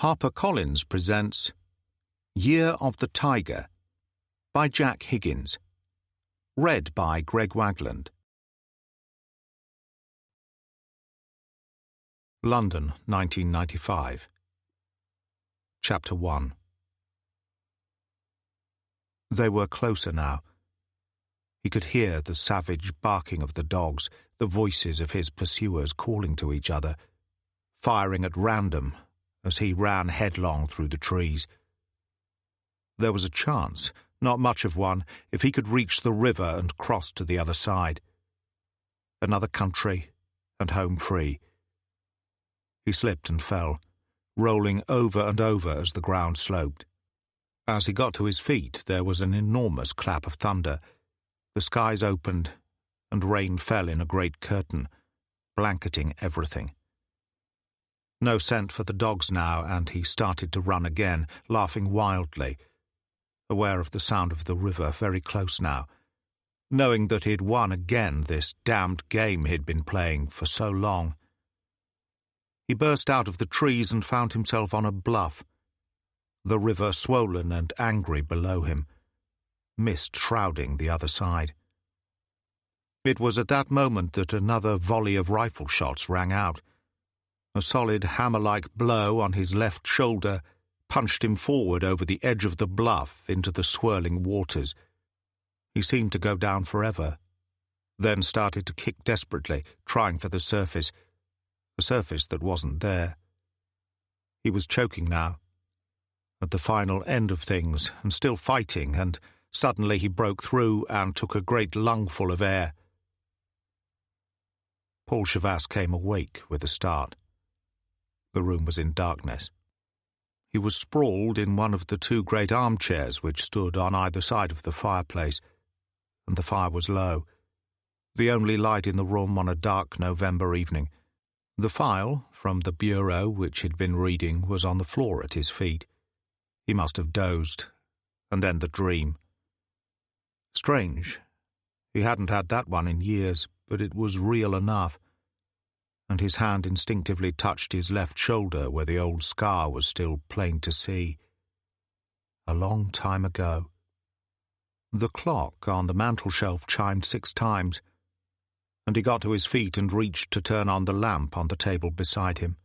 HarperCollins presents Year of the Tiger by Jack Higgins. Read by Greg Wagland. London, 1995. Chapter 1. They were closer now. He could hear the savage barking of the dogs, the voices of his pursuers calling to each other, firing at random as he ran headlong through the trees. There was a chance, not much of one, if he could reach the river and cross to the other side. Another country, and home free. He slipped and fell, rolling over and over as the ground sloped. As he got to his feet, there was an enormous clap of thunder. The skies opened, and rain fell in a great curtain, blanketing everything. No scent for the dogs now, and he started to run again, laughing wildly, aware of the sound of the river very close now, knowing that he'd won again this damned game he'd been playing for so long. He burst out of the trees and found himself on a bluff, the river swollen and angry below him, mist shrouding the other side. It was at that moment that another volley of rifle shots rang out. A solid hammer-like blow on his left shoulder punched him forward over the edge of the bluff into the swirling waters. He seemed to go down forever, then started to kick desperately, trying for the surface, a surface that wasn't there. He was choking now, at the final end of things, and still fighting, and suddenly he broke through and took a great lungful of air. Paul Chavasse came awake with a start. The room was in darkness. He was sprawled in one of the two great armchairs which stood on either side of the fireplace, and the fire was low, the only light in the room on a dark November evening. The file, from the bureau which he'd been reading, was on the floor at his feet. He must have dozed, and then the dream. Strange. He hadn't had that one in years, but it was real enough, and his hand instinctively touched his left shoulder where the old scar was still plain to see. A long time ago. The clock on the mantelshelf chimed 6 times, and he got to his feet and reached to turn on the lamp on the table beside him.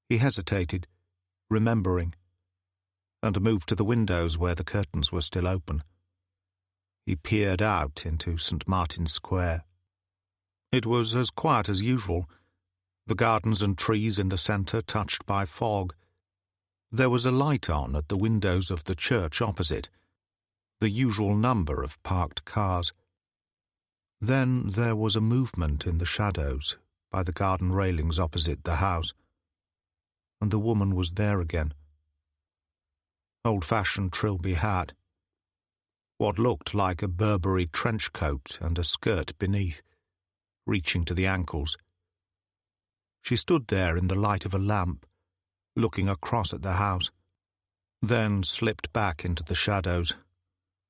He hesitated, remembering, and moved to the windows where the curtains were still open. He peered out into St. Martin's Square. It was as quiet as usual, the gardens and trees in the centre touched by fog. There was a light on at the windows of the church opposite, the usual number of parked cars. Then there was a movement in the shadows by the garden railings opposite the house, and the woman was there again. Old-fashioned Trilby hat, what looked like a Burberry trench coat and a skirt beneath, reaching to the ankles. She stood there in the light of a lamp, looking across at the house, then slipped back into the shadows,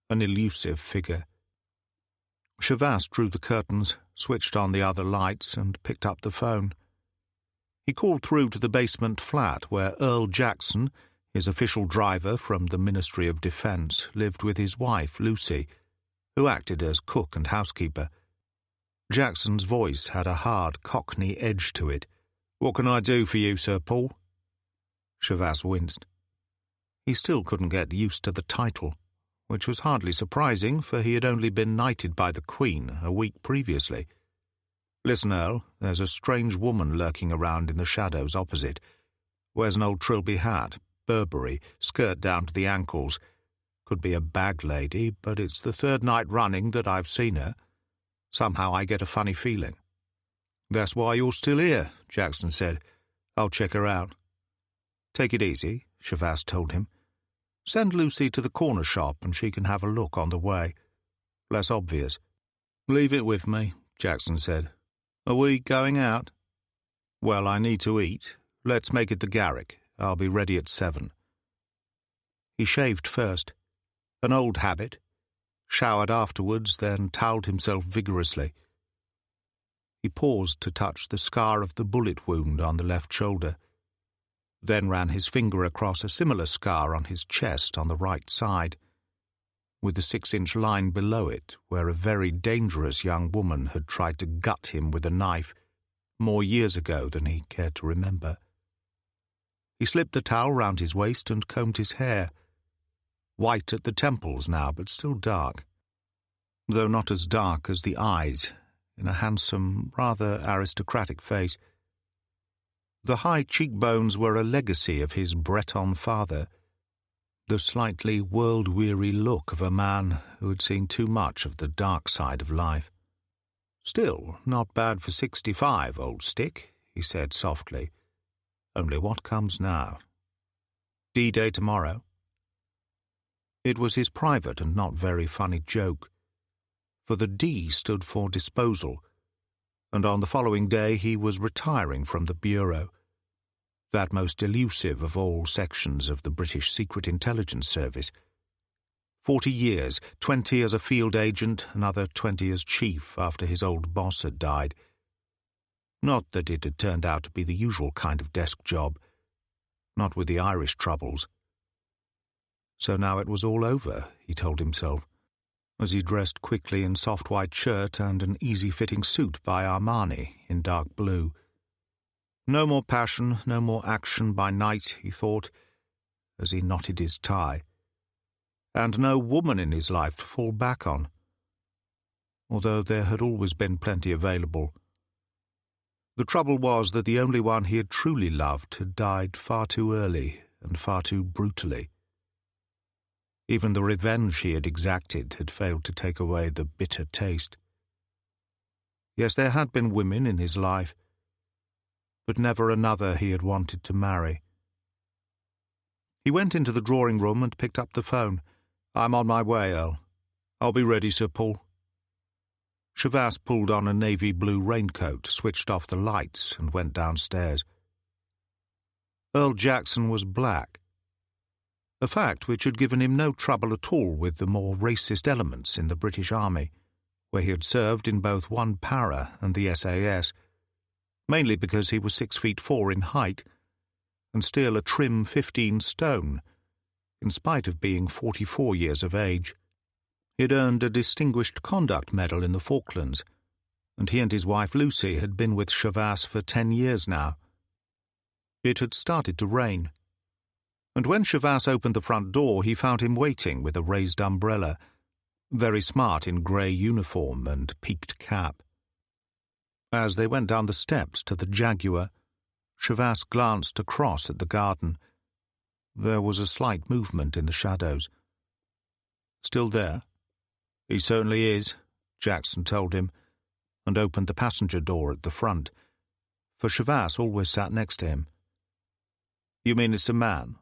an elusive figure. Chavasse drew the curtains, switched on the other lights, and picked up the phone. He called through to the basement flat where Earl Jackson, his official driver from the Ministry of Defence, lived with his wife, Lucy, who acted as cook and housekeeper. Jackson's voice had a hard Cockney edge to it. "What can I do for you, Sir Paul?" Chavasse winced. He still couldn't get used to the title, which was hardly surprising, for he had only been knighted by the Queen a week previously. "Listen, Earl, there's a strange woman lurking around in the shadows opposite. Wears an old Trilby hat, Burberry, skirt down to the ankles. Could be a bag lady, but it's the 3rd night running that I've seen her. Somehow I get a funny feeling." "That's why you're still here," Jackson said. "I'll check her out." "Take it easy," Chavasse told him. "Send Lucy to the corner shop and she can have a look on the way. Less obvious." "Leave it with me," Jackson said. "Are we going out?" "Well, I need to eat. Let's make it the Garrick. I'll be ready at 7. He shaved first, an old habit, showered afterwards, then towelled himself vigorously. He paused to touch the scar of the bullet wound on the left shoulder. then ran his finger across a similar scar on his chest on the right side, with the 6-inch line below it where a very dangerous young woman had tried to gut him with a knife more years ago than he cared to remember. He slipped the towel round his waist and combed his hair, white at the temples now, but still dark, though not as dark as the eyes in a handsome, rather aristocratic face. The high cheekbones were a legacy of his Breton father, the slightly world-weary look of a man who had seen too much of the dark side of life. "Still, not bad for 65, old stick," he said softly. "Only what comes now? D-Day tomorrow?" It was his private and not very funny joke, for the D stood for disposal, and on the following day he was retiring from the Bureau, that most elusive of all sections of the British Secret Intelligence Service. 40 years, 20 as a field agent, another 20 as chief after his old boss had died. Not that it had turned out to be the usual kind of desk job, not with the Irish troubles. So now it was all over, he told himself, as he dressed quickly in soft white shirt and an easy-fitting suit by Armani in dark blue. No more passion, no more action by night, he thought, as he knotted his tie. And no woman in his life to fall back on, although there had always been plenty available. The trouble was that the only one he had truly loved had died far too early and far too brutally. Even the revenge he had exacted had failed to take away the bitter taste. Yes, there had been women in his life, but never another he had wanted to marry. He went into the drawing-room and picked up the phone. "I'm on my way, Earl." "I'll be ready, Sir Paul." Chavas pulled on a navy blue raincoat, switched off the lights, and went downstairs. Earl Jackson was black, a fact which had given him no trouble at all with the more racist elements in the British Army, where he had served in both 1 Para and the SAS, mainly because he was 6'4" in height, and still a trim 15 stone, in spite of being 44 years of age. He had earned a Distinguished Conduct Medal in the Falklands, and he and his wife Lucy had been with Chavas for 10 years now. It had started to rain, and when Chavas opened the front door he found him waiting with a raised umbrella, very smart in grey uniform and peaked cap. As they went down the steps to the Jaguar, Chavas glanced across at the garden. There was a slight movement in the shadows. "Still there?" "He certainly is," Jackson told him, and opened the passenger door at the front, for Chavas always sat next to him. "You mean it's a man?"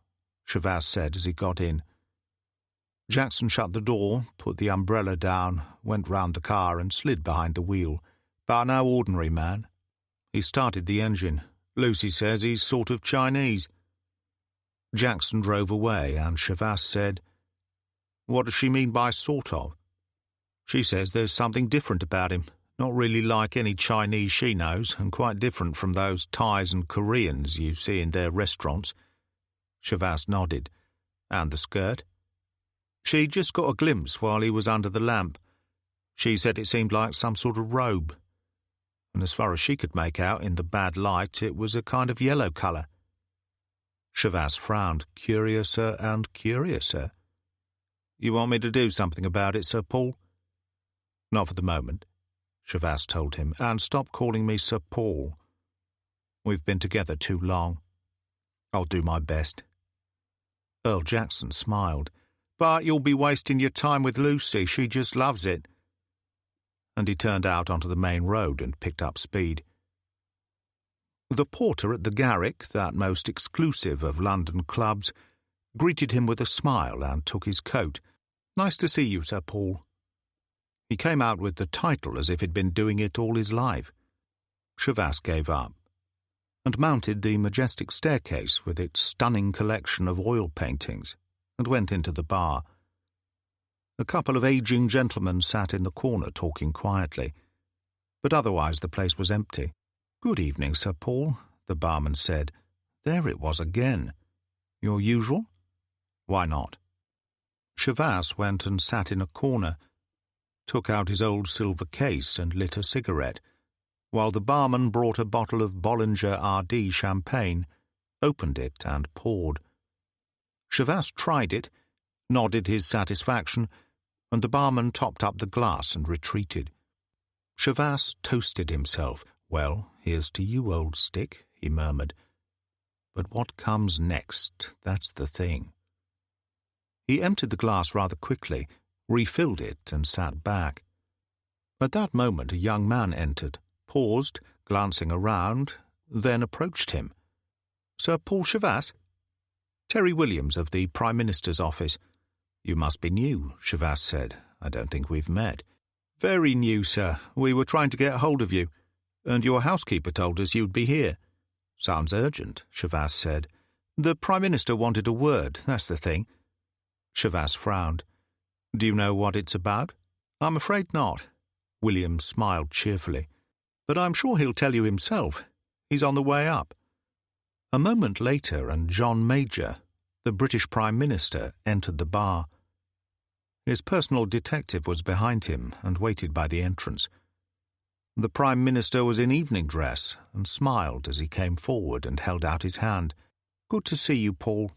Chavas said as he got in. Jackson shut the door, put the umbrella down, went round the car and slid behind the wheel. "But no ordinary man. He started the engine. Lucy says he's sort of Chinese." Jackson drove away, and Chavas said, "What does she mean by sort of?" "She says there's something different about him, not really like any Chinese she knows, and quite different from those Thais and Koreans you see in their restaurants." Chavas nodded. "And the skirt?" "She just got a glimpse while he was under the lamp. She said it seemed like some sort of robe, and as far as she could make out in the bad light, it was a kind of yellow colour." Chavas frowned, curiouser and curiouser. "You want me to do something about it, Sir Paul?" "Not for the moment," Chavas told him, "and stop calling me Sir Paul. We've been together too long. I'll do my best." Earl Jackson smiled. "But you'll be wasting your time with Lucy. She just loves it." And he turned out onto the main road and picked up speed. The porter at the Garrick, that most exclusive of London clubs, greeted him with a smile and took his coat. "Nice to see you, Sir Paul." He came out with the title as if he'd been doing it all his life. Chavas gave up, and mounted the majestic staircase with its stunning collection of oil paintings, and went into the bar. A couple of aging gentlemen sat in the corner talking quietly, but otherwise the place was empty. "Good evening, Sir Paul," the barman said, There it was again. Your usual? Why not? Chavasse went and sat in a corner, took out his old silver case and lit a cigarette, while the barman brought a bottle of Bollinger RD champagne, opened it and poured. Chavasse tried it, nodded his satisfaction, and the barman topped up the glass and retreated. Chavasse toasted himself. "Well, here's to you, old stick," he murmured. "But what comes next, that's the thing." He emptied the glass rather quickly, refilled it, and sat back. At that moment a young man entered, paused, glancing around, then approached him. "Sir Paul Chavasse?" "Terry Williams of the Prime Minister's office." "You must be new," Chavasse said. "I don't think we've met." "Very new, sir. We were trying to get hold of you, and your housekeeper told us you'd be here." "Sounds urgent," Chavasse said. "The Prime Minister wanted a word, that's the thing." Chavasse frowned. "Do you know what it's about?" "I'm afraid not." Williams smiled cheerfully. "But I'm sure he'll tell you himself. He's on the way up." A moment later, and John Major, the British Prime Minister, entered the bar. His personal detective was behind him and waited by the entrance. The Prime Minister was in evening dress and smiled as he came forward and held out his hand. "Good to see you, Paul."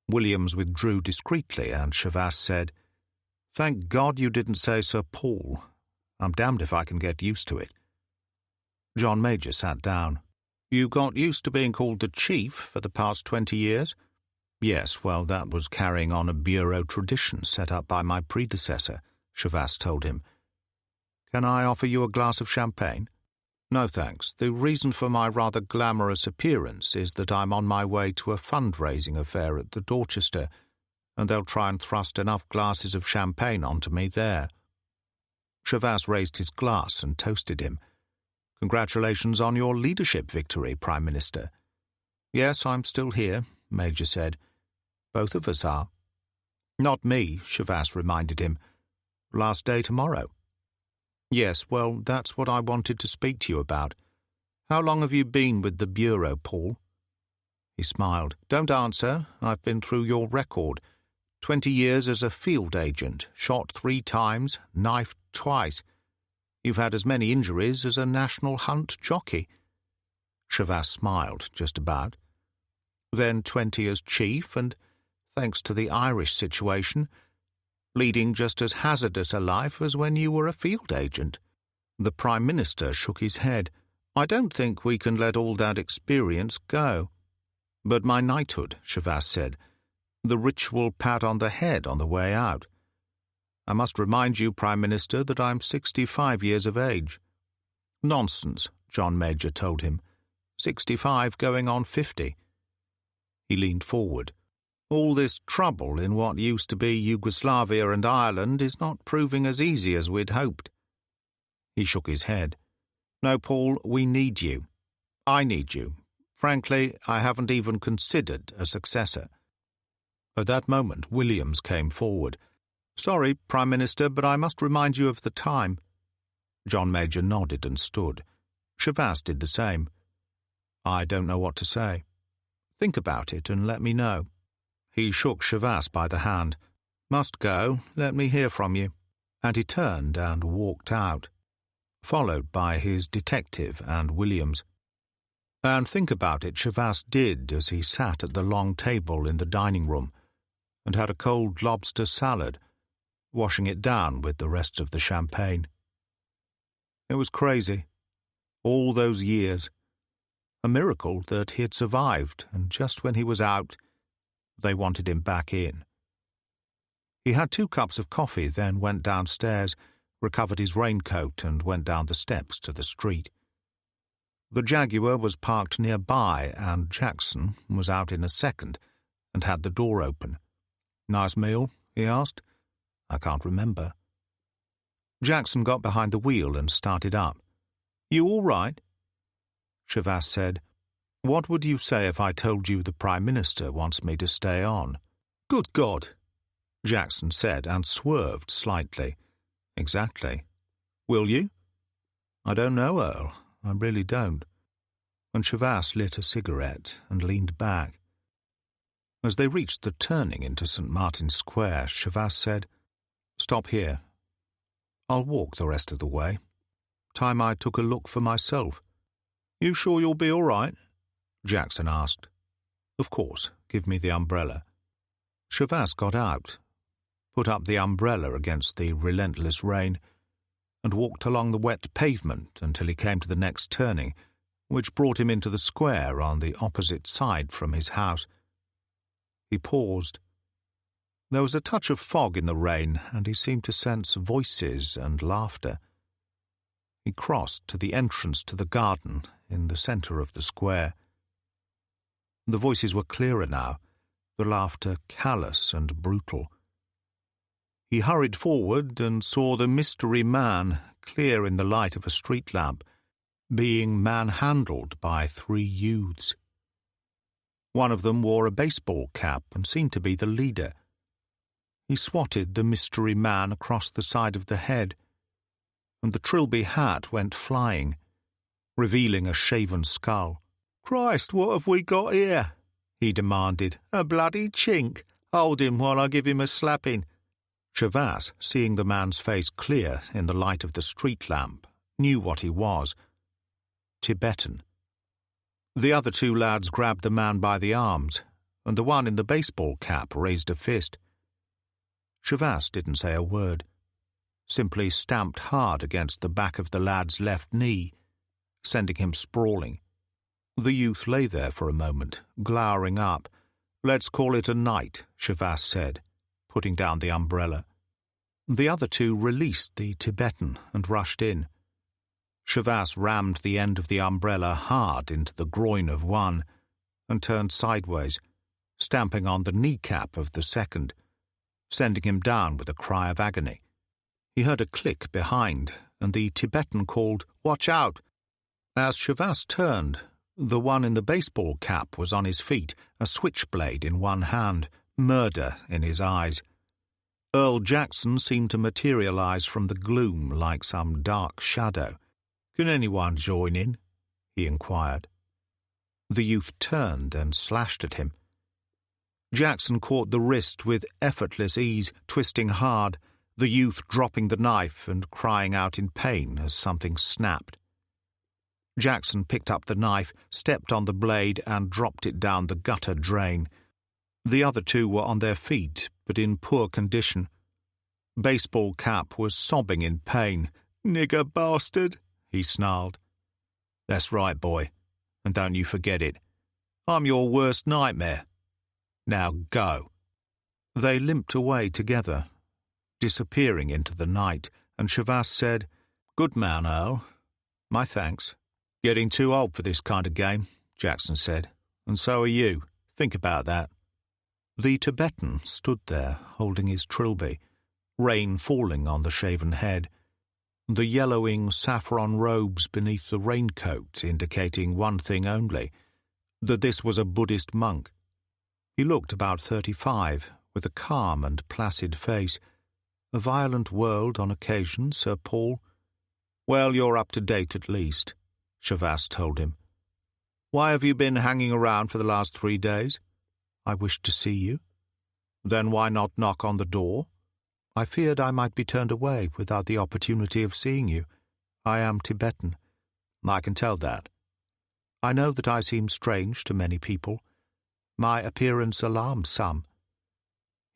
Williams withdrew discreetly, and Chavasse said, "Thank God you didn't say Sir Paul. I'm damned if I can get used to it." John Major sat down. "You got used to being called the Chief for the past 20 years? "Yes, well, that was carrying on a bureau tradition set up by my predecessor," Chavasse told him. "Can I offer you a glass of champagne?" "No, thanks. The reason for my rather glamorous appearance is that I'm on my way to a fundraising affair at the Dorchester, and they'll try and thrust enough glasses of champagne onto me there." Chavasse raised his glass and toasted him. "Congratulations on your leadership victory, Prime Minister." "Yes, I'm still here," Major said. "Both of us are." "Not me," Chavasse reminded him. "Last day tomorrow." "Yes, well, that's what I wanted to speak to you about. How long have you been with the Bureau, Paul?" He smiled. "Don't answer. I've been through your record. 20 years as a field agent, shot 3 times, knifed twice. You've had as many injuries as a national hunt jockey." Chavasse smiled, just about. "Then 20 as chief, and, thanks to the Irish situation, leading just as hazardous a life as when you were a field agent." The Prime Minister shook his head. "I don't think we can let all that experience go." "But my knighthood," Chavasse said. "The ritual pat on the head on the way out. I must remind you, Prime Minister, that I'm 65 years of age." "Nonsense," John Major told him. 65 going on 50. He leaned forward. "All this trouble in what used to be Yugoslavia and Ireland is not proving as easy as we'd hoped." He shook his head. "No, Paul, we need you. I need you. Frankly, I haven't even considered a successor." At that moment, Williams came forward. "Sorry, Prime Minister, but I must remind you of the time." John Major nodded and stood. Chavasse did the same. "I don't know what to say. Think about it and let me know." He shook Chavasse by the hand. "Must go. Let me hear from you." And he turned and walked out, followed by his detective and Williams. And think about it Chavasse did as he sat at the long table in the dining room and had a cold lobster salad, washing it down with the rest of the champagne. It was crazy. All those years. A miracle that he had survived, and just when he was out, they wanted him back in. He had 2 cups of coffee, then went downstairs, recovered his raincoat, and went down the steps to the street. The Jaguar was parked nearby, and Jackson was out in a second and had the door open. "Nice meal?" he asked. "I can't remember." Jackson got behind the wheel and started up. "You all right?" Chavasse said, "What would you say if I told you the Prime Minister wants me to stay on?" "Good God!" Jackson said, and swerved slightly. "Exactly. Will you?" "I don't know, Earl. I really don't." and Shavas lit a cigarette and leaned back. As they reached the turning into St. Martin's Square, Shavas said, "Stop here. I'll walk the rest of the way. Time I took a look for myself." "You sure you'll be all right?" Jackson asked. "Of course. Give me the umbrella." Shavas got out, put up the umbrella against the relentless rain, and walked along the wet pavement until he came to the next turning, which brought him into the square on the opposite side from his house. He paused. There was a touch of fog in the rain, and he seemed to sense voices and laughter. He crossed to the entrance to the garden in the centre of the square. The voices were clearer now, the laughter callous and brutal. He hurried forward and saw the mystery man, clear in the light of a street lamp, being manhandled by 3 youths. One of them wore a baseball cap and seemed to be the leader. He swatted the mystery man across the side of the head, and the Trilby hat went flying, revealing a shaven skull. "Christ, what have we got here?" he demanded. "A bloody chink! Hold him while I give him a slapping." Shavas, seeing the man's face clear in the light of the street lamp, knew what he was. Tibetan. The other 2 lads grabbed the man by the arms, and the one in the baseball cap raised a fist. Shavas didn't say a word, simply stamped hard against the back of the lad's left knee, sending him sprawling. The youth lay there for a moment, glowering up. "Let's call it a night," Shavas said, putting down the umbrella. The other 2 released the Tibetan and rushed in. Shavas rammed the end of the umbrella hard into the groin of one and turned sideways, stamping on the kneecap of the second, sending him down with a cry of agony. He heard a click behind, and the Tibetan called, "Watch out!" As Shavas turned, the one in the baseball cap was on his feet, a switchblade in one hand, murder in his eyes. Earl Jackson seemed to materialize from the gloom like some dark shadow. "Can anyone join in?" he inquired. The youth turned and slashed at him. Jackson caught the wrist with effortless ease, twisting hard, the youth dropping the knife and crying out in pain as something snapped. Jackson picked up the knife, stepped on the blade, and dropped it down the gutter drain. The other 2 were on their feet, but in poor condition. Baseball Cap was sobbing in pain. "Nigger bastard," he snarled. "That's right, boy, and don't you forget it. I'm your worst nightmare. Now go." They limped away together, disappearing into the night, and Shavas said, "Good man, Earl. My thanks." "Getting too old for this kind of game," Jackson said, "and so are you. Think about that." The Tibetan stood there, holding his trilby, rain falling on the shaven head, the yellowing saffron robes beneath the raincoat indicating one thing only, that this was a Buddhist monk. He looked about 35, with a calm and placid face. "A violent world on occasion, Sir Paul." "Well, you're up to date at least," Shavas told him. "Why have you been hanging around for the last 3 days?" "I wished to see you." "Then why not knock on the door?" "I feared I might be turned away without the opportunity of seeing you. I am Tibetan." "I can tell that." "I know that I seem strange to many people. My appearance alarmed some."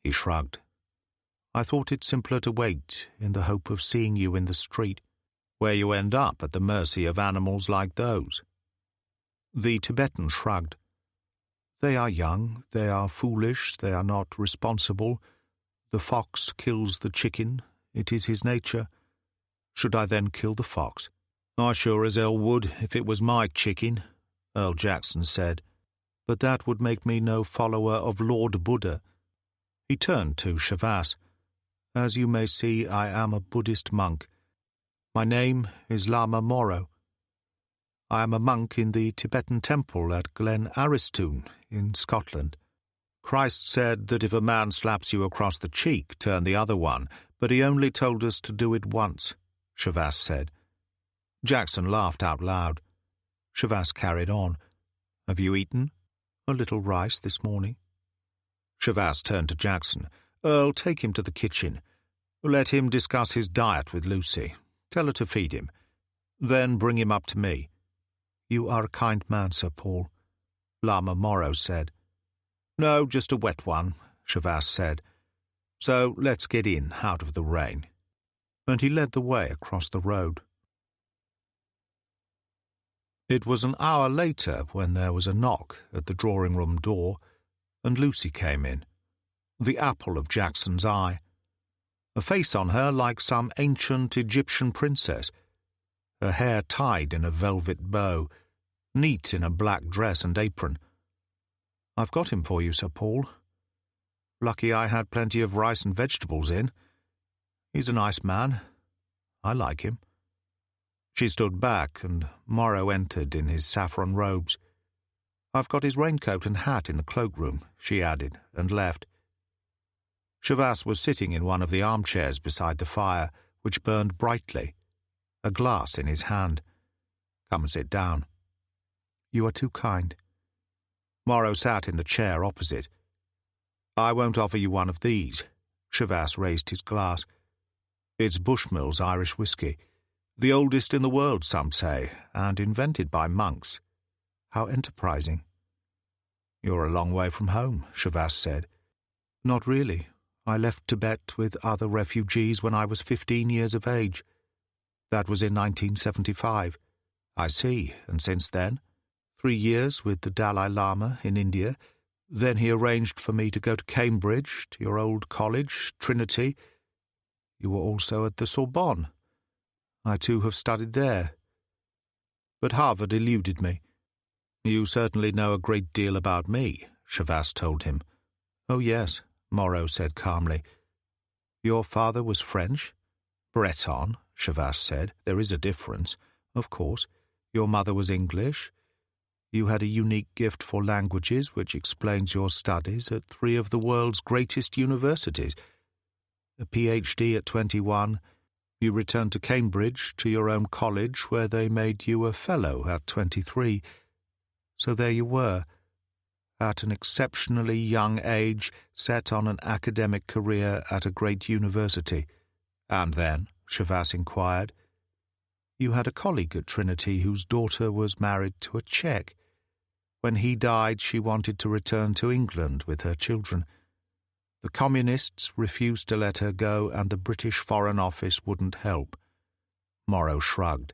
He shrugged. "I thought it simpler to wait in the hope of seeing you in the street, where you end up at the mercy of animals like those." The Tibetan shrugged. "They are young, they are foolish, they are not responsible. The fox kills the chicken, it is his nature. Should I then kill the fox?" "I sure as hell would if it was my chicken," Earl Jackson said. "But that would make me no follower of Lord Buddha." He turned to Shavas. "As you may see, I am a Buddhist monk. My name is Lama Moro. I am a monk in the Tibetan temple at Glen Aristun in Scotland. Christ said that if a man slaps you across the cheek, turn the other one, but he only told us to do it once," Shavas said. Jackson laughed out loud. Shavas carried on. "Have you eaten?" "A little rice this morning." Shavas turned to Jackson. "Earl, take him to the kitchen. Let him discuss his diet with Lucy. Tell her to feed him. Then bring him up to me." "You are a kind man, Sir Paul," Lama Morrow said. "No, just a wet one," Shavas said. "So let's get in, out of the rain." And he led the way across the road. It was an hour later when there was a knock at the drawing-room door, and Lucy came in, the apple of Jackson's eye, a face on her like some ancient Egyptian princess, her hair tied in a velvet bow, neat in a black dress and apron. "I've got him for you, Sir Paul. Lucky I had plenty of rice and vegetables in. He's a nice man. I like him." She stood back, and Morrow entered in his saffron robes. "I've got his raincoat and hat in the cloakroom," she added, and left. Shavas was sitting in one of the armchairs beside the fire, which burned brightly, a glass in his hand. "Come and sit down." "You are too kind." Morrow sat in the chair opposite. "I won't offer you one of these." Shavas raised his glass. "It's Bushmills Irish whiskey. The oldest in the world, some say, and invented by monks." "How enterprising." "You're a long way from home," Shavas said. "Not really. I left Tibet with other refugees when I was 15 years of age. That was in 1975. "I see. And since then?" 3 years with the Dalai Lama in India. Then he arranged for me to go to Cambridge, to your old college, Trinity. You were also at the Sorbonne. I too have studied there. But Harvard eluded me." "You certainly know a great deal about me," Shavas told him. "Oh, yes," Morrow said calmly. "Your father was French?" "Breton," Shavas said. "There is a difference, of course. Your mother was English. You had a unique gift for languages which explains your studies at 3 of the world's greatest universities. A PhD at 21, you returned to Cambridge, to your own college, where they made you a fellow at 23. So there you were, at an exceptionally young age, set on an academic career at a great university." "And then?" Shavas inquired. "You had a colleague at Trinity whose daughter was married to a Czech. When he died, she wanted to return to England with her children. The communists refused to let her go, and the British Foreign Office wouldn't help." Morrow shrugged.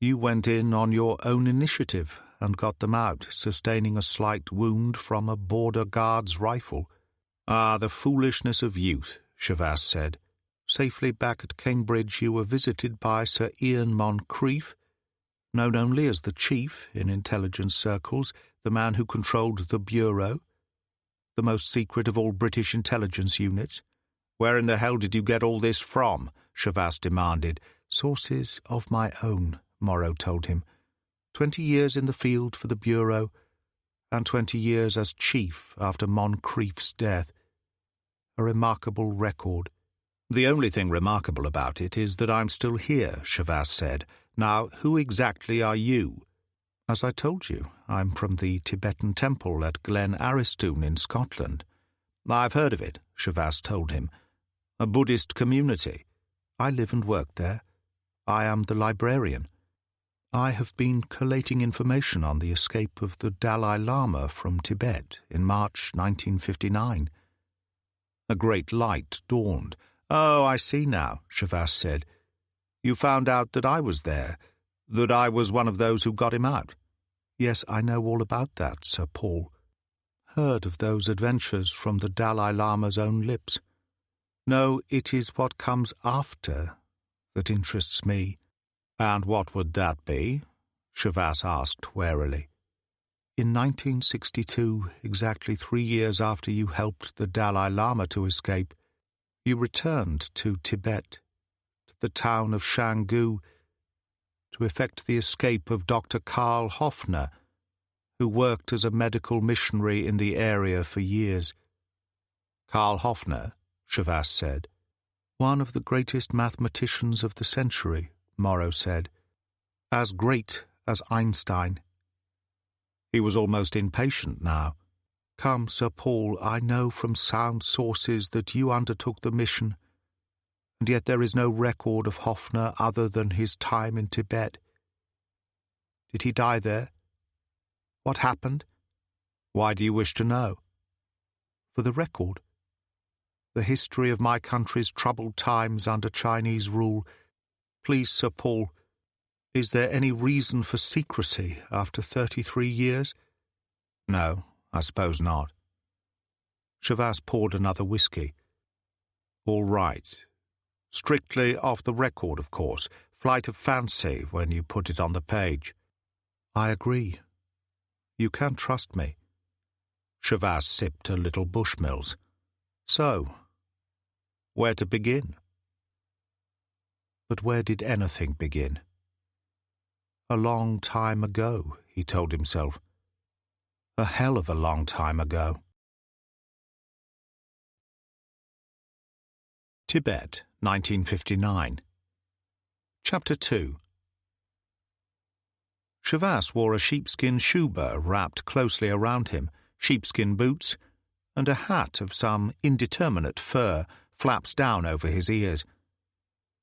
"You went in on your own initiative and got them out, sustaining a slight wound from a border guard's rifle." "Ah, the foolishness of youth," Shavas said. "Safely back at Cambridge, you were visited by Sir Ian Moncrieff, known only as the Chief in intelligence circles, the man who controlled the Bureau, the most secret of all British intelligence units." "Where in the hell did you get all this from?" Shavas demanded. "Sources of my own," Morrow told him. 20 years in the field for the Bureau, and 20 years as chief after Moncrieff's death. A remarkable record. "The only thing remarkable about it is that I'm still here," Shavas said. "Now, who exactly are you?" "As I told you, I'm from the Tibetan temple at Glen Aristoun in Scotland." "I've heard of it," Shavas told him. "A Buddhist community." "I live and work there. I am the librarian. I have been collating information on the escape of the Dalai Lama from Tibet in March 1959. A great light dawned. "Oh, I see now," Shavas said. "You found out that I was there, that I was one of those who got him out." "Yes, I know all about that, Sir Paul. Heard of those adventures from the Dalai Lama's own lips. No, it is what comes after that interests me." "And what would that be?" Shavas asked warily. "In 1962, exactly 3 years after you helped the Dalai Lama to escape, you returned to Tibet, to the town of Shanggu, to effect the escape of Dr. Karl Hoffner, who worked as a medical missionary in the area for years." "Karl Hoffner," Shavas said. "One of the greatest mathematicians of the century," Morrow said. "As great as Einstein. He was almost impatient now. "Come, Sir Paul, I know from sound sources that you undertook the mission, and yet there is no record of Hoffner other than his time in Tibet. Did he die there? What happened? Why do you wish to know? For the record. The history of my country's troubled times under Chinese rule. Please, Sir Paul, is there any reason for secrecy after 33 years? No, I suppose not." Chavas poured another whisky. "All right. Strictly off the record, of course. Flight of fancy when you put it on the page." "I agree. You can trust me." Chavas sipped a little Bushmills. "So, where to begin?" But where did anything begin? A long time ago, he told himself. A hell of a long time ago. Tibet, 1959. Chapter 2. Chavas wore a sheepskin shuba wrapped closely around him, sheepskin boots, and a hat of some indeterminate fur flaps down over his ears.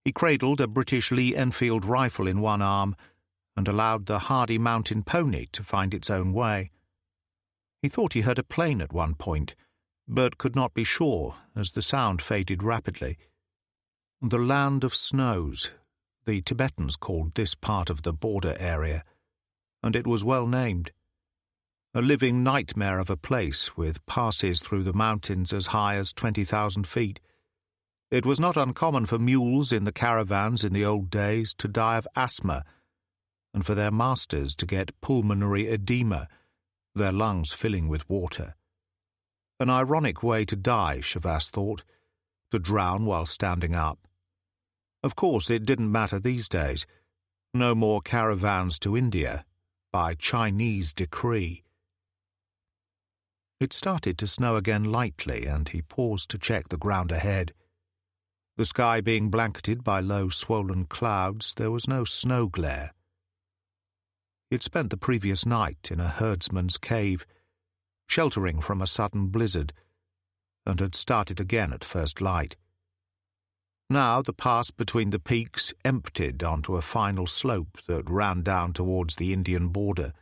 He cradled a British Lee Enfield rifle in one arm and allowed the hardy mountain pony to find its own way. He thought he heard a plane at one point, but could not be sure as the sound faded rapidly. The land of snows, the Tibetans called this part of the border area, and it was well named. A living nightmare of a place with passes through the mountains as high as 20,000 feet. It was not uncommon for mules in the caravans in the old days to die of asthma, and for their masters to get pulmonary edema, their lungs filling with water. An ironic way to die, Chavas thought, to drown while standing up. Of course, it didn't matter these days. No more caravans to India, by Chinese decree. It started to snow again lightly, and he paused to check the ground ahead. The sky being blanketed by low, swollen clouds, there was no snow glare. He had spent the previous night in a herdsman's cave, sheltering from a sudden blizzard, and had started again at first light. Now the pass between the peaks emptied onto a final slope that ran down towards the Indian border.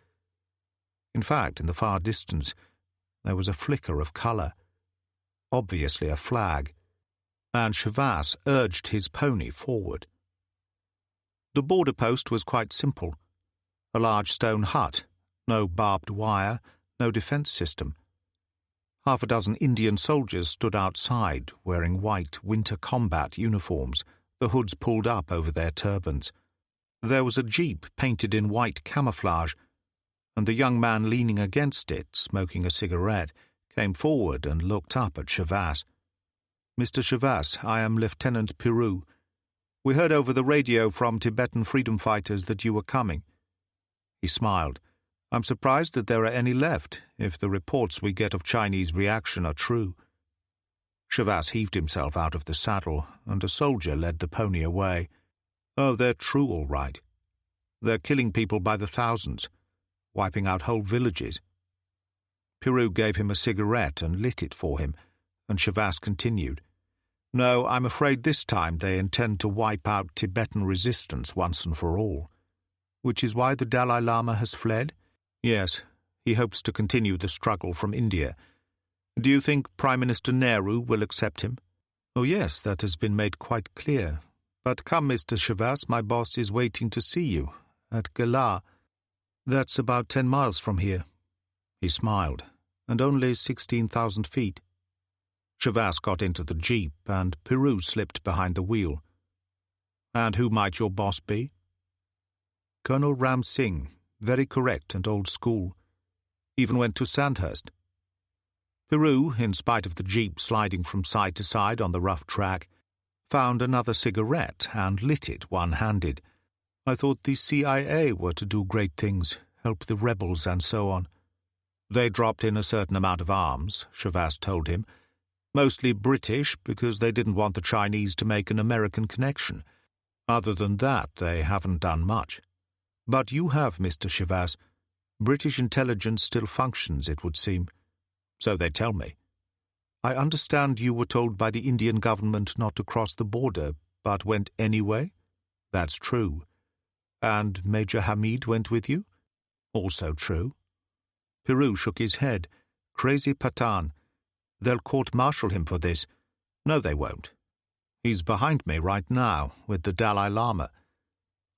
In fact, in the far distance, there was a flicker of colour, obviously a flag, and Chavas urged his pony forward. The border post was quite simple. A large stone hut, no barbed wire, no defence system. Half a dozen Indian soldiers stood outside, wearing white winter combat uniforms, the hoods pulled up over their turbans. There was a jeep painted in white camouflage, and the young man leaning against it, smoking a cigarette, came forward and looked up at Chavas. "Mr. Chavas, I am Lieutenant Pirou. We heard over the radio from Tibetan freedom fighters that you were coming." He smiled. "I'm surprised that there are any left, if the reports we get of Chinese reaction are true." Chavas heaved himself out of the saddle, and a soldier led the pony away. "Oh, they're true all right. They're killing people by the thousands, wiping out whole villages." Pirou gave him a cigarette and lit it for him, and Chavas continued. "No, I'm afraid this time they intend to wipe out Tibetan resistance once and for all. Which is why the Dalai Lama has fled? Yes, he hopes to continue the struggle from India. Do you think Prime Minister Nehru will accept him?" "Oh yes, that has been made quite clear. But come, Mr. Chavas, my boss is waiting to see you, at Galah. That's about 10 miles from here." He smiled. "And only 16,000 feet. Chavas got into the jeep, and Pirou slipped behind the wheel. "And who might your boss be?" "Colonel Ram Singh, very correct and old school. Even went to Sandhurst." Pirou, in spite of the jeep sliding from side to side on the rough track, found another cigarette and lit it one-handed. "I thought the CIA were to do great things, help the rebels and so on." "They dropped in a certain amount of arms," Chavas told him. "Mostly British, because they didn't want the Chinese to make an American connection. Other than that, they haven't done much." But you have, Mr. Shavas. British intelligence still functions, it would seem. So they tell me. I understand you were told by the Indian government not to cross the border, but went anyway? That's true. And Major Hamid went with you? Also true. Peru shook his head. Crazy Pathan. They'll court-martial him for this. No, they won't. He's behind me right now, with the Dalai Lama.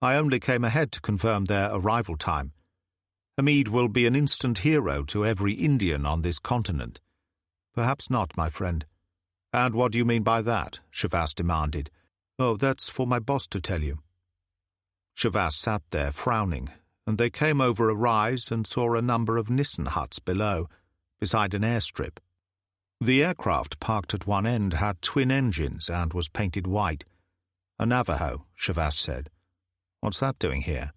I only came ahead to confirm their arrival time. Hamid will be an instant hero to every Indian on this continent. Perhaps not, my friend. And what do you mean by that? Shavas demanded. Oh, that's for my boss to tell you. Shavas sat there, frowning, and they came over a rise and saw a number of Nissen huts below, beside an airstrip. The aircraft parked at one end had twin engines and was painted white. A Navajo, Shavas said. What's that doing here?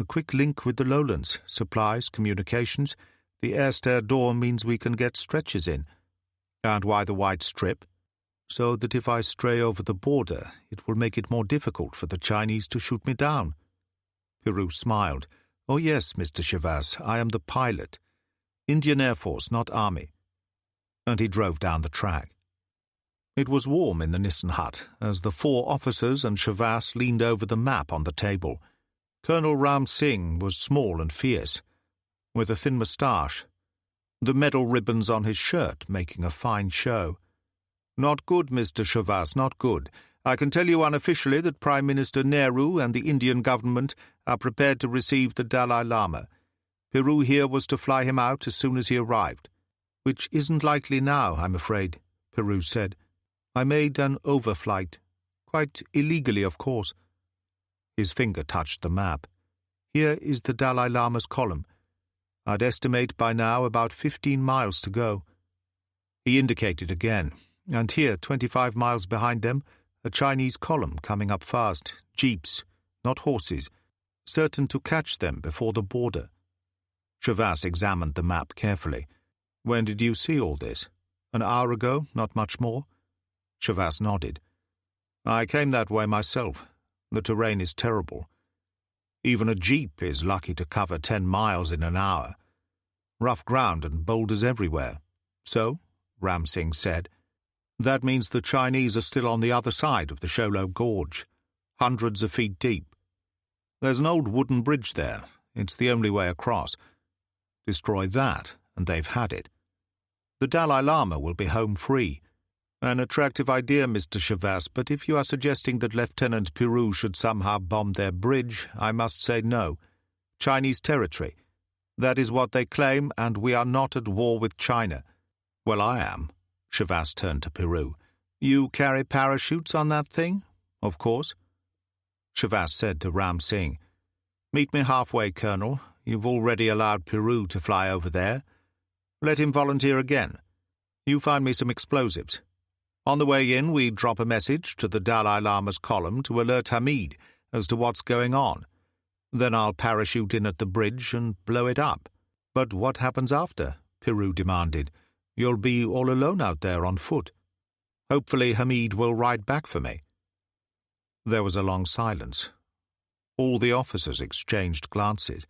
A quick link with the lowlands, supplies, communications. The air-stair door means we can get stretchers in. And why the white strip? So that if I stray over the border, it will make it more difficult for the Chinese to shoot me down. Peru smiled. Oh yes, Mr. Shavas, I am the pilot. Indian Air Force, not Army. And he drove down the track. It was warm in the Nissen hut, as the 4 officers and Shavas leaned over the map on the table. Colonel Ram Singh was small and fierce, with a thin moustache, the medal ribbons on his shirt making a fine show. Not good, Mr. Shavas, not good. I can tell you unofficially that Prime Minister Nehru and the Indian government are prepared to receive the Dalai Lama. Peru here was to fly him out as soon as he arrived. Which isn't likely now, I'm afraid, Peru said. I made an overflight. Quite illegally, of course. His finger touched the map. Here is the Dalai Lama's column. I'd estimate by now about 15 miles to go. He indicated again, and here, 25 miles behind them, a Chinese column coming up fast, jeeps, not horses, certain to catch them before the border. Shavas examined the map carefully. When did you see all this? An hour ago, not much more? Shavas nodded. I came that way myself. The terrain is terrible. Even a jeep is lucky to cover 10 miles in an hour. Rough ground and boulders everywhere. So, Ram Singh said, that means the Chinese are still on the other side of the Sholo Gorge, hundreds of feet deep. There's an old wooden bridge there. It's the only way across. Destroy that, and they've had it. The Dalai Lama will be home free. An attractive idea, Mr. Shavas, but if you are suggesting that Lieutenant Peru should somehow bomb their bridge, I must say no. Chinese territory. That is what they claim, and we are not at war with China. Well, I am. Shavas turned to Peru. You carry parachutes on that thing? Of course. Shavas said to Ram Singh, Meet me halfway, Colonel. You've already allowed Peru to fly over there. Let him volunteer again. You find me some explosives. On the way in, we drop a message to the Dalai Lama's column to alert Hamid as to what's going on. Then I'll parachute in at the bridge and blow it up. But what happens after? Peru demanded. You'll be all alone out there on foot. Hopefully Hamid will ride back for me. There was a long silence. All the officers exchanged glances.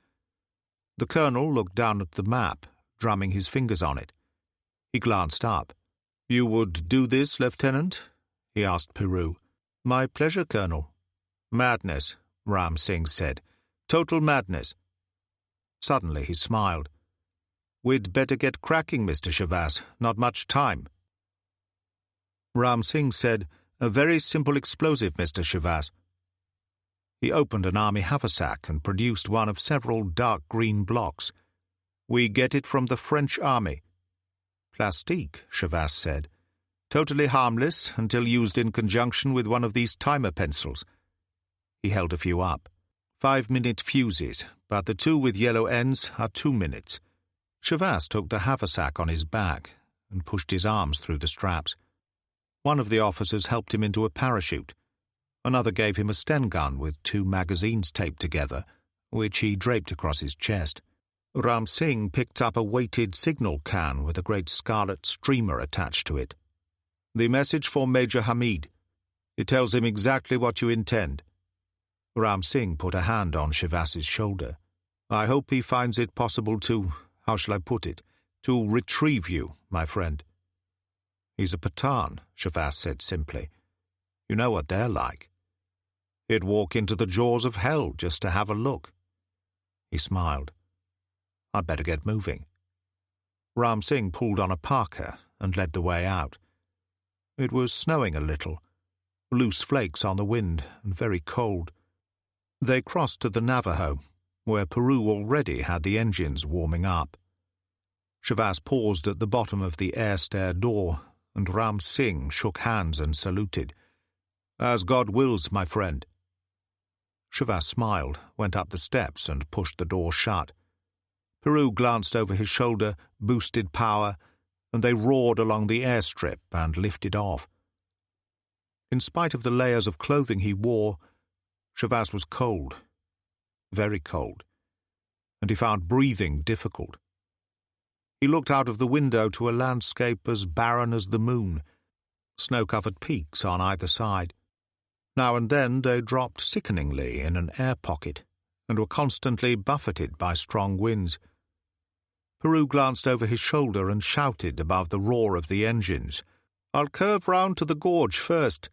The colonel looked down at the map, drumming his fingers on it. He glanced up. You would do this, Lieutenant? He asked Peru. My pleasure, Colonel. Madness, Ram Singh said. Total madness. Suddenly he smiled. We'd better get cracking, Mr. Shavas. Not much time. Ram Singh said, A very simple explosive, Mr. Shavas. He opened an army haversack and produced one of several dark green blocks. We get it from the French army. Plastique, Shavas said. Totally harmless until used in conjunction with one of these timer pencils. He held a few up. 5-minute fuses, but the 2 with yellow ends are 2 minutes. Shavas took the haversack on his back and pushed his arms through the straps. One of the officers helped him into a parachute. Another gave him a Sten gun with 2 magazines taped together, which he draped across his chest. Ram Singh picked up a weighted signal can with a great scarlet streamer attached to it. The message for Major Hamid. It tells him exactly what you intend. Ram Singh put a hand on Shivas's shoulder. "I hope he finds it possible to, how shall I put it, to retrieve you, my friend." "He's a Pathan," Shivas said simply. "You know what they're like. He'd walk into the jaws of hell just to have a look." He smiled. "I'd better get moving." Ram Singh pulled on a parka and led the way out. It was snowing a little, loose flakes on the wind and very cold. They crossed to the Navajo, where Peru already had the engines warming up. Shivas paused at the bottom of the air stair door, and Ram Singh shook hands and saluted. "As God wills, my friend." Shivas smiled, went up the steps and pushed the door shut. Peru glanced over his shoulder, boosted power, and they roared along the airstrip and lifted off. In spite of the layers of clothing he wore, Shivas was cold, very cold, and he found breathing difficult. He looked out of the window to a landscape as barren as the moon, snow-covered peaks on either side. Now and then they dropped sickeningly in an air pocket and were constantly buffeted by strong winds. Peru glanced over his shoulder and shouted above the roar of the engines, "I'll curve round to the gorge first.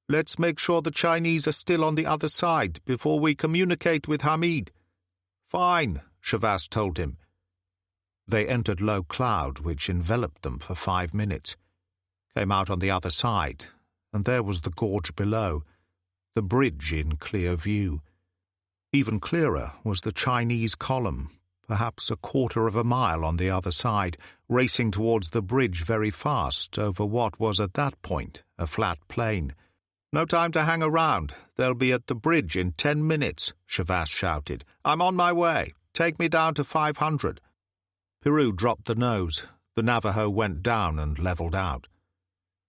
Let's make sure the Chinese are still on the other side before we communicate with Hamid." "Fine," Shivas told him. They entered low cloud, which enveloped them for 5 minutes, came out on the other side, and there was the gorge below, the bridge in clear view. Even clearer was the Chinese column, perhaps a quarter of a mile on the other side, racing towards the bridge very fast over what was at that point a flat plain. "No time to hang around. They'll be at the bridge in 10 minutes, Shivas shouted. "I'm on my way. Take me down to 500. Peru dropped the nose. The Navajo went down and levelled out.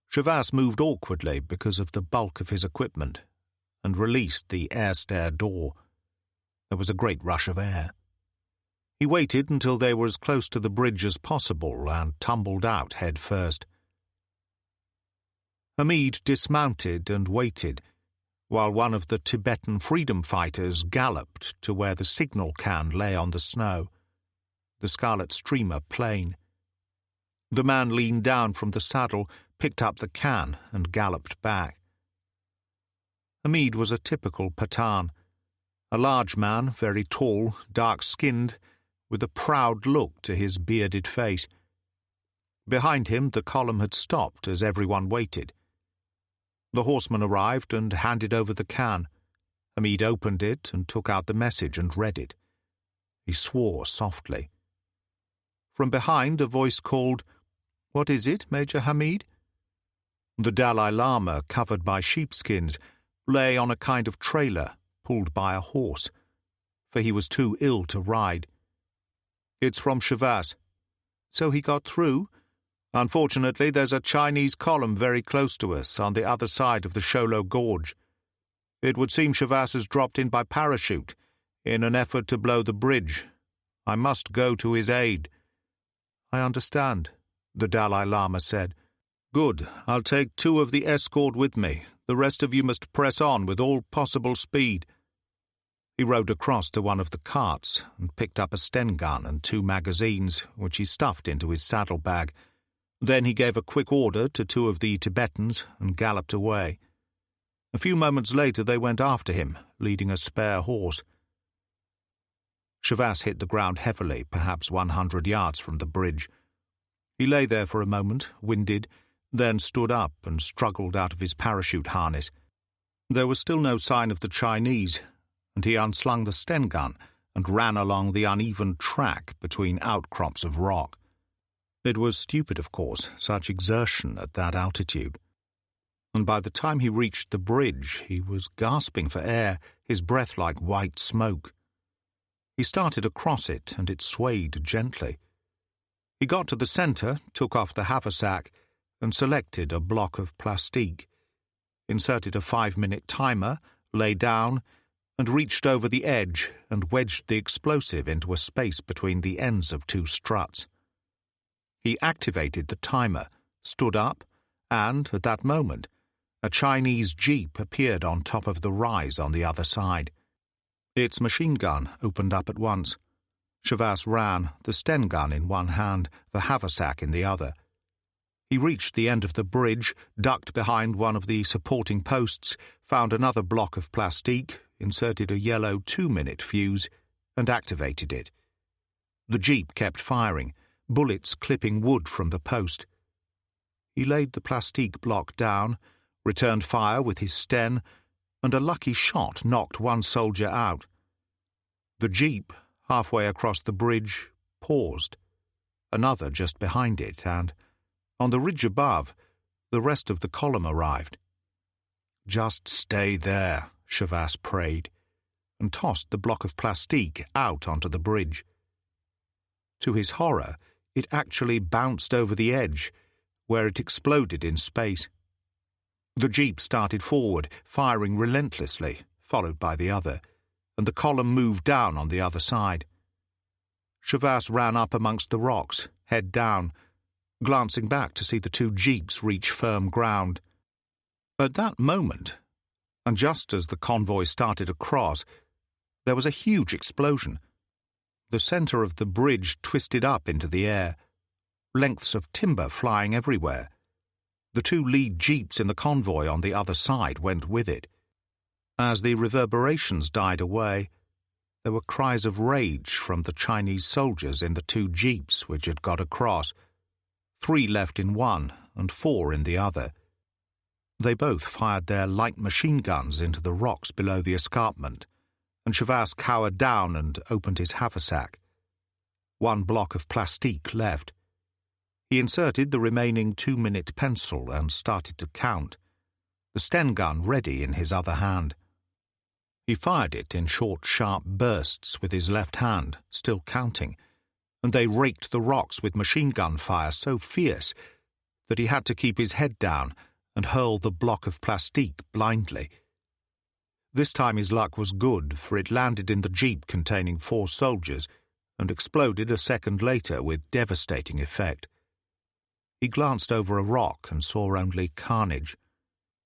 Shivas moved awkwardly because of the bulk of his equipment and released the air stair door. There was a great rush of air. He waited until they were as close to the bridge as possible and tumbled out head first. Hamid dismounted and waited, while one of the Tibetan freedom fighters galloped to where the signal can lay on the snow, the scarlet streamer plain. The man leaned down from the saddle, picked up the can, and galloped back. Hamid was a typical Pathan, a large man, very tall, dark-skinned, with a proud look to his bearded face. Behind him the column had stopped as everyone waited. The horseman arrived and handed over the can. Hamid opened it and took out the message and read it. He swore softly. From behind a voice called, "What is it, Major Hamid?" The Dalai Lama, covered by sheepskins, lay on a kind of trailer, pulled by a horse, for he was too ill to ride. "It's from Shivas." "So he got through?" "Unfortunately, there's a Chinese column very close to us, on the other side of the Sholo Gorge. It would seem Shivas has dropped in by parachute, in an effort to blow the bridge. I must go to his aid." "I understand," the Dalai Lama said. "Good. I'll take 2 of the escort with me. The rest of you must press on with all possible speed." He rode across to one of the carts and picked up a Sten gun and 2 magazines, which he stuffed into his saddlebag. Then he gave a quick order to 2 of the Tibetans and galloped away. A few moments later they went after him, leading a spare horse. Shivas hit the ground heavily, perhaps 100 yards from the bridge. He lay there for a moment, winded, then stood up and struggled out of his parachute harness. There was still no sign of the Chinese, and he unslung the Sten gun and ran along the uneven track between outcrops of rock. It was stupid, of course, such exertion at that altitude. And by the time he reached the bridge, he was gasping for air, his breath like white smoke. He started across it, and it swayed gently. He got to the centre, took off the haversack, and selected a block of plastique, inserted a 5-minute timer, lay down, and reached over the edge and wedged the explosive into a space between the ends of 2 struts. He activated the timer, stood up, and, at that moment, a Chinese jeep appeared on top of the rise on the other side. Its machine gun opened up at once. Shavas ran, the Sten gun in one hand, the haversack in the other. He reached the end of the bridge, ducked behind one of the supporting posts, found another block of plastique, inserted a yellow 2-minute fuse, and activated it. The jeep kept firing, bullets clipping wood from the post. He laid the plastique block down, returned fire with his Sten, and a lucky shot knocked one soldier out. The jeep, halfway across the bridge, paused. Another just behind it, and, on the ridge above, the rest of the column arrived. "Just stay there," Shavas prayed, and tossed the block of plastique out onto the bridge. To his horror, it actually bounced over the edge, where it exploded in space. The jeep started forward, firing relentlessly, followed by the other, and the column moved down on the other side. Shavas ran up amongst the rocks, head down, glancing back to see the two jeeps reach firm ground. At that moment, and just as the convoy started across, there was a huge explosion. The center of the bridge twisted up into the air, lengths of timber flying everywhere. The two lead jeeps in the convoy on the other side went with it. As the reverberations died away, there were cries of rage from the Chinese soldiers in the two jeeps which had got across, 3 left in one and 4 in the other. They both fired their light machine guns into the rocks below the escarpment, and Shavas cowered down and opened his haversack. 1 block of plastique left. He inserted the remaining 2-minute pencil and started to count, the Sten gun ready in his other hand. He fired it in short, sharp bursts with his left hand, still counting, and they raked the rocks with machine gun fire so fierce that he had to keep his head down and hurl the block of plastique blindly. This time his luck was good, for it landed in the jeep containing 4 soldiers and exploded a second later with devastating effect. He glanced over a rock and saw only carnage.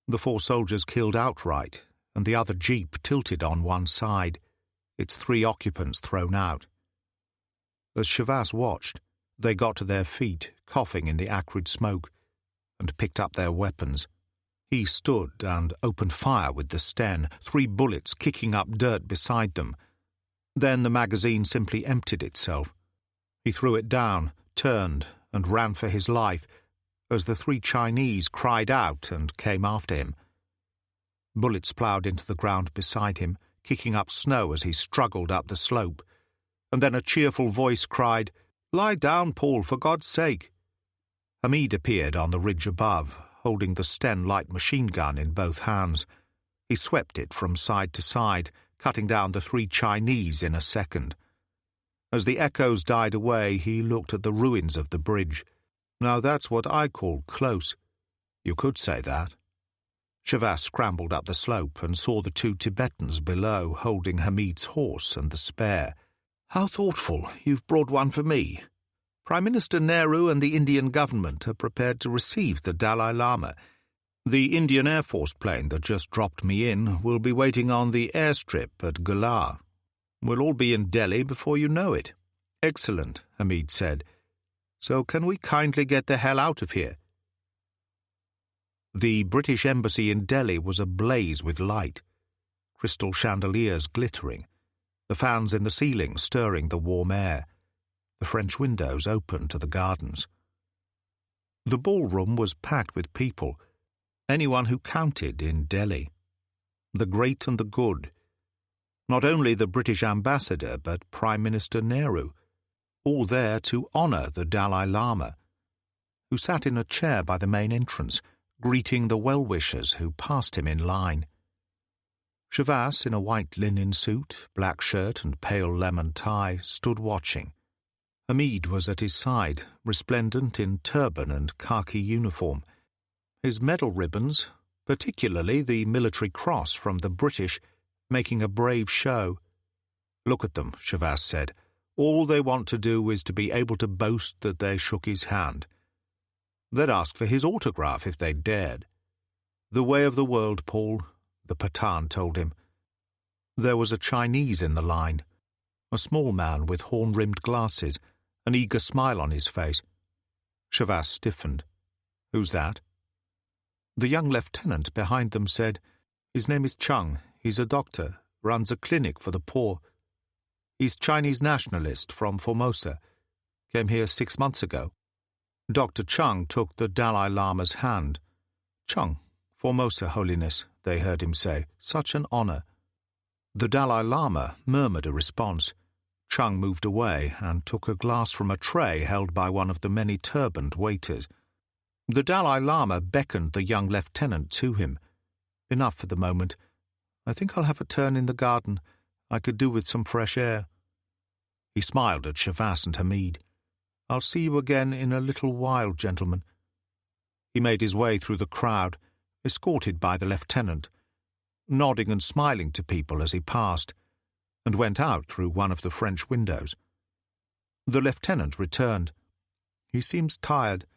The 4 soldiers killed outright, and the other jeep tilted on one side, its 3 occupants thrown out. As Shavas watched, they got to their feet, coughing in the acrid smoke, and picked up their weapons. He stood and opened fire with the Sten, 3 bullets kicking up dirt beside them. Then the magazine simply emptied itself. He threw it down, turned, and ran for his life, as the 3 Chinese cried out and came after him. Bullets ploughed into the ground beside him, kicking up snow as he struggled up the slope, and then a cheerful voice cried, "Lie down, Paul, for God's sake!" Hamid appeared on the ridge above, holding the Sten light machine gun in both hands. He swept it from side to side, cutting down the 3 Chinese in a second. As the echoes died away, he looked at the ruins of the bridge. "Now that's what I call close. You could say that." Shavas scrambled up the slope and saw the 2 Tibetans below holding Hamid's horse and the spare. "How thoughtful. You've brought one for me. Prime Minister Nehru and the Indian government are prepared to receive the Dalai Lama. The Indian Air Force plane that just dropped me in will be waiting on the airstrip at Galar. We'll all be in Delhi before you know it." "Excellent," Hamid said. "So can we kindly get the hell out of here?" The British embassy in Delhi was ablaze with light, crystal chandeliers glittering, the fans in the ceiling stirring the warm air, the French windows open to the gardens. The ballroom was packed with people, anyone who counted in Delhi, the great and the good. Not only the British ambassador, but Prime Minister Nehru, all there to honour the Dalai Lama, who sat in a chair by the main entrance, greeting the well-wishers who passed him in line. Shavas, in a white linen suit, black shirt and pale lemon tie, stood watching. Hamid was at his side, resplendent in turban and khaki uniform. His medal ribbons, particularly the military cross from the British, making a brave show. "Look at them," Shavas said. "All they want to do is to be able to boast that they shook his hand. They'd ask for his autograph if they dared." "The way of the world, Paul," the Pathan told him. There was a Chinese in the line, a small man with horn-rimmed glasses, an eager smile on his face. Shavas stiffened. "Who's that?" The young lieutenant behind them said, "His name is Chung. He's a doctor, runs a clinic for the poor. He's Chinese nationalist from Formosa. Came here 6 months ago." Dr. Chung took the Dalai Lama's hand. "Chung, Formosa, Holiness," they heard him say. "Such an honor." The Dalai Lama murmured a response. Chung moved away and took a glass from a tray held by one of the many turbaned waiters. The Dalai Lama beckoned the young lieutenant to him. "Enough for the moment. I think I'll have a turn in the garden. I could do with some fresh air." He smiled at Shavas and Hamid. "I'll see you again in a little while, gentlemen." He made his way through the crowd, escorted by the lieutenant, nodding and smiling to people as he passed, and went out through one of the French windows. The lieutenant returned. "He seems tired.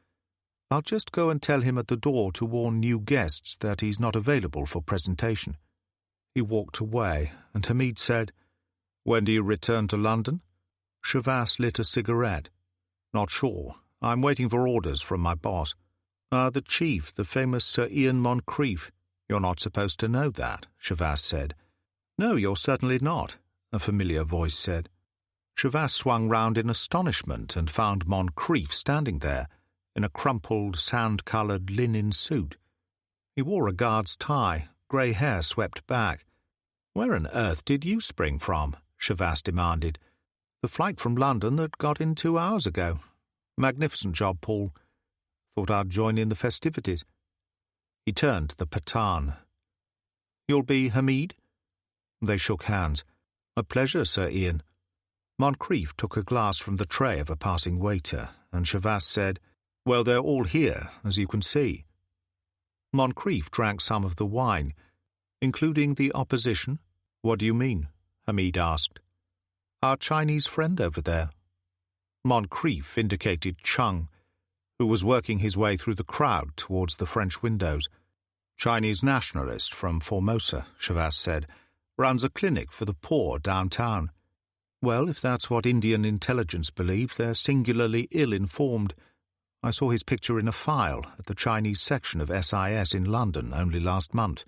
I'll just go and tell him at the door to warn new guests that he's not available for presentation." He walked away, and Hamid said, "When do you return to London?" Shavas lit a cigarette. "Not sure. I'm waiting for orders from my boss." The chief, the famous Sir Ian Moncrief." "You're not supposed to know that," Shavas said. "No, you're certainly not," a familiar voice said. Shavas swung round in astonishment and found Moncrief standing there, in a crumpled, sand-coloured linen suit. He wore a guard's tie, grey hair swept back. "Where on earth did you spring from?" Shavas demanded. "The flight from London that got in 2 hours ago. Magnificent job, Paul. Thought I'd join in the festivities." He turned to the Pathan. "You'll be Hamid?" They shook hands. "A pleasure, Sir Ian." Moncrief took a glass from the tray of a passing waiter, and Shavas said, "Well, they're all here, as you can see." Moncrief drank some of the wine, including the opposition. "What do you mean?" Hamid asked. "Our Chinese friend over there." Moncrief indicated Chung, who was working his way through the crowd towards the French windows. "Chinese nationalist from Formosa," Shavas said. "Runs a clinic for the poor downtown." "Well, if that's what Indian intelligence believe, they're singularly ill-informed. I saw his picture in a file at the Chinese section of SIS in London only last month.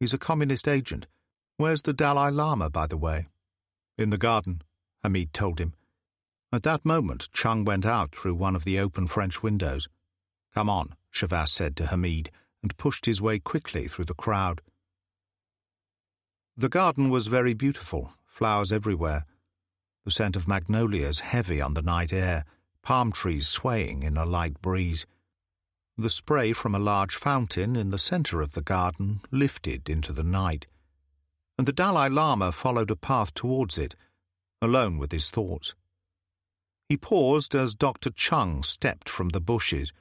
He's a communist agent. Where's the Dalai Lama, by the way?" "In the garden," Hamid told him. At that moment, Chung went out through one of the open French windows. "Come on," Shavas said to Hamid, and pushed his way quickly through the crowd. The garden was very beautiful, flowers everywhere. The scent of magnolias heavy on the night air, palm trees swaying in a light breeze. The spray from a large fountain in the centre of the garden lifted into the night, and the Dalai Lama followed a path towards it, alone with his thoughts. He paused as Dr. Chung stepped from the bushes.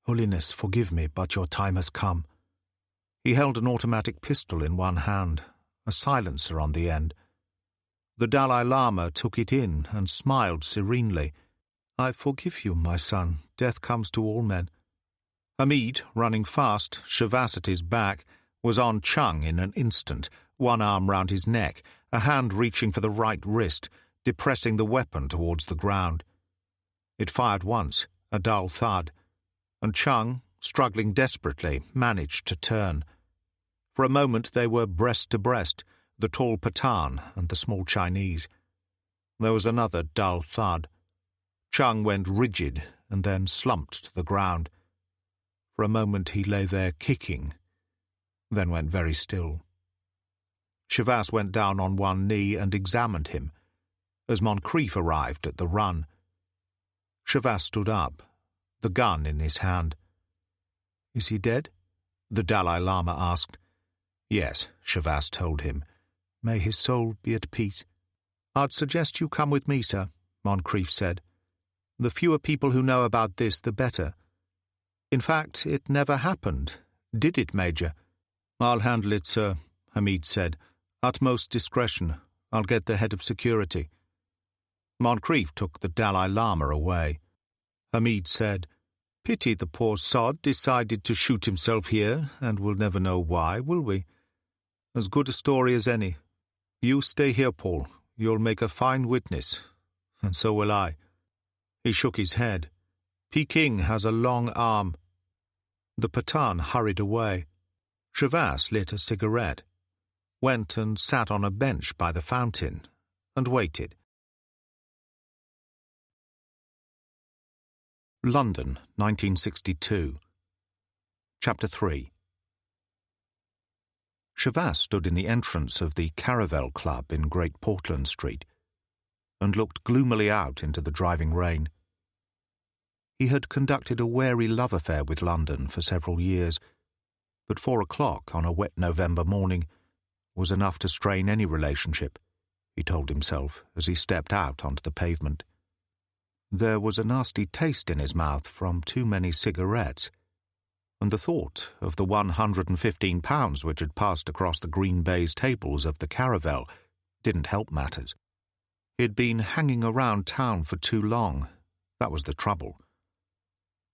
"Holiness, forgive me, but your time has come." He held an automatic pistol in one hand, a silencer on the end. The Dalai Lama took it in and smiled serenely. "I forgive you, my son. Death comes to all men." Hamid, running fast, Shavas at his back, was on Chung in an instant, one arm round his neck, a hand reaching for the right wrist, depressing the weapon towards the ground. It fired once, a dull thud, and Chung, struggling desperately, managed to turn. For a moment they were breast to breast, the tall Pathan and the small Chinese. There was another dull thud. Chung went rigid and then slumped to the ground. For a moment he lay there kicking, then went very still. Shavas went down on one knee and examined him, as Moncrief arrived at the run. Shavas stood up, the gun in his hand. "Is he dead?" the Dalai Lama asked. "Yes," Shavas told him. "May his soul be at peace." "I'd suggest you come with me, sir," Moncrief said. "The fewer people who know about this, the better. In fact, it never happened. Did it, Major?" "I'll handle it, sir," Hamid said. "Utmost discretion. I'll get the head of security." Moncrief took the Dalai Lama away. Hamid said, "Pity the poor sod decided to shoot himself here, and we'll never know why, will we? As good a story as any. You stay here, Paul. You'll make a fine witness. And so will I. He shook his head. Peking has a long arm. The Pathan hurried away. Shavas lit a cigarette, went and sat on a bench by the fountain, and waited. London, 1962. Chapter 3. Shavas stood in the entrance of the Caravel Club in Great Portland Street, and looked gloomily out into the driving rain. He had conducted a wary love affair with London for several years, but 4 o'clock on a wet November morning was enough to strain any relationship, he told himself as he stepped out onto the pavement. There was a nasty taste in his mouth from too many cigarettes, and the thought of the £115 which had passed across the green baize tables of the Caravel didn't help matters. He'd been hanging around town for too long. That was the trouble.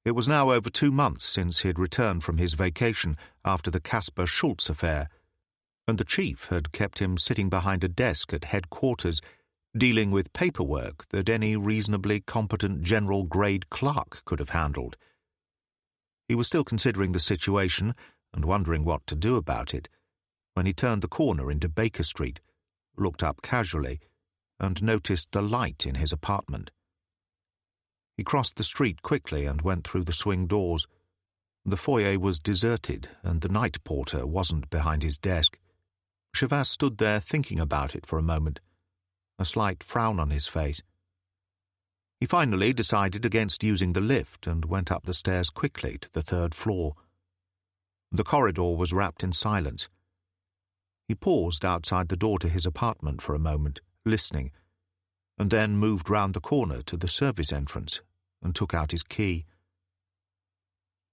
It was now over 2 months since he had returned from his vacation after the Caspar Schultz affair, and the chief had kept him sitting behind a desk at headquarters, dealing with paperwork that any reasonably competent general-grade clerk could have handled. He was still considering the situation and wondering what to do about it, when he turned the corner into Baker Street, looked up casually, and noticed the light in his apartment. He crossed the street quickly and went through the swing doors. The foyer was deserted, and the night porter wasn't behind his desk. Shavas stood there thinking about it for a moment, a slight frown on his face. He finally decided against using the lift and went up the stairs quickly to the 3rd floor. The corridor was wrapped in silence. He paused outside the door to his apartment for a moment, listening, and then moved round the corner to the service entrance and took out his key.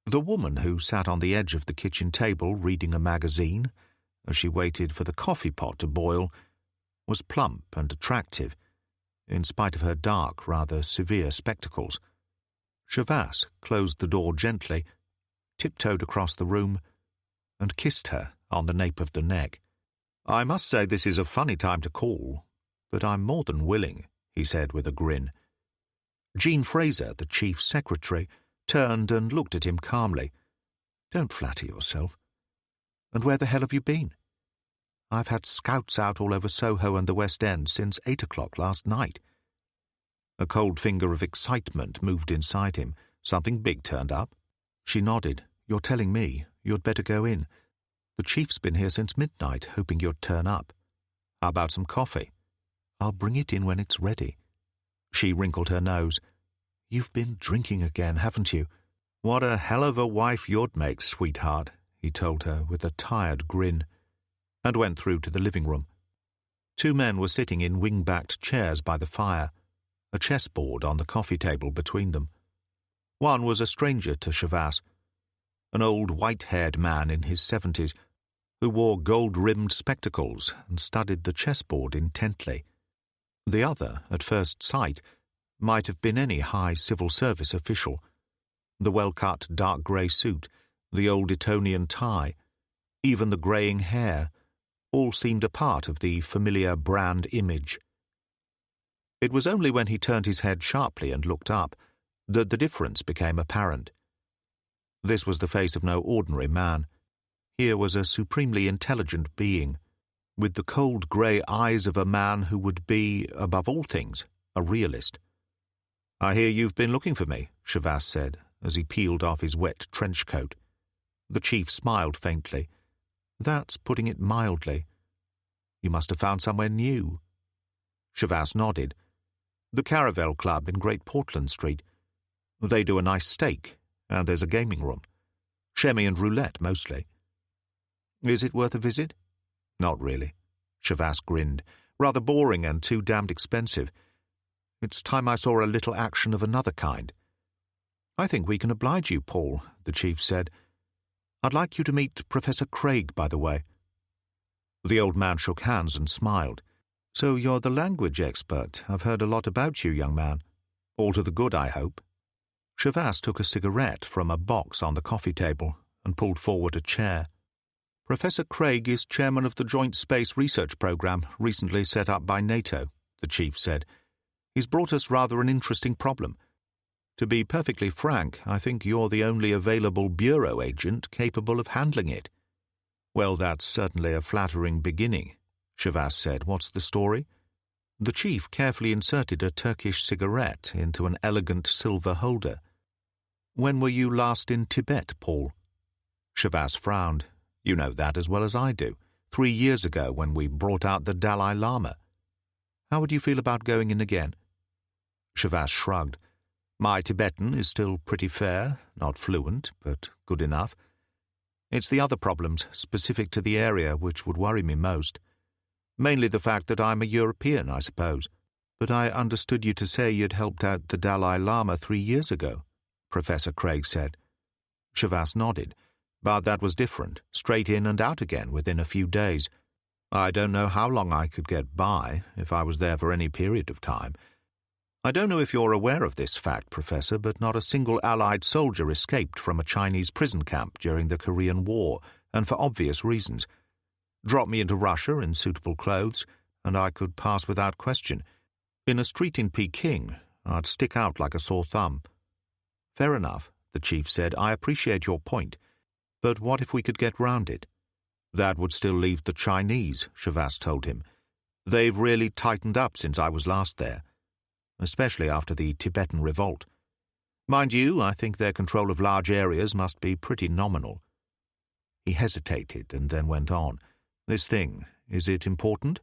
The woman who sat on the edge of the kitchen table reading a magazine, as she waited for the coffee pot to boil, was plump and attractive, in spite of her dark, rather severe spectacles. Shavas closed the door gently, tiptoed across the room, and kissed her on the nape of the neck. "I must say this is a funny time to call, but I'm more than willing," he said with a grin. Jean Fraser, the chief's secretary, turned and looked at him calmly. "Don't flatter yourself. And where the hell have you been? I've had scouts out all over Soho and the West End since 8 o'clock last night." A cold finger of excitement moved inside him. "Something big turned up?" She nodded. "You're telling me. You'd better go in. The chief's been here since midnight, hoping you'd turn up. How about some coffee?" "I'll bring it in when it's ready." She wrinkled her nose. "You've been drinking again, haven't you?" "What a hell of a wife you'd make, sweetheart," he told her with a tired grin, and went through to the living room. 2 men were sitting in wing-backed chairs by the fire, a chessboard on the coffee table between them. One was a stranger to Shavas, an old white-haired man in his 70s, who wore gold-rimmed spectacles and studied the chessboard intently. The other, at first sight, might have been any high civil service official. The well-cut dark grey suit, the old Etonian tie, even the greying hair, all seemed a part of the familiar brand image. It was only when he turned his head sharply and looked up that the difference became apparent. This was the face of no ordinary man. Here was a supremely intelligent being, with the cold grey eyes of a man who would be, above all things, a realist. "I hear you've been looking for me," Shavas said, as he peeled off his wet trench coat. The chief smiled faintly. "That's putting it mildly. You must have found somewhere new." Shavas nodded. "The Caravel Club in Great Portland Street. They do a nice steak, and there's a gaming room. Sherry and roulette, mostly." "Is it worth a visit?" "Not really." Shavas grinned. "Rather boring and too damned expensive. It's time I saw a little action of another kind." "I think we can oblige you, Paul," the chief said. "I'd like you to meet Professor Craig, by the way." The old man shook hands and smiled. "So you're the language expert. I've heard a lot about you, young man. All to the good, I hope." Shavas took a cigarette from a box on the coffee table and pulled forward a chair. Professor Craig is chairman of the Joint Space Research Program recently set up by NATO, the chief said. He's brought us rather an interesting problem. To be perfectly frank, I think you're the only available bureau agent capable of handling it. Well, that's certainly a flattering beginning, Shavas said. What's the story? The chief carefully inserted a Turkish cigarette into an elegant silver holder. When were you last in Tibet, Paul? Shavas frowned. You know that as well as I do. 3 years ago when we brought out the Dalai Lama. How would you feel about going in again? Shavas shrugged. My Tibetan is still pretty fair, not fluent, but good enough. It's the other problems, specific to the area, which would worry me most. Mainly the fact that I'm a European, I suppose. But I understood you to say you'd helped out the Dalai Lama 3 years ago, Professor Craig said. Shavas nodded. But that was different, straight in and out again within a few days. I don't know how long I could get by, if I was there for any period of time. I don't know if you're aware of this fact, Professor, but not a single Allied soldier escaped from a Chinese prison camp during the Korean War, and for obvious reasons. Drop me into Russia in suitable clothes, and I could pass without question. In a street in Peking, I'd stick out like a sore thumb. Fair enough, the chief said. I appreciate your point. But what if we could get round it? That would still leave the Chinese, Shavas told him. They've really tightened up since I was last there, especially after the Tibetan revolt. Mind you, I think their control of large areas must be pretty nominal. He hesitated and then went on. This thing, is it important?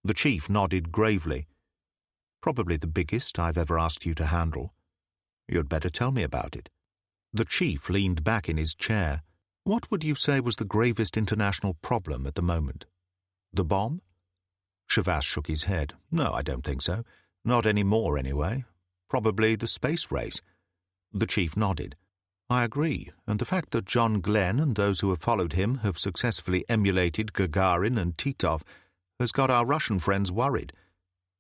The chief nodded gravely. Probably the biggest I've ever asked you to handle. You'd better tell me about it. The chief leaned back in his chair. What would you say was the gravest international problem at the moment? The bomb? Shavas shook his head. No, I don't think so. Not any more, anyway. Probably the space race. The chief nodded. I agree, and the fact that John Glenn and those who have followed him have successfully emulated Gagarin and Titov has got our Russian friends worried.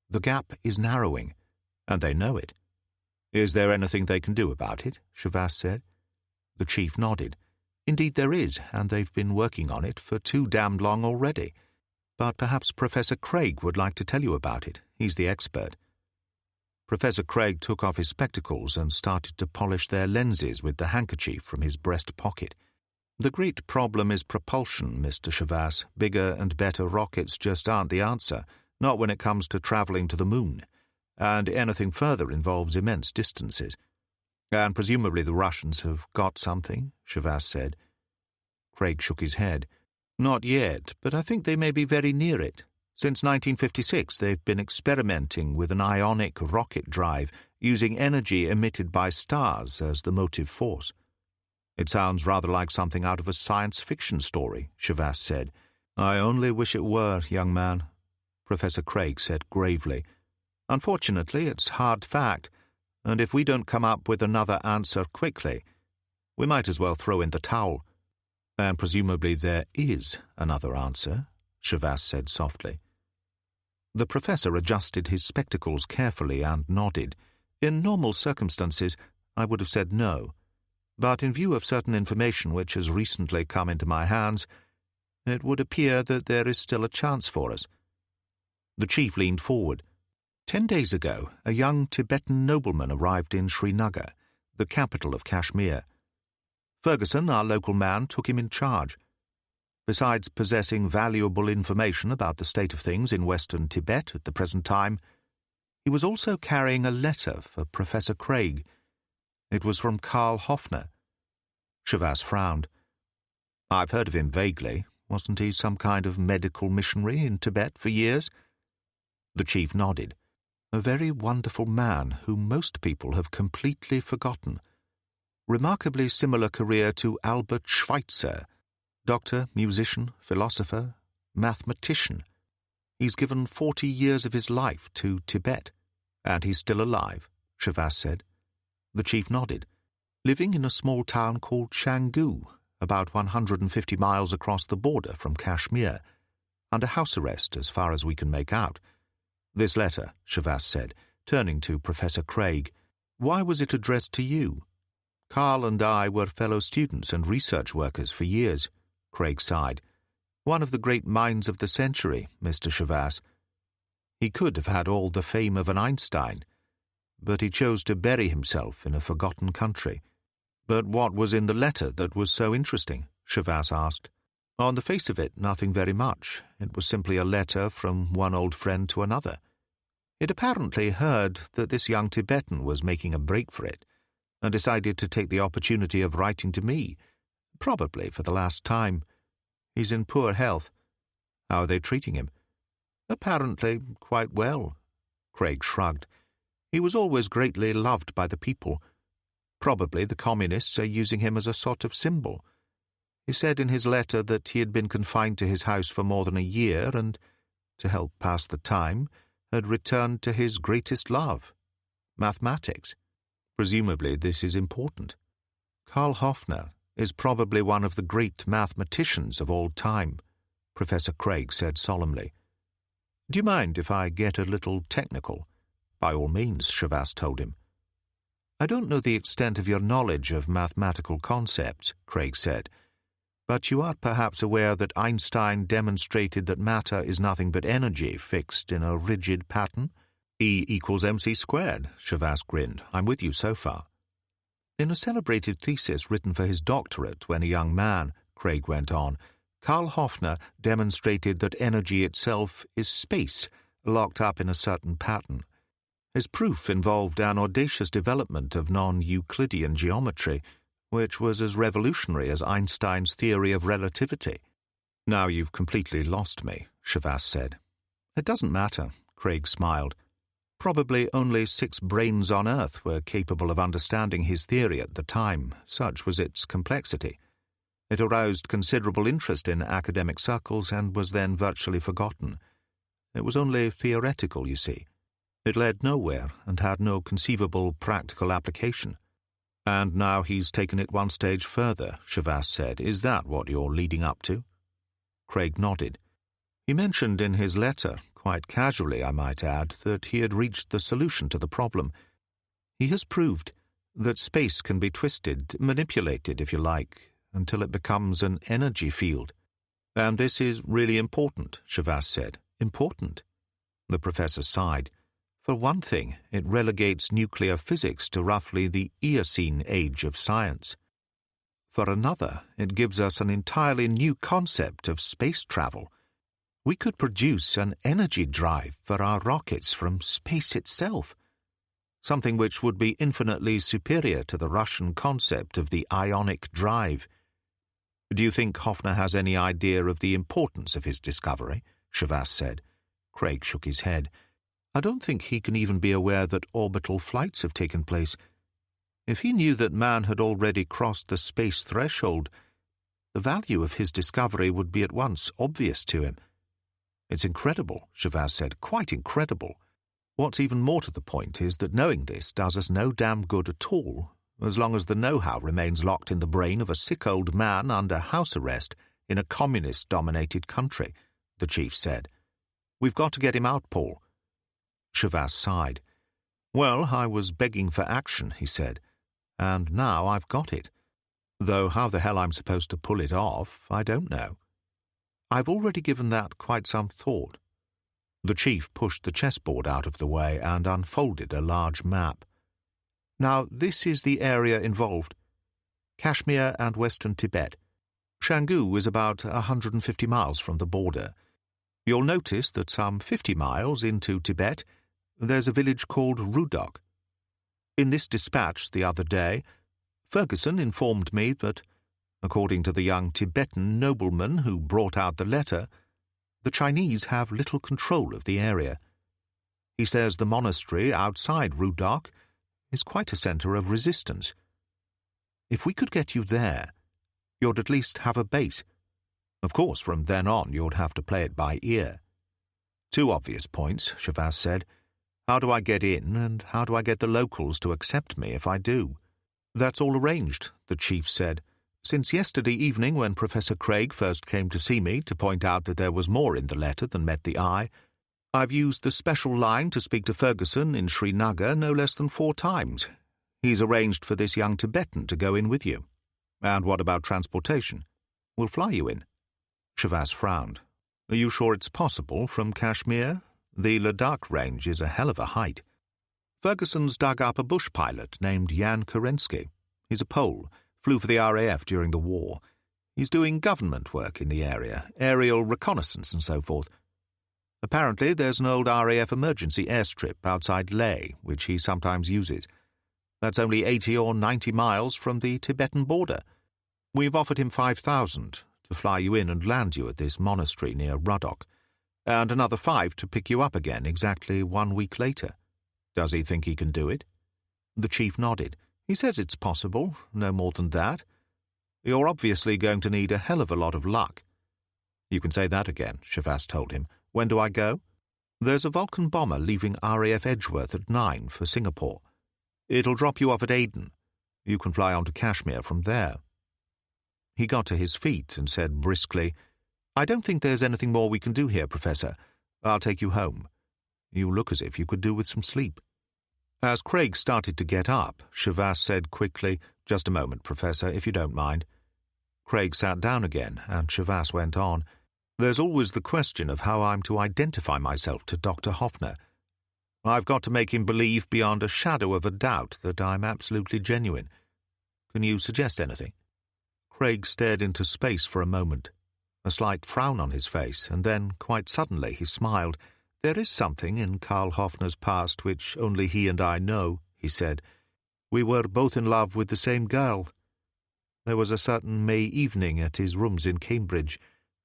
The gap is narrowing, and they know it. Is there anything they can do about it? Shavas said. The chief nodded. Indeed there is, and they've been working on it for too damned long already. But perhaps Professor Craig would like to tell you about it. He's the expert. Professor Craig took off his spectacles and started to polish their lenses with the handkerchief from his breast pocket. The great problem is propulsion, Mr. Shavas. Bigger and better rockets just aren't the answer, not when it comes to travelling to the moon. And anything further involves immense distances. And presumably the Russians have got something, Shavas said. Craig shook his head. Not yet, but I think they may be very near it. Since 1956 they've been experimenting with an ionic rocket drive using energy emitted by stars as the motive force. It sounds rather like something out of a science fiction story, Shavas said. I only wish it were, young man, Professor Craig said gravely. Unfortunately, it's hard fact, and if we don't come up with another answer quickly, we might as well throw in the towel. And presumably there is another answer, Shavas said softly. The professor adjusted his spectacles carefully and nodded. In normal circumstances, I would have said no, but in view of certain information which has recently come into my hands, it would appear that there is still a chance for us. The chief leaned forward. 10 days ago, a young Tibetan nobleman arrived in Srinagar, the capital of Kashmir. Ferguson, our local man, took him in charge. Besides possessing valuable information about the state of things in western Tibet at the present time, he was also carrying a letter for Professor Craig. It was from Karl Hoffner. Shavas frowned. I've heard of him vaguely. Wasn't he some kind of medical missionary in Tibet for years? The chief nodded. A very wonderful man whom most people have completely forgotten. Remarkably similar career to Albert Schweitzer, doctor, musician, philosopher, mathematician. He's given 40 years of his life to Tibet, and he's still alive, Shavas said. The chief nodded. Living in a small town called Canggu, about 150 miles across the border from Kashmir, under house arrest as far as we can make out. This letter, Shavas said, turning to Professor Craig. Why was it addressed to you? Karl and I were fellow students and research workers for years, Craig sighed. "One of the great minds of the century, Mr. Chavas. He could have had all the fame of an Einstein, but he chose to bury himself in a forgotten country." "But what was in the letter that was so interesting?" Chavas asked. "On the face of it, nothing very much. It was simply a letter from one old friend to another. It apparently heard that this young Tibetan was making a break for it, and decided to take the opportunity of writing to me, probably for the last time. He's in poor health." "How are they treating him?" "Apparently quite well." Craig shrugged. "He was always greatly loved by the people. Probably the communists are using him as a sort of symbol. He said in his letter that he had been confined to his house for more than a year and, to help pass the time, had returned to his greatest love, mathematics. Presumably this is important. Karl Hoffner is probably one of the great mathematicians of all time," Professor Craig said solemnly. "Do you mind if I get a little technical?" "By all means," Chavas told him. "I don't know the extent of your knowledge of mathematical concepts," Craig said, "but you are perhaps aware that Einstein demonstrated that matter is nothing but energy fixed in a rigid pattern?" "E equals mc squared," Chavas grinned. "I'm with you so far." "In a celebrated thesis written for his doctorate when a young man," Craig went on, "Karl Hoffner demonstrated that energy itself is space locked up in a certain pattern. His proof involved an audacious development of non-Euclidean geometry, which was as revolutionary as Einstein's theory of relativity." "Now you've completely lost me," Chavas said. "It doesn't matter," Craig smiled. "Probably only 6 brains on Earth were capable of understanding his theory at the time, such was its complexity. It aroused considerable interest in academic circles and was then virtually forgotten. It was only theoretical, you see. It led nowhere and had no conceivable practical application." "And now he's taken it one stage further," Chavas said. "Is that what you're leading up to?" Craig nodded. "He mentioned in his letter, quite casually I might add, that he had reached the solution to the problem. He has proved that space can be twisted, manipulated if you like, until it becomes an energy field." "And this is really important," Chavas said. "Important?" The professor sighed. "For one thing, it relegates nuclear physics to roughly the Eocene age of science. For another, it gives us an entirely new concept of space travel. We could produce an energy drive for our rockets from space itself, something which would be infinitely superior to the Russian concept of the ionic drive." "Do you think Hoffner has any idea of the importance of his discovery?" Chavas said. Craig shook his head. "I don't think he can even be aware that orbital flights have taken place. If he knew that man had already crossed the space threshold, the value of his discovery would be at once obvious to him." "It's incredible," Chavas said, "quite incredible. What's even more to the point is that knowing this does us no damn good at all, as long as the know-how remains locked in the brain of a sick old man under house arrest in a communist-dominated country," the chief said. "We've got to get him out, Paul." Chavas sighed. "Well, I was begging for action," he said, "and now I've got it. Though how the hell I'm supposed to pull it off, I don't know. I've already given that quite some thought." The chief pushed the chessboard out of the way and unfolded a large map. "Now, this is the area involved. Kashmir and western Tibet. Canggu is about 150 miles from the border. You'll notice that some 50 miles into Tibet, there's a village called Rudok. In this dispatch the other day, Ferguson informed me that, according to the young Tibetan nobleman who brought out the letter, the Chinese have little control of the area. He says the monastery outside Rudok is quite a center of resistance. If we could get you there, you'd at least have a base. Of course, from then on you'd have to play it by ear." "Two obvious points," Chavas said. "How do I get in, and how do I get the locals to accept me if I do?" "That's all arranged," the chief said. "Since yesterday evening, when Professor Craig first came to see me to point out that there was more in the letter than met the eye, I've used the special line to speak to Ferguson in Srinagar no less than 4 times. He's arranged for this young Tibetan to go in with you." "And what about transportation?" We'll fly you in." Shavas frowned. "Are you sure it's possible from Kashmir? The Ladakh range is a hell of a height." "Ferguson's dug up a bush pilot named Jan Kerensky. He's a Pole, flew for the RAF during the war. He's doing government work in the area, aerial reconnaissance and so forth. Apparently there's an old RAF emergency airstrip outside Leh, which he sometimes uses. That's only 80 or 90 miles from the Tibetan border. We've offered him 5,000 to fly you in and land you at this monastery near Rudok, and another 5 to pick you up again exactly 1 week later. Does he think he can do it?" The chief nodded. "He says it's possible, no more than that. You're obviously going to need a hell of a lot of luck." "You can say that again," Shavas told him. "When do I go?" "There's a Vulcan bomber leaving RAF Edgeworth at 9 for Singapore. It'll drop you off at Aden. You can fly on to Kashmir from there." He got to his feet and said briskly, "I don't think there's anything more we can do here, Professor. I'll take you home. You look as if you could do with some sleep." As Craig started to get up, Shavas said quickly, "Just a moment, Professor, if you don't mind." Craig sat down again, and Shavas went on, "There's always the question of how I'm to identify myself to Dr. Hoffner. I've got to make him believe beyond a shadow of a doubt that I'm absolutely genuine. Can you suggest anything?" Craig stared into space for a moment, a slight frown on his face, and then, quite suddenly, he smiled. "There is something in Karl Hoffner's past which only he and I know," he said. "We were both in love with the same girl. There was a certain May evening at his rooms in Cambridge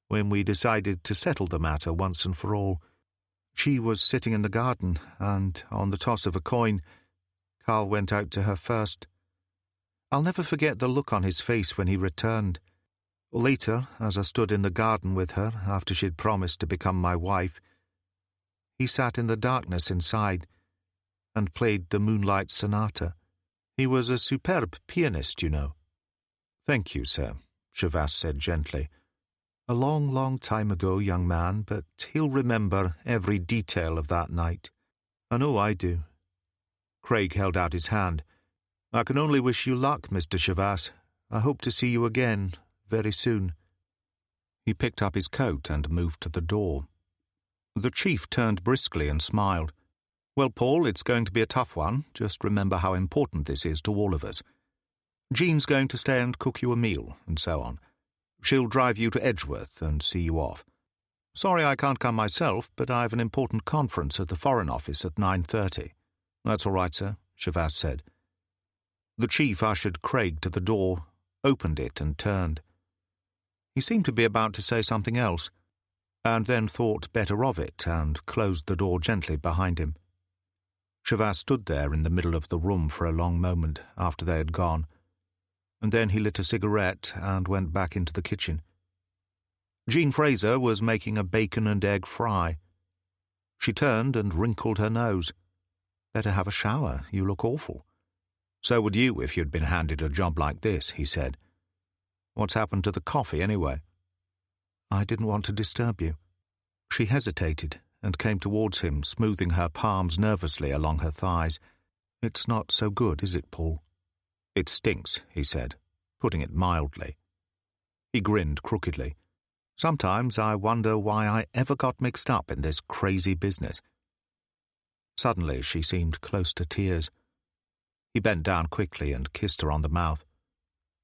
when we decided to settle the matter once and for all. She was sitting in the garden, and on the toss of a coin, Karl went out to her first. I'll never forget the look on his face when he returned. Later, as I stood in the garden with her after she'd promised to become my wife, he sat in the darkness inside and played the Moonlight Sonata. He was a superb pianist, you know." "Thank you, sir," Shavas said gently. "A long, long time ago, young man, but he'll remember every detail of that night. I know I do." Craig held out his hand. "I can only wish you luck, Mr. Shavas. I hope to see you again very soon." He picked up his coat and moved to the door. The chief turned briskly and smiled. "Well, Paul, it's going to be a tough one. Just remember how important this is to all of us. Jean's going to stay and cook you a meal, and so on. She'll drive you to Edgeworth and see you off. Sorry I can't come myself, but I have an important conference at the Foreign Office at 9:30. "That's all right, sir," Shavas said. The chief ushered Craig to the door, opened it and turned. He seemed to be about to say something else, and then thought better of it and closed the door gently behind him. Shavas stood there in the middle of the room for a long moment after they had gone, and then he lit a cigarette and went back into the kitchen. Jean Fraser was making a bacon and egg fry. She turned and wrinkled her nose. "Better have a shower, you look awful." "So would you if you'd been handed a job like this," he said. "What's happened to the coffee, anyway?" "I didn't want to disturb you." She hesitated and came towards him, smoothing her palms nervously along her thighs. "It's not so good, is it, Paul?" "It stinks," he said, putting it mildly. He grinned crookedly. "Sometimes I wonder why I ever got mixed up in this crazy business." Suddenly she seemed close to tears. He bent down quickly and kissed her on the mouth.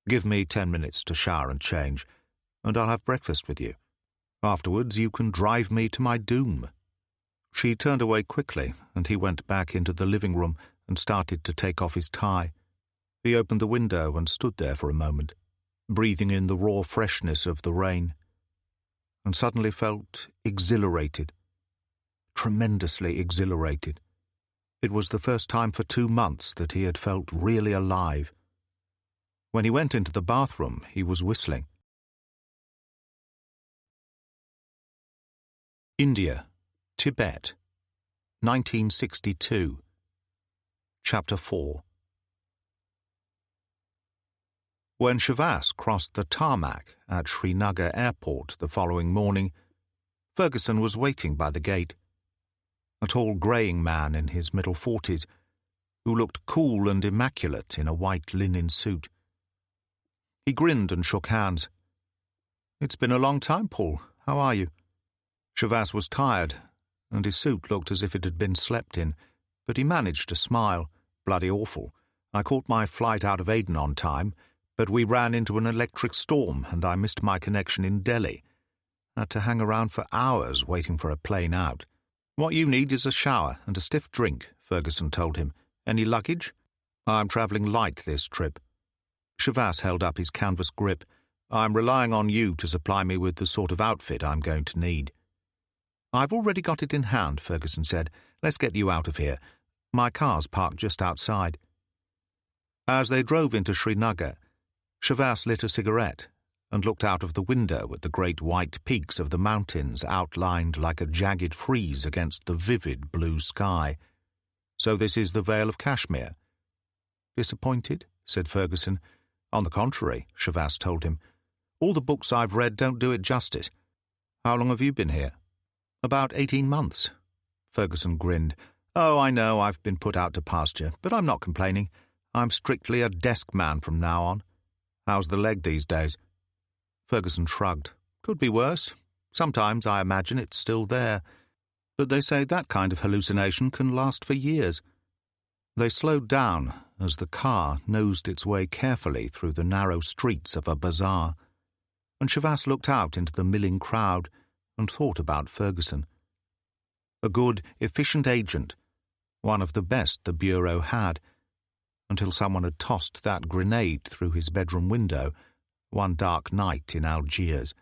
"Give me 10 minutes to shower and change, and I'll have breakfast with you. Afterwards you can drive me to my doom." She turned away quickly, and he went back into the living room and started to take off his tie. He opened the window and stood there for a moment, breathing in the raw freshness of the rain, and suddenly felt exhilarated, tremendously exhilarated. It was the first time for 2 months that he had felt really alive. When he went into the bathroom, he was whistling. India, Tibet, 1962. Chapter 4. When Shavas crossed the tarmac at Srinagar Airport the following morning, Ferguson was waiting by the gate. A tall greying man in his middle 40s, who looked cool and immaculate in a white linen suit. He grinned and shook hands. "It's been a long time, Paul. How are you?" Shavas was tired, and his suit looked as if it had been slept in, but he managed to smile. "Bloody awful. I caught my flight out of Aden on time, but we ran into an electric storm and I missed my connection in Delhi. Had to hang around for hours waiting for a plane out." "What you need is a shower and a stiff drink," Ferguson told him. "Any luggage?" "I'm travelling light this trip." Shavas held up his canvas grip. "I'm relying on you to supply me with the sort of outfit I'm going to need." "I've already got it in hand," Ferguson said. "Let's get you out of here. My car's parked just outside." As they drove into Srinagar, Shavas lit a cigarette and looked out of the window at the great white peaks of the mountains outlined like a jagged frieze against the vivid blue sky. "So this is the Vale of Kashmir?" "Disappointed?" said Ferguson. "On the contrary," Shavas told him. "All the books I've read don't do it justice. How long have you been here?" "About 18 months. Ferguson grinned. "Oh, I know I've been put out to pasture, but I'm not complaining. I'm strictly a desk man from now on. How's the leg these days?" Ferguson shrugged. "Could be worse. Sometimes I imagine it's still there. But they say that kind of hallucination can last for years." They slowed down as the car nosed its way carefully through the narrow streets of a bazaar, and Shavas looked out into the milling crowd and thought about Ferguson. A good, efficient agent, one of the best the Bureau had, until someone had tossed that grenade through his bedroom window one dark night in Algiers.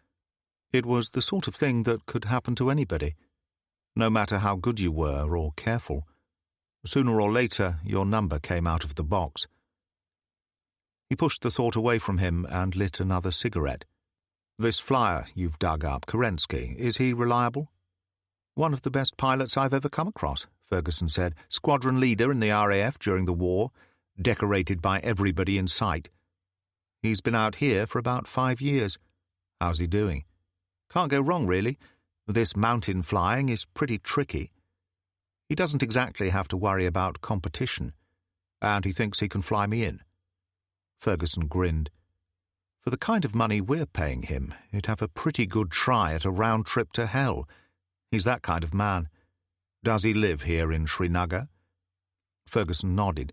It was the sort of thing that could happen to anybody, no matter how good you were or careful. Sooner or later, your number came out of the box. He pushed the thought away from him and lit another cigarette. "This flyer you've dug up, Kerensky, is he reliable?" "One of the best pilots I've ever come across," Ferguson said. "Squadron leader in the RAF during the war, decorated by everybody in sight. He's been out here for about 5 years. How's he doing?" "Can't go wrong, really. This mountain flying is pretty tricky. He doesn't exactly have to worry about competition, and he thinks he can fly me in." Ferguson grinned. "For the kind of money we're paying him, he'd have a pretty good try at a round trip to hell. He's that kind of man. Does he live here in Srinagar?" Ferguson nodded.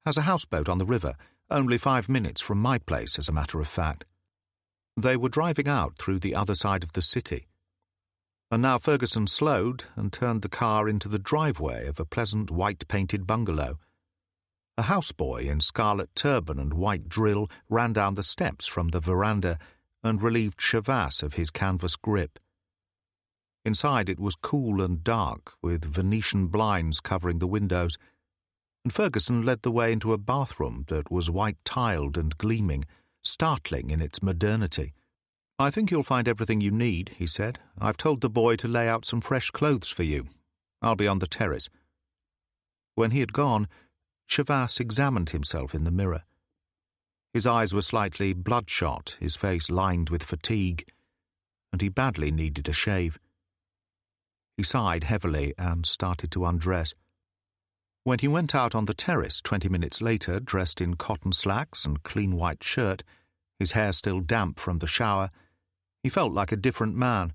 "Has a houseboat on the river, only 5 minutes from my place, as a matter of fact." They were driving out through the other side of the city, and now Ferguson slowed and turned the car into the driveway of a pleasant white-painted bungalow. A houseboy in scarlet turban and white drill ran down the steps from the veranda and relieved Shavas of his canvas grip. Inside it was cool and dark, with Venetian blinds covering the windows, and Ferguson led the way into a bathroom that was white-tiled and gleaming, startling in its modernity. "I think you'll find everything you need," he said. "I've told the boy to lay out some fresh clothes for you. I'll be on the terrace." When he had gone, Shavas examined himself in the mirror. His eyes were slightly bloodshot, his face lined with fatigue, and he badly needed a shave. He sighed heavily and started to undress. When he went out on the terrace 20 minutes later, dressed in cotton slacks and clean white shirt, his hair still damp from the shower, he felt like a different man.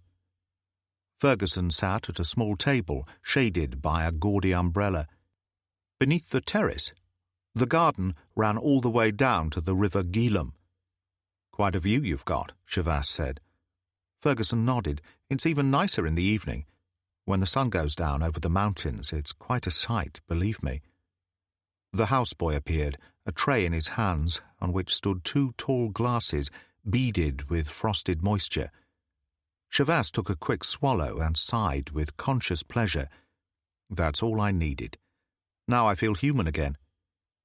Ferguson sat at a small table, shaded by a gaudy umbrella. Beneath the terrace, the garden ran all the way down to the river Gillam. "Quite a view you've got," Shavas said. Ferguson nodded. "It's even nicer in the evening. When the sun goes down over the mountains, it's quite a sight, believe me." The houseboy appeared, a tray in his hands, on which stood 2 tall glasses, beaded with frosted moisture. Shavas took a quick swallow and sighed with conscious pleasure. "That's all I needed. Now I feel human again."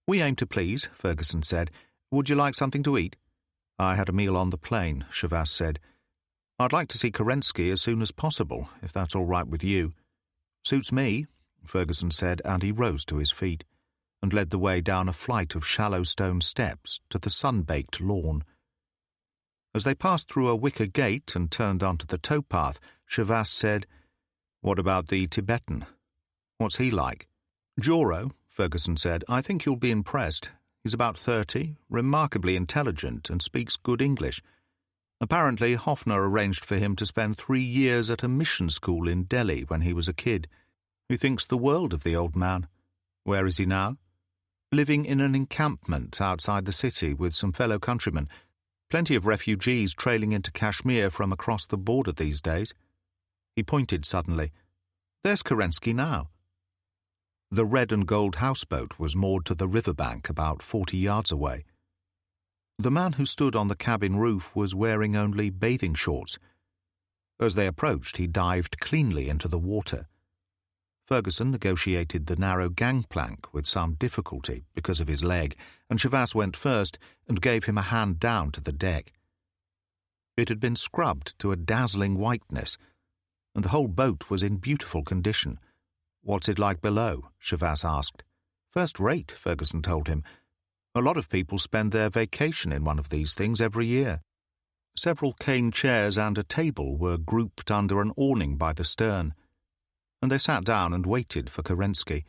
"We aim to please," Ferguson said. "Would you like something to eat?" "I had a meal on the plane," Shavas said. "I'd like to see Kerensky as soon as possible, if that's all right with you." "Suits me," Ferguson said, and he rose to his feet and led the way down a flight of shallow stone steps to the sun-baked lawn. As they passed through a wicker gate and turned onto the towpath, Shavas said, "What about the Tibetan? What's he like?" "Joro," Ferguson said. "I think you'll be impressed. He's about 30, remarkably intelligent, and speaks good English. Apparently, Hoffner arranged for him to spend 3 years at a mission school in Delhi when he was a kid. He thinks the world of the old man. Where is he now? Living in an encampment outside the city with some fellow countrymen. Plenty of refugees trailing into Kashmir from across the border these days. He pointed suddenly. There's Kerensky now. The red and gold houseboat was moored to the riverbank about 40 yards away. The man who stood on the cabin roof was wearing only bathing shorts. As they approached, he dived cleanly into the water. Ferguson negotiated the narrow gangplank with some difficulty because of his leg, and Chavas went first and gave him a hand down to the deck. It had been scrubbed to a dazzling whiteness, and the whole boat was in beautiful condition. "What's it like below?" Chavas asked. "First rate," Ferguson told him. "A lot of people spend their vacation in one of these things every year." Several cane chairs and a table were grouped under an awning by the stern, and they sat down and waited for Kerensky,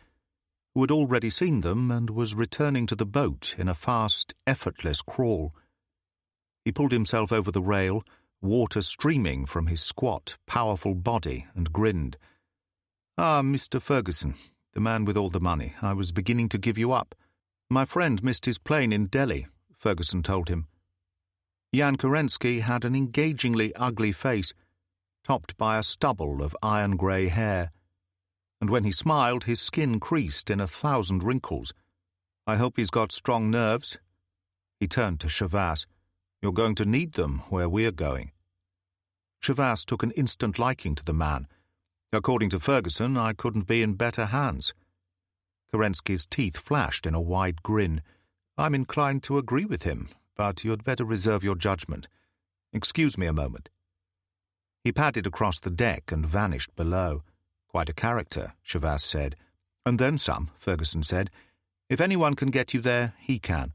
who had already seen them and was returning to the boat in a fast, effortless crawl. He pulled himself over the rail, water streaming from his squat, powerful body, and grinned. "Ah, Mr. Ferguson, the man with all the money. I was beginning to give you up. My friend missed his plane in Delhi," Ferguson told him. Jan Kerensky had an engagingly ugly face, topped by a stubble of iron-grey hair, and when he smiled his skin creased in 1,000 wrinkles. "I hope he's got strong nerves." He turned to Chavas. "You're going to need them where we're going." Chavas took an instant liking to the man. According to Ferguson, I couldn't be in better hands. Kerensky's teeth flashed in a wide grin. "I'm inclined to agree with him, but you'd better reserve your judgment. Excuse me a moment." He padded across the deck and vanished below. "Quite a character," Chavas said. "And then some," Ferguson said. "If anyone can get you there, he can."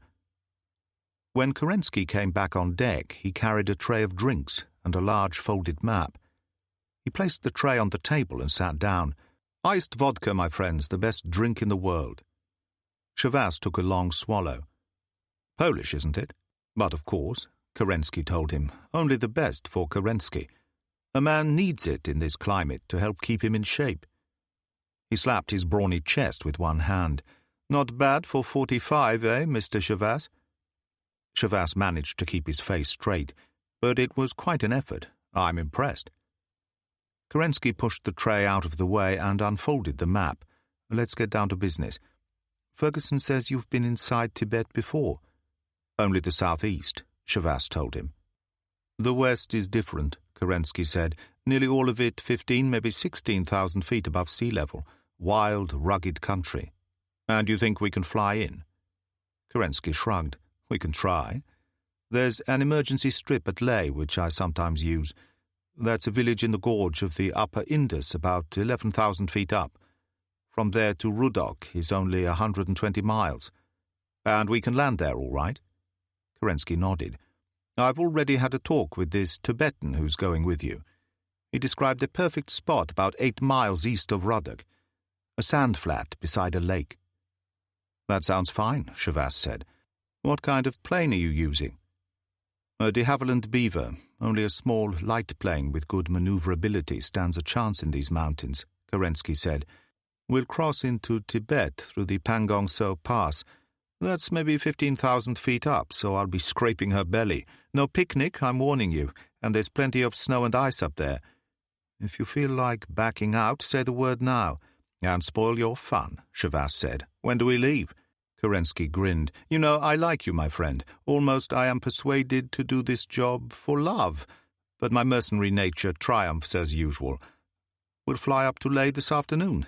When Kerensky came back on deck, he carried a tray of drinks and a large folded map. He placed the tray on the table and sat down. "Iced vodka, my friends, the best drink in the world." Chavas took a long swallow. "Polish, isn't it?" "But of course," Kerensky told him, "only the best for Kerensky. A man needs it in this climate to help keep him in shape." He slapped his brawny chest with one hand. "Not bad for 45, eh, Mr. Chavas?" Chavas managed to keep his face straight, but it was quite an effort. "I'm impressed." Kerensky pushed the tray out of the way and unfolded the map. "Let's get down to business. Ferguson says you've been inside Tibet before." "Only the southeast," Chavas told him. "The west is different," Kerensky said. "Nearly all of it 15, maybe 16,000 feet above sea level. Wild, rugged country. And you think we can fly in?" Kerensky shrugged. "We can try. There's an emergency strip at Leh, which I sometimes use. That's a village in the gorge of the upper Indus, about 11,000 feet up. From there to Rudok is only 120 miles. And we can land there all right." Kerensky nodded. "I've already had a talk with this Tibetan who's going with you. He described a perfect spot about 8 miles east of Rudok, a sand flat beside a lake." "That sounds fine," Chavas said. "What kind of plane are you using?" "A de Havilland Beaver. Only a small, light plane with good maneuverability stands a chance in these mountains," Kerensky said. "We'll cross into Tibet through the Pangong Tso Pass. That's maybe 15,000 feet up, so I'll be scraping her belly. No picnic, I'm warning you, and there's plenty of snow and ice up there. If you feel like backing out, say the word now. And spoil your fun," Chavas said. "When do we leave?" Kerensky grinned. "You know, I like you, my friend. Almost I am persuaded to do this job for love, but my mercenary nature triumphs as usual. We'll fly up to Leh this afternoon.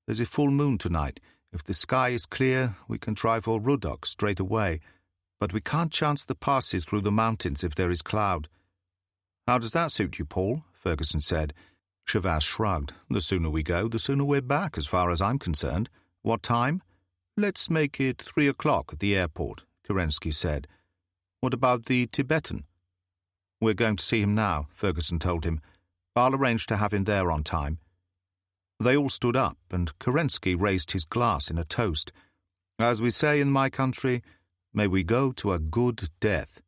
There's a full moon tonight. If the sky is clear, we can try for Rudok straight away, but we can't chance the passes through the mountains if there is cloud." "How does that suit you, Paul?" Ferguson said. Chavas shrugged. "The sooner we go, the sooner we're back, as far as I'm concerned. What time?" "Let's make it 3 o'clock at the airport," Kerensky said. "What about the Tibetan?" "We're going to see him now," Ferguson told him. "I'll arrange to have him there on time." They all stood up, and Kerensky raised his glass in a toast. "As we say in my country, may we go to a good death."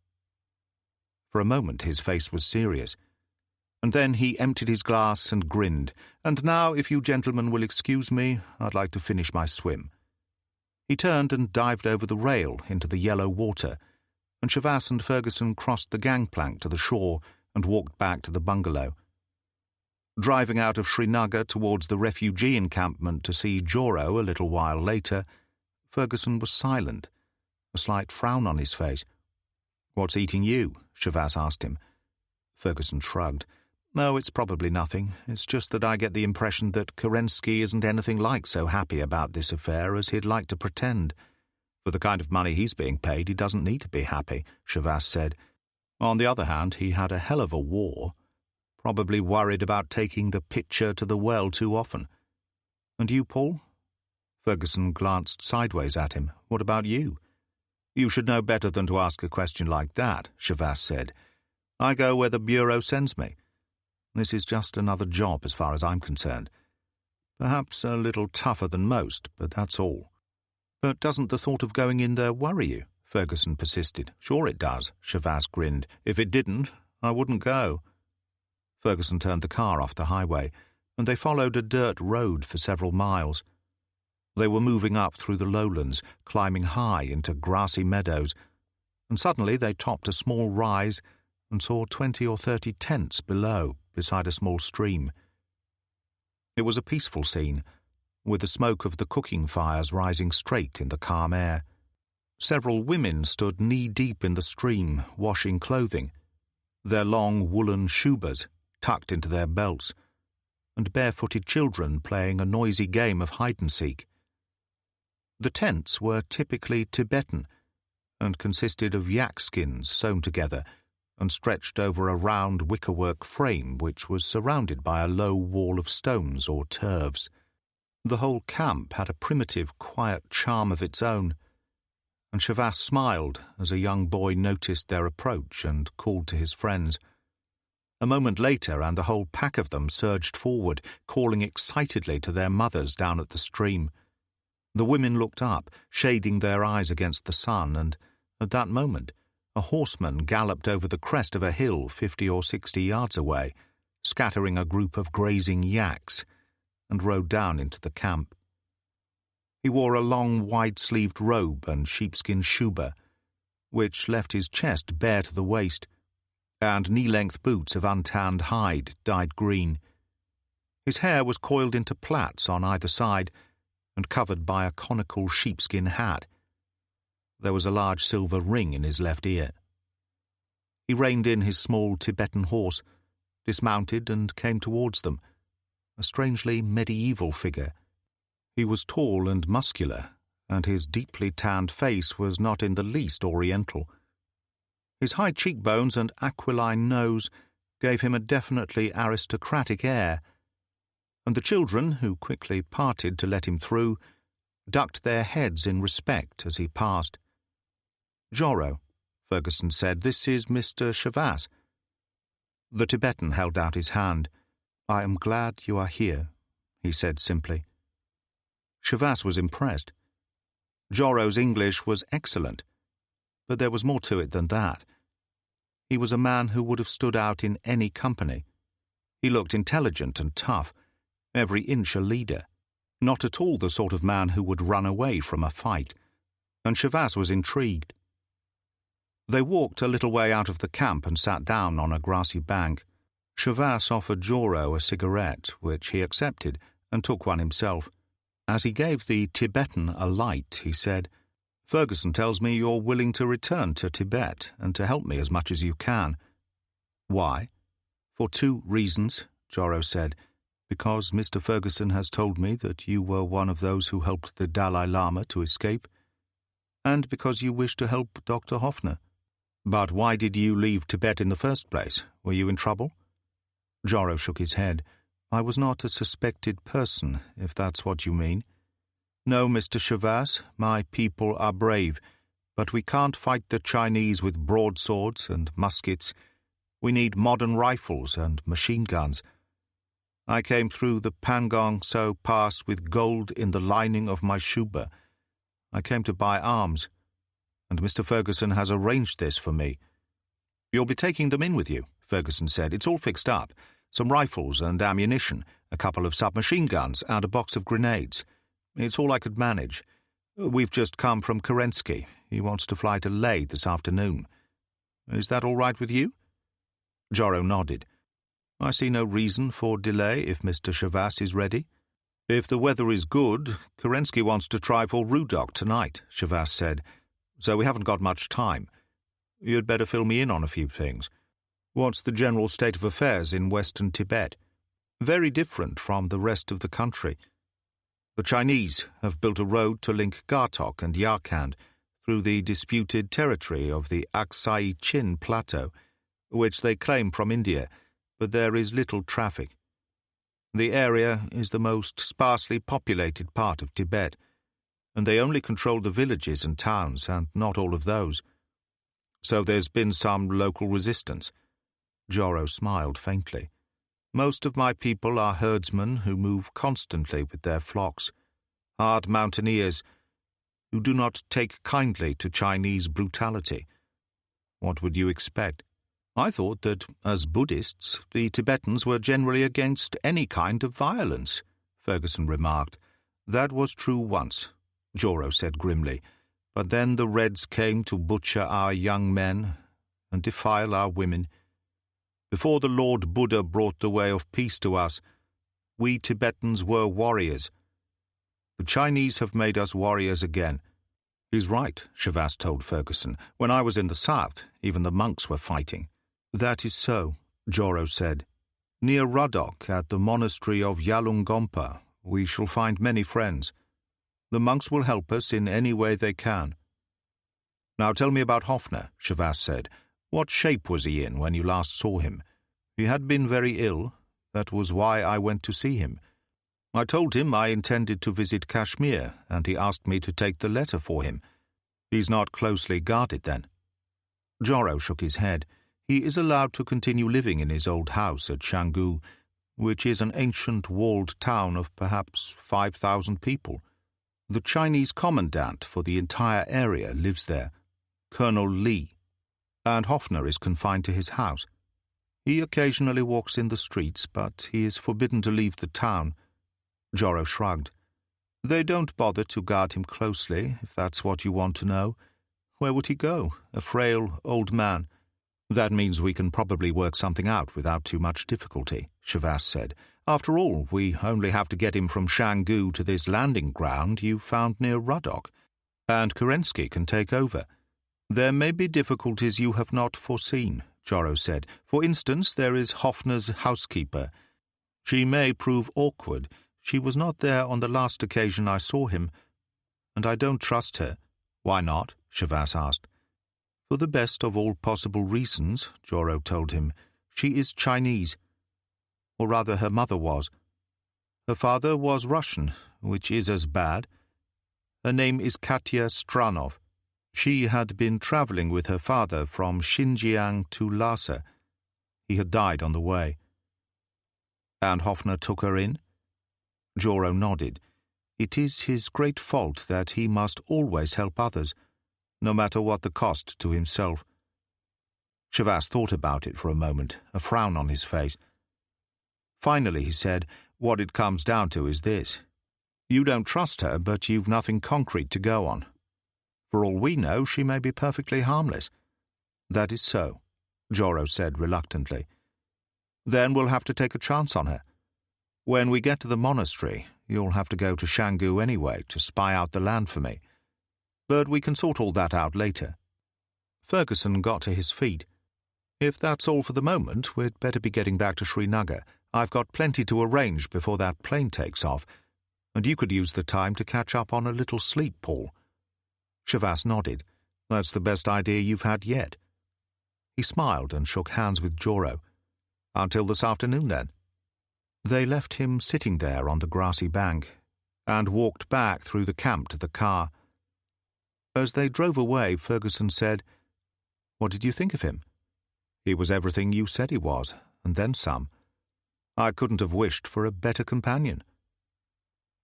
For a moment his face was serious. And then he emptied his glass and grinned. "And now, if you gentlemen will excuse me, I'd like to finish my swim." He turned and dived over the rail into the yellow water, and Shavas and Ferguson crossed the gangplank to the shore and walked back to the bungalow. Driving out of Srinagar towards the refugee encampment to see Joro a little while later, Ferguson was silent, a slight frown on his face. "What's eating you?" Shavas asked him. Ferguson shrugged. "No, it's probably nothing. It's just that I get the impression that Kerensky isn't anything like so happy about this affair as he'd like to pretend. For the kind of money he's being paid, he doesn't need to be happy," Shavas said. "On the other hand, he had a hell of a war. Probably worried about taking the pitcher to the well too often. And you, Paul?" Ferguson glanced sideways at him. "What about you?" "You should know better than to ask a question like that," Shavas said. "I go where the Bureau sends me. This is just another job as far as I'm concerned. Perhaps a little tougher than most, but that's all." "But doesn't the thought of going in there worry you?" Ferguson persisted. "Sure it does," Shavas grinned. "If it didn't, I wouldn't go." Ferguson turned the car off the highway, and they followed a dirt road for several miles. They were moving up through the lowlands, climbing high into grassy meadows, and suddenly they topped a small rise and saw 20 or 30 tents below, beside a small stream. It was a peaceful scene, with the smoke of the cooking fires rising straight in the calm air. Several women stood knee-deep in the stream, washing clothing, their long woolen shubas tucked into their belts, and barefooted children playing a noisy game of hide-and-seek. The tents were typically Tibetan, and consisted of yak skins sewn together and stretched over a round wickerwork frame which was surrounded by a low wall of stones or turfs. The whole camp had a primitive, quiet charm of its own, and Shavas smiled as a young boy noticed their approach and called to his friends. A moment later, and the whole pack of them surged forward, calling excitedly to their mothers down at the stream. The women looked up, shading their eyes against the sun, and at that moment a horseman galloped over the crest of a hill 50 or 60 yards away, scattering a group of grazing yaks, and rode down into the camp. He wore a long, wide-sleeved robe and sheepskin shuba, which left his chest bare to the waist, and knee-length boots of untanned hide dyed green. His hair was coiled into plaits on either side and covered by a conical sheepskin hat. There was a large silver ring in his left ear. He reined in his small Tibetan horse, dismounted and came towards them, a strangely medieval figure. He was tall and muscular, and his deeply tanned face was not in the least oriental. His high cheekbones and aquiline nose gave him a definitely aristocratic air, and the children, who quickly parted to let him through, ducked their heads in respect as he passed. "Joro," Ferguson said, "this is Mr. Shavas." The Tibetan held out his hand. "I am glad you are here," he said simply. Shavas was impressed. Joro's English was excellent, but there was more to it than that. He was a man who would have stood out in any company. He looked intelligent and tough, every inch a leader, not at all the sort of man who would run away from a fight, and Shavas was intrigued. They walked a little way out of the camp and sat down on a grassy bank. Shavas offered Joro a cigarette, which he accepted, and took one himself. As he gave the Tibetan a light, he said, "Ferguson tells me you're willing to return to Tibet and to help me as much as you can." "Why?" "For 2 reasons," Joro said. "Because Mr. Ferguson has told me that you were one of those who helped the Dalai Lama to escape, and because you wish to help Dr. Hoffner." "But why did you leave Tibet in the first place? Were you in trouble?" Joro shook his head. "I was not a suspected person, if that's what you mean. No, Mr. Shavas, my people are brave, but we can't fight the Chinese with broadswords and muskets. We need modern rifles and machine guns. I came through the Pangong Tso Pass with gold in the lining of my shuba. I came to buy arms, and Mr. Ferguson has arranged this for me. "You'll be taking them in with you," Ferguson said. "It's all fixed up. Some rifles and ammunition, a couple of submachine guns, and a box of grenades. It's all I could manage. We've just come from Kerensky. He wants to fly to Leh this afternoon. Is that all right with you?" Joro nodded. "I see no reason for delay if Mr. Chavas is ready." "If the weather is good, Kerensky wants to try for Rudok tonight," Chavas said, "so we haven't got much time. You'd better fill me in on a few things. What's the general state of affairs in western Tibet?" "Very different from the rest of the country. The Chinese have built a road to link Gartok and Yarkand through the disputed territory of the Aksai Chin Plateau, which they claim from India, but there is little traffic. The area is the most sparsely populated part of Tibet, and they only control the villages and towns, and not all of those. So there's been some local resistance." Joro smiled faintly. "Most of my people are herdsmen who move constantly with their flocks, hard mountaineers who do not take kindly to Chinese brutality. What would you expect? I thought that, as Buddhists, the Tibetans were generally against any kind of violence," Ferguson remarked. "That was true once," Joro said grimly, "but then the Reds came to butcher our young men and defile our women. Before the Lord Buddha brought the way of peace to us, we Tibetans were warriors. The Chinese have made us warriors again." "He's right," Chavas told Ferguson. "When I was in the south, even the monks were fighting." "That is so," Joro said. "Near Rudok, at the monastery of Yalungompa, we shall find many friends. The monks will help us in any way they can." "Now tell me about Hoffner," Chavas said. "What shape was he in when you last saw him?" "He had been very ill. That was why I went to see him. I told him I intended to visit Kashmir, and he asked me to take the letter for him. He's not closely guarded, then?" Joro shook his head. "He is allowed to continue living in his old house at Shangu, which is an ancient walled town of perhaps 5,000 people. The Chinese commandant for the entire area lives there, Colonel Li, and Hoffner is confined to his house. He occasionally walks in the streets, but he is forbidden to leave the town." Joro shrugged. "They don't bother to guard him closely, if that's what you want to know. Where would he go, a frail old man?" "That means we can probably work something out without too much difficulty," Chavas said. "After all, we only have to get him from Shangu to this landing ground you found near Rudok, and Kerensky can take over." "There may be difficulties you have not foreseen," Joro said. "For instance, there is Hoffner's housekeeper. She may prove awkward. She was not there on the last occasion I saw him, and I don't trust her." "Why not?" Chavas asked. "For the best of all possible reasons," Joro told him. "She is Chinese. Or rather, her mother was. Her father was Russian, which is as bad. Her name is Katya Stranov. She had been travelling with her father from Xinjiang to Lhasa. He had died on the way." "And Hoffner took her in?" Joro nodded. "It is his great fault that he must always help others, no matter what the cost to himself." Chavas thought about it for a moment, a frown on his face. Finally he said, "What it comes down to is this. You don't trust her, but you've nothing concrete to go on. For all we know, she may be perfectly harmless." "That is so," Joro said reluctantly. "Then we'll have to take a chance on her. When we get to the monastery, you'll have to go to Shangu anyway to spy out the land for me. But we can sort all that out later." Ferguson got to his feet. "If that's all for the moment, we'd better be getting back to Srinagar. I've got plenty to arrange before that plane takes off, and you could use the time to catch up on a little sleep, Paul." Chavas nodded. "That's the best idea you've had yet." He smiled and shook hands with Joro. "Until this afternoon, then." They left him sitting there on the grassy bank, and walked back through the camp to the car. As they drove away, Ferguson said, "What did you think of him?" "He was everything you said he was, and then some. I couldn't have wished for a better companion."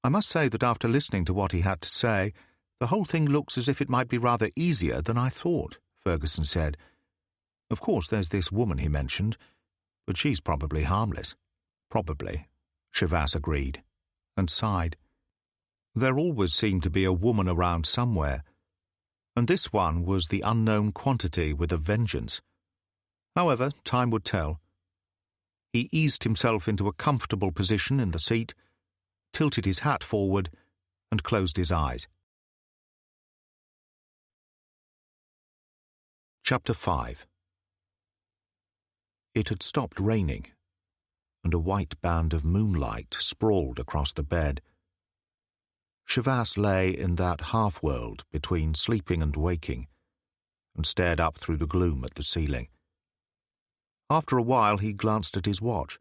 "I must say that after listening to what he had to say, the whole thing looks as if it might be rather easier than I thought," Ferguson said. Of course, there's this woman he mentioned, but she's probably harmless. Probably, Shavas agreed, and sighed. There always seemed to be a woman around somewhere, and this one was the unknown quantity with a vengeance. However, time would tell. He eased himself into a comfortable position in the seat, tilted his hat forward, and closed his eyes. Chapter 5. It had stopped raining, and a white band of moonlight sprawled across the bed. Shavas lay in that half-world between sleeping and waking, and stared up through the gloom at the ceiling. After a while he glanced at his watch.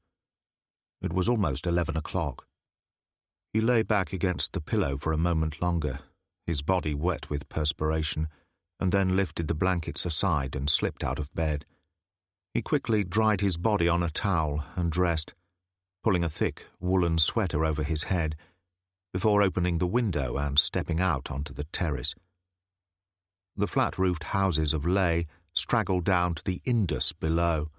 It was almost 11 o'clock. He lay back against the pillow for a moment longer, his body wet with perspiration, and then lifted the blankets aside and slipped out of bed. He quickly dried his body on a towel and dressed, pulling a thick woolen sweater over his head, before opening the window and stepping out onto the terrace. The flat-roofed houses of Leh straggled down to the Indus below.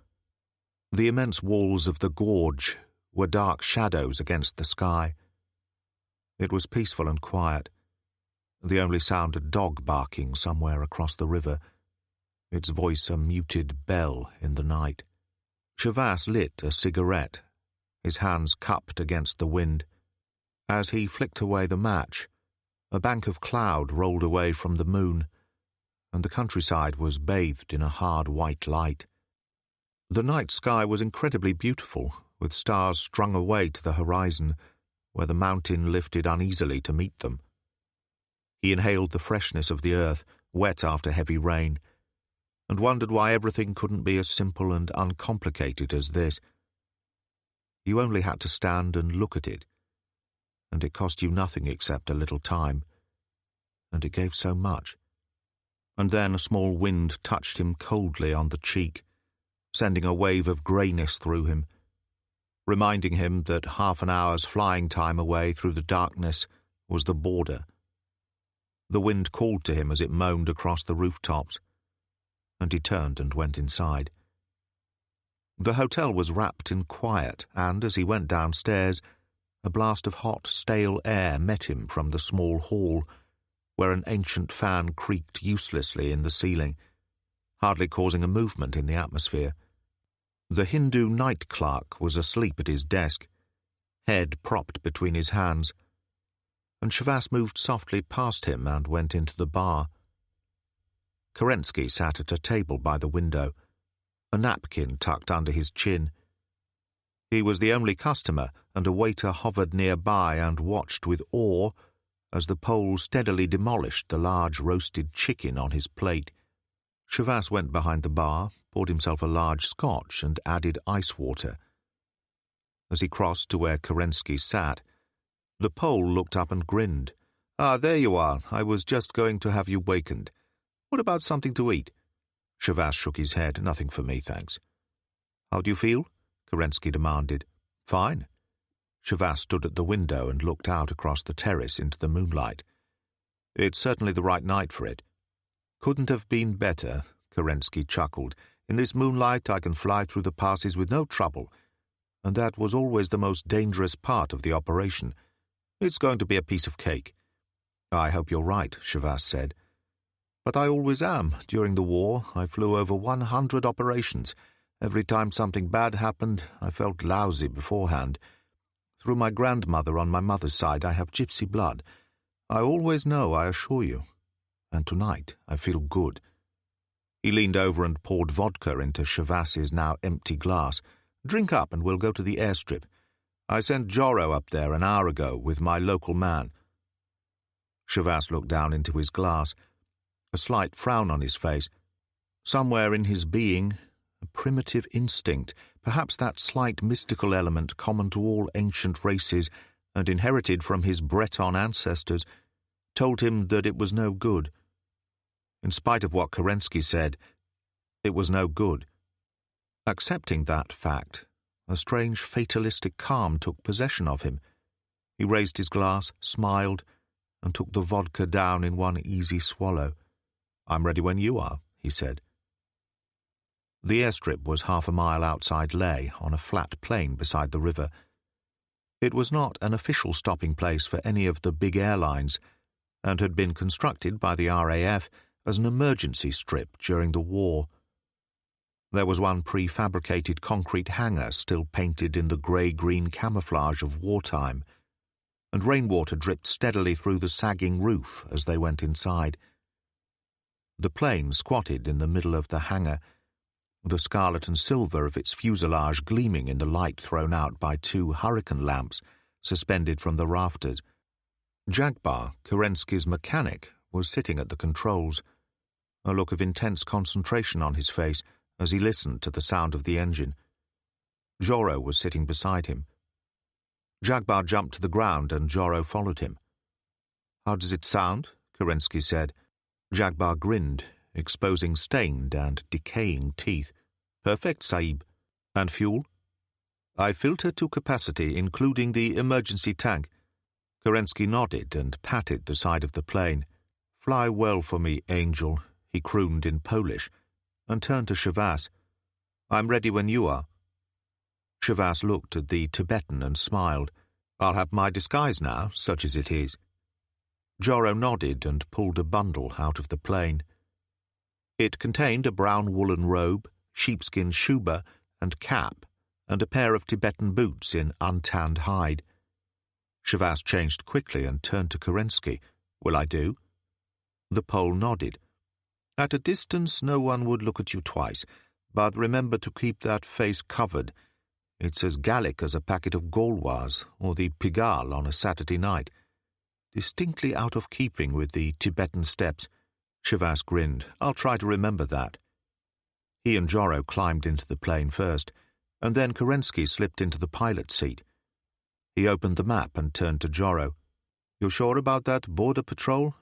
The immense walls of the gorge were dark shadows against the sky. It was peaceful and quiet. The only sound a dog barking somewhere across the river, its voice a muted bell in the night. Shavas lit a cigarette, his hands cupped against the wind. As he flicked away the match, a bank of cloud rolled away from the moon, and the countryside was bathed in a hard white light. The night sky was incredibly beautiful, with stars strung away to the horizon, where the mountain lifted uneasily to meet them. He inhaled the freshness of the earth, wet after heavy rain, and wondered why everything couldn't be as simple and uncomplicated as this. You only had to stand and look at it, and it cost you nothing except a little time, and it gave so much. And then a small wind touched him coldly on the cheek, sending a wave of greyness through him, reminding him that half an hour's flying time away through the darkness was the border. The wind called to him as it moaned across the rooftops, and he turned and went inside. The hotel was wrapped in quiet, and as he went downstairs, a blast of hot, stale air met him from the small hall, where an ancient fan creaked uselessly in the ceiling, hardly causing a movement in the atmosphere. The Hindu night clerk was asleep at his desk, head propped between his hands, and Shavas moved softly past him and went into the bar. Kerensky sat at a table by the window, a napkin tucked under his chin. He was the only customer, and a waiter hovered nearby and watched with awe as the Pole steadily demolished the large roasted chicken on his plate. Shavas went behind the bar, poured himself a large scotch, and added ice water. As he crossed to where Kerensky sat, the Pole looked up and grinned. "Ah, there you are. I was just going to have you wakened. What about something to eat?" Shavas shook his head. "Nothing for me, thanks." "How do you feel?" Kerensky demanded. "Fine." Shavas stood at the window and looked out across the terrace into the moonlight. "It's certainly the right night for it." "Couldn't have been better," Kerensky chuckled. "In this moonlight I can fly through the passes with no trouble, and that was always the most dangerous part of the operation. It's going to be a piece of cake." "I hope you're right," Shavas said. "But I always am. During the war, I flew over 100 operations. Every time something bad happened, I felt lousy beforehand. Through my grandmother on my mother's side, I have gypsy blood. I always know, I assure you. And tonight, I feel good." He leaned over and poured vodka into Shavas's now empty glass. "Drink up and we'll go to the airstrip. I sent Joro up there an hour ago with my local man." Shavas looked down into his glass, a slight frown on his face. Somewhere in his being, a primitive instinct, perhaps that slight mystical element common to all ancient races and inherited from his Breton ancestors, told him that it was no good. In spite of what Kerensky said, it was no good. Accepting that fact, a strange fatalistic calm took possession of him. He raised his glass, smiled, and took the vodka down in one easy swallow. "I'm ready when you are," he said. The airstrip was half a mile outside Leh, on a flat plain beside the river. It was not an official stopping place for any of the big airlines, and had been constructed by the RAF as an emergency strip during the war. There was one prefabricated concrete hangar still painted in the grey-green camouflage of wartime, and rainwater dripped steadily through the sagging roof as they went inside. The plane squatted in the middle of the hangar, the scarlet and silver of its fuselage gleaming in the light thrown out by two hurricane lamps suspended from the rafters. Jagbar, Kerensky's mechanic, was sitting at the controls, a look of intense concentration on his face as he listened to the sound of the engine. Joro was sitting beside him. Jagbar jumped to the ground and Joro followed him. "How does it sound?" Kerensky said. Jagbar grinned, exposing stained and decaying teeth. "Perfect, Sahib." "And fuel?" "I filter to capacity, including the emergency tank." Kerensky nodded and patted the side of the plane. "Fly well for me, Angel," he crooned in Polish, and turned to Shavas. "I'm ready when you are." Shavas looked at the Tibetan and smiled. "I'll have my disguise now, such as it is." Joro nodded and pulled a bundle out of the plane. It contained a brown woolen robe, sheepskin shuba and cap, and a pair of Tibetan boots in untanned hide. Shavas changed quickly and turned to Kerensky. "Will I do?" The Pole nodded. "At a distance no one would look at you twice, but remember to keep that face covered. It's as Gallic as a packet of Gauloise or the Pigalle on a Saturday night. Distinctly out of keeping with the Tibetan steppes." Shavas grinned. "I'll try to remember that." He and Joro climbed into the plane first, and then Kerensky slipped into the pilot's seat. He opened the map and turned to Joro. "You're sure about that border patrol?"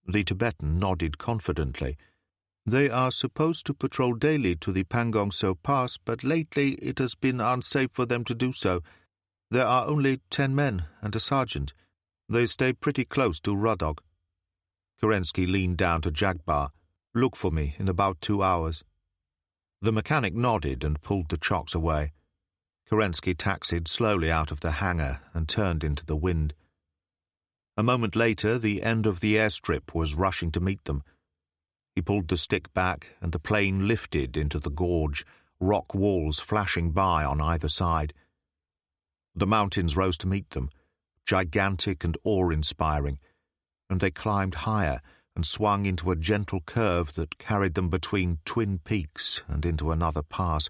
The Tibetan nodded confidently. "They are supposed to patrol daily to the Pangong Tso Pass, but lately it has been unsafe for them to do so. There are only 10 men and a sergeant. They stay pretty close to Radog." Kerensky leaned down to Jagbar. "Look for me in about 2 hours." The mechanic nodded and pulled the chocks away. Kerensky taxied slowly out of the hangar and turned into the wind. A moment later, the end of the airstrip was rushing to meet them. He pulled the stick back, and the plane lifted into the gorge, rock walls flashing by on either side. The mountains rose to meet them, gigantic and awe-inspiring, and they climbed higher and swung into a gentle curve that carried them between twin peaks and into another pass.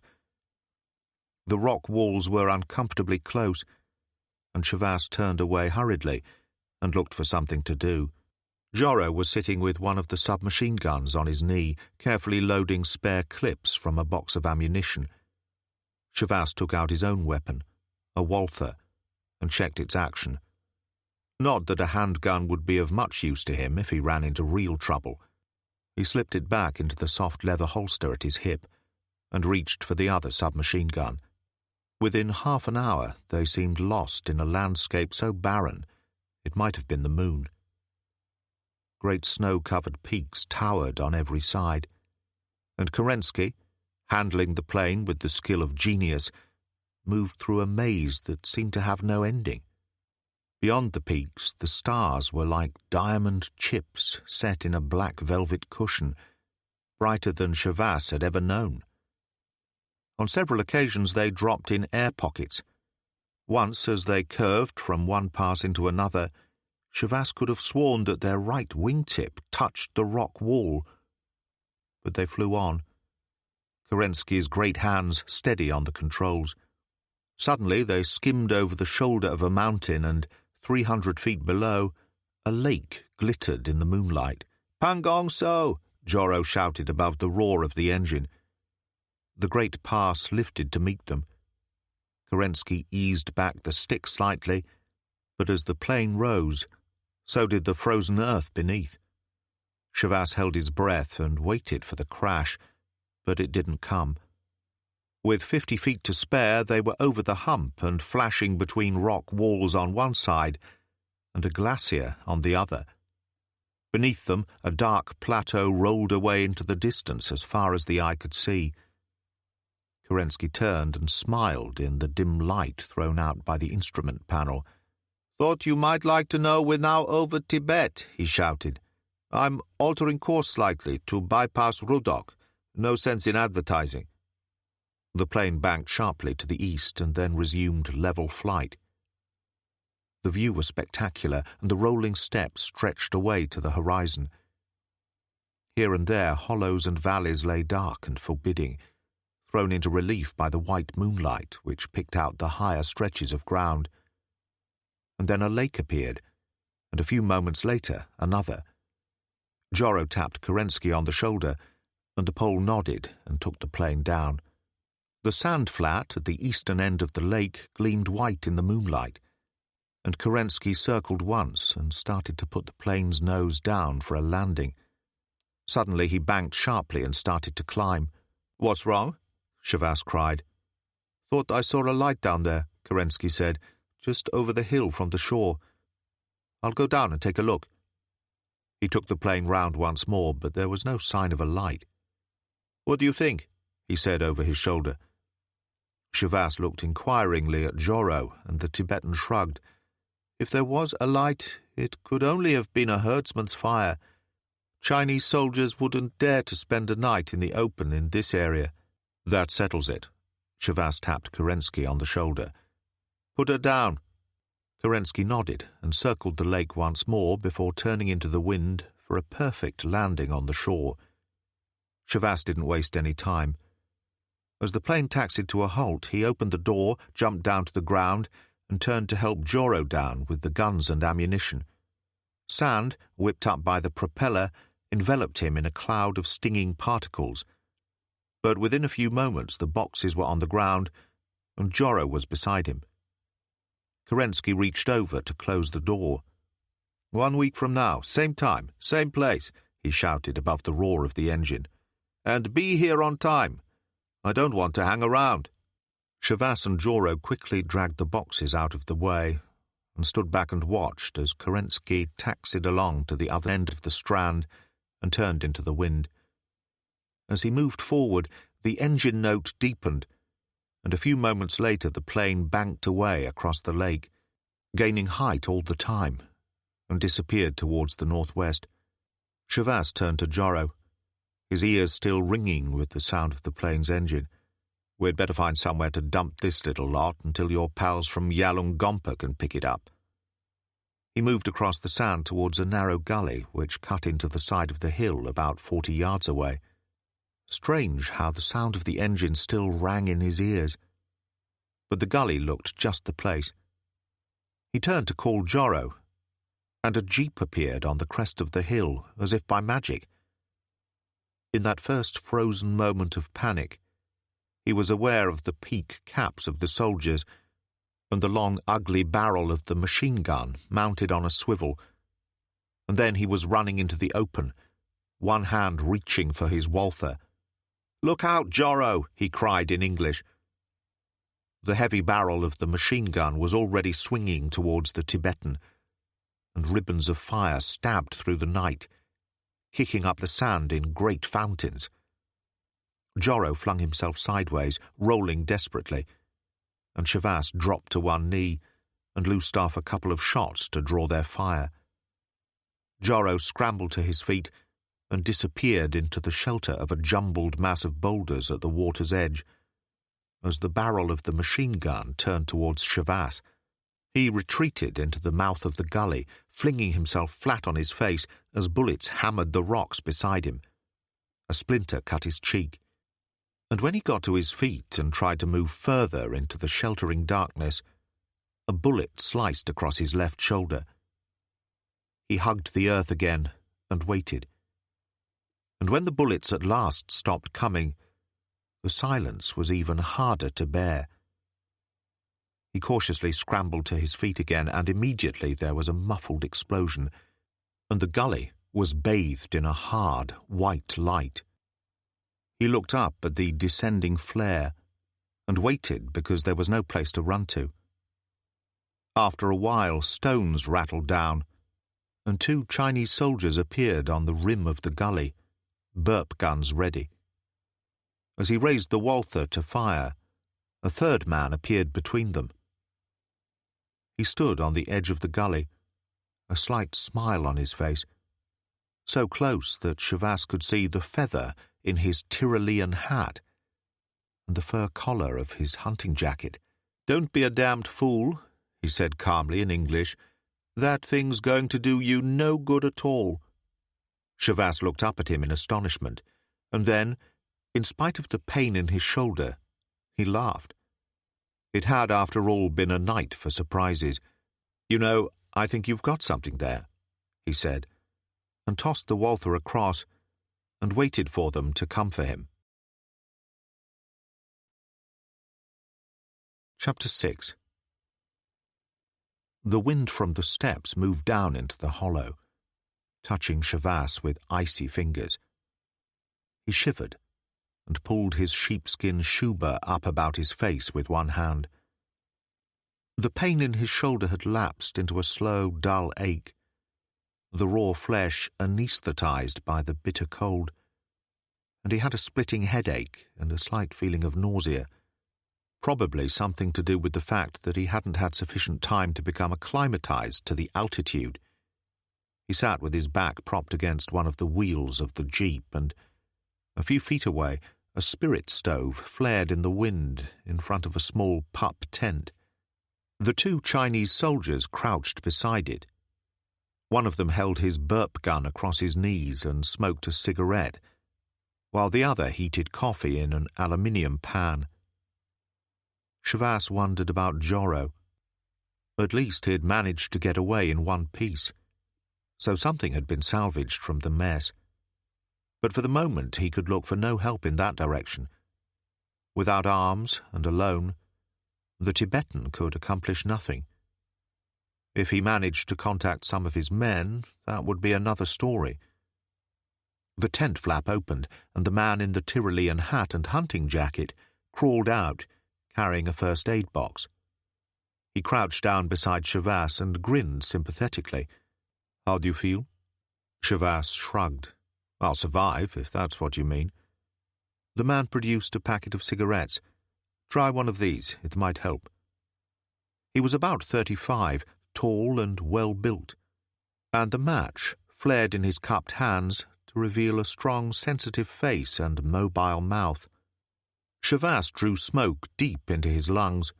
The rock walls were uncomfortably close, and Shavas turned away hurriedly and looked for something to do. Joro was sitting with one of the submachine guns on his knee, carefully loading spare clips from a box of ammunition. Shavas took out his own weapon, a Walther, and checked its action. Not that a handgun would be of much use to him if he ran into real trouble. He slipped it back into the soft leather holster at his hip and reached for the other submachine gun. Within half an hour, they seemed lost in a landscape so barren it might have been the moon. Great snow-covered peaks towered on every side, and Kerensky, handling the plane with the skill of genius, moved through a maze that seemed to have no ending. Beyond the peaks, the stars were like diamond chips set in a black velvet cushion, brighter than Shavas had ever known. On several occasions they dropped in air pockets. Once, as they curved from one pass into another, Shavas could have sworn that their right wingtip touched the rock wall. But they flew on, Kerensky's great hands steady on the controls. Suddenly they skimmed over the shoulder of a mountain and, 300 feet below, a lake glittered in the moonlight. "Pangong Tso!" Joro shouted above the roar of the engine. The great pass lifted to meet them. Kerensky eased back the stick slightly, but as the plane rose, so did the frozen earth beneath. Shavas held his breath and waited for the crash, but it didn't come. With 50 feet to spare, they were over the hump and flashing between rock walls on one side and a glacier on the other. Beneath them, a dark plateau rolled away into the distance as far as the eye could see. Kerensky turned and smiled in the dim light thrown out by the instrument panel. "Thought you might like to know we're now over Tibet," he shouted. "I'm altering course slightly to bypass Rudok. No sense in advertising." The plane banked sharply to the east and then resumed level flight. The view was spectacular, and the rolling steppes stretched away to the horizon. Here and there hollows and valleys lay dark and forbidding, thrown into relief by the white moonlight which picked out the higher stretches of ground. And then a lake appeared, and a few moments later another. Joro tapped Kerensky on the shoulder, and the Pole nodded and took the plane down. The sand flat at the eastern end of the lake gleamed white in the moonlight, and Kerensky circled once and started to put the plane's nose down for a landing. Suddenly he banked sharply and started to climb. "What's wrong?" Shavas cried. "Thought I saw a light down there," Kerensky said, "just over the hill from the shore. I'll go down and take a look." He took the plane round once more, but there was no sign of a light. "What do you think?" he said over his shoulder. Shavas looked inquiringly at Joro, and the Tibetan shrugged. "If there was a light, it could only have been a herdsman's fire. Chinese soldiers wouldn't dare to spend a night in the open in this area." "That settles it." Shavas tapped Kerensky on the shoulder. "Put her down." Kerensky nodded and circled the lake once more before turning into the wind for a perfect landing on the shore. Shavas didn't waste any time. As the plane taxied to a halt, he opened the door, jumped down to the ground, and turned to help Joro down with the guns and ammunition. Sand, whipped up by the propeller, enveloped him in a cloud of stinging particles. But within a few moments the boxes were on the ground, and Joro was beside him. Kerensky reached over to close the door. "1 week from now, same time, same place," he shouted above the roar of the engine. "And be here on time. I don't want to hang around." Shavas and Joro quickly dragged the boxes out of the way and stood back and watched as Kerensky taxied along to the other end of the strand and turned into the wind. As he moved forward, the engine note deepened, and a few moments later the plane banked away across the lake, gaining height all the time, and disappeared towards the northwest. Shavas turned to Joro, his ears still ringing with the sound of the plane's engine. "We'd better find somewhere to dump this little lot until your pals from Yalungompa can pick it up." He moved across the sand towards a narrow gully which cut into the side of the hill about 40 yards away. Strange how the sound of the engine still rang in his ears. But the gully looked just the place. He turned to call Joro, and a jeep appeared on the crest of the hill as if by magic. In that first frozen moment of panic, he was aware of the peak caps of the soldiers and the long, ugly barrel of the machine gun mounted on a swivel, and then he was running into the open, one hand reaching for his Walther. "Look out, Joro!" he cried in English. The heavy barrel of the machine gun was already swinging towards the Tibetan, and ribbons of fire stabbed through the night, kicking up the sand in great fountains. Joro flung himself sideways, rolling desperately, and Shavas dropped to one knee and loosed off a couple of shots to draw their fire. Joro scrambled to his feet and disappeared into the shelter of a jumbled mass of boulders at the water's edge. As the barrel of the machine gun turned towards Shavas, he retreated into the mouth of the gully, flinging himself flat on his face as bullets hammered the rocks beside him. A splinter cut his cheek, and when he got to his feet and tried to move further into the sheltering darkness, a bullet sliced across his left shoulder. He hugged the earth again and waited. And when the bullets at last stopped coming, the silence was even harder to bear. He cautiously scrambled to his feet again, and immediately there was a muffled explosion, and the gully was bathed in a hard, white light. He looked up at the descending flare and waited because there was no place to run to. After a while, stones rattled down, and 2 Chinese soldiers appeared on the rim of the gully, burp guns ready. As he raised the Walther to fire, a third man appeared between them. He stood on the edge of the gully, a slight smile on his face, so close that Shavas could see the feather in his Tyrolean hat and the fur collar of his hunting jacket. "Don't be a damned fool," he said calmly in English. "That thing's going to do you no good at all." Shavas looked up at him in astonishment, and then, in spite of the pain in his shoulder, he laughed. It had, after all, been a night for surprises. "You know, I think you've got something there," he said, and tossed the Walther across and waited for them to come for him. Chapter 6. The wind from the steps moved down into the hollow, touching Shavas with icy fingers. He shivered and pulled his sheepskin shuba up about his face with one hand. The pain in his shoulder had lapsed into a slow, dull ache, the raw flesh anesthetized by the bitter cold, and he had a splitting headache and a slight feeling of nausea, probably something to do with the fact that he hadn't had sufficient time to become acclimatized to the altitude. He sat with his back propped against one of the wheels of the jeep, and a few feet away, a spirit stove flared in the wind in front of a small pup tent. The two Chinese soldiers crouched beside it. One of them held his burp gun across his knees and smoked a cigarette, while the other heated coffee in an aluminium pan. Shavas wondered about Joro. At least he had managed to get away in one piece, so something had been salvaged from the mess. But for the moment he could look for no help in that direction. Without arms and alone, the Tibetan could accomplish nothing. If he managed to contact some of his men, that would be another story. The tent flap opened, and the man in the Tyrolean hat and hunting jacket crawled out, carrying a first aid box. He crouched down beside Shavas and grinned sympathetically. "How do you feel?" Shavas shrugged. "I'll survive, if that's what you mean." The man produced a packet of cigarettes. "Try one of these, it might help." He was about 35, tall and well-built, and the match flared in his cupped hands to reveal a strong, sensitive face and mobile mouth. Shavas drew smoke deep into his lungs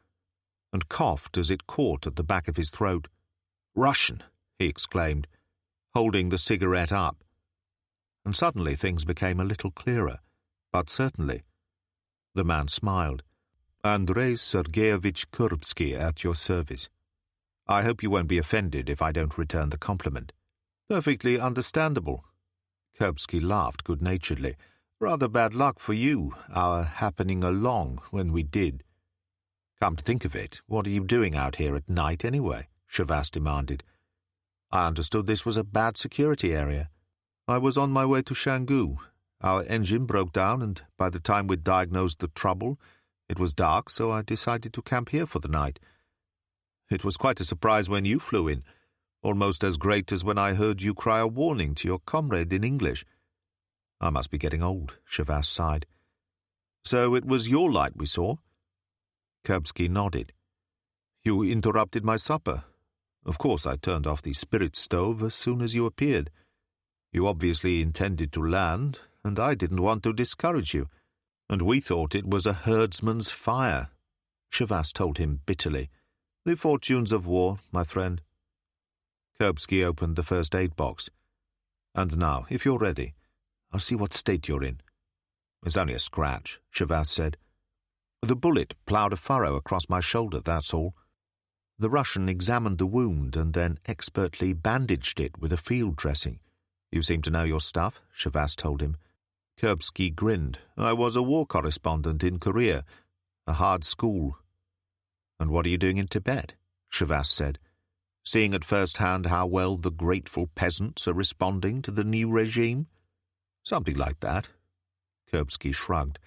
and coughed as it caught at the back of his throat. "Russian," he exclaimed, holding the cigarette up. And suddenly things became a little clearer, but certainly. The man smiled. "Andrei Sergeyevich Kurbsky at your service. I hope you won't be offended if I don't return the compliment." "Perfectly understandable." Kurbsky laughed good-naturedly. "Rather bad luck for you, our happening along when we did." "Come to think of it, what are you doing out here at night anyway?" Shavas demanded. "I understood this was a bad security area." "I was on my way to Shanggu. Our engine broke down, and by the time we'd diagnosed the trouble, it was dark, so I decided to camp here for the night. It was quite a surprise when you flew in, almost as great as when I heard you cry a warning to your comrade in English." "I must be getting old," Shavas sighed. "So it was your light we saw?" Kurbsky nodded. "You interrupted my supper. Of course I turned off the spirit stove as soon as you appeared. You obviously intended to land, and I didn't want to discourage you. And we thought it was a herdsman's fire," Shavas told him bitterly. "The fortunes of war, my friend." Kurbsky opened the first aid box. "And now, if you're ready, I'll see what state you're in." "It's only a scratch," Shavas said. "The bullet ploughed a furrow across my shoulder, that's all." The Russian examined the wound and then expertly bandaged it with a field dressing. "You seem to know your stuff," Shavas told him. Kurbsky grinned. "I was a war correspondent in Korea, a hard school." "And what are you doing in Tibet?" Shavas said. "Seeing at first hand how well the grateful peasants are responding to the new regime?" "Something like that." Kurbsky shrugged.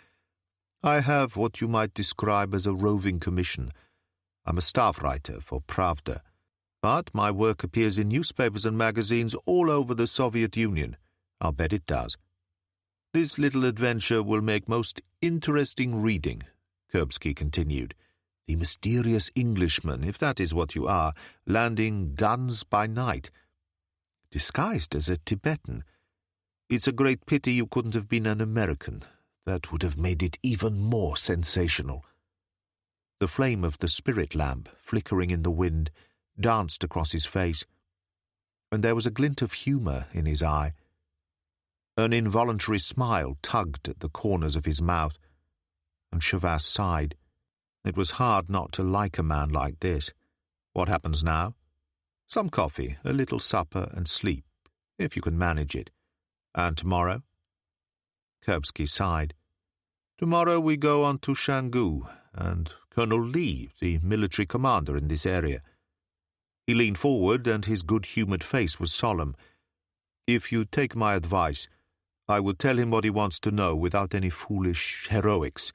"I have what you might describe as a roving commission. I'm a staff writer for Pravda, but my work appears in newspapers and magazines all over the Soviet Union. I'll bet it does." "This little adventure will make most interesting reading," Kurbsky continued. "The mysterious Englishman, if that is what you are, landing guns by night, disguised as a Tibetan. It's a great pity you couldn't have been an American. That would have made it even more sensational." The flame of the spirit lamp, flickering in the wind, danced across his face, and there was a glint of humour in his eye. An involuntary smile tugged at the corners of his mouth, and Chavas sighed. It was hard not to like a man like this. What happens now? Some coffee, a little supper, and sleep, if you can manage it. And tomorrow? Kurbsky sighed. Tomorrow we go on to Shangu, and Colonel Lee, the military commander in this area. He leaned forward, and his good-humoured face was solemn. If you take my advice, I would tell him what he wants to know without any foolish heroics.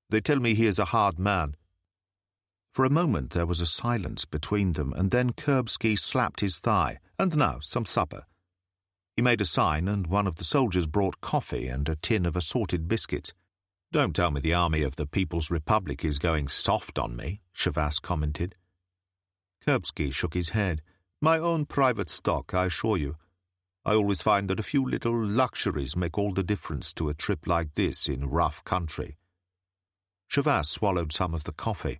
They tell me he is a hard man. For a moment there was a silence between them, and then Kurbsky slapped his thigh. And now, some supper. He made a sign, and one of the soldiers brought coffee and a tin of assorted biscuits. Don't tell me the Army of the People's Republic is going soft on me, Chavas commented. Kurbsky shook his head. My own private stock, I assure you. I always find that a few little luxuries make all the difference to a trip like this in rough country. Chavas swallowed some of the coffee.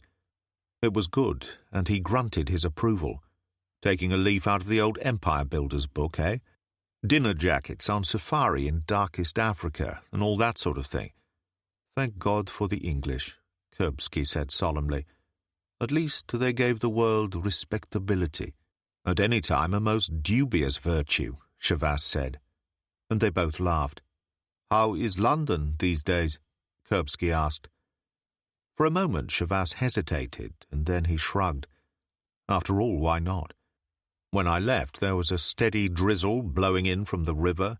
It was good, and he grunted his approval. Taking a leaf out of the old Empire Builder's book, eh? Dinner jackets on safari in darkest Africa, and all that sort of thing. Thank God for the English, Kurbsky said solemnly. At least they gave the world respectability. At any time a most dubious virtue, Chavas said. And they both laughed. How is London these days? Kurbsky asked. For a moment Chavas hesitated, and then he shrugged. After all, why not? When I left, there was a steady drizzle blowing in from the river,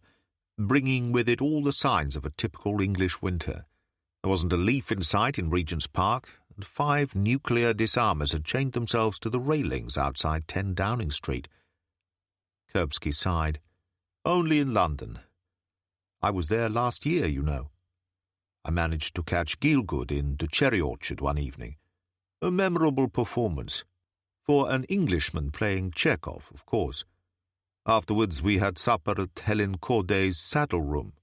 bringing with it all the signs of a typical English winter. There wasn't a leaf in sight in Regent's Park, and 5 nuclear disarmers had chained themselves to the railings outside 10 Downing Street. Kurbsky sighed. Only in London. I was there last year, you know. I managed to catch Gielgud in the cherry orchard one evening. A memorable performance. For an Englishman playing Chekhov, of course. Afterwards we had supper at Helen Corday's saddle room.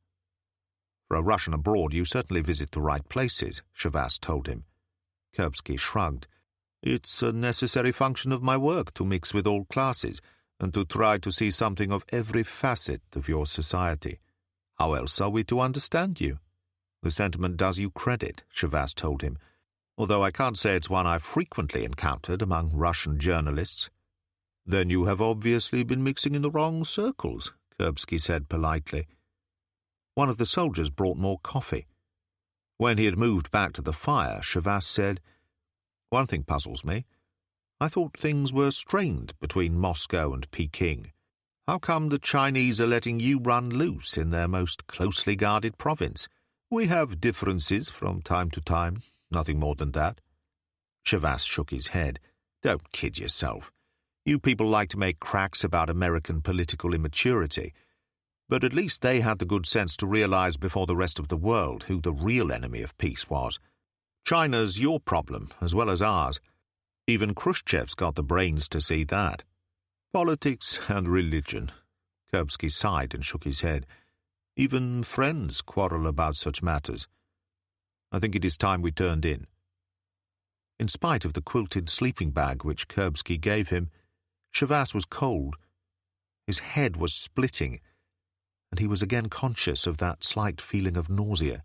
For a Russian abroad, you certainly visit the right places, Chavas told him. Kurbsky shrugged. It's a necessary function of my work to mix with all classes, and to try to see something of every facet of your society. How else are we to understand you? The sentiment does you credit, Chavas told him, although I can't say it's one I've frequently encountered among Russian journalists. Then you have obviously been mixing in the wrong circles, Kurbsky said politely. One of the soldiers brought more coffee. When he had moved back to the fire, Chavas said, One thing puzzles me. I thought things were strained between Moscow and Peking. How come the Chinese are letting you run loose in their most closely guarded province? We have differences from time to time, nothing more than that. Chavas shook his head. Don't kid yourself. You people like to make cracks about American political immaturity, but at least they had the good sense to realize before the rest of the world who the real enemy of peace was. China's your problem, as well as ours. Even Khrushchev's got the brains to see that. Politics and religion. Kurbsky sighed and shook his head. Even friends quarrel about such matters. I think it is time we turned in. In spite of the quilted sleeping bag which Kurbsky gave him, Chavas was cold. His head was splitting, and he was again conscious of that slight feeling of nausea.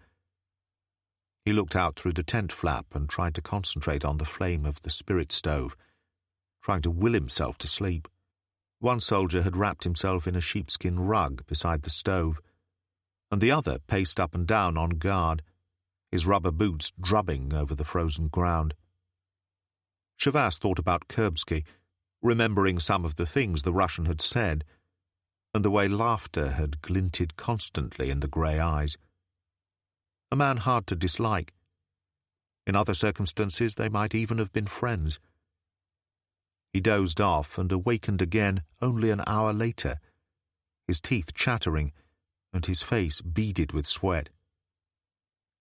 He looked out through the tent flap and tried to concentrate on the flame of the spirit stove, trying to will himself to sleep. One soldier had wrapped himself in a sheepskin rug beside the stove, and the other paced up and down on guard, his rubber boots drubbing over the frozen ground. Chavas thought about Kurbsky, remembering some of the things the Russian had said, and the way laughter had glinted constantly in the grey eyes. A man hard to dislike. In other circumstances they might even have been friends. He dozed off and awakened again only an hour later, his teeth chattering, and his face beaded with sweat.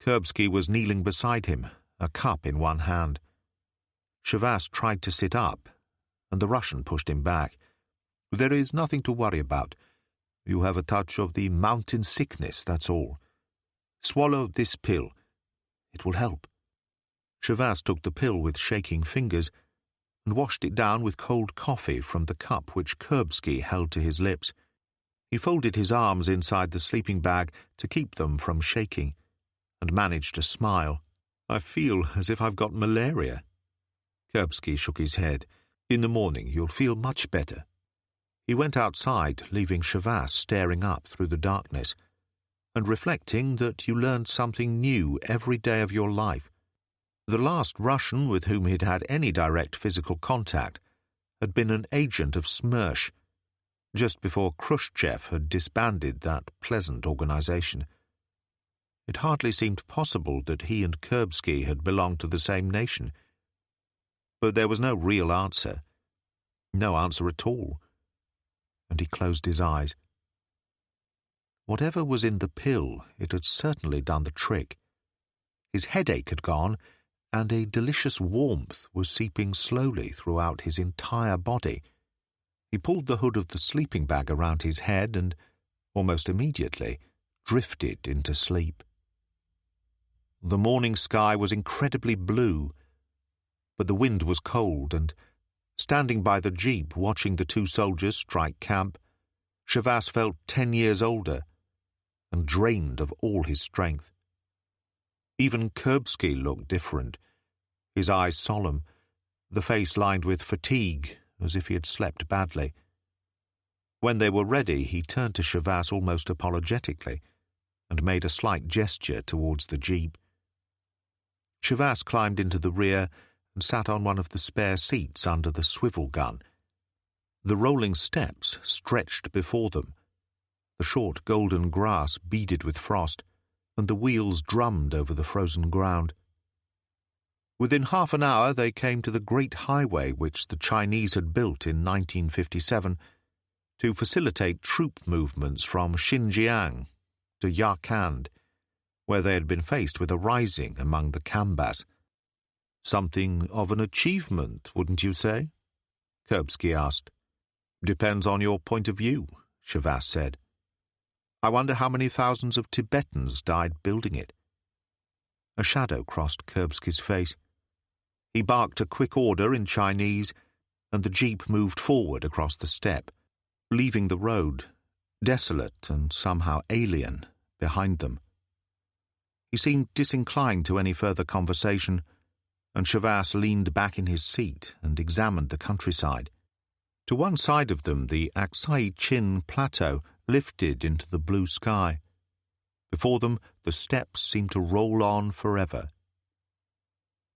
Kurbsky was kneeling beside him, a cup in one hand. Shavas tried to sit up, and the Russian pushed him back. "There is nothing to worry about. You have a touch of the mountain sickness, that's all. Swallow this pill. It will help." Shavas took the pill with shaking fingers and washed it down with cold coffee from the cup which Kurbsky held to his lips. He folded his arms inside the sleeping bag to keep them from shaking, and managed to smile. "I feel as if I've got malaria." Kurbsky shook his head. "In the morning you'll feel much better." He went outside, leaving Shavas staring up through the darkness, and reflecting that you learned something new every day of your life. The last Russian with whom he'd had any direct physical contact had been an agent of Smersh, just before Khrushchev had disbanded that pleasant organization. It hardly seemed possible that he and Kurbsky had belonged to the same nation. But there was no real answer. No answer at all. And he closed his eyes. Whatever was in the pill, it had certainly done the trick. His headache had gone, and a delicious warmth was seeping slowly throughout his entire body. He pulled the hood of the sleeping bag around his head and, almost immediately, drifted into sleep. The morning sky was incredibly blue, but the wind was cold, and, standing by the jeep watching the two soldiers strike camp, Shavas felt 10 years older and drained of all his strength. Even Kurbsky looked different, his eyes solemn, the face lined with fatigue, as if he had slept badly. When they were ready, he turned to Shavas almost apologetically and made a slight gesture towards the jeep. Shavas climbed into the rear and sat on one of the spare seats under the swivel gun. The rolling steps stretched before them, the short golden grass beaded with frost, and the wheels drummed over the frozen ground. Within half an hour they came to the great highway which the Chinese had built in 1957 to facilitate troop movements from Xinjiang to Yarkand, where they had been faced with a rising among the Kambas. "Something of an achievement, wouldn't you say?" Kurbsky asked. "Depends on your point of view," Shavas said. "I wonder how many thousands of Tibetans died building it." A shadow crossed Kurbsky's face. He barked a quick order in Chinese, and the jeep moved forward across the steppe, leaving the road, desolate and somehow alien, behind them. He seemed disinclined to any further conversation, and Shavas leaned back in his seat and examined the countryside. To one side of them, the Aksai Chin plateau lifted into the blue sky. Before them, the steppes seemed to roll on forever.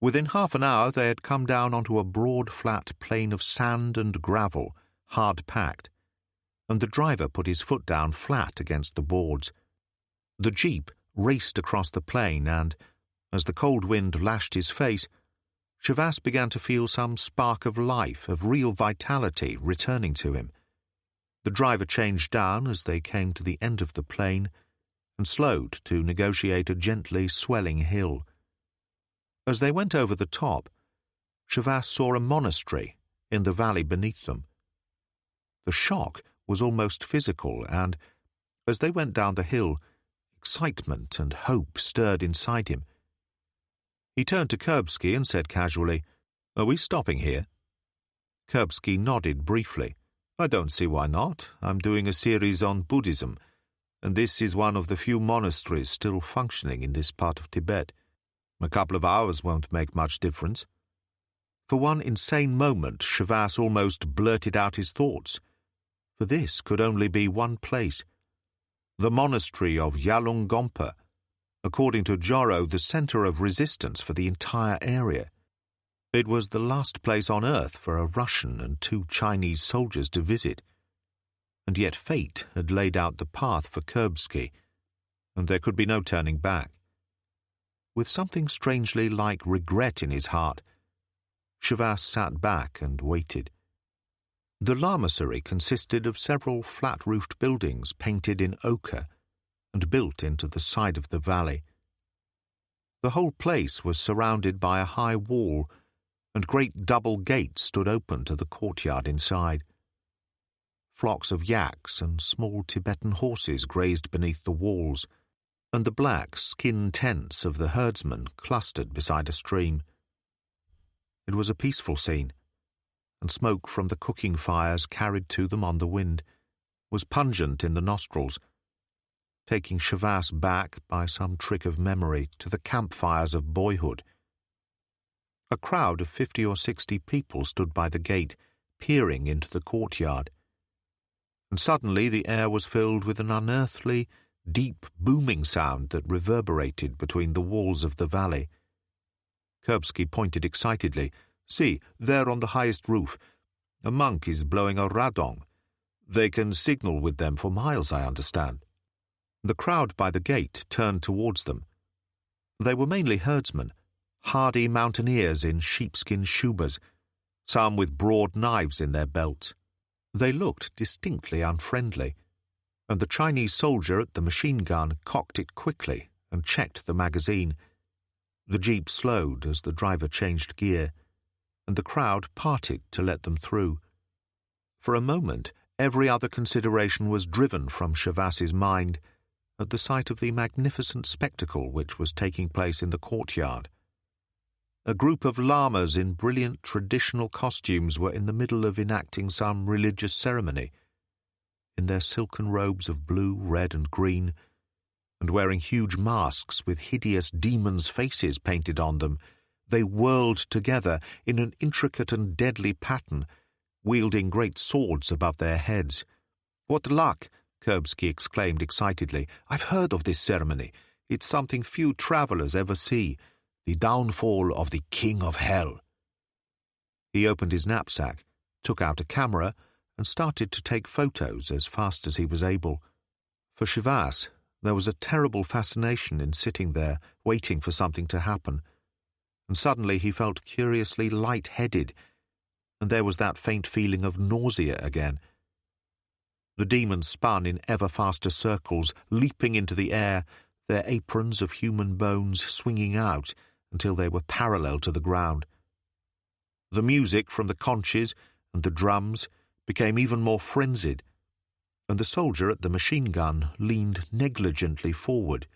Within half an hour they had come down onto a broad, flat plain of sand and gravel, hard-packed, and the driver put his foot down flat against the boards. The jeep raced across the plain, and, as the cold wind lashed his face, Shavas began to feel some spark of life, of real vitality, returning to him. The driver changed down as they came to the end of the plain and slowed to negotiate a gently swelling hill. As they went over the top, Shavas saw a monastery in the valley beneath them. The shock was almost physical, and, as they went down the hill, excitement and hope stirred inside him. He turned to Kurbsky and said casually, "Are we stopping here?" Kurbsky nodded briefly. "I don't see why not. I'm doing a series on Buddhism, and this is one of the few monasteries still functioning in this part of Tibet. A couple of hours won't make much difference." For one insane moment, Shavas almost blurted out his thoughts. For this could only be one place. The monastery of Yalungompa, according to Joro, the center of resistance for the entire area. It was the last place on earth for a Russian and 2 Chinese soldiers to visit. And yet fate had laid out the path for Kurbsky, and there could be no turning back. With something strangely like regret in his heart, Shavas sat back and waited. The lamasery consisted of several flat-roofed buildings painted in ochre, and built into the side of the valley. The whole place was surrounded by a high wall, and great double gates stood open to the courtyard inside. Flocks of yaks and small Tibetan horses grazed beneath the walls, and the black skin tents of the herdsmen clustered beside a stream. It was a peaceful scene, and smoke from the cooking fires carried to them on the wind was pungent in the nostrils, taking Shavas back by some trick of memory to the campfires of boyhood. A crowd of 50 or 60 people stood by the gate, peering into the courtyard, and suddenly the air was filled with an unearthly, deep booming sound that reverberated between the walls of the valley. Kurbsky pointed excitedly. "See, there on the highest roof. A monk is blowing a radong. They can signal with them for miles, I understand." The crowd by the gate turned towards them. They were mainly herdsmen, hardy mountaineers in sheepskin shubas, some with broad knives in their belts. They looked distinctly unfriendly, and the Chinese soldier at the machine gun cocked it quickly and checked the magazine. The jeep slowed as the driver changed gear, and the crowd parted to let them through. For a moment, every other consideration was driven from Shavas's mind at the sight of the magnificent spectacle which was taking place in the courtyard. A group of lamas in brilliant traditional costumes were in the middle of enacting some religious ceremony. In their silken robes of blue, red, and green, and wearing huge masks with hideous demons' faces painted on them, they whirled together in an intricate and deadly pattern, wielding great swords above their heads. "What luck!" Kurbsky exclaimed excitedly. "I've heard of this ceremony. It's something few travelers ever see. The downfall of the King of Hell." He opened his knapsack, took out a camera, and started to take photos as fast as he was able. For Shavas, there was a terrible fascination in sitting there, waiting for something to happen, and suddenly he felt curiously light-headed, and there was that faint feeling of nausea again. The demons spun in ever faster circles, leaping into the air, their aprons of human bones swinging out until they were parallel to the ground. The music from the conches and the drums became even more frenzied, and the soldier at the machine gun leaned negligently forward,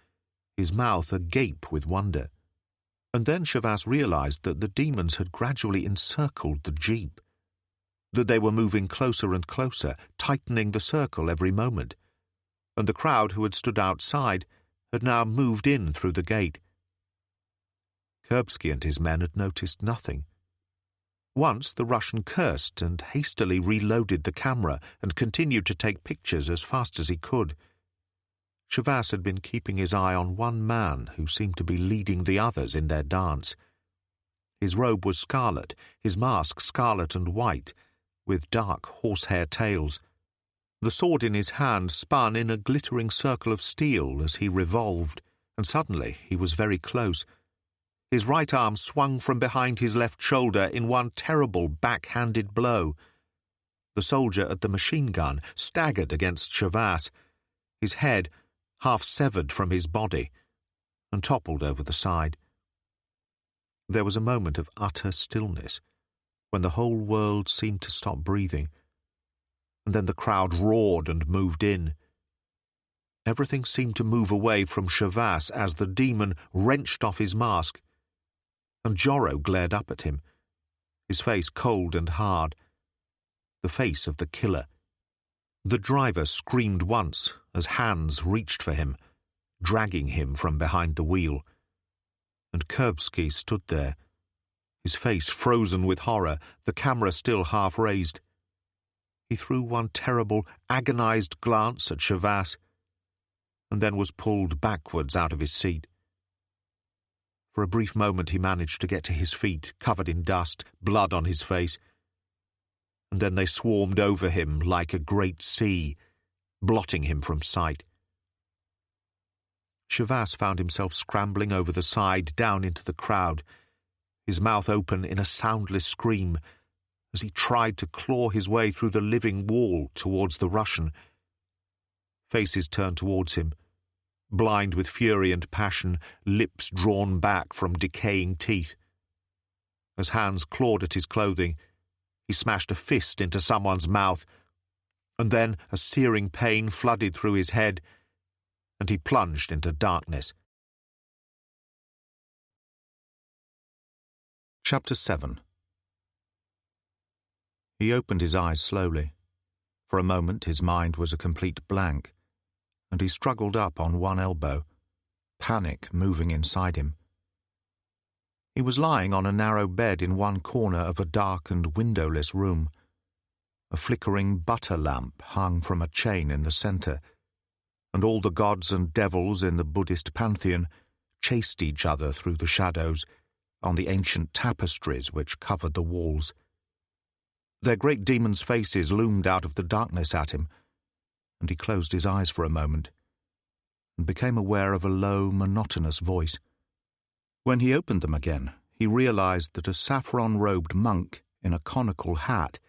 his mouth agape with wonder. And then Shavas realized that the demons had gradually encircled the jeep, that they were moving closer and closer, tightening the circle every moment, and the crowd who had stood outside had now moved in through the gate. Kurbsky and his men had noticed nothing. Once the Russian cursed and hastily reloaded the camera and continued to take pictures as fast as he could. Shavas had been keeping his eye on one man who seemed to be leading the others in their dance. His robe was scarlet, his mask scarlet and white, with dark horsehair tails. The sword in his hand spun in a glittering circle of steel as he revolved, and suddenly he was very close. His right arm swung from behind his left shoulder in one terrible back-handed blow. The soldier at the machine gun staggered against Shavas, his head half severed from his body, and toppled over the side. There was a moment of utter stillness, when the whole world seemed to stop breathing, and then the crowd roared and moved in. Everything seemed to move away from Shavas as the demon wrenched off his mask, and Joro glared up at him, his face cold and hard, the face of the killer. The driver screamed once as hands reached for him, dragging him from behind the wheel, and Kurbsky stood there, his face frozen with horror, the camera still half raised. He threw one terrible, agonized glance at Shavas, and then was pulled backwards out of his seat. For a brief moment he managed to get to his feet, covered in dust, blood on his face, and then they swarmed over him like a great sea, blotting him from sight. Shavas found himself scrambling over the side down into the crowd, his mouth open in a soundless scream, as he tried to claw his way through the living wall towards the Russian. Faces turned towards him, blind with fury and passion, lips drawn back from decaying teeth. As hands clawed at his clothing, he smashed a fist into someone's mouth, and then a searing pain flooded through his head, and he plunged into darkness. Chapter 7. He opened his eyes slowly. For a moment his mind was a complete blank, and he struggled up on one elbow, panic moving inside him. He was lying on a narrow bed in one corner of a dark and windowless room. A flickering butter lamp hung from a chain in the centre, and all the gods and devils in the Buddhist pantheon chased each other through the shadows on the ancient tapestries which covered the walls. Their great demons' faces loomed out of the darkness at him, and he closed his eyes for a moment, and became aware of a low, monotonous voice. When he opened them again, he realized that a saffron-robed monk in a conical hat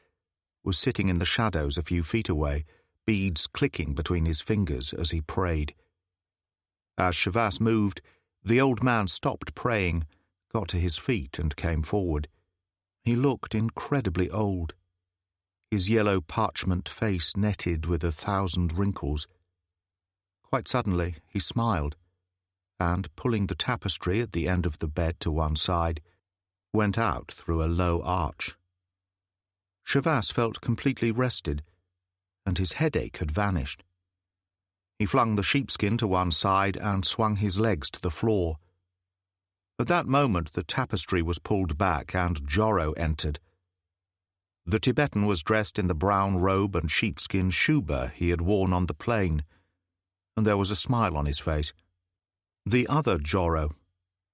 was sitting in the shadows a few feet away, beads clicking between his fingers as he prayed. As Shavas moved, the old man stopped praying, got to his feet and came forward. He looked incredibly old, his yellow parchment face netted with 1,000 wrinkles. Quite suddenly he smiled, and, pulling the tapestry at the end of the bed to one side, went out through a low arch. Shavas felt completely rested, and his headache had vanished. He flung the sheepskin to one side and swung his legs to the floor. At that moment the tapestry was pulled back and Joro entered. The Tibetan was dressed in the brown robe and sheepskin shuba he had worn on the plain, and there was a smile on his face. The other Joro,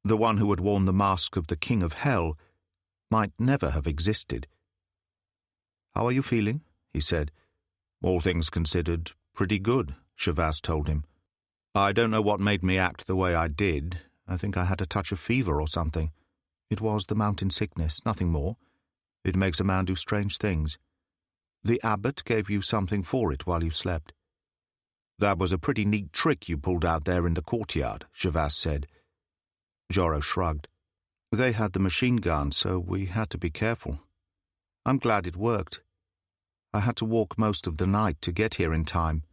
the one who had worn the mask of the King of Hell, might never have existed. "How are you feeling?" he said. "All things considered, pretty good," Shavas told him. "I don't know what made me act the way I did. I think I had a touch of fever or something. It was the mountain sickness, nothing more. It makes a man do strange things. The abbot gave you something for it while you slept." "That was a pretty neat trick you pulled out there in the courtyard," Shavas said. Joro shrugged. "They had the machine gun, so we had to be careful. I'm glad it worked. I had to walk most of the night to get here in time,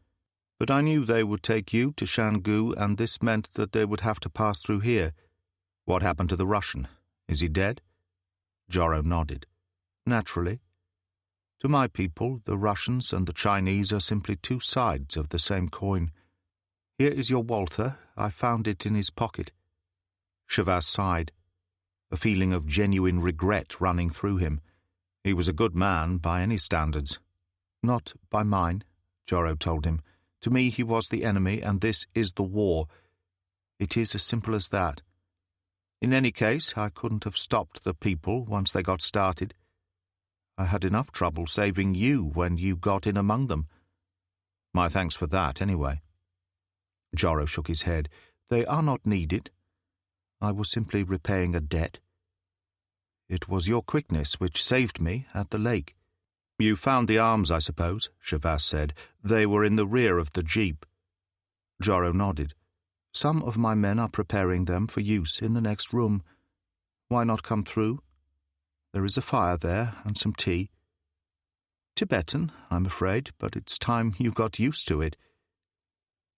but I knew they would take you to Shangu, and this meant that they would have to pass through here. What happened to the Russian? Is he dead?" Joro nodded. "Naturally. To my people, the Russians and the Chinese are simply two sides of the same coin. Here is your Walther. I found it in his pocket." Shavas sighed, a feeling of genuine regret running through him. He was a good man by any standards. "Not by mine," Joro told him. "To me he was the enemy, and this is the war. It is as simple as that. In any case, I couldn't have stopped the people once they got started. I had enough trouble saving you when you got in among them." "My thanks for that, anyway." Joro shook his head. "They are not needed. I was simply repaying a debt. It was your quickness which saved me at the lake." "You found the arms, I suppose," Shavas said. "They were in the rear of the jeep." Joro nodded. "Some of my men are preparing them for use in the next room. Why not come through? There is a fire there and some tea. Tibetan, I'm afraid, but it's time you got used to it."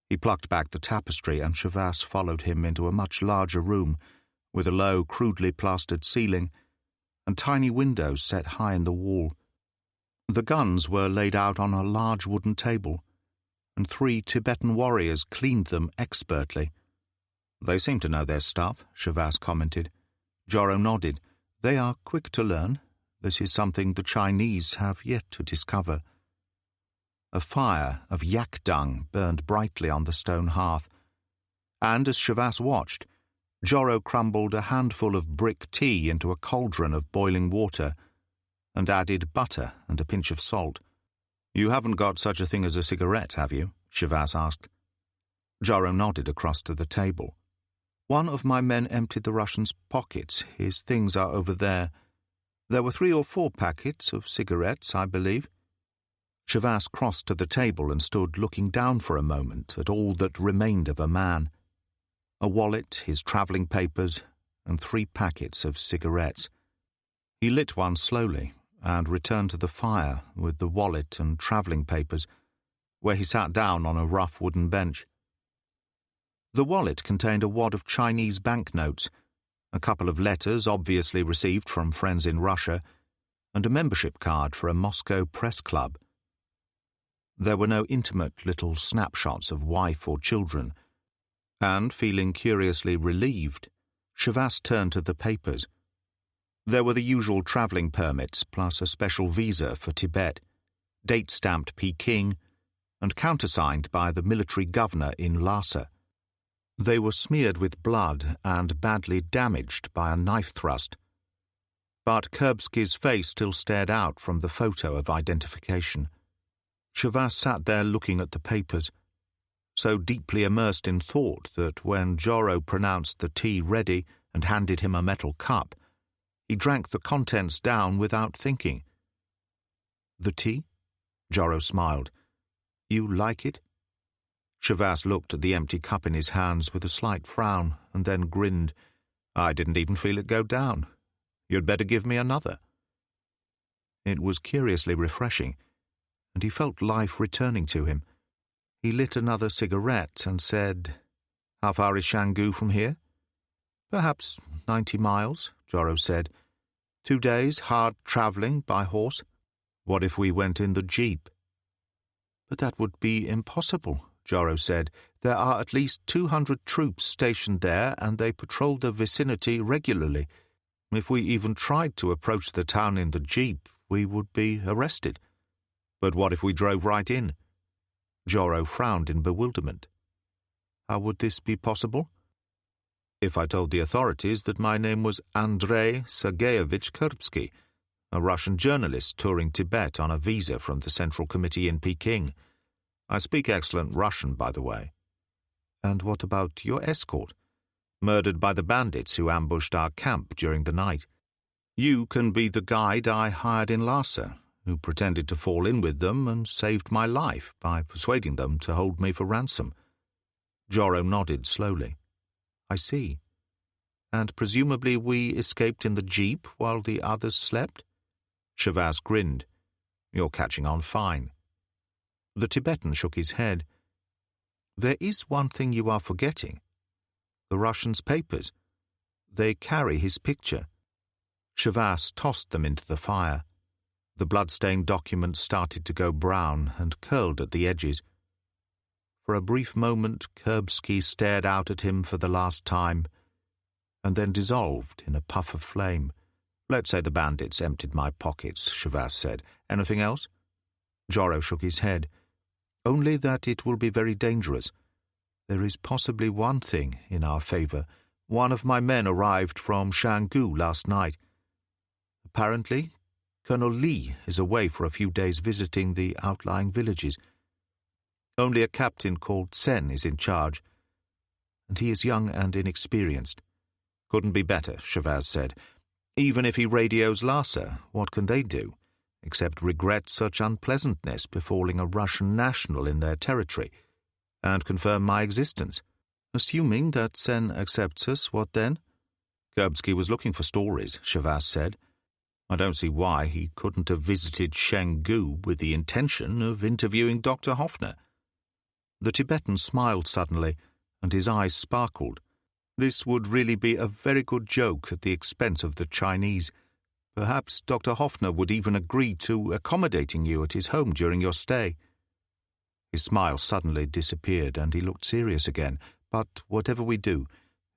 He plucked back the tapestry, and Shavas followed him into a much larger room with a low, crudely plastered ceiling and tiny windows set high in the wall. The guns were laid out on a large wooden table, and 3 Tibetan warriors cleaned them expertly. "They seem to know their stuff," Shavas commented. Joro nodded. "They are quick to learn. This is something the Chinese have yet to discover." A fire of yak dung burned brightly on the stone hearth, and as Shavas watched, Joro crumbled a handful of brick tea into a cauldron of boiling water and added butter and a pinch of salt. "You haven't got such a thing as a cigarette, have you?" Shavas asked. Joro nodded across to the table. "One of my men emptied the Russian's pockets. His things are over there. There were 3 or 4 packets of cigarettes, I believe." Shavas crossed to the table and stood looking down for a moment at all that remained of a man. A wallet, his travelling papers, and 3 packets of cigarettes. He lit one slowly and returned to the fire with the wallet and travelling papers, where he sat down on a rough wooden bench. The wallet contained a wad of Chinese banknotes, a couple of letters obviously received from friends in Russia, and a membership card for a Moscow press club. There were no intimate little snapshots of wife or children, and, feeling curiously relieved, Shavas turned to the papers. There were the usual travelling permits, plus a special visa for Tibet, date-stamped Peking, and countersigned by the military governor in Lhasa. They were smeared with blood and badly damaged by a knife thrust. But Kurbsky's face still stared out from the photo of identification. Shavas sat there looking at the papers, so deeply immersed in thought that when Joro pronounced the tea ready and handed him a metal cup, he drank the contents down without thinking. "The tea?" Joro smiled. "You like it?" Shavas looked at the empty cup in his hands with a slight frown and then grinned. "I didn't even feel it go down. You'd better give me another." It was curiously refreshing, and he felt life returning to him. He lit another cigarette and said, "How far is Canggu from here?" "Perhaps 90 miles, Joro said. 2 days hard travelling by horse. What if we went in the jeep?" "But that would be impossible," Joro said. "There are at least 200 troops stationed there, and they patrol the vicinity regularly. If we even tried to approach the town in the jeep, we would be arrested." "But what if we drove right in?" Joro frowned in bewilderment. "How would this be possible?" "If I told the authorities that my name was Andrei Sergeyevich Kurbsky, a Russian journalist touring Tibet on a visa from the Central Committee in Peking. I speak excellent Russian, by the way." "And what about your escort?" "Murdered by the bandits who ambushed our camp during the night. You can be the guide I hired in Lhasa, who pretended to fall in with them and saved my life by persuading them to hold me for ransom." Joro nodded slowly. "I see. And presumably we escaped in the jeep while the others slept?" Shavas grinned. "You're catching on fine." The Tibetan shook his head. "There is one thing you are forgetting. The Russians' papers. They carry his picture." Shavas tossed them into the fire. The blood-stained document started to go brown and curled at the edges. For a brief moment, Kurbsky stared out at him for the last time, and then dissolved in a puff of flame. "Let's say the bandits emptied my pockets," Shavas said. "Anything else?" Joro shook his head. "Only that it will be very dangerous. There is possibly one thing in our favour. One of my men arrived from Canggu last night. Apparently, Colonel Li is away for a few days visiting the outlying villages. Only a captain called Sen is in charge, and he is young and inexperienced." "Couldn't be better," Shavas said. "Even if he radios Lhasa, what can they do, except regret such unpleasantness befalling a Russian national in their territory, and confirm my existence? Assuming that Sen accepts us, what then?" "Kurbsky was looking for stories," Shavas said. "I don't see why he couldn't have visited Canggu with the intention of interviewing Dr. Hoffner." The Tibetan smiled suddenly, and his eyes sparkled. "This would really be a very good joke at the expense of the Chinese. Perhaps Dr. Hoffner would even agree to accommodating you at his home during your stay." His smile suddenly disappeared, and he looked serious again. "But whatever we do,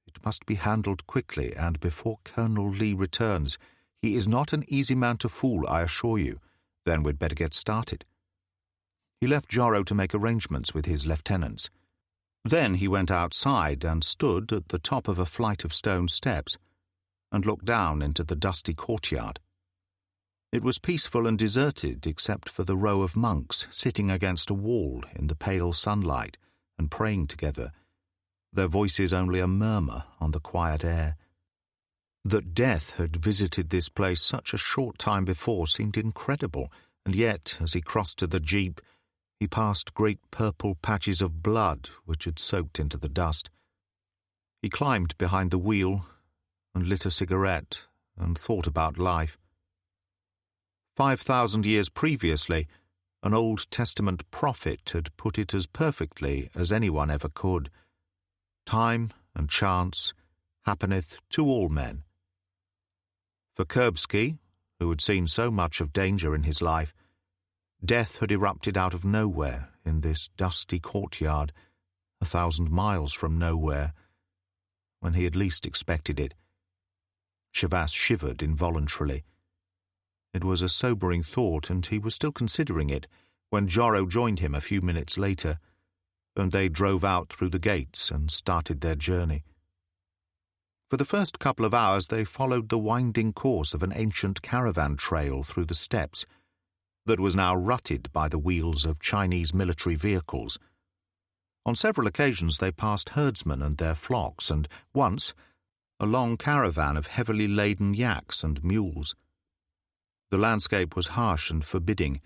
it must be handled quickly and before Colonel Li returns. He is not an easy man to fool, I assure you. Then we'd better get started." He left Joro to make arrangements with his lieutenants. Then he went outside and stood at the top of a flight of stone steps and looked down into the dusty courtyard. It was peaceful and deserted except for the row of monks sitting against a wall in the pale sunlight and praying together, their voices only a murmur on the quiet air. That death had visited this place such a short time before seemed incredible, and yet, as he crossed to the jeep, he passed great purple patches of blood which had soaked into the dust. He climbed behind the wheel and lit a cigarette and thought about life. 5,000 years previously, an Old Testament prophet had put it as perfectly as anyone ever could. Time and chance happeneth to all men. For Kurbsky, who had seen so much of danger in his life, death had erupted out of nowhere in this dusty courtyard, 1,000 miles from nowhere, when he had least expected it. Shavas shivered involuntarily. It was a sobering thought, and he was still considering it when Joro joined him a few minutes later, and they drove out through the gates and started their journey. For the first couple of hours they followed the winding course of an ancient caravan trail through the steppes that was now rutted by the wheels of Chinese military vehicles. On several occasions they passed herdsmen and their flocks, and once a long caravan of heavily laden yaks and mules. The landscape was harsh and forbidding,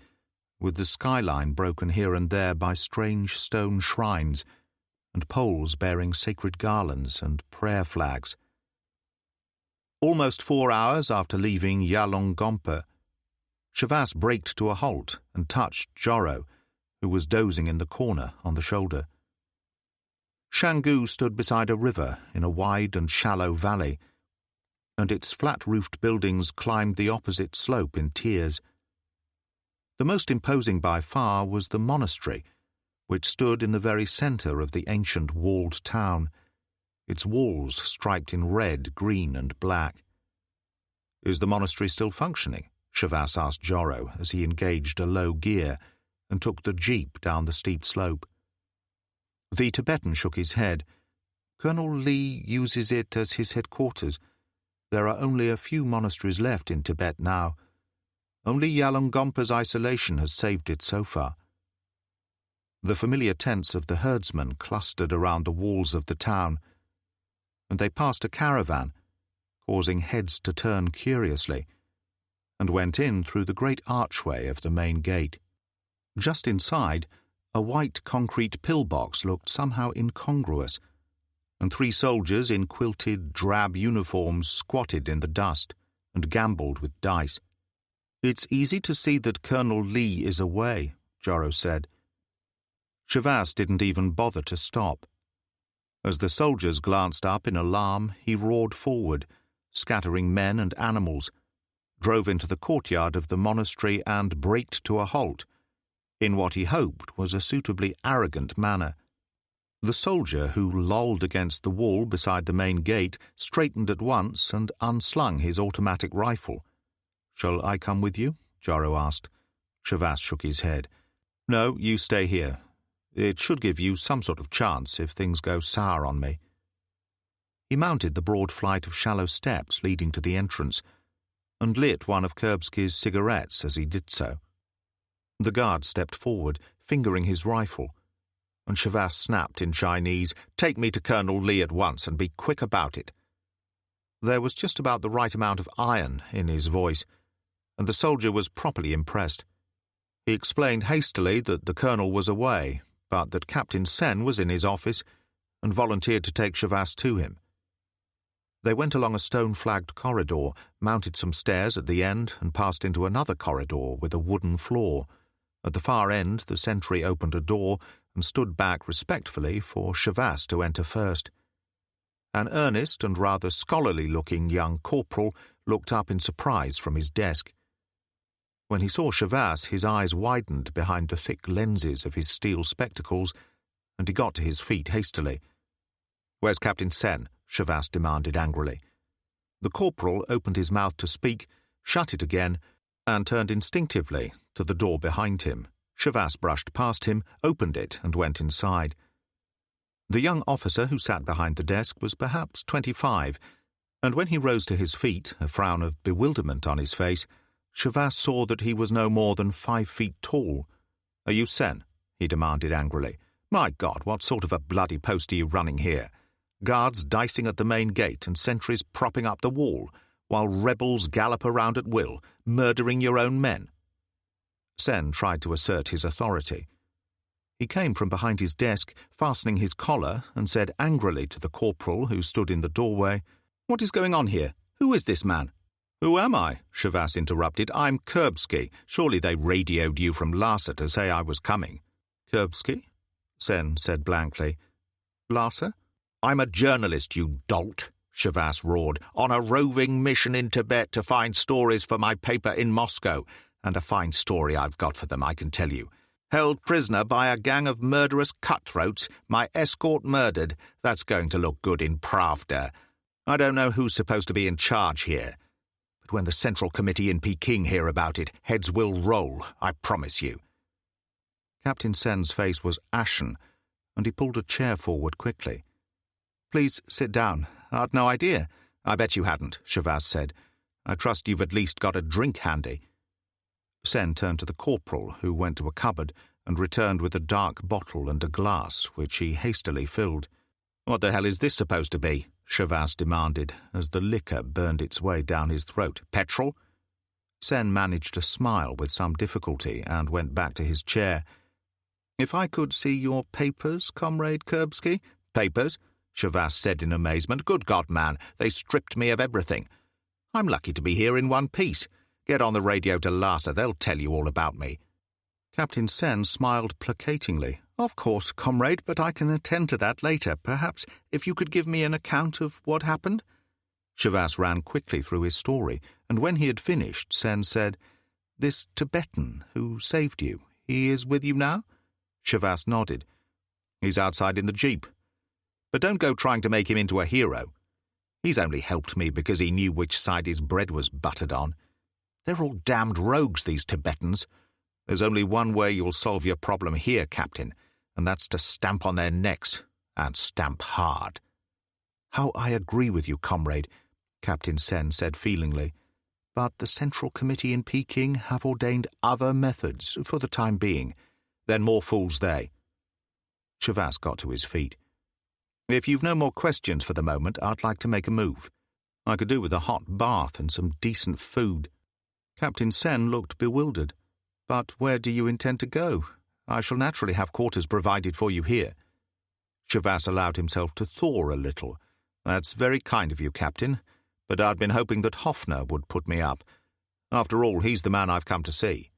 with the skyline broken here and there by strange stone shrines and poles bearing sacred garlands and prayer flags. Almost 4 hours after leaving Yalongompa, Shavas braked to a halt and touched Joro, who was dozing in the corner on the shoulder. Shanggu stood beside a river in a wide and shallow valley, and its flat-roofed buildings climbed the opposite slope in tiers. The most imposing by far was the monastery, which stood in the very centre of the ancient walled town, its walls striped in red, green, and black. "Is the monastery still functioning?" Shavas asked Joro as he engaged a low gear and took the jeep down the steep slope. The Tibetan shook his head. "Colonel Lee uses it as his headquarters. There are only a few monasteries left in Tibet now. Only Yalongompa's isolation has saved it so far." The familiar tents of the herdsmen clustered around the walls of the town, and they passed a caravan, causing heads to turn curiously, and went in through the great archway of the main gate. Just inside, a white concrete pillbox looked somehow incongruous, and 3 soldiers in quilted, drab uniforms squatted in the dust and gambled with dice. "It's easy to see that Colonel Lee is away," Joro said. Shavas didn't even bother to stop. As the soldiers glanced up in alarm, he roared forward, scattering men and animals, drove into the courtyard of the monastery and braked to a halt, in what he hoped was a suitably arrogant manner. The soldier, who lolled against the wall beside the main gate, straightened at once and unslung his automatic rifle. "Shall I come with you?" Joro asked. Shavas shook his head. "No, you stay here. It should give you some sort of chance if things go sour on me." He mounted the broad flight of shallow steps leading to the entrance and lit one of Kurbsky's cigarettes as he did so. The guard stepped forward, fingering his rifle, and Shavas snapped in Chinese, "Take me to Colonel Lee at once and be quick about it." There was just about the right amount of iron in his voice, and the soldier was properly impressed. He explained hastily that the colonel was away, but that Captain Sen was in his office and volunteered to take Shavas to him. They went along a stone-flagged corridor, mounted some stairs at the end, and passed into another corridor with a wooden floor. At the far end, the sentry opened a door and stood back respectfully for Shavas to enter first. An earnest and rather scholarly-looking young corporal looked up in surprise from his desk. When he saw Shavas, his eyes widened behind the thick lenses of his steel spectacles, and he got to his feet hastily. "Where's Captain Sen?" Shavas demanded angrily. The corporal opened his mouth to speak, shut it again, and turned instinctively to the door behind him. Shavas brushed past him, opened it, and went inside. The young officer who sat behind the desk was perhaps 25, and when he rose to his feet, a frown of bewilderment on his face, Shavas saw that he was no more than 5 feet tall. "Are you Sen?" he demanded angrily. "My God, what sort of a bloody post are you running here? Guards dicing at the main gate and sentries propping up the wall, while rebels gallop around at will, murdering your own men." Sen tried to assert his authority. He came from behind his desk, fastening his collar, and said angrily to the corporal who stood in the doorway, "What is going on here? Who is this man?" "Who am I?" Shavas interrupted. "I'm Kurbsky. Surely they radioed you from Lhasa to say I was coming." "Kurbsky?" Sen said blankly. "Lhasa?" "I'm a journalist, you dolt," Shavas roared, "on a roving mission in Tibet to find stories for my paper in Moscow. And a fine story I've got for them, I can tell you. Held prisoner by a gang of murderous cutthroats, my escort murdered. That's going to look good in Pravda. I don't know who's supposed to be in charge here. But when the Central Committee in Peking hear about it, heads will roll, I promise you." Captain Sen's face was ashen, and he pulled a chair forward quickly. "Please sit down. I'd no idea." "I bet you hadn't," Shavas said. "I trust you've at least got a drink handy." Sen turned to the corporal, who went to a cupboard and returned with a dark bottle and a glass, which he hastily filled. "What the hell is this supposed to be?" Shavas demanded, as the liquor burned its way down his throat. "Petrol?" Sen managed to smile with some difficulty and went back to his chair. "If I could see your papers, Comrade Kurbsky?" "Papers?" Shavas said in amazement. "Good God, man, they stripped me of everything. I'm lucky to be here in one piece. Get on the radio to Lhasa, they'll tell you all about me." Captain Sen smiled placatingly. "Of course, comrade, but I can attend to that later. Perhaps if you could give me an account of what happened?" Shavas ran quickly through his story, and when he had finished, Sen said, "This Tibetan who saved you, he is with you now?" Shavas nodded. "He's outside in the jeep. But don't go trying to make him into a hero. He's only helped me because he knew which side his bread was buttered on. They're all damned rogues, these Tibetans. There's only one way you'll solve your problem here, Captain, and that's to stamp on their necks, and stamp hard." "How I agree with you, comrade," Captain Sen said feelingly. "But the Central Committee in Peking have ordained other methods for the time being." "Then more fools they." Shavas got to his feet. "If you've no more questions for the moment, I'd like to make a move. I could do with a hot bath and some decent food." Captain Sen looked bewildered. "But where do you intend to go? I shall naturally have quarters provided for you here." Shavas allowed himself to thaw a little. "That's very kind of you, Captain, but I'd been hoping that Hoffner would put me up. After all, he's the man I've come to see."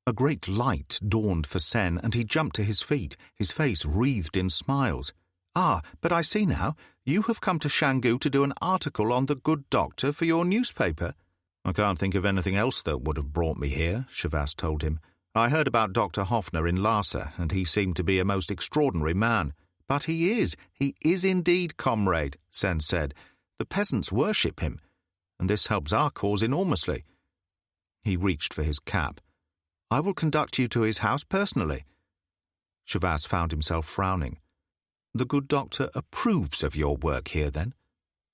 A great light dawned for Sen, and he jumped to his feet, his face wreathed in smiles. "Ah, but I see now. You have come to Shangu to do an article on the good doctor for your newspaper." "I can't think of anything else that would have brought me here," Shavas told him. "I heard about Dr. Hoffner in Lhasa, and he seemed to be a most extraordinary man." "But he is indeed, comrade," Sen said. "The peasants worship him, and this helps our cause enormously." He reached for his cap. "I will conduct you to his house personally." Shavas found himself frowning. "The good doctor approves of your work here, then?"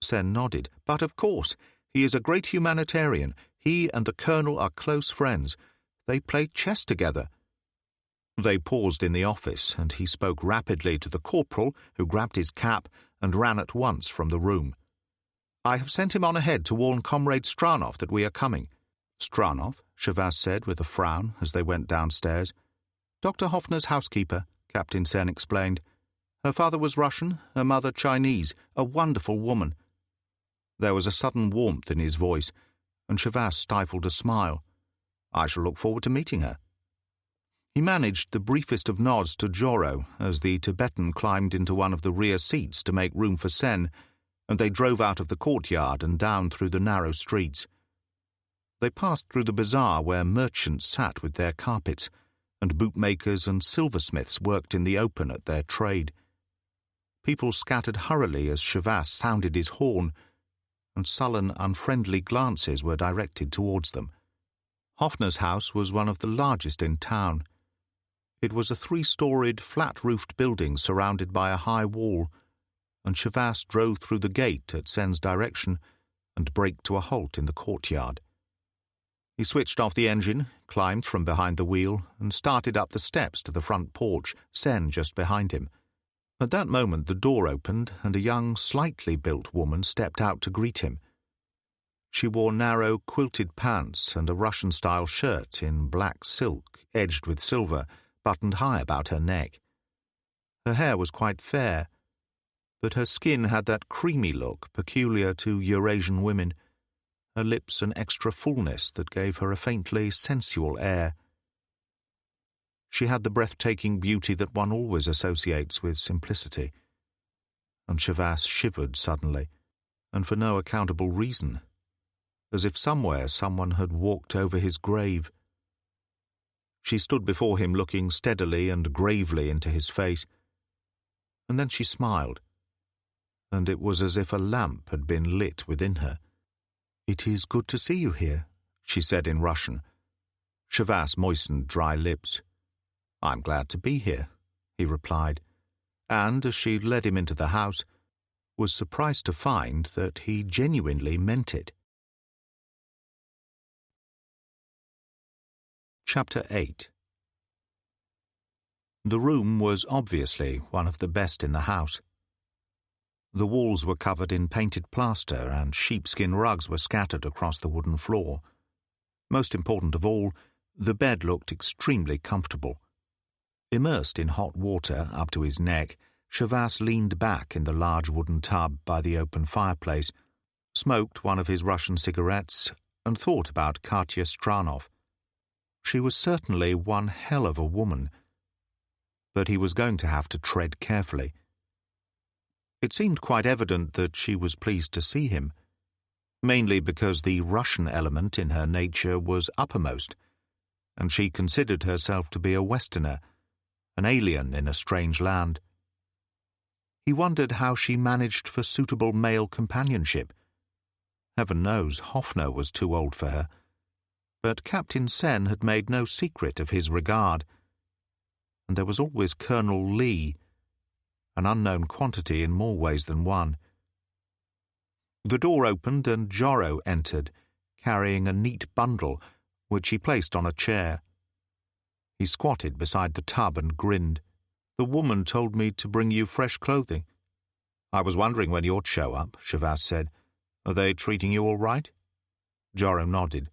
Sen nodded. "But of course. He is a great humanitarian. He and the colonel are close friends. They play chess together." They paused in the office, and he spoke rapidly to the corporal, who grabbed his cap and ran at once from the room. "I have sent him on ahead to warn Comrade Stranov that we are coming." "Stranov?" Shavas said with a frown as they went downstairs. "Dr. Hoffner's housekeeper," Captain Sen explained. "Her father was Russian, her mother Chinese, a wonderful woman." There was a sudden warmth in his voice, and Shavas stifled a smile. "I shall look forward to meeting her." He managed the briefest of nods to Joro as the Tibetan climbed into one of the rear seats to make room for Sen, and they drove out of the courtyard and down through the narrow streets. They passed through the bazaar where merchants sat with their carpets, and bootmakers and silversmiths worked in the open at their trade. People scattered hurriedly as Shavas sounded his horn, and sullen, unfriendly glances were directed towards them. Hoffner's house was one of the largest in town. It was a 3-storied, flat-roofed building surrounded by a high wall, and Shavas drove through the gate at Sen's direction and braked to a halt in the courtyard. He switched off the engine, climbed from behind the wheel, and started up the steps to the front porch, Sen just behind him. At that moment the door opened, and a young, slightly built woman stepped out to greet him. She wore narrow quilted pants and a Russian-style shirt in black silk edged with silver, buttoned high about her neck. Her hair was quite fair, but her skin had that creamy look peculiar to Eurasian women, her lips an extra fullness that gave her a faintly sensual air. She had the breathtaking beauty that one always associates with simplicity. And Shavas shivered suddenly, and for no accountable reason, as if somewhere someone had walked over his grave. She stood before him looking steadily and gravely into his face, and then she smiled, and it was as if a lamp had been lit within her. "It is good to see you here," she said in Russian. Shavas moistened dry lips. "I'm glad to be here," he replied, and, as she led him into the house, was surprised to find that he genuinely meant it. Chapter 8. The room was obviously one of the best in the house. The walls were covered in painted plaster and sheepskin rugs were scattered across the wooden floor. Most important of all, the bed looked extremely comfortable. Immersed in hot water up to his neck, Shavas leaned back in the large wooden tub by the open fireplace, smoked one of his Russian cigarettes, and thought about Katya Stranov. She was certainly one hell of a woman, but he was going to have to tread carefully. It seemed quite evident that she was pleased to see him, mainly because the Russian element in her nature was uppermost, and she considered herself to be a Westerner, an alien in a strange land. He wondered how she managed for suitable male companionship. Heaven knows Hoffner was too old for her, but Captain Sen had made no secret of his regard, and there was always Colonel Lee, an unknown quantity in more ways than one. The door opened and Joro entered, carrying a neat bundle, which he placed on a chair. He squatted beside the tub and grinned. "The woman told me to bring you fresh clothing." "I was wondering when you'd show up," Shavas said. "Are they treating you all right?" Joro nodded.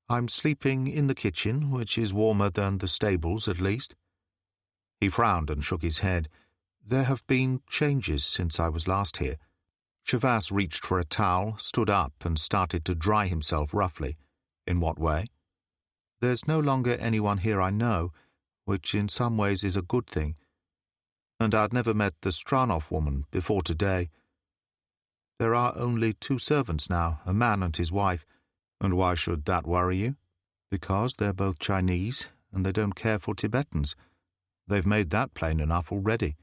"I'm sleeping in the kitchen, which is warmer than the stables, at least." He frowned and shook his head. "There have been changes since I was last here." Shavas reached for a towel, stood up, and started to dry himself roughly. "In what way?" "There's no longer anyone here I know, which in some ways is a good thing. And I'd never met the Stranov woman before today. There are only 2 servants now, a man and his wife. And why should that worry you?" "Because they're both Chinese, and they don't care for Tibetans. They've made that plain enough already."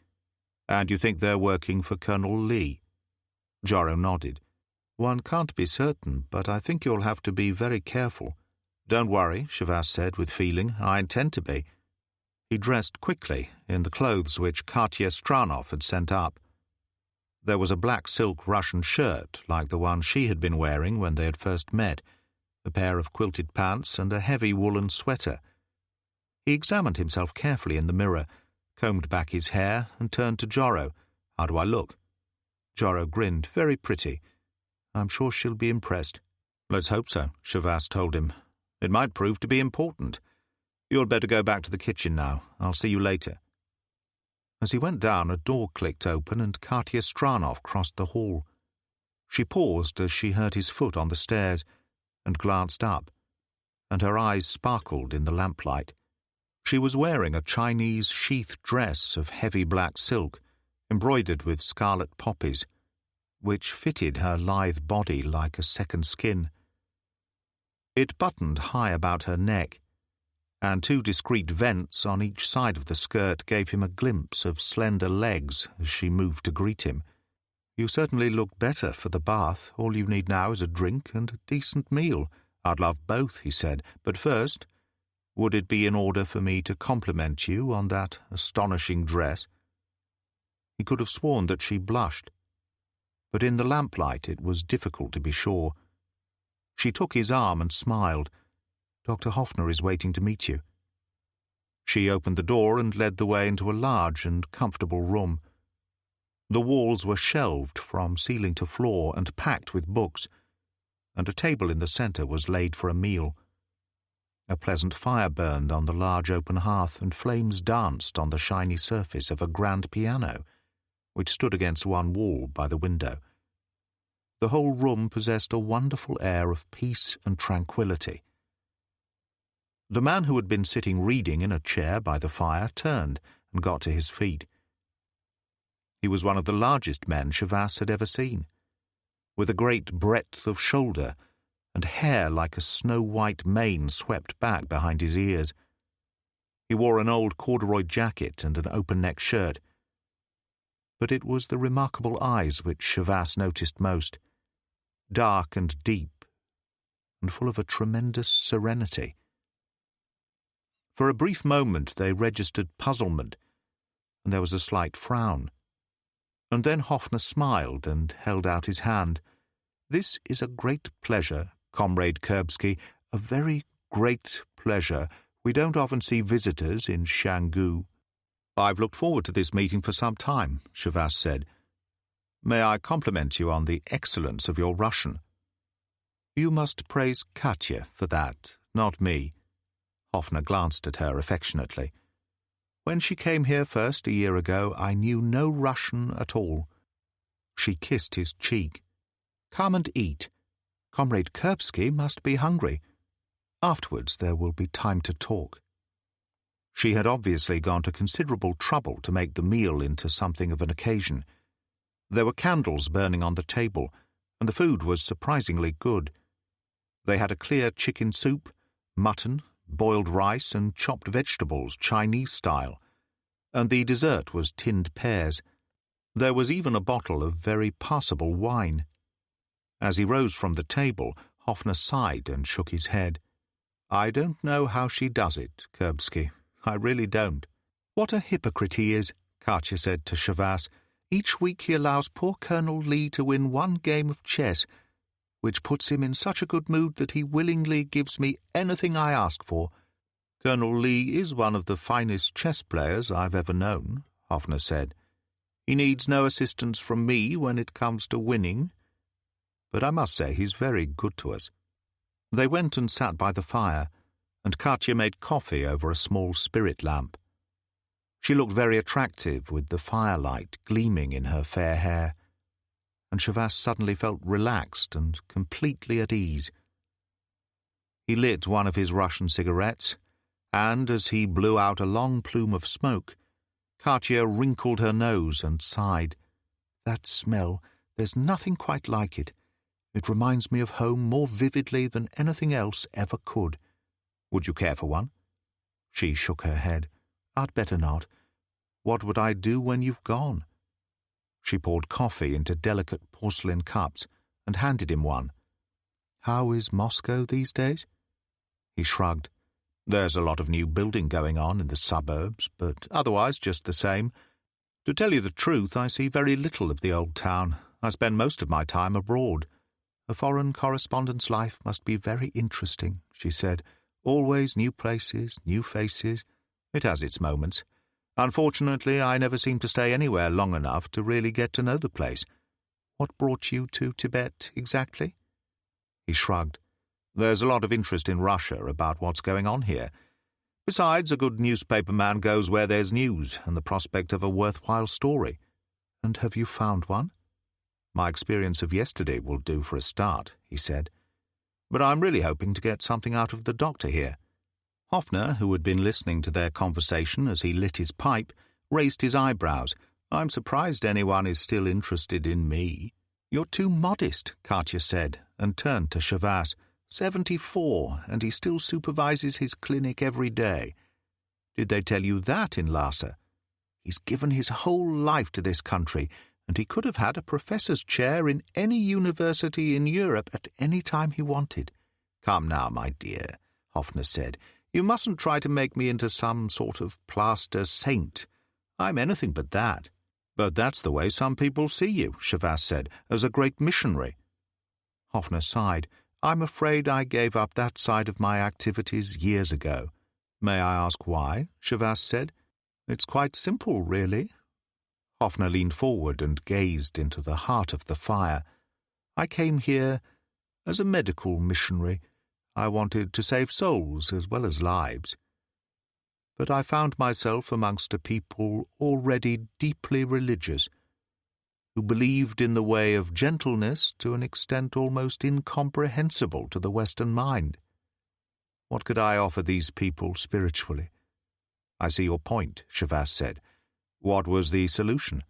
"And you think they're working for Colonel Lee?" Joro nodded. "One can't be certain, but I think you'll have to be very careful." "Don't worry," Shavas said with feeling. "I intend to be." He dressed quickly in the clothes which Katya Stranov had sent up. There was a black silk Russian shirt like the one she had been wearing when they had first met, a pair of quilted pants and a heavy woolen sweater. He examined himself carefully in the mirror, combed back his hair, and turned to Joro. "How do I look?" Joro grinned. "Very pretty. I'm sure she'll be impressed." "Let's hope so," Shavas told him. "It might prove to be important. You'd better go back to the kitchen now. I'll see you later." As he went down, a door clicked open and Katya Stranov crossed the hall. She paused as she heard his foot on the stairs and glanced up, and her eyes sparkled in the lamplight. She was wearing a Chinese sheath dress of heavy black silk, embroidered with scarlet poppies, which fitted her lithe body like a second skin. It buttoned high about her neck, and 2 discreet vents on each side of the skirt gave him a glimpse of slender legs as she moved to greet him. "You certainly look better for the bath. All you need now is a drink and a decent meal." "I'd love both," he said. "But first, would it be in order for me to compliment you on that astonishing dress?" He could have sworn that she blushed, but in the lamplight it was difficult to be sure. She took his arm and smiled. "Dr. Hoffner is waiting to meet you." She opened the door and led the way into a large and comfortable room. The walls were shelved from ceiling to floor and packed with books, and a table in the centre was laid for a meal. A pleasant fire burned on the large open hearth, and flames danced on the shiny surface of a grand piano, which stood against one wall by the window. The whole room possessed a wonderful air of peace and tranquillity. The man who had been sitting reading in a chair by the fire turned and got to his feet. He was one of the largest men Chavasse had ever seen, with a great breadth of shoulder and hair like a snow-white mane swept back behind his ears. He wore an old corduroy jacket and an open-neck shirt. But it was the remarkable eyes which Chavasse noticed most, dark and deep, and full of a tremendous serenity. For a brief moment they registered puzzlement, and there was a slight frown. And then Hoffner smiled and held out his hand. "This is a great pleasure, Comrade Kurbsky, a very great pleasure. We don't often see visitors in Shanggu." "I've looked forward to this meeting for some time," Chavasse said. "May I compliment you on the excellence of your Russian?" "You must praise Katya for that, not me." Hoffner glanced at her affectionately. "When she came here first a year ago, I knew no Russian at all." She kissed his cheek. "Come and eat. Comrade Kurbsky must be hungry. Afterwards there will be time to talk." She had obviously gone to considerable trouble to make the meal into something of an occasion. There were candles burning on the table, and the food was surprisingly good. They had a clear chicken soup, mutton, boiled rice, and chopped vegetables, Chinese style, and the dessert was tinned pears. There was even a bottle of very passable wine. As he rose from the table, Hoffner sighed and shook his head. "I don't know how she does it, Kurbsky. I really don't." "What a hypocrite he is," Katya said to Chavasse. "Each week he allows poor Colonel Lee to win one game of chess, which puts him in such a good mood that he willingly gives me anything I ask for." "Colonel Lee is one of the finest chess players I've ever known," Hoffner said. "He needs no assistance from me when it comes to winning. But I must say he's very good to us." They went and sat by the fire, and Katya made coffee over a small spirit lamp. She looked very attractive with the firelight gleaming in her fair hair, and Chavasse suddenly felt relaxed and completely at ease. He lit one of his Russian cigarettes, and as he blew out a long plume of smoke, Katya wrinkled her nose and sighed. "That smell, there's nothing quite like it. It reminds me of home more vividly than anything else ever could. Would you care for one?" She shook her head. "I'd better not. What would I do when you've gone?" She poured coffee into delicate porcelain cups and handed him one. "How is Moscow these days?" He shrugged. "There's a lot of new building going on in the suburbs, but otherwise just the same. To tell you the truth, I see very little of the old town. I spend most of my time abroad." "A foreign correspondent's life must be very interesting," she said. "Always new places, new faces. It has its moments. Unfortunately, I never seem to stay anywhere long enough to really get to know the place. What brought you to Tibet exactly?" He shrugged. "There's a lot of interest in Russia about what's going on here. Besides, a good newspaper man goes where there's news and the prospect of a worthwhile story." "And have you found one?" "My experience of yesterday will do for a start," he said. "But I'm really hoping to get something out of the doctor here." Hoffner, who had been listening to their conversation as he lit his pipe, raised his eyebrows. "I'm surprised anyone is still interested in me." "You're too modest," Katya said, and turned to Chavasse. 74, and he still supervises his clinic every day. Did they tell you that in Lhasa? He's given his whole life to this country, and he could have had a professor's chair in any university in Europe at any time he wanted." "Come now, my dear," Hoffner said. "You mustn't try to make me into some sort of plaster saint. I'm anything but that." "But that's the way some people see you," Chavasse said, "as a great missionary." Hoffner sighed. "I'm afraid I gave up that side of my activities years ago." "May I ask why?" Chavasse said. "It's quite simple, really." Hoffner leaned forward and gazed into the heart of the fire. "I came here As a medical missionary, I wanted to save souls as well as lives. But I found myself amongst a people already deeply religious, who believed in the way of gentleness to an extent almost incomprehensible to the Western mind. What could I offer these people spiritually? I see your point, Shavas said. What was the solution?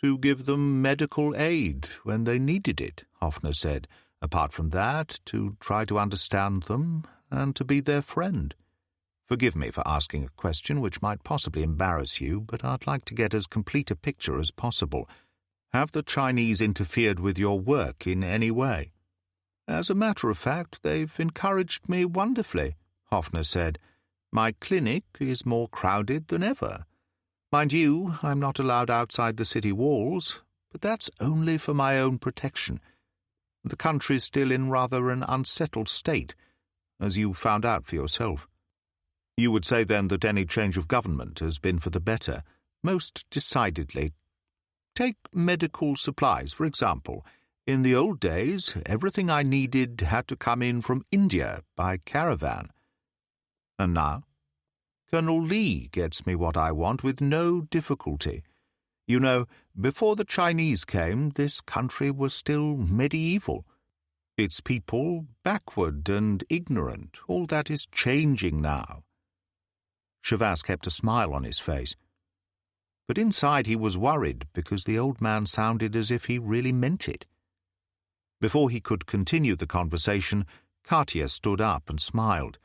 To give them medical aid when they needed it, Hoffner said. Apart from that, to try to understand them and to be their friend. Forgive me for asking a question which might possibly embarrass you, but I'd like to get as complete a picture as possible. Have the Chinese interfered with your work in any way? As a matter of fact, they've encouraged me wonderfully, Hoffner said. My clinic is more crowded than ever. Mind you, I'm not allowed outside the city walls, but that's only for my own protection. The country's still in rather an unsettled state, as you found out for yourself. You would say then that any change of government has been for the better, most decidedly. Take medical supplies, for example. In the old days, everything I needed had to come in from India by caravan. And now? Colonel Lee gets me what I want with no difficulty. You know, before the Chinese came, this country was still medieval. Its people backward and ignorant. All that is changing now. Shavas kept a smile on his face. But inside he was worried because the old man sounded as if he really meant it. Before he could continue the conversation, Katia stood up and smiled.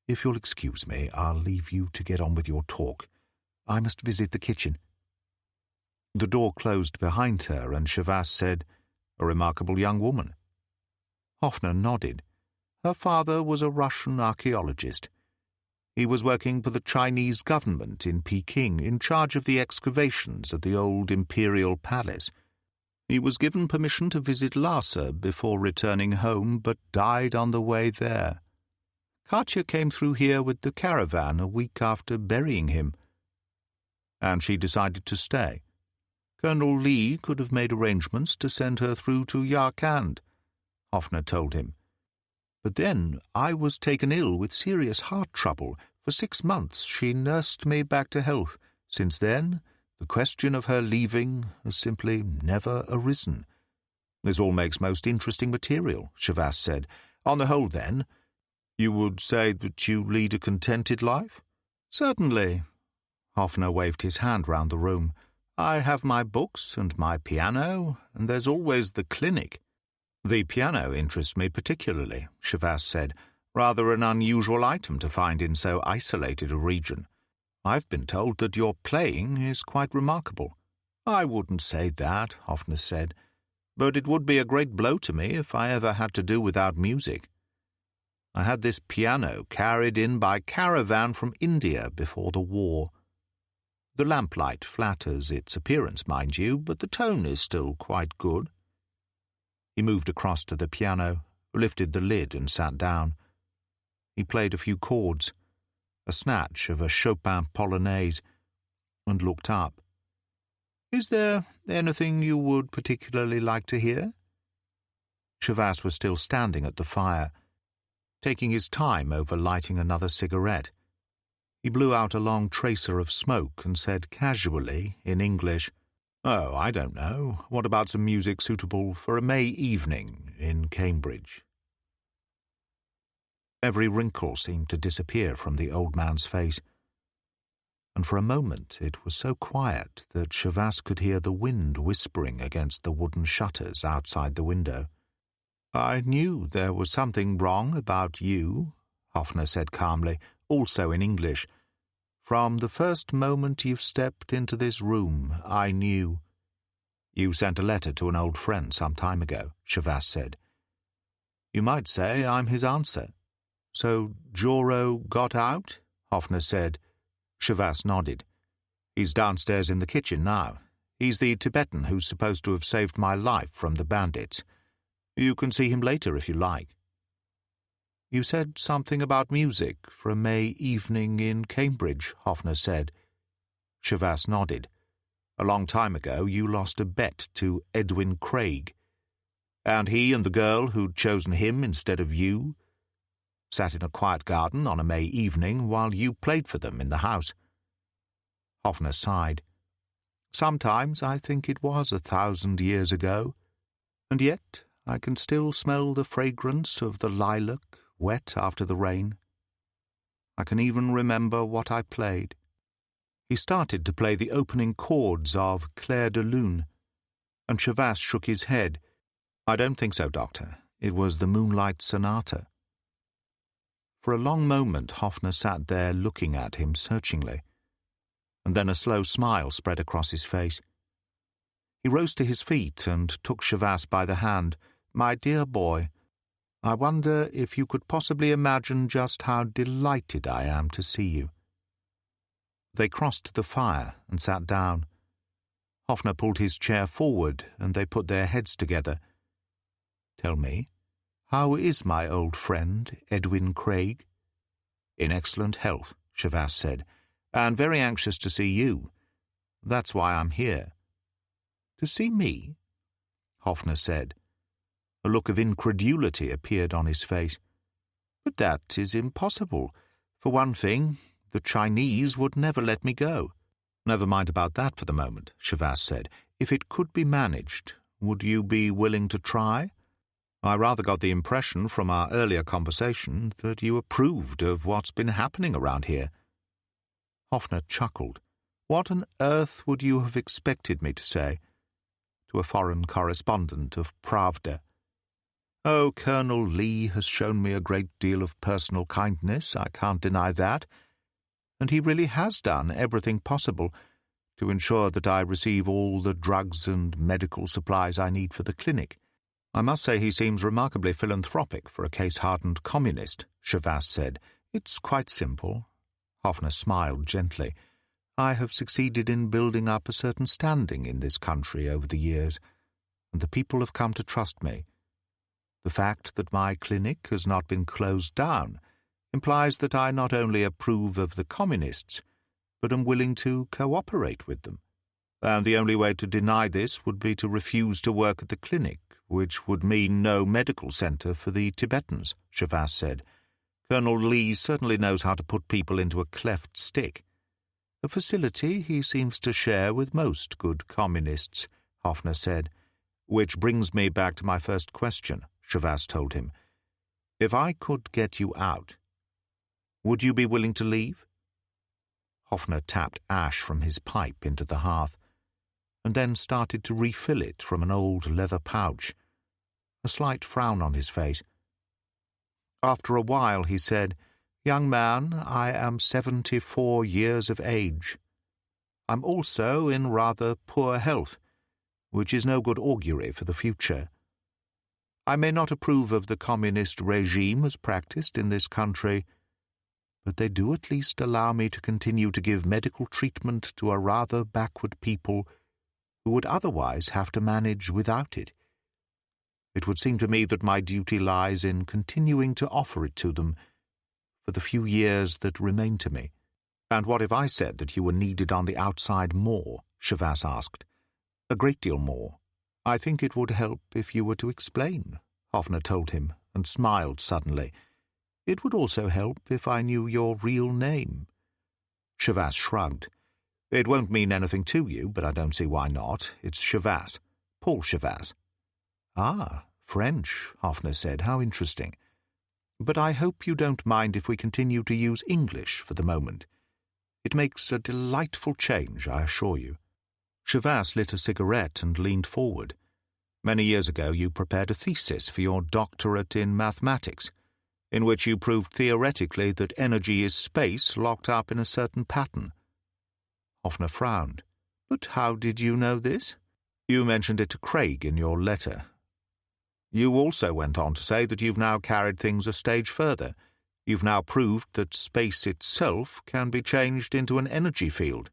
If you'll excuse me, I'll leave you to get on with your talk. I must visit the kitchen. The door closed behind her, and Shavas said, A remarkable young woman. Hoffner nodded. Her father was a Russian archaeologist. He was working for the Chinese government in Peking, in charge of the excavations at the old imperial palace. He was given permission to visit Lhasa before returning home, but died on the way there. Katya came through here with the caravan a week after burying him. And she decided to stay. Colonel Lee could have made arrangements to send her through to Yarkand, Hoffner told him. But then I was taken ill with serious heart trouble. For 6 months she nursed me back to health. Since then, the question of her leaving has simply never arisen. This all makes most interesting material, Shavas said. On the whole, then, you would say that you lead a contented life? Certainly. Hoffner waved his hand round the room. I have my books and my piano, and there's always the clinic. The piano interests me particularly, Shavas said. Rather an unusual item to find in so isolated a region. I've been told that your playing is quite remarkable. I wouldn't say that, Hoffner said, but it would be a great blow to me if I ever had to do without music. I had this piano carried in by caravan from India before the war. The lamplight flatters its appearance, mind you, but the tone is still quite good. He moved across to the piano, lifted the lid and sat down. He played a few chords, a snatch of a Chopin polonaise, and looked up. Is there anything you would particularly like to hear? Shavas was still standing at the fire, taking his time over lighting another cigarette. He blew out a long tracer of smoke and said casually, in English, Oh, I don't know. What about some music suitable for a May evening in Cambridge? Every wrinkle seemed to disappear from the old man's face, and for a moment it was so quiet that Shavas could hear the wind whispering against the wooden shutters outside the window. I knew there was something wrong about you, Hoffner said calmly, also in English. From the first moment you stepped into this room, I knew. You sent a letter to an old friend some time ago, Shavas said. You might say I'm his answer. So Joro got out? Hoffner said. Shavas nodded. He's downstairs in the kitchen now. He's the Tibetan who's supposed to have saved my life from the bandits. You can see him later if you like. You said something about music for a May evening in Cambridge, Hoffner said. Shavas nodded. A long time ago you lost a bet to Edwin Craig. And he and the girl who'd chosen him instead of you sat in a quiet garden on a May evening while you played for them in the house. Hoffner sighed. Sometimes I think it was 1,000 years ago, and yet I can still smell the fragrance of the lilac wet after the rain. I can even remember what I played. He started to play the opening chords of Clair de Lune, and Chavasse shook his head. I don't think so, Doctor. It was the Moonlight Sonata. For a long moment Hoffner sat there looking at him searchingly, and then a slow smile spread across his face. He rose to his feet and took Chavasse by the hand. My dear boy, I wonder if you could possibly imagine just how delighted I am to see you. They crossed to the fire and sat down. Hoffner pulled his chair forward, and they put their heads together. Tell me, how is my old friend, Edwin Craig? In excellent health, Chavasse said, and very anxious to see you. That's why I'm here. To see me? Hoffner said. A look of incredulity appeared on his face. But that is impossible. For one thing, the Chinese would never let me go. Never mind about that for the moment, Chavasse said. If it could be managed, would you be willing to try? I rather got the impression from our earlier conversation that you approved of what's been happening around here. Hoffner chuckled. What on earth would you have expected me to say? To a foreign correspondent of Pravda. Oh, Colonel Lee has shown me a great deal of personal kindness, I can't deny that, and he really has done everything possible to ensure that I receive all the drugs and medical supplies I need for the clinic. I must say he seems remarkably philanthropic for a case-hardened communist, Chavasse said. It's quite simple. Hoffner smiled gently. I have succeeded in building up a certain standing in this country over the years, and the people have come to trust me. The fact that my clinic has not been closed down implies that I not only approve of the communists, but am willing to cooperate with them. And the only way to deny this would be to refuse to work at the clinic, which would mean no medical center for the Tibetans, Chavasse said. Colonel Lee certainly knows how to put people into a cleft stick. A facility he seems to share with most good communists, Hoffner said. Which brings me back to my first question, Chavasse told him. If I could get you out, would you be willing to leave? Hoffner tapped ash from his pipe into the hearth, and then started to refill it from an old leather pouch, a slight frown on his face. After a while he said, Young man, I am 74 years of age. I'm also in rather poor health, which is no good augury for the future. I may not approve of the communist regime as practiced in this country, but they do at least allow me to continue to give medical treatment to a rather backward people who would otherwise have to manage without it. It would seem to me that my duty lies in continuing to offer it to them for the few years that remain to me. And what if I said that you were needed on the outside more? Chavasse asked. A great deal more. I think it would help if you were to explain, Hoffner told him, and smiled suddenly. It would also help if I knew your real name. Chavasse shrugged. It won't mean anything to you, but I don't see why not. It's Chavasse. Paul Chavasse. Ah, French, Hoffner said. How interesting. But I hope you don't mind if we continue to use English for the moment. It makes a delightful change, I assure you. Chavasse lit a cigarette and leaned forward. Many years ago you prepared a thesis for your doctorate in mathematics, in which you proved theoretically that energy is space locked up in a certain pattern. Hoffner frowned. But how did you know this? You mentioned it to Craig in your letter. You also went on to say that you've now carried things a stage further. You've now proved that space itself can be changed into an energy field.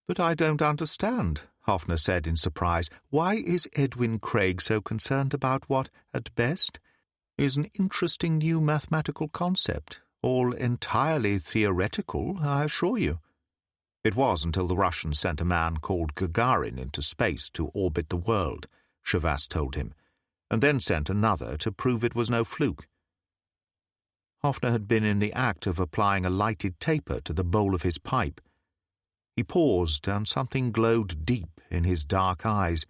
But I don't understand, Hoffner said in surprise. Why is Edwin Craig so concerned about what, at best, is an interesting new mathematical concept, all entirely theoretical, I assure you? It was until the Russians sent a man called Gagarin into space to orbit the world, Chavasse told him. and then sent another to prove it was no fluke. Hoffner had been in the act of applying a lighted taper to the bowl of his pipe. He paused, and something glowed deep in his dark eyes.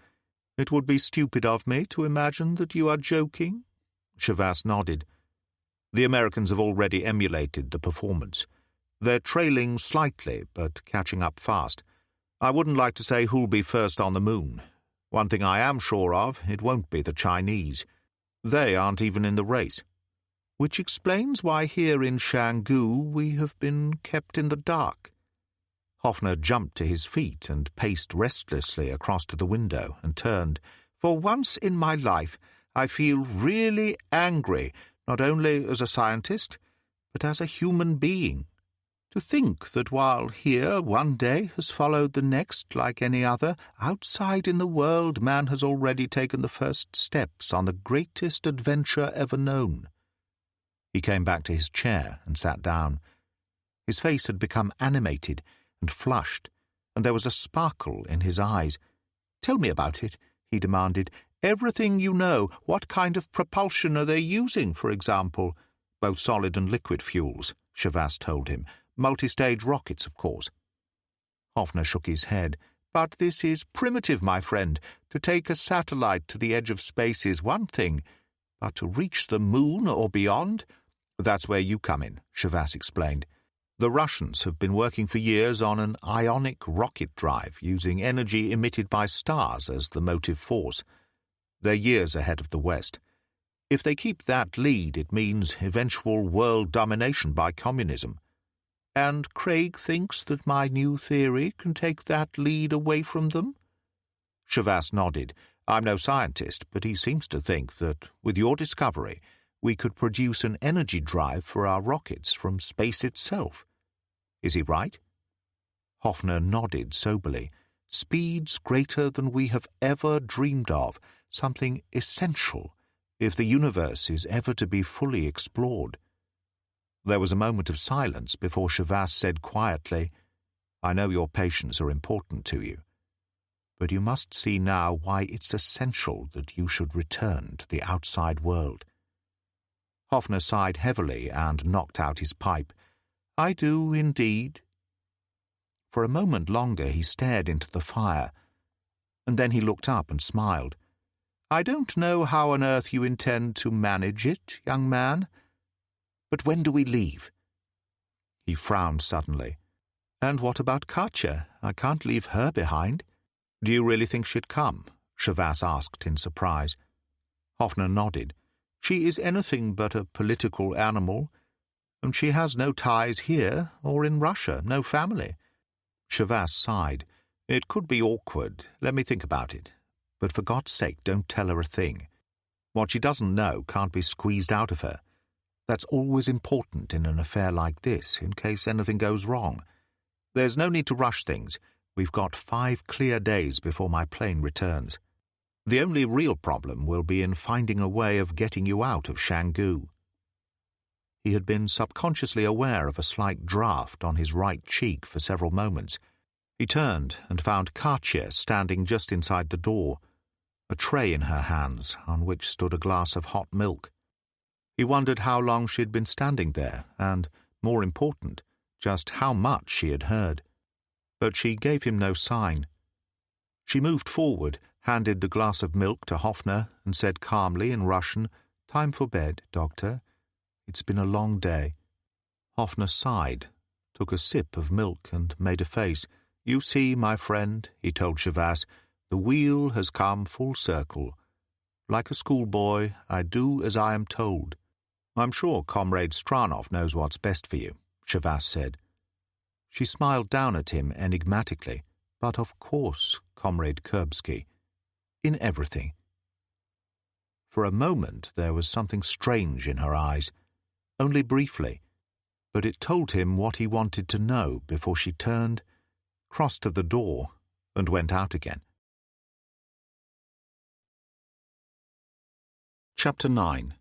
"It would be stupid of me to imagine that you are joking?" Chavas nodded. "The Americans have already emulated the performance. They're trailing slightly, but catching up fast. I wouldn't like to say who'll be first on the moon. One thing I am sure of, it won't be the Chinese. They aren't even in the race. Which explains why here in Shanggu we have been kept in the dark." Hoffner jumped to his feet and paced restlessly across to the window and turned. "For once in my life, I feel really angry, not only as a scientist, but as a human being. To think that while here one day has followed the next like any other, outside in the world man has already taken the first steps on the greatest adventure ever known." He came back to his chair and sat down. His face had become animated and flushed, and there was a sparkle in his eyes. "Tell me about it," he demanded. "Everything you know. What kind of propulsion are they using, for example?" "Both solid and liquid fuels," Chavas told him. "Multi-stage rockets, of course." Hoffner shook his head. "But this is primitive, my friend. To take a satellite to the edge of space is one thing, but to reach the moon or beyond—" "That's where you come in," Chavas explained. "The Russians have been working for years on an ionic rocket drive using energy emitted by stars as the motive force. They're years ahead of the West. If they keep that lead, it means eventual world domination by communism. And Craig thinks that my new theory can take that lead away from them?" Chavas nodded. "I'm no scientist, but he seems to think that, with your discovery, we could produce an energy drive for our rockets from space itself. Is he right?" Hoffner nodded soberly. "Speeds greater than we have ever dreamed of, something essential if the universe is ever to be fully explored." There was a moment of silence before Chavas said quietly, "I know your patients are important to you, but you must see now why it's essential that you should return to the outside world." Hoffner sighed heavily and knocked out his pipe. "I do, indeed." For a moment longer he stared into the fire, and then he looked up and smiled. "I don't know how on earth you intend to manage it, young man. But when do we leave?" He frowned suddenly. "And what about Katya? I can't leave her behind." "Do you really think she'd come?" Chavas asked in surprise. Hoffner nodded. "She is anything but a political animal, and she has no ties here or in Russia, no family." Chavas sighed. "It could be awkward. Let me think about it. But for God's sake, don't tell her a thing. What she doesn't know can't be squeezed out of her. That's always important in an affair like this, in case anything goes wrong. There's no need to rush things. We've got 5 clear days before my plane returns. The only real problem will be in finding a way of getting you out of Shanggu." He had been subconsciously aware of a slight draft on his right cheek for several moments. He turned and found Katya standing just inside the door, a tray in her hands on which stood a glass of hot milk. He wondered how long she had been standing there, and, more important, just how much she had heard. But she gave him no sign. She moved forward, handed the glass of milk to Hoffner, and said calmly in Russian, "Time for bed, Doctor. It's been a long day." Hoffner sighed, took a sip of milk, and made a face. "You see, my friend," he told Chavas, "the wheel has come full circle. Like a schoolboy, I do as I am told." "I'm sure Comrade Stranov knows what's best for you," Chavas said. She smiled down at him enigmatically. "But of course, Comrade Kurbsky. In everything." For a moment there was something strange in her eyes, only briefly, but it told him what he wanted to know before she turned, crossed to the door, and went out again. Chapter 9.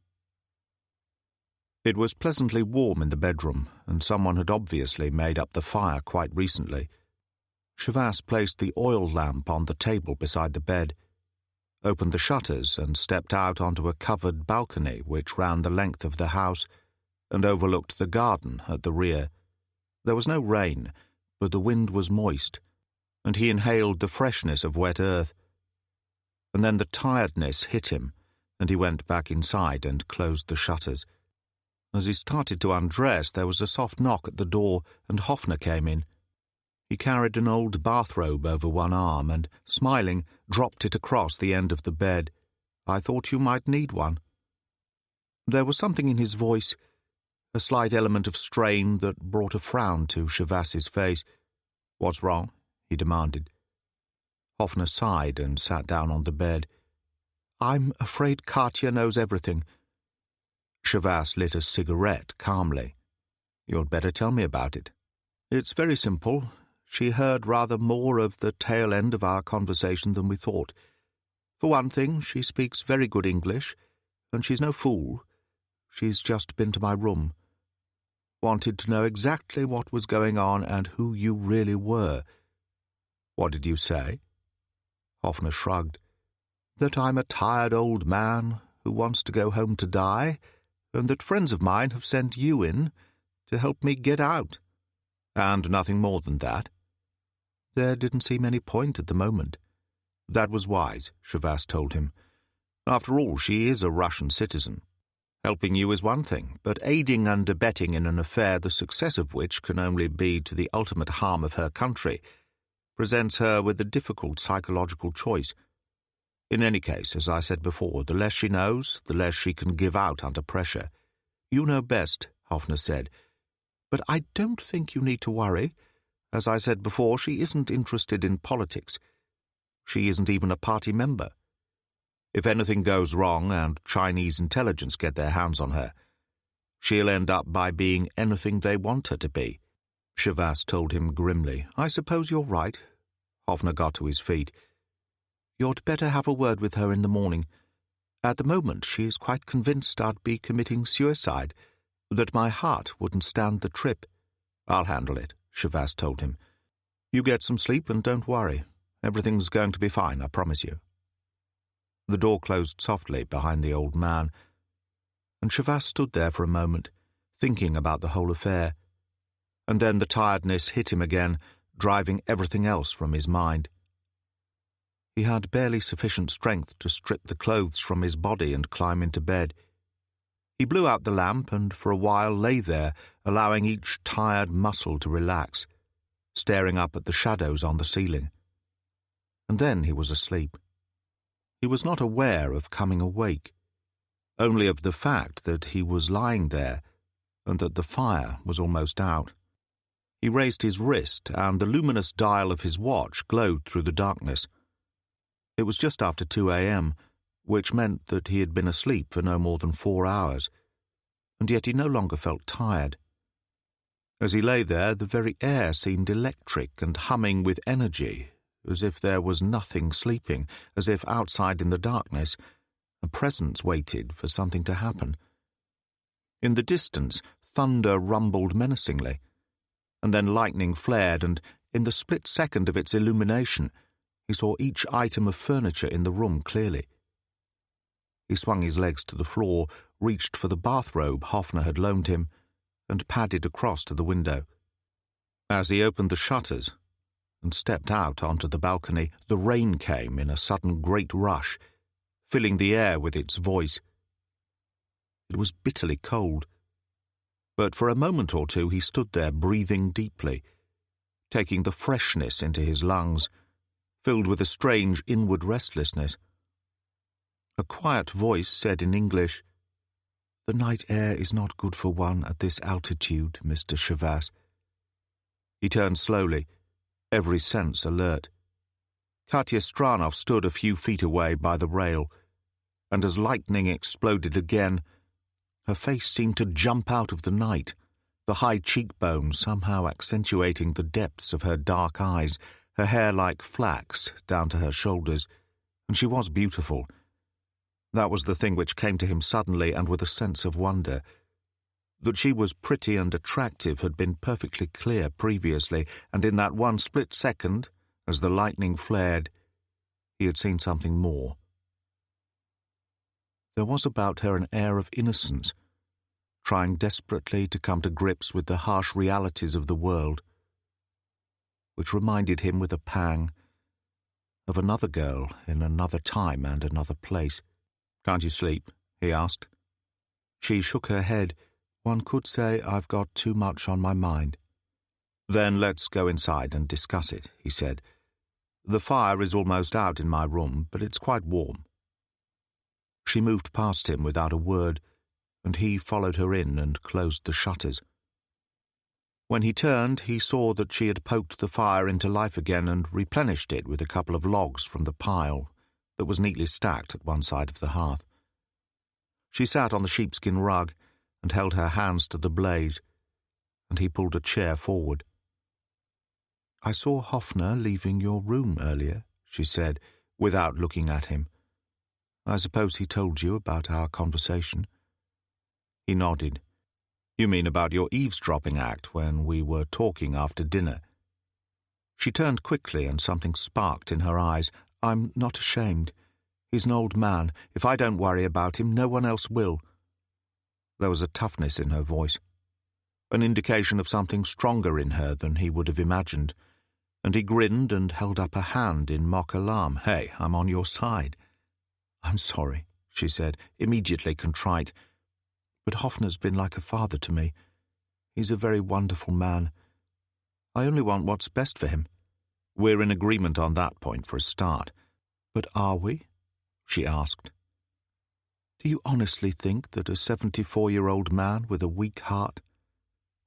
It was pleasantly warm in the bedroom, and someone had obviously made up the fire quite recently. Chavas placed the oil lamp on the table beside the bed. opened the shutters and stepped out onto a covered balcony which ran the length of the house and overlooked the garden at the rear. There was no rain, but the wind was moist, and he inhaled the freshness of wet earth. And then the tiredness hit him, and he went back inside and closed the shutters. As he started to undress, there was a soft knock at the door, and Hoffner came in. He carried an old bathrobe over one arm and, smiling, dropped it across the end of the bed. "I thought you might need one." There was something in his voice, a slight element of strain that brought a frown to Chavass's face. "What's wrong?" he demanded. Hoffner sighed and sat down on the bed. "I'm afraid Katya knows everything." Chavasse lit a cigarette calmly. "You'd better tell me about it." "It's very simple. She heard rather more of the tail end of our conversation than we thought. For one thing, she speaks very good English, and she's no fool. She's just been to my room. Wanted to know exactly what was going on and who you really were." "What did you say?" Hoffner shrugged. "That I'm a tired old man who wants to go home to die, and that friends of mine have sent you in to help me get out." "And nothing more than that?" "There didn't seem any point at the moment." "That was wise," Chavasse told him. "After all, she is a Russian citizen. Helping you is one thing, but aiding and abetting in an affair the success of which can only be to the ultimate harm of her country presents her with a difficult psychological choice. In any case, as I said before, the less she knows, the less she can give out under pressure." "You know best," Hoffner said. "But I don't think you need to worry. As I said before, she isn't interested in politics. She isn't even a party member. If anything goes wrong and Chinese intelligence get their hands on her, she'll end up by being anything they want her to be." Chavasse told him grimly. "I suppose you're right." Hoffner got to his feet. "You'd better have a word with her in the morning. At the moment, she is quite convinced I'd be committing suicide, that my heart wouldn't stand the trip." "I'll handle it," Chavasse told him. "You get some sleep and don't worry. Everything's going to be fine, I promise you." The door closed softly behind the old man, and Chavasse stood there for a moment, thinking about the whole affair. And then the tiredness hit him again, driving everything else from his mind. He had barely sufficient strength to strip the clothes from his body and climb into bed. He blew out the lamp and for a while lay there, allowing each tired muscle to relax, staring up at the shadows on the ceiling. And then he was asleep. He was not aware of coming awake, only of the fact that he was lying there and that the fire was almost out. He raised his wrist, and the luminous dial of his watch glowed through the darkness. It was just after 2 a.m., which meant that he had been asleep for no more than 4 hours, and yet he no longer felt tired. As he lay there, the very air seemed electric and humming with energy, as if there was nothing sleeping, as if outside in the darkness a presence waited for something to happen. In the distance, thunder rumbled menacingly, and then lightning flared, and in the split second of its illumination, he saw each item of furniture in the room clearly. He swung his legs to the floor, reached for the bathrobe Hoffner had loaned him, and padded across to the window. As he opened the shutters and stepped out onto the balcony, the rain came in a sudden great rush, filling the air with its voice. It was bitterly cold, but for a moment or two he stood there breathing deeply, taking the freshness into his lungs, filled with a strange inward restlessness. A quiet voice said in English, "The night air is not good for one at this altitude, Mr. Chavasse." He turned slowly, every sense alert. Katya Stranov stood a few feet away by the rail, and as lightning exploded again, her face seemed to jump out of the night, the high cheekbones somehow accentuating the depths of her dark eyes, her hair like flax down to her shoulders, and she was beautiful. That was the thing which came to him suddenly and with a sense of wonder. That she was pretty and attractive had been perfectly clear previously, and in that one split second, as the lightning flared, he had seen something more. There was about her an air of innocence, trying desperately to come to grips with the harsh realities of the world, which reminded him with a pang of another girl in another time and another place. "Can't you sleep?" he asked. She shook her head. "One could say I've got too much on my mind." "Then let's go inside and discuss it," he said. "The fire is almost out in my room, but it's quite warm." She moved past him without a word, and he followed her in and closed the shutters. When he turned, he saw that she had poked the fire into life again and replenished it with a couple of logs from the pile that was neatly stacked at one side of the hearth. She sat on the sheepskin rug and held her hands to the blaze, and he pulled a chair forward. "I saw Hoffner leaving your room earlier," she said, without looking at him. "I suppose he told you about our conversation?" He nodded. "You mean about your eavesdropping act when we were talking after dinner?" She turned quickly and something sparked in her eyes. "I'm not ashamed. He's an old man. If I don't worry about him, no one else will." There was a toughness in her voice, an indication of something stronger in her than he would have imagined, and he grinned and held up a hand in mock alarm. "Hey, I'm on your side." "I'm sorry," she said, immediately contrite. "But Hoffner's been like a father to me. He's a very wonderful man. I only want what's best for him." "We're in agreement on that point for a start." "But are we?" she asked. "Do you honestly think that a 74-year-old man with a weak heart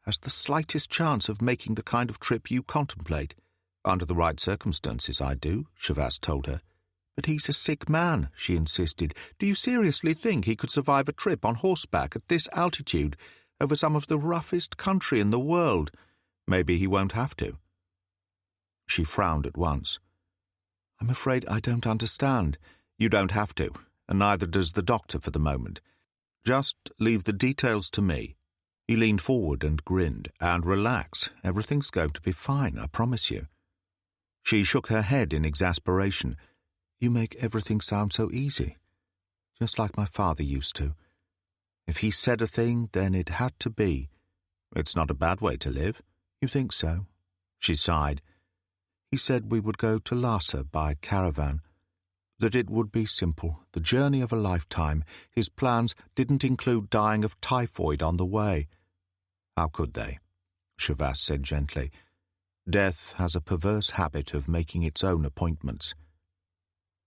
has the slightest chance of making the kind of trip you contemplate?" "Under the right circumstances, I do," Shavas told her. "But he's a sick man," she insisted. "Do you seriously think he could survive a trip on horseback at this altitude over some of the roughest country in the world?" "Maybe he won't have to." She frowned at once. "I'm afraid I don't understand." "You don't have to, and neither does the doctor for the moment. Just leave the details to me." He leaned forward and grinned. "And relax. Everything's going to be fine, I promise you." She shook her head in exasperation. "You make everything sound so easy, just like my father used to. If he said a thing, then it had to be." "It's not a bad way to live." "You think so?" She sighed. "He said we would go to Lhasa by caravan, that it would be simple, the journey of a lifetime. His plans didn't include dying of typhoid on the way." "How could they?" Shavas said gently. "Death has a perverse habit of making its own appointments."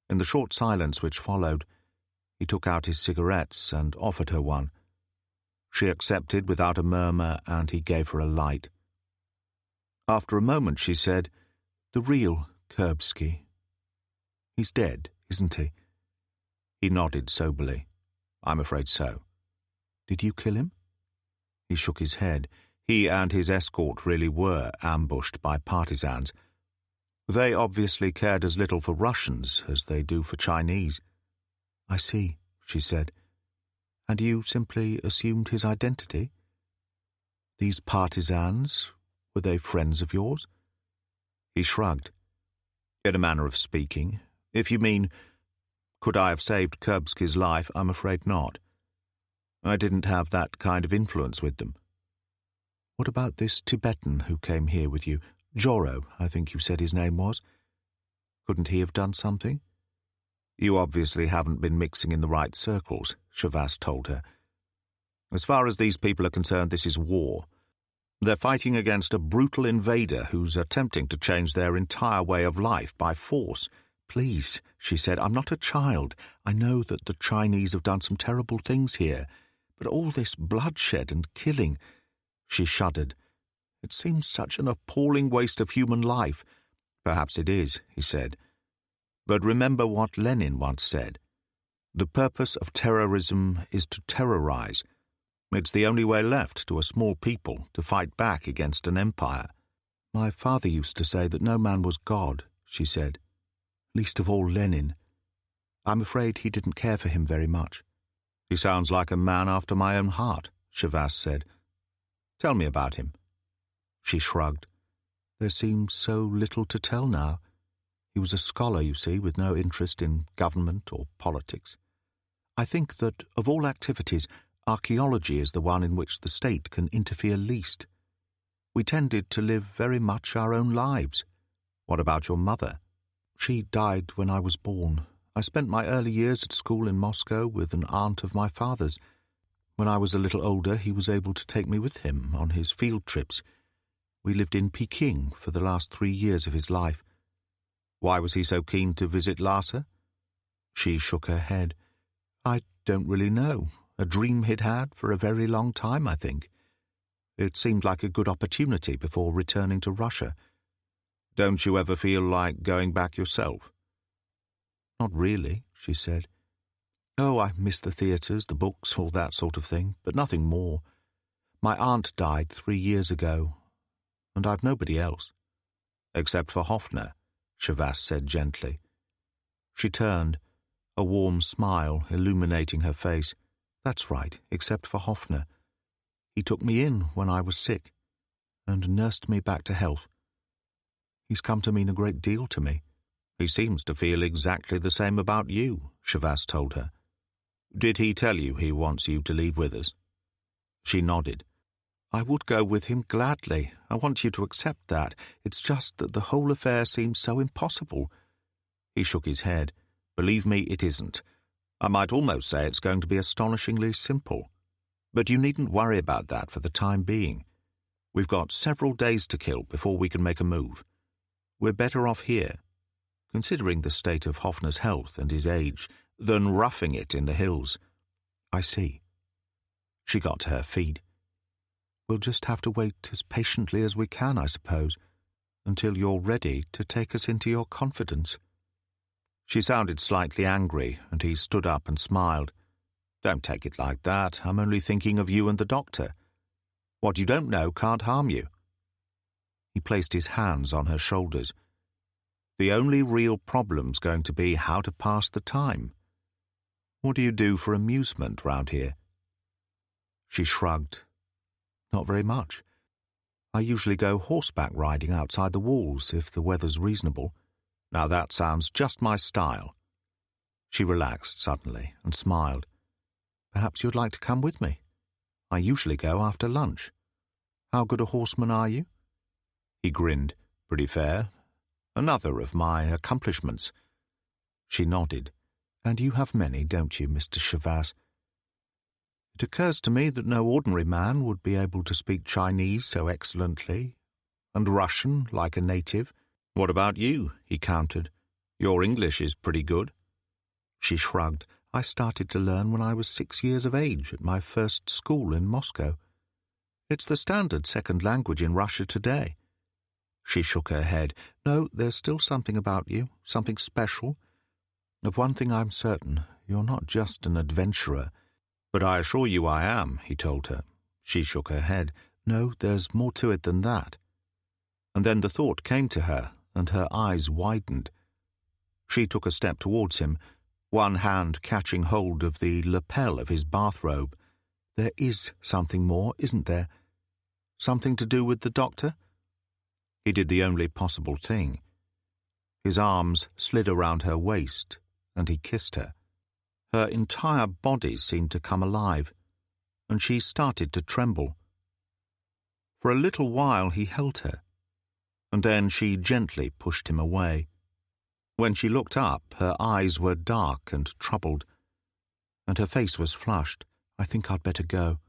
In the short silence which followed, he took out his cigarettes and offered her one. She accepted without a murmur, and he gave her a light. After a moment she said, "The real Kurbsky. He's dead, isn't he?" He nodded soberly. "I'm afraid so." "Did you kill him?" He shook his head. He and his escort really were ambushed by partisans. They obviously cared as little for Russians as they do for Chinese. "I see," she said. "And you simply assumed his identity? These partisans, were they friends of yours?" He shrugged. "In a manner of speaking. If you mean, could I have saved Kurbsky's life, I'm afraid not. I didn't have that kind of influence with them." "What about this Tibetan who came here with you? Joro, I think you said his name was. Couldn't he have done something?" "You obviously haven't been mixing in the right circles," Shavas told her. "As far as these people are concerned, this is war. They're fighting against a brutal invader who's attempting to change their entire way of life by force." "Please," she said, "I'm not a child. I know that the Chinese have done some terrible things here, but all this bloodshed and killing—" She shuddered. "It seems such an appalling waste of human life." "Perhaps it is," he said. "But remember what Lenin once said. The purpose of terrorism is to terrorize. It's the only way left to a small people to fight back against an empire." "My father used to say that no man was God," she said. "Least of all Lenin. I'm afraid he didn't care for him very much." "He sounds like a man after my own heart," Shavas said. "Tell me about him." She shrugged. "There seems so little to tell now. He was a scholar, you see, with no interest in government or politics. I think that, of all activities, archaeology is the one in which the state can interfere least. We tended to live very much our own lives. What about your mother? She died when I was born. I spent my early years at school in Moscow with an aunt of my father's. When I was a little older, he was able to take me with him on his field trips. We lived in Peking for the last 3 years of his life. Why was he so keen to visit Lhasa? She shook her head. I don't really know. A dream he'd had for a very long time, I think. It seemed like a good opportunity before returning to Russia. Don't you ever feel like going back yourself? Not really, she said. Oh, I miss the theatres, the books, all that sort of thing, but nothing more. My aunt died 3 years ago, and I've nobody else. Except for Hoffner, Shavas said gently. She turned, a warm smile illuminating her face. That's right, except for Hoffner. He took me in when I was sick, and nursed me back to health. He's come to mean a great deal to me. He seems to feel exactly the same about you, Shavas told her. Did he tell you he wants you to leave with us? She nodded. I would go with him gladly. I want you to accept that. It's just that the whole affair seems so impossible. He shook his head. Believe me, it isn't. I might almost say it's going to be astonishingly simple. But you needn't worry about that for the time being. We've got several days to kill before we can make a move. We're better off here, considering the state of Hoffner's health and his age, than roughing it in the hills. I see. She got to her feet. We'll just have to wait as patiently as we can, I suppose, until you're ready to take us into your confidence. She sounded slightly angry, and he stood up and smiled. Don't take it like that. I'm only thinking of you and the doctor. What you don't know can't harm you. He placed his hands on her shoulders. The only real problem's going to be how to pass the time. What do you do for amusement round here? She shrugged. Not very much. I usually go horseback riding outside the walls if the weather's reasonable. Now that sounds just my style. She relaxed suddenly and smiled. Perhaps you'd like to come with me. I usually go after lunch. How good a horseman are you? He grinned. Pretty fair. Another of my accomplishments. She nodded. And you have many, don't you, Mr. Shavas? It occurs to me that no ordinary man would be able to speak Chinese so excellently, and Russian like a native. What about you? He countered. Your English is pretty good. She shrugged. I started to learn when I was 6 years of age at my first school in Moscow. It's the standard second language in Russia today. She shook her head. No, there's still something about you, something special. Of one thing I'm certain, you're not just an adventurer. But I assure you I am, he told her. She shook her head. No, there's more to it than that. And then the thought came to her, and her eyes widened. She took a step towards him, one hand catching hold of the lapel of his bathrobe. There is something more, isn't there? Something to do with the doctor? He did the only possible thing. His arms slid around her waist, and he kissed her. Her entire body seemed to come alive, and she started to tremble. For a little while he held her, and then she gently pushed him away. When she looked up, her eyes were dark and troubled, and her face was flushed. I think I'd better go.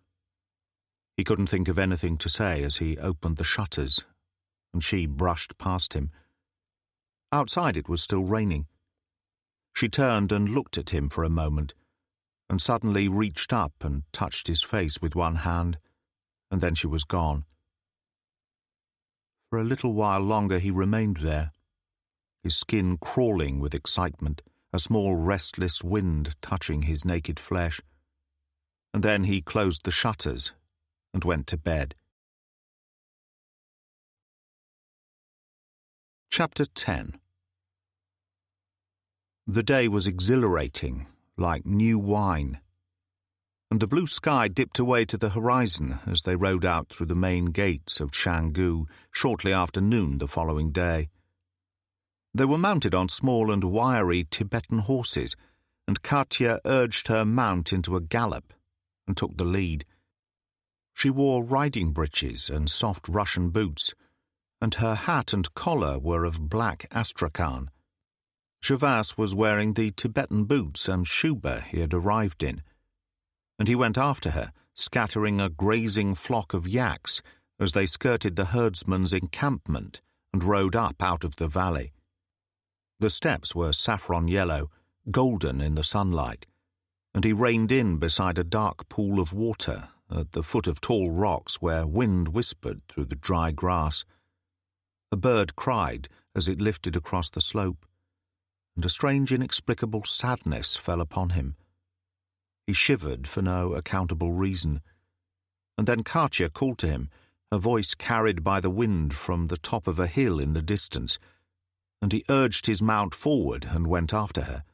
He couldn't think of anything to say as he opened the shutters, and she brushed past him. Outside it was still raining. She turned and looked at him for a moment, and suddenly reached up and touched his face with one hand, and then she was gone. For a little while longer he remained there, his skin crawling with excitement, a small restless wind touching his naked flesh. And then he closed the shutters and went to bed. Chapter 10. The day was exhilarating, like new wine, and the blue sky dipped away to the horizon as they rode out through the main gates of Canggu shortly after noon the following day. They were mounted on small and wiry Tibetan horses, and Katya urged her mount into a gallop and took the lead. She wore riding breeches and soft Russian boots, and her hat and collar were of black astrakhan. Gervais was wearing the Tibetan boots and shuba he had arrived in, and he went after her, scattering a grazing flock of yaks as they skirted the herdsman's encampment and rode up out of the valley. The steppes were saffron yellow, golden in the sunlight, and he reined in beside a dark pool of water at the foot of tall rocks where wind whispered through the dry grass. A bird cried as it lifted across the slope, and a strange inexplicable sadness fell upon him. He shivered for no accountable reason, and then Katya called to him, her voice carried by the wind from the top of a hill in the distance, and he urged his mount forward and went after her.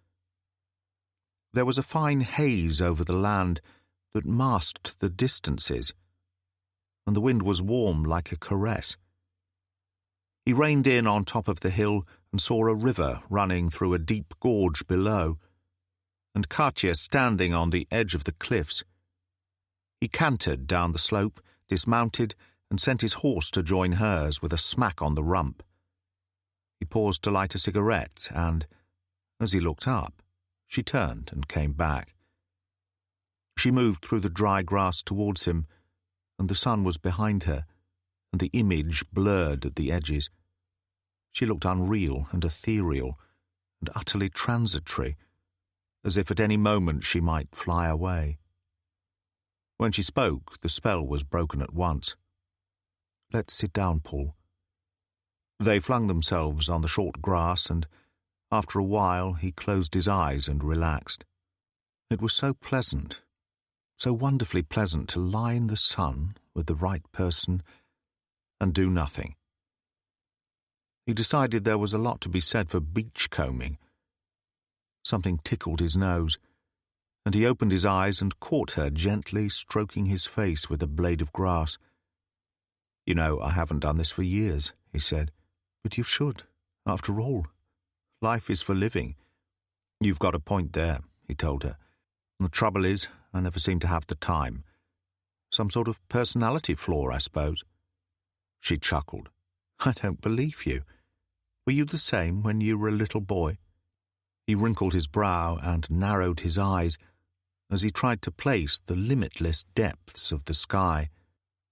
There was a fine haze over the land that masked the distances, and the wind was warm like a caress. He reined in on top of the hill and saw a river running through a deep gorge below, and Katya standing on the edge of the cliffs. He cantered down the slope, dismounted, and sent his horse to join hers with a smack on the rump. He paused to light a cigarette, and, as he looked up, she turned and came back. She moved through the dry grass towards him, and the sun was behind her, and the image blurred at the edges. She looked unreal and ethereal and utterly transitory, as if at any moment she might fly away. When she spoke, the spell was broken at once. "Let's sit down, Paul." They flung themselves on the short grass, and after a while he closed his eyes and relaxed. It was so pleasant, so wonderfully pleasant to lie in the sun with the right person and do nothing. He decided there was a lot to be said for beachcombing. Something tickled his nose, and he opened his eyes and caught her gently stroking his face with a blade of grass. "You know, I haven't done this for years," he said. "But you should, after all. Life is for living." "You've got a point there," he told her. "The trouble is, I never seem to have the time. Some sort of personality flaw, I suppose." She chuckled. "I don't believe you. Were you the same when you were a little boy?" He wrinkled his brow and narrowed his eyes as he tried to place the limitless depths of the sky.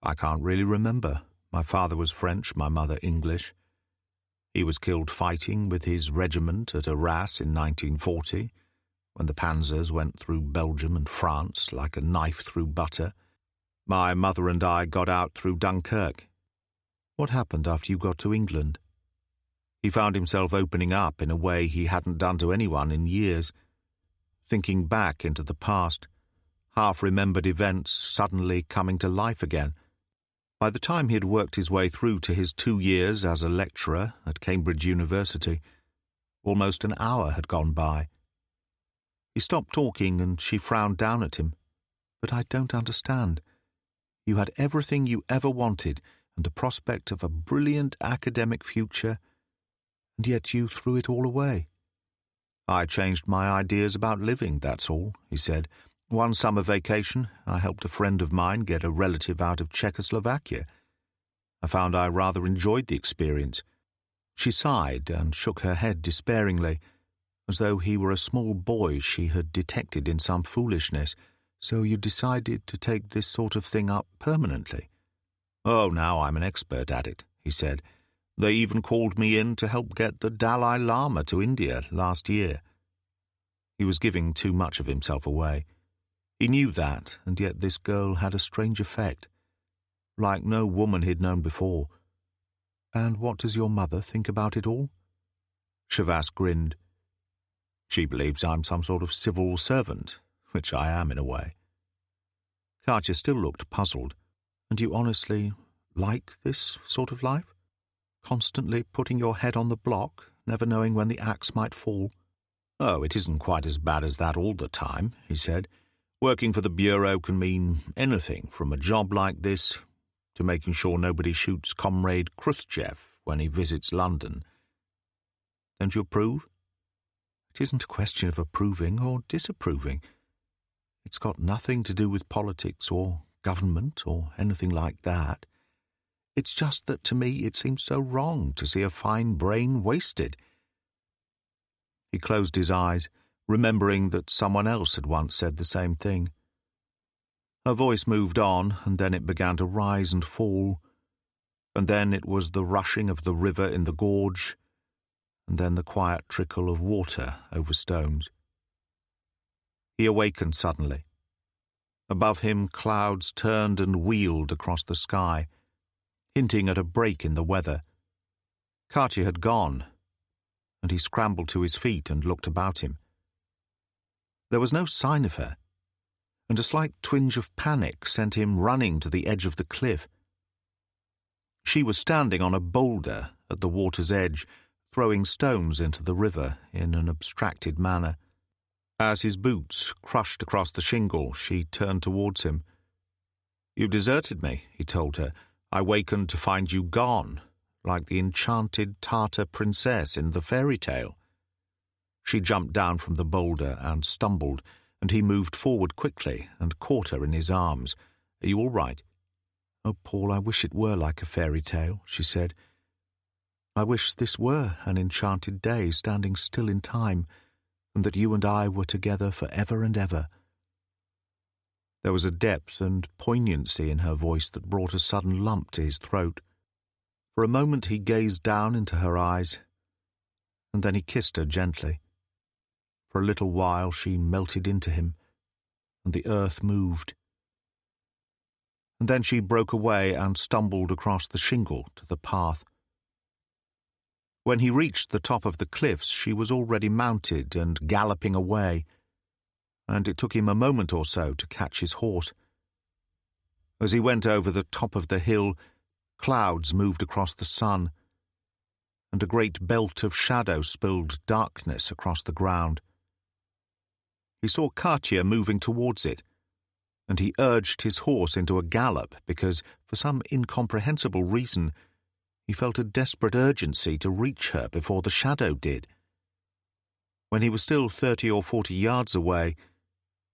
"I can't really remember. My father was French, my mother English. He was killed fighting with his regiment at Arras in 1940, when the panzers went through Belgium and France like a knife through butter. My mother and I got out through Dunkirk." "What happened after you got to England?" He found himself opening up in a way he hadn't done to anyone in years, thinking back into the past, half-remembered events suddenly coming to life again. By the time he had worked his way through to his 2 years as a lecturer at Cambridge University, almost an hour had gone by. He stopped talking and she frowned down at him. "But I don't understand. You had everything you ever wanted and the prospect of a brilliant academic future, and yet you threw it all away." "I changed my ideas about living, that's all," he said. "One summer vacation, I helped a friend of mine get a relative out of Czechoslovakia. I found I rather enjoyed the experience." She sighed and shook her head despairingly, as though he were a small boy she had detected in some foolishness. "So you decided to take this sort of thing up permanently?" "Oh, now I'm an expert at it," he said. "They even called me in to help get the Dalai Lama to India last year." He was giving too much of himself away. He knew that, and yet this girl had a strange effect, like no woman he'd known before. "And what does your mother think about it all?" Gervais grinned. "She believes I'm some sort of civil servant, which I am in a way." Katya still looked puzzled. "And you honestly like this sort of life? Constantly putting your head on the block, never knowing when the axe might fall?" "Oh, it isn't quite as bad as that all the time," he said. "Working for the Bureau can mean anything from a job like this to making sure nobody shoots Comrade Khrushchev when he visits London. Don't you approve?" It isn't a question of approving or disapproving. It's got nothing to do with politics or government or anything like that. It's just that to me it seems so wrong to see a fine brain wasted." He closed his eyes, remembering that someone else had once said the same thing. Her voice moved on, and then it began to rise and fall, and then it was the rushing of the river in the gorge, and then the quiet trickle of water over stones. He awakened suddenly. Above him, clouds turned and wheeled across the sky, hinting at a break in the weather. Katya had gone, and he scrambled to his feet and looked about him. There was no sign of her, and a slight twinge of panic sent him running to the edge of the cliff. She was standing on a boulder at the water's edge, throwing stones into the river in an abstracted manner. As his boots crushed across the shingle, she turned towards him. "You deserted me," he told her. "I wakened to find you gone, like the enchanted Tartar princess in the fairy tale." She jumped down from the boulder and stumbled, and he moved forward quickly and caught her in his arms. "Are you all right?" "Oh, Paul, I wish it were like a fairy tale," she said. "I wish this were an enchanted day standing still in time, and that you and I were together for ever and ever." There was a depth and poignancy in her voice that brought a sudden lump to his throat. For a moment he gazed down into her eyes, and then he kissed her gently. For a little while she melted into him, and the earth moved. And then she broke away and stumbled across the shingle to the path. When he reached the top of the cliffs, she was already mounted and galloping away, and it took him a moment or so to catch his horse. As he went over the top of the hill, clouds moved across the sun, and a great belt of shadow spilled darkness across the ground. He saw Katya moving towards it, and he urged his horse into a gallop because, for some incomprehensible reason, he felt a desperate urgency to reach her before the shadow did. When he was still 30 or 40 yards away,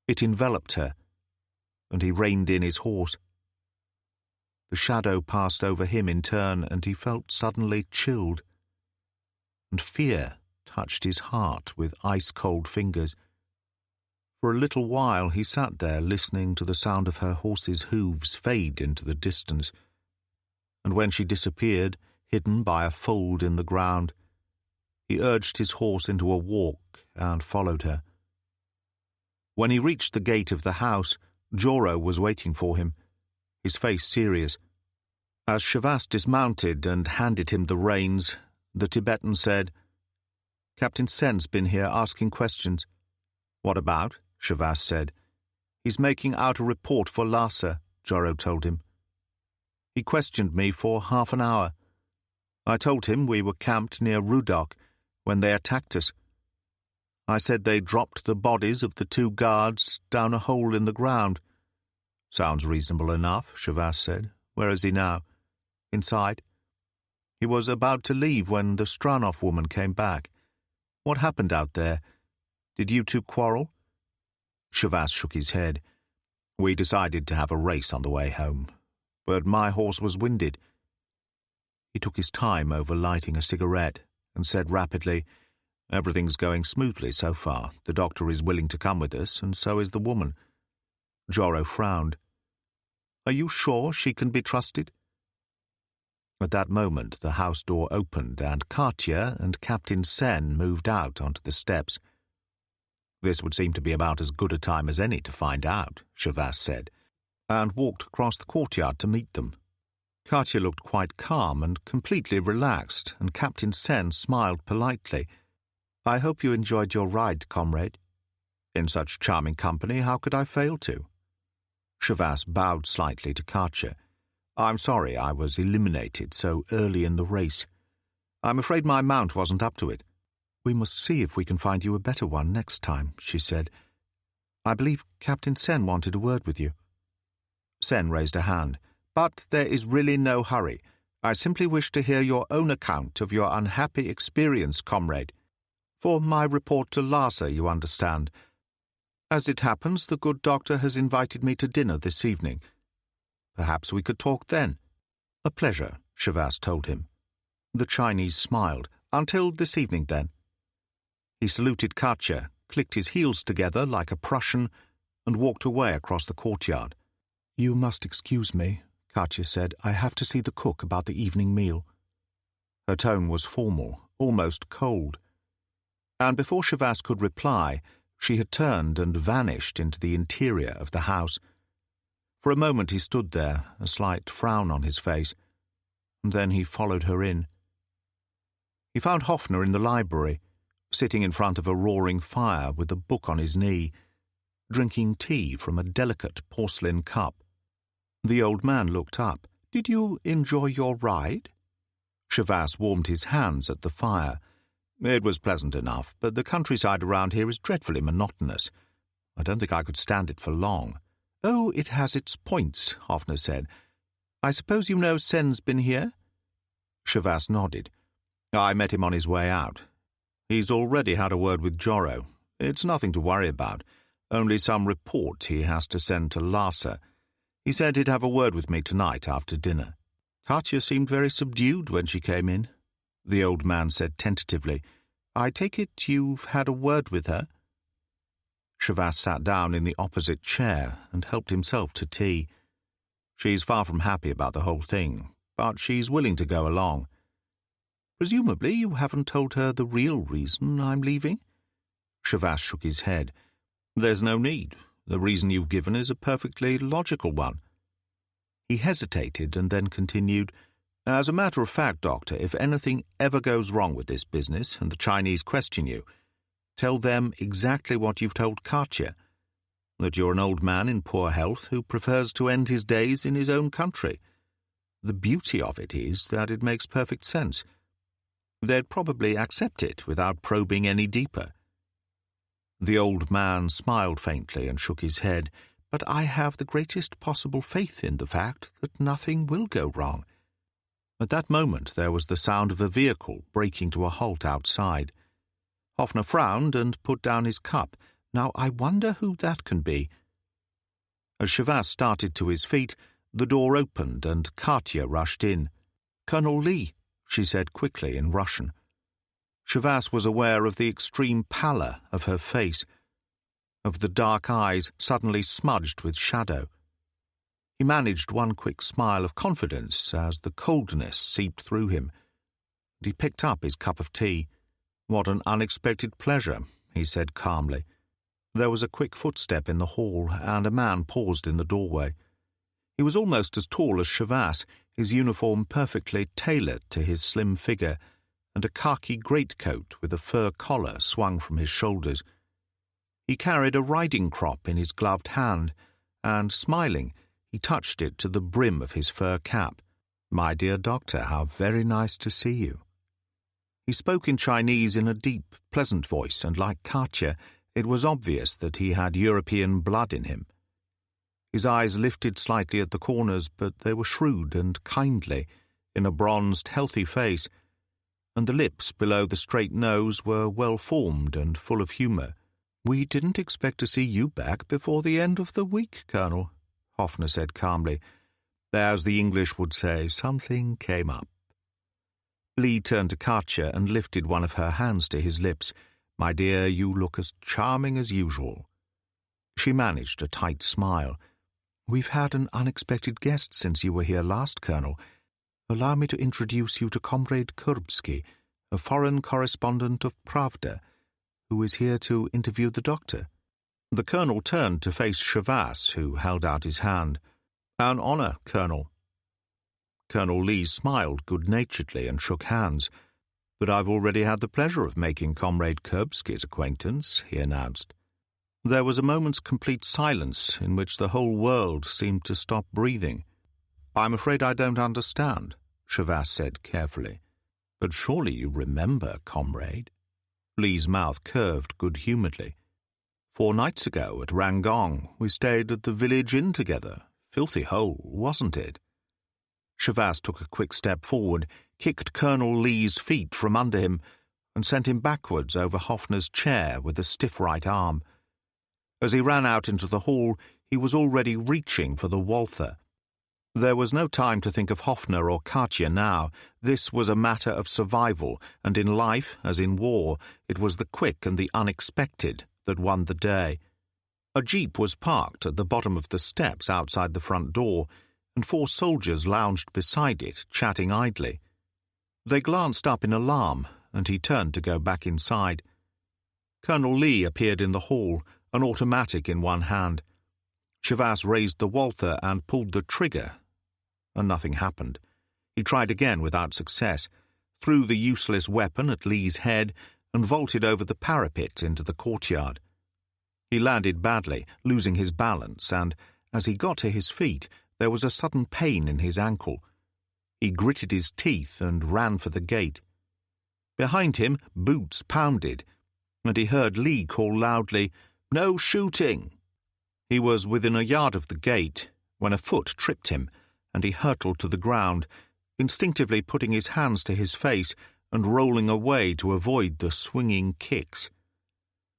it enveloped her, and he reined in his horse. The shadow passed over him in turn, and he felt suddenly chilled, and fear touched his heart with ice-cold fingers. For a little while he sat there listening to the sound of her horse's hooves fade into the distance, and when she disappeared, hidden by a fold in the ground, he urged his horse into a walk and followed her. When he reached the gate of the house, Joro was waiting for him, his face serious. As Shavas dismounted and handed him the reins, the Tibetan said, "Captain Sen's been here asking questions." "What about?" Shavas said. "He's making out a report for Lhasa," Joro told him. "He questioned me for half an hour. I told him we were camped near Rudok when they attacked us. I said they dropped the bodies of the 2 guards down a hole in the ground." "Sounds reasonable enough," Shavas said. "Where is he now?" "Inside. He was about to leave when the Stranov woman came back. What happened out there? Did you 2 quarrel?" Shavas shook his head. "We decided to have a race on the way home, but my horse was winded." He took his time over lighting a cigarette and said rapidly, "Everything's going smoothly so far. The doctor is willing to come with us, and so is the woman." Joro frowned. "Are you sure she can be trusted?" At that moment the house door opened, and Katya and Captain Sen moved out onto the steps. "This would seem to be about as good a time as any to find out," Shavas said, and walked across the courtyard to meet them. Katya looked quite calm and completely relaxed, and Captain Sen smiled politely. "I hope you enjoyed your ride, comrade." "In such charming company, how could I fail to?" Shavas bowed slightly to Katya. "I'm sorry I was eliminated so early in the race. I'm afraid my mount wasn't up to it." "We must see if we can find you a better one next time," she said. "I believe Captain Sen wanted a word with you." Sen raised a hand. "But there is really no hurry. I simply wish to hear your own account of your unhappy experience, comrade." For my report to Lhasa, you understand. As it happens, the good doctor has invited me to dinner this evening. Perhaps we could talk then." "A pleasure," Shavas told him. The Chinese smiled. "Until this evening, then." He saluted Katya, clicked his heels together like a Prussian, and walked away across the courtyard. "You must excuse me," Katya said. "I have to see the cook about the evening meal." Her tone was formal, almost cold. And before Shavas could reply, she had turned and vanished into the interior of the house. For a moment he stood there, a slight frown on his face, and then he followed her in. He found Hoffner in the library, sitting in front of a roaring fire with a book on his knee, drinking tea from a delicate porcelain cup. The old man looked up. "Did you enjoy your ride?" Shavas warmed his hands at the fire. "It was pleasant enough, but the countryside around here is dreadfully monotonous. I don't think I could stand it for long." "Oh, it has its points," Hoffner said. "I suppose you know Sen's been here?" Shavas nodded. "I met him on his way out. He's already had a word with Joro. It's nothing to worry about, only some report he has to send to Lhasa. He said he'd have a word with me tonight after dinner." Katya seemed very subdued when she came in. The old man said tentatively, "I take it you've had a word with her?" Shavas sat down in the opposite chair and helped himself to tea. "She's far from happy about the whole thing, but she's willing to go along." "Presumably you haven't told her the real reason I'm leaving?" Shavas shook his head. "There's no need. The reason you've given is a perfectly logical one." He hesitated and then continued, "As a matter of fact, Doctor, if anything ever goes wrong with this business and the Chinese question you, tell them exactly what you've told Katya, that you're an old man in poor health who prefers to end his days in his own country. The beauty of it is that it makes perfect sense. They'd probably accept it without probing any deeper." The old man smiled faintly and shook his head. "But I have the greatest possible faith in the fact that nothing will go wrong." At that moment there was the sound of a vehicle braking to a halt outside. Hoffner frowned and put down his cup. "Now I wonder who that can be." As Shavas started to his feet, the door opened and Katya rushed in. "Colonel Lee," she said quickly in Russian. Shavas was aware of the extreme pallor of her face, of the dark eyes suddenly smudged with shadow. He managed one quick smile of confidence as the coldness seeped through him, and he picked up his cup of tea. "What an unexpected pleasure," he said calmly. There was a quick footstep in the hall, and a man paused in the doorway. He was almost as tall as Shavas, his uniform perfectly tailored to his slim figure, and a khaki greatcoat with a fur collar swung from his shoulders. He carried a riding crop in his gloved hand, and, smiling, he touched it to the brim of his fur cap. "My dear doctor, how very nice to see you." He spoke in Chinese in a deep, pleasant voice, and like Katya, it was obvious that he had European blood in him. His eyes lifted slightly at the corners, but they were shrewd and kindly, in a bronzed, healthy face, and the lips below the straight nose were well-formed and full of humour. "We didn't expect to see you back before the end of the week, Colonel," Hoffner said calmly. As the English would say, something came up. Lee turned to Katya and lifted one of her hands to his lips. "My dear, you look as charming as usual." She managed a tight smile. "We've had an unexpected guest since you were here last, Colonel. Allow me to introduce you to Comrade Kurbsky, a foreign correspondent of Pravda, who is here to interview the doctor." The colonel turned to face Shavas, who held out his hand. "An honor, Colonel." Colonel Lee smiled good-naturedly and shook hands. "But I've already had the pleasure of making Comrade Kurbsky's acquaintance," he announced. There was a moment's complete silence in which the whole world seemed to stop breathing. "I'm afraid I don't understand," Shavas said carefully. "But surely you remember, comrade?" Lee's mouth curved good-humouredly. "4 nights ago at Rangong, we stayed at the village inn together. Filthy hole, wasn't it?" Shavas took a quick step forward, kicked Colonel Lee's feet from under him, and sent him backwards over Hoffner's chair with a stiff right arm. As he ran out into the hall, he was already reaching for the Walther. There was no time to think of Hoffner or Katja now. This was a matter of survival, and in life, as in war, it was the quick and the unexpected that won the day. A jeep was parked at the bottom of the steps outside the front door, and 4 soldiers lounged beside it, chatting idly. They glanced up in alarm, and he turned to go back inside. Colonel Lee appeared in the hall, an automatic in one hand. Chavasse raised the Walther and pulled the trigger, and nothing happened. He tried again without success, threw the useless weapon at Lee's head, and vaulted over the parapet into the courtyard. He landed badly, losing his balance, and, as he got to his feet, there was a sudden pain in his ankle. He gritted his teeth and ran for the gate. Behind him, boots pounded, and he heard Lee call loudly, "No shooting!" He was within a yard of the gate when a foot tripped him, and he hurtled to the ground, instinctively putting his hands to his face and rolling away to avoid the swinging kicks.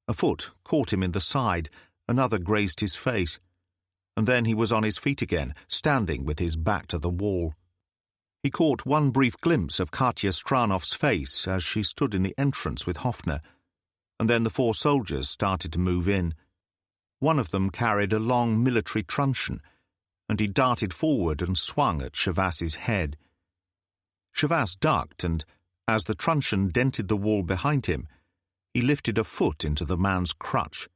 A foot caught him in the side, another grazed his face, and then he was on his feet again, standing with his back to the wall. He caught one brief glimpse of Katja Stranov's face as she stood in the entrance with Hoffner, and then the 4 soldiers started to move in. One of them carried a long military truncheon, and he darted forward and swung at Chavasse's head. Chavasse ducked, and, as the truncheon dented the wall behind him, he lifted a foot into the man's crutch.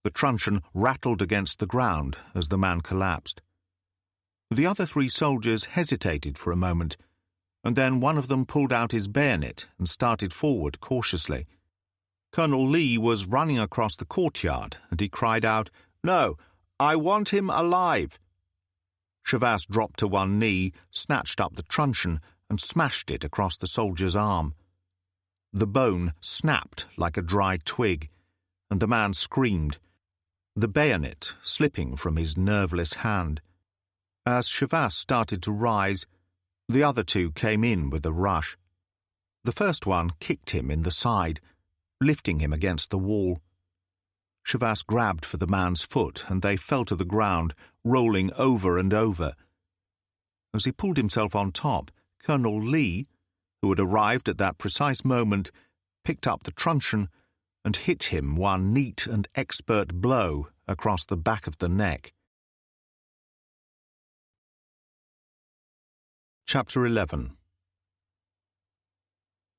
The truncheon rattled against the ground as the man collapsed. The other 3 soldiers hesitated for a moment, and then one of them pulled out his bayonet and started forward cautiously. Colonel Lee was running across the courtyard, and he cried out, "No, I want him alive!" Chavasse dropped to one knee, snatched up the truncheon, and smashed it across the soldier's arm. The bone snapped like a dry twig, and the man screamed, the bayonet slipping from his nerveless hand. As Chavasse started to rise, the other 2 came in with a rush. The first one kicked him in the side, lifting him against the wall. Chavasse grabbed for the man's foot, and they fell to the ground, rolling over and over. As he pulled himself on top, Colonel Lee, who had arrived at that precise moment, picked up the truncheon and hit him one neat and expert blow across the back of the neck. Chapter 11.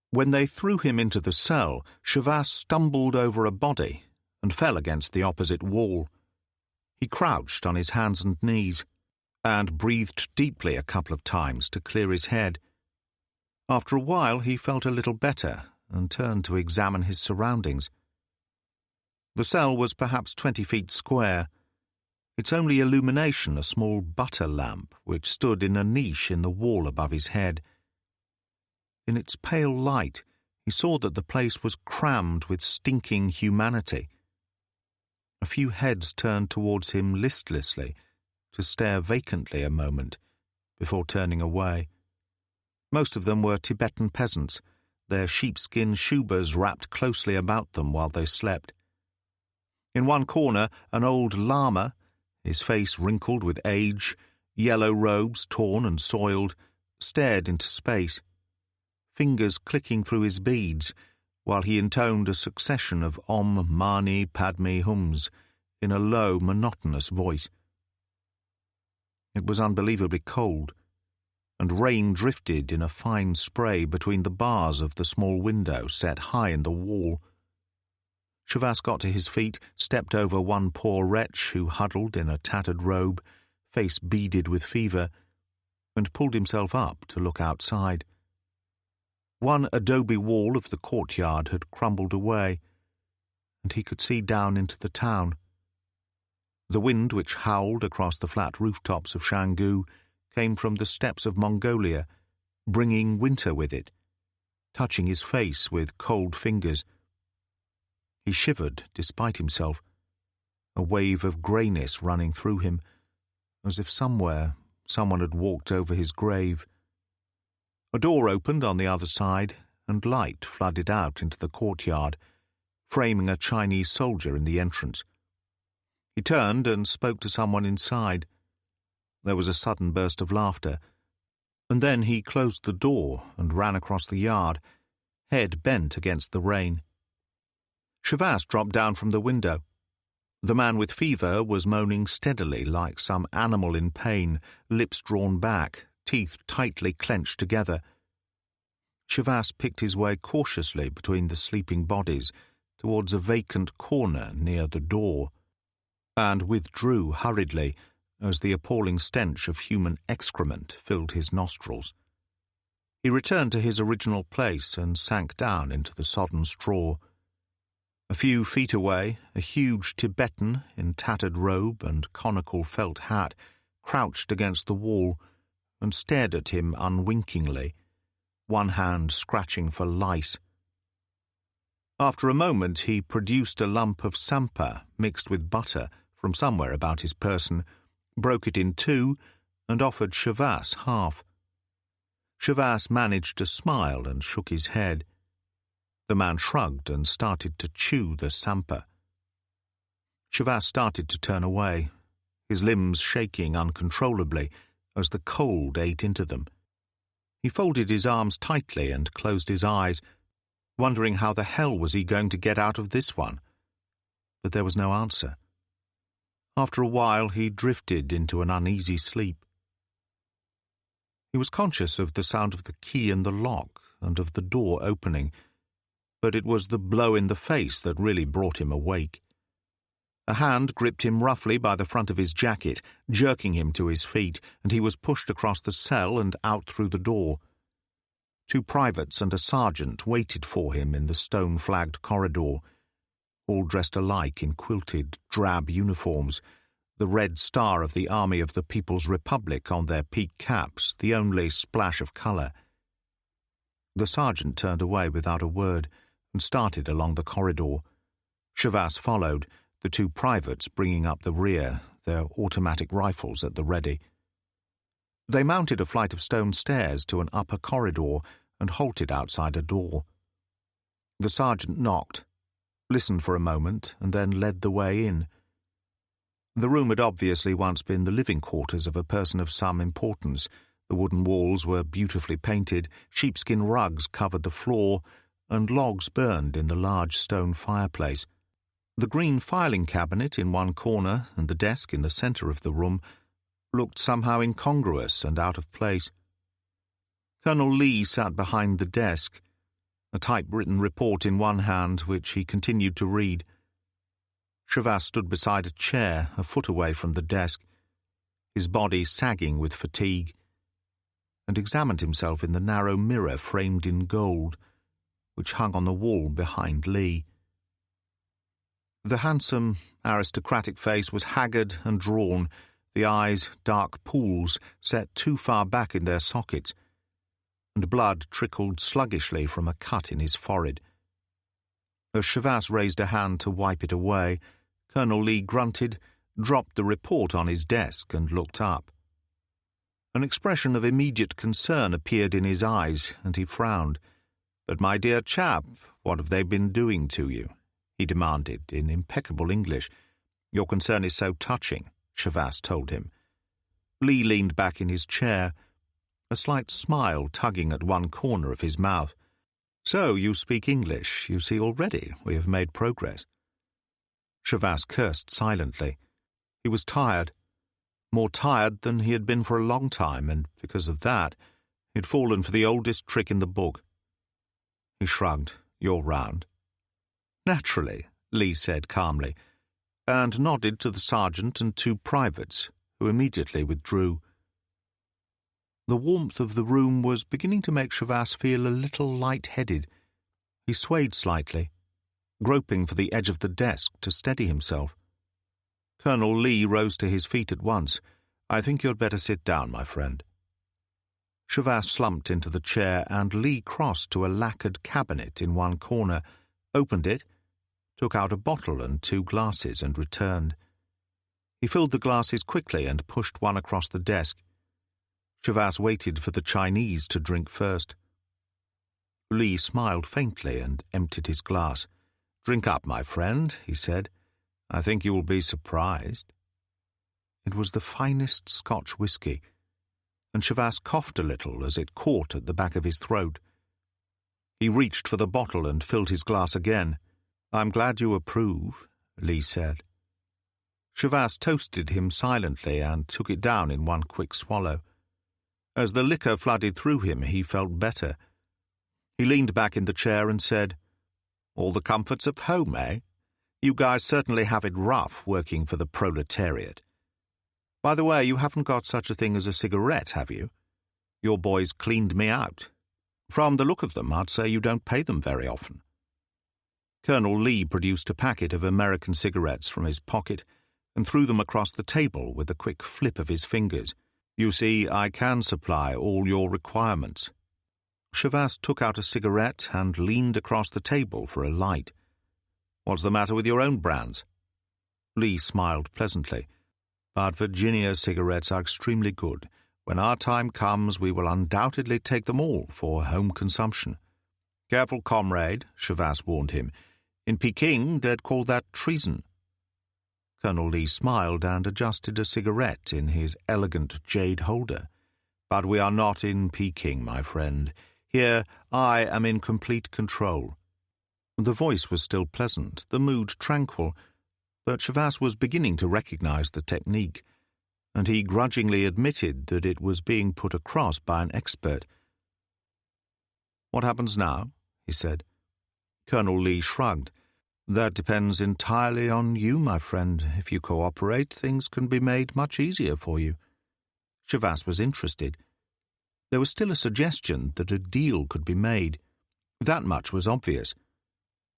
When they threw him into the cell, Chavasse stumbled over a body and fell against the opposite wall. He crouched on his hands and knees, and breathed deeply a couple of times to clear his head. After a while he felt a little better and turned to examine his surroundings. The cell was perhaps 20 feet square, its only illumination a small butter lamp which stood in a niche in the wall above his head. In its pale light he saw that the place was crammed with stinking humanity. A few heads turned towards him listlessly, to stare vacantly a moment, before turning away. Most of them were Tibetan peasants, their sheepskin shubas wrapped closely about them while they slept. In one corner, an old lama, his face wrinkled with age, yellow robes torn and soiled, stared into space, fingers clicking through his beads, while he intoned a succession of Om Mani Padme Hums in a low, monotonous voice. It was unbelievably cold, and rain drifted in a fine spray between the bars of the small window set high in the wall. Chavasse got to his feet, stepped over one poor wretch who huddled in a tattered robe, face beaded with fever, and pulled himself up to look outside. One adobe wall of the courtyard had crumbled away, and he could see down into the town. The wind which howled across the flat rooftops of Shanggu came from the steppes of Mongolia, bringing winter with it, touching his face with cold fingers. He shivered despite himself, a wave of greyness running through him, as if somewhere someone had walked over his grave. A door opened on the other side, and light flooded out into the courtyard, framing a Chinese soldier in the entrance. He turned and spoke to someone inside. There was a sudden burst of laughter, and then he closed the door and ran across the yard, head bent against the rain. Shavas dropped down from the window. The man with fever was moaning steadily like some animal in pain, lips drawn back, teeth tightly clenched together. Shavas picked his way cautiously between the sleeping bodies towards a vacant corner near the door, and withdrew hurriedly as the appalling stench of human excrement filled his nostrils. He returned to his original place and sank down into the sodden straw. A few feet away, a huge Tibetan in tattered robe and conical felt hat crouched against the wall and stared at him unwinkingly, one hand scratching for lice. After a moment he produced a lump of sampa mixed with butter from somewhere about his person, broke it in two, and offered Shavas half. Shavas managed to smile and shook his head. The man shrugged and started to chew the sampa. Shavas started to turn away, his limbs shaking uncontrollably as the cold ate into them. He folded his arms tightly and closed his eyes, wondering how the hell was he going to get out of this one. But there was no answer. After a while he drifted into an uneasy sleep. He was conscious of the sound of the key in the lock and of the door opening, but it was the blow in the face that really brought him awake. A hand gripped him roughly by the front of his jacket, jerking him to his feet, and he was pushed across the cell and out through the door. Two privates and a sergeant waited for him in the stone-flagged corridor, all dressed alike in quilted, drab uniforms, the red star of the Army of the People's Republic on their peaked caps, the only splash of colour. The sergeant turned away without a word and started along the corridor. Shavas followed, the two privates bringing up the rear, their automatic rifles at the ready. They mounted a flight of stone stairs to an upper corridor and halted outside a door. The sergeant knocked, listened for a moment, and then led the way in. The room had obviously once been the living quarters of a person of some importance. The wooden walls were beautifully painted, sheepskin rugs covered the floor, and logs burned in the large stone fireplace. The green filing cabinet in one corner and the desk in the centre of the room looked somehow incongruous and out of place. Colonel Lee sat behind the desk, a typewritten report in one hand which he continued to read. Shavas stood beside a chair a foot away from the desk, his body sagging with fatigue, and examined himself in the narrow mirror framed in gold, which hung on the wall behind Lee. The handsome, aristocratic face was haggard and drawn, the eyes dark pools set too far back in their sockets, and blood trickled sluggishly from a cut in his forehead. As Shavas raised a hand to wipe it away, Colonel Lee grunted, dropped the report on his desk, and looked up. An expression of immediate concern appeared in his eyes, and he frowned. "But, my dear chap, what have they been doing to you?" he demanded in impeccable English. "Your concern is so touching," Shavas told him. Lee leaned back in his chair, a slight smile tugging at one corner of his mouth. "So you speak English. You see already we have made progress." Shavas cursed silently. He was tired, more tired than he had been for a long time, and because of that, he had fallen for the oldest trick in the book. He shrugged. "You're round." "Naturally," Lee said calmly, and nodded to the sergeant and two privates, who immediately withdrew. The warmth of the room was beginning to make Shavas feel a little light-headed. He swayed slightly, groping for the edge of the desk to steady himself. Colonel Lee rose to his feet at once. "I think you'd better sit down, my friend." Shavas slumped into the chair, and Lee crossed to a lacquered cabinet in one corner, opened it, took out a bottle and two glasses, and returned. He filled the glasses quickly and pushed one across the desk. Shavas waited for the Chinese to drink first. Lee smiled faintly and emptied his glass. "Drink up, my friend," he said. "I think you will be surprised." It was the finest Scotch whisky, and Shavas coughed a little as it caught at the back of his throat. He reached for the bottle and filled his glass again. "I'm glad you approve," Lee said. Shavas toasted him silently and took it down in one quick swallow. As the liquor flooded through him, he felt better. He leaned back in the chair and said, "All the comforts of home, eh? You guys certainly have it rough working for the proletariat. By the way, you haven't got such a thing as a cigarette, have you? Your boys cleaned me out. From the look of them, I'd say you don't pay them very often." Colonel Lee produced a packet of American cigarettes from his pocket and threw them across the table with a quick flip of his fingers. "You see, I can supply all your requirements." Shavas took out a cigarette and leaned across the table for a light. "What's the matter with your own brands?" Lee smiled pleasantly. "But Virginia cigarettes are extremely good. When our time comes, we will undoubtedly take them all for home consumption." "Careful, comrade," Shavas warned him. "In Peking, they'd call that treason." Colonel Lee smiled and adjusted a cigarette in his elegant jade holder. "But we are not in Peking, my friend. Here, I am in complete control." The voice was still pleasant, the mood tranquil, but Shavas was beginning to recognize the technique, and he grudgingly admitted that it was being put across by an expert. "What happens now?" he said. Colonel Lee shrugged. "That depends entirely on you, my friend. If you cooperate, things can be made much easier for you." Shavas was interested. There was still a suggestion that a deal could be made. That much was obvious.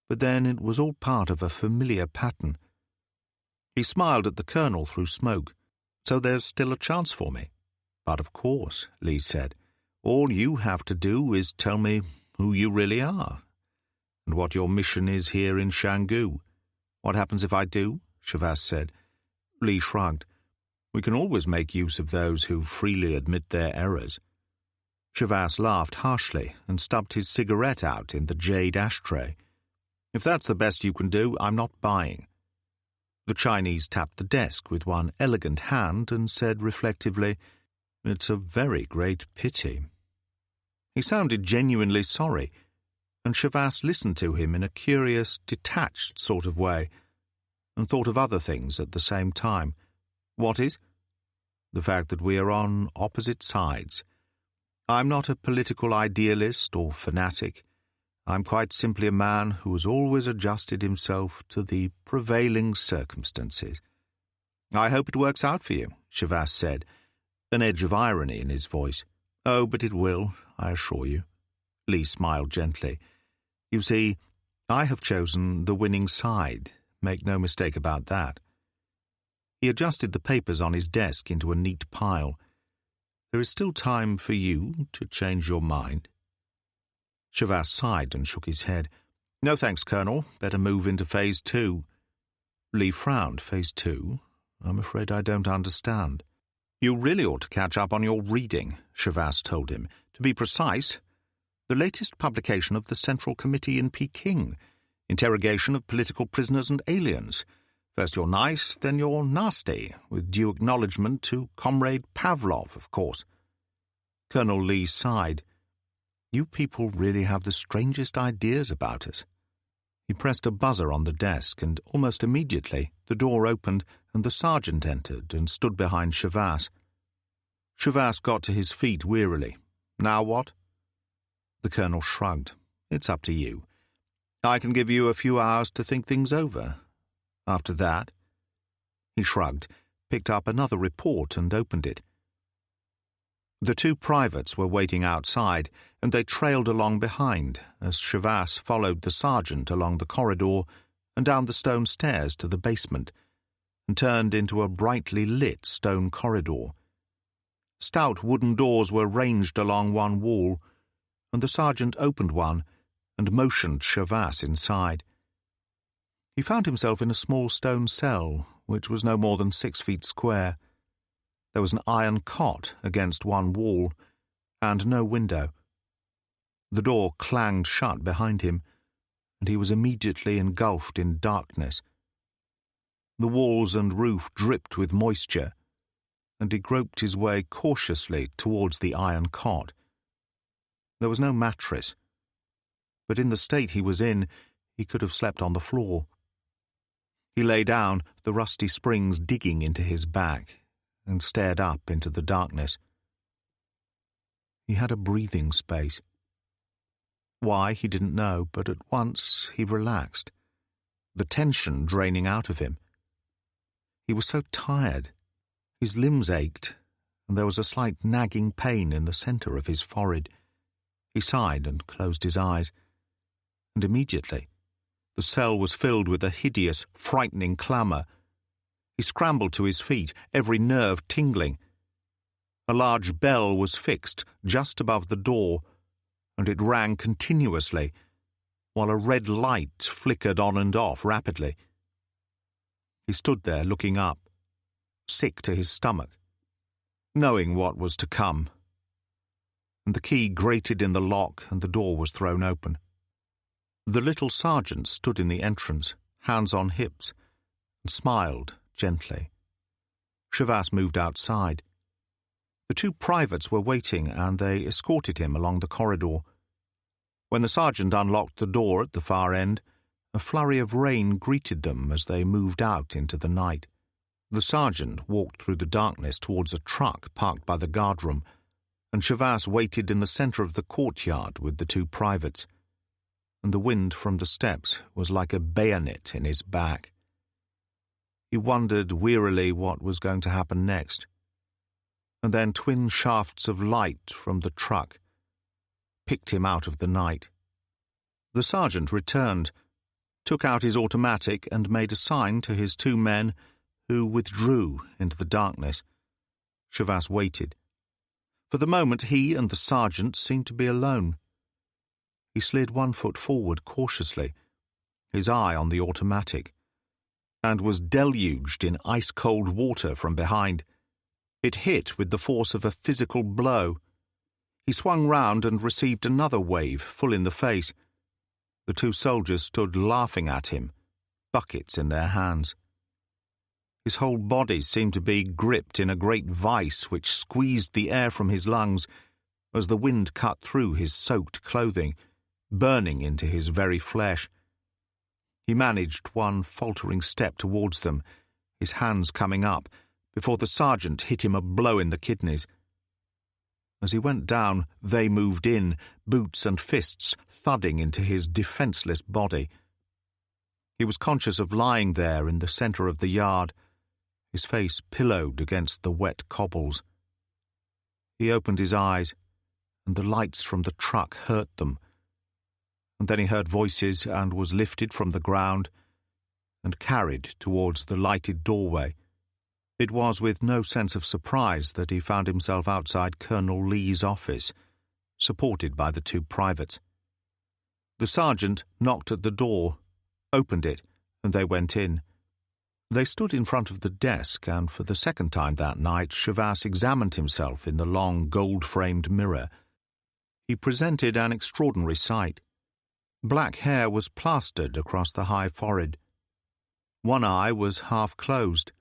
But then it was all part of a familiar pattern. He smiled at the colonel through smoke. "So there's still a chance for me?" "But of course," Lee said. "All you have to do is tell me who you really are, and what your mission is here in Shanggu." "What happens if I do?" Shavas said. Lee shrugged. "We can always make use of those who freely admit their errors." Shavas laughed harshly and stubbed his cigarette out in the jade ashtray. "If that's the best you can do, I'm not buying." The Chinese tapped the desk with one elegant hand and said reflectively, "It's a very great pity." He sounded genuinely sorry, and Shavas listened to him in a curious, detached sort of way, and thought of other things at the same time. "What is?" "The fact that we are on opposite sides. I'm not a political idealist or fanatic. I'm quite simply a man who has always adjusted himself to the prevailing circumstances." "I hope it works out for you," Shavas said, an edge of irony in his voice. "Oh, but it will, I assure you." Lee smiled gently. "You see, I have chosen the winning side. Make no mistake about that." He adjusted the papers on his desk into a neat pile. "There is still time for you to change your mind." Shavas sighed and shook his head. "No thanks, Colonel. Better move into Phase 2. Lee frowned. "Phase 2? I'm afraid I don't understand." "You really ought to catch up on your reading," Shavas told him. "To be precise, the latest publication of the Central Committee in Peking, Interrogation of Political Prisoners and Aliens. First you're nice, then you're nasty, with due acknowledgement to Comrade Pavlov, of course." Colonel Lee sighed. "You people really have the strangest ideas about us." He pressed a buzzer on the desk, and almost immediately the door opened and the sergeant entered and stood behind Shavas. Shavas got to his feet wearily. "Now what?" The colonel shrugged. "It's up to you. I can give you a few hours to think things over. After that—" He shrugged, picked up another report and opened it. The two privates were waiting outside, and they trailed along behind as Shavas followed the sergeant along the corridor and down the stone stairs to the basement, and turned into a brightly lit stone corridor. Stout wooden doors were ranged along one wall, and the sergeant opened one and motioned Shavas inside. He found himself in a small stone cell, which was no more than 6 feet square. There was an iron cot against one wall, and no window. The door clanged shut behind him, and he was immediately engulfed in darkness. The walls and roof dripped with moisture, and he groped his way cautiously towards the iron cot. There was no mattress, but in the state he was in, he could have slept on the floor. He lay down, the rusty springs digging into his back, and stared up into the darkness. He had a breathing space. Why, he didn't know, but at once he relaxed, the tension draining out of him. He was so tired. His limbs ached, and there was a slight nagging pain in the centre of his forehead. He sighed and closed his eyes, and immediately the cell was filled with a hideous, frightening clamour. He scrambled to his feet, every nerve tingling. A large bell was fixed just above the door, and it rang continuously, while a red light flickered on and off rapidly. He stood there looking up, sick to his stomach, knowing what was to come. And the key grated in the lock and the door was thrown open. The little sergeant stood in the entrance, hands on hips, and smiled gently. Chavasse moved outside. The two privates were waiting, and they escorted him along the corridor. When the sergeant unlocked the door at the far end, a flurry of rain greeted them as they moved out into the night. The sergeant walked through the darkness towards a truck parked by the guardroom, and Chavasse waited in the centre of the courtyard with the two privates, and the wind from the steps was like a bayonet in his back. He wondered wearily what was going to happen next, and then twin shafts of light from the truck picked him out of the night. The sergeant returned, took out his automatic and made a sign to his two men, who withdrew into the darkness. Chavasse waited. For the moment he and the sergeant seemed to be alone. He slid one foot forward cautiously, his eye on the automatic, and was deluged in ice-cold water from behind. It hit with the force of a physical blow. He swung round and received another wave full in the face. The two soldiers stood laughing at him, buckets in their hands. His whole body seemed to be gripped in a great vice which squeezed the air from his lungs as the wind cut through his soaked clothing, burning into his very flesh. He managed one faltering step towards them, his hands coming up, before the sergeant hit him a blow in the kidneys. As he went down, they moved in, boots and fists thudding into his defenceless body. He was conscious of lying there in the centre of the yard, his face pillowed against the wet cobbles. He opened his eyes, and the lights from the truck hurt them. And then he heard voices and was lifted from the ground and carried towards the lighted doorway. It was with no sense of surprise that he found himself outside Colonel Lee's office, supported by the two privates. The sergeant knocked at the door, opened it, and they went in. They stood in front of the desk, and for the second time that night Chavasse examined himself in the long gold-framed mirror. He presented an extraordinary sight. Black hair was plastered across the high forehead. One eye was half closed,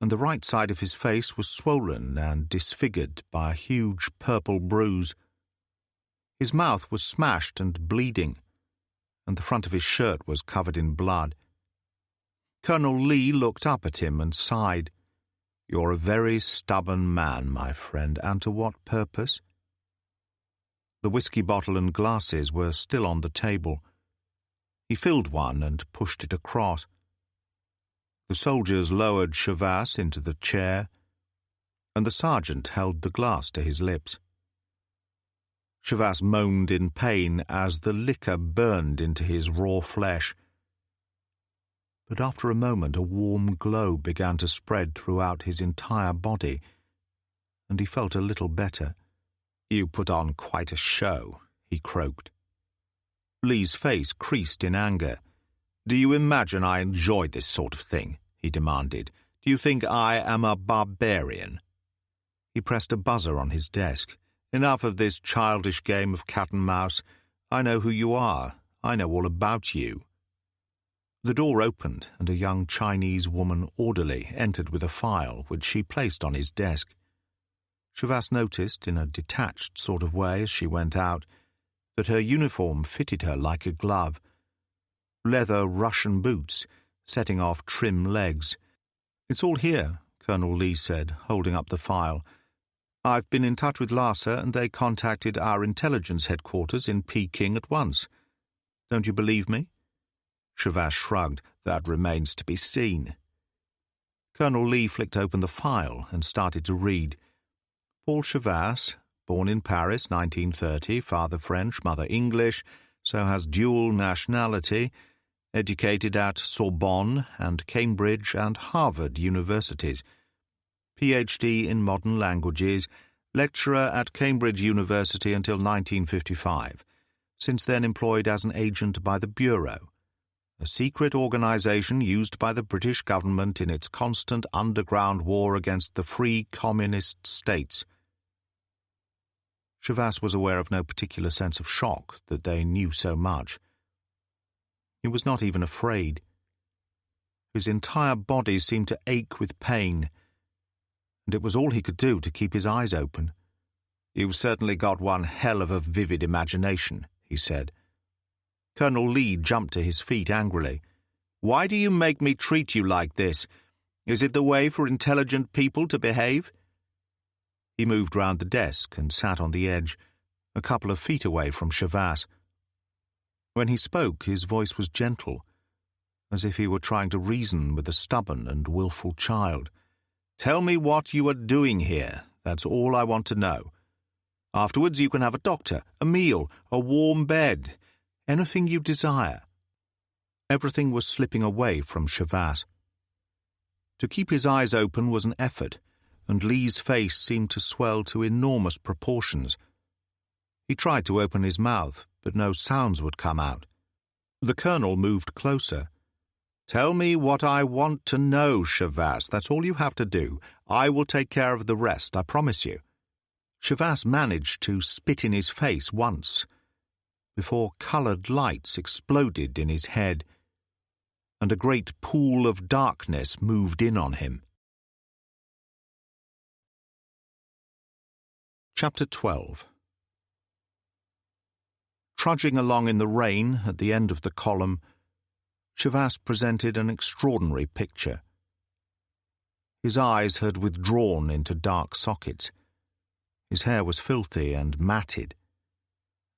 and the right side of his face was swollen and disfigured by a huge purple bruise. His mouth was smashed and bleeding, and the front of his shirt was covered in blood. Colonel Lee looked up at him and sighed. "You're a very stubborn man, my friend, and to what purpose?" The whiskey bottle and glasses were still on the table. He filled one and pushed it across. The soldiers lowered Chavasse into the chair, and the sergeant held the glass to his lips. Chavasse moaned in pain as the liquor burned into his raw flesh. But after a moment a warm glow began to spread throughout his entire body, and he felt a little better. "You put on quite a show," he croaked. Lee's face creased in anger. "Do you imagine I enjoy this sort of thing?" he demanded. "Do you think I am a barbarian?" He pressed a buzzer on his desk. Enough of this childish game of cat and mouse. I know who you are. I know all about you." The door opened, and a young Chinese woman orderly entered with a file, which she placed on his desk. Shavas noticed, in a detached sort of way as she went out, that her uniform fitted her like a glove. Leather Russian boots, setting off trim legs. "It's all here," Colonel Lee said, holding up the file. "I've been in touch with Lhasa, and they contacted our intelligence headquarters in Peking at once. Don't you believe me?" Shavas shrugged. "That remains to be seen." Colonel Lee flicked open the file and started to read. Paul Shavas, born in Paris, 1930, father French, mother English, so has dual nationality, educated at Sorbonne and Cambridge and Harvard universities, Ph.D. in modern languages, lecturer at Cambridge University until 1955, since then employed as an agent by the Bureau, a secret organization used by the British government in its constant underground war against the free communist states. Shavas was aware of no particular sense of shock that they knew so much. He was not even afraid. His entire body seemed to ache with pain, and it was all he could do to keep his eyes open. "You've certainly got one hell of a vivid imagination," he said. Colonel Lee jumped to his feet angrily. "Why do you make me treat you like this? Is it the way for intelligent people to behave?" He moved round the desk and sat on the edge, a couple of feet away from Shavas. When he spoke, his voice was gentle, as if he were trying to reason with a stubborn and willful child. "Tell me what you are doing here. That's all I want to know. Afterwards you can have a doctor, a meal, a warm bed, anything you desire." Everything was slipping away from Shavas. To keep his eyes open was an effort, and Lee's face seemed to swell to enormous proportions. He tried to open his mouth, but no sounds would come out. The colonel moved closer. "Tell me what I want to know, Shavas. That's all you have to do. I will take care of the rest, I promise you." Shavas managed to spit in his face once, before coloured lights exploded in his head, and a great pool of darkness moved in on him. Chapter 12. Trudging along in the rain at the end of the column, Shavas presented an extraordinary picture. His eyes had withdrawn into dark sockets. His hair was filthy and matted,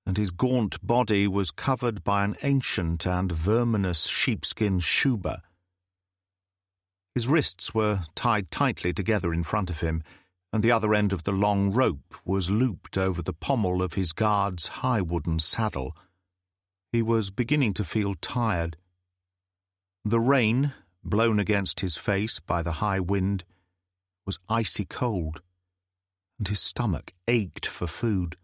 and his gaunt body was covered by an ancient and verminous sheepskin shuba. His wrists were tied tightly together in front of him, and the other end of the long rope was looped over the pommel of his guard's high wooden saddle. He was beginning to feel tired. The rain, blown against his face by the high wind, was icy cold, and his stomach ached for food.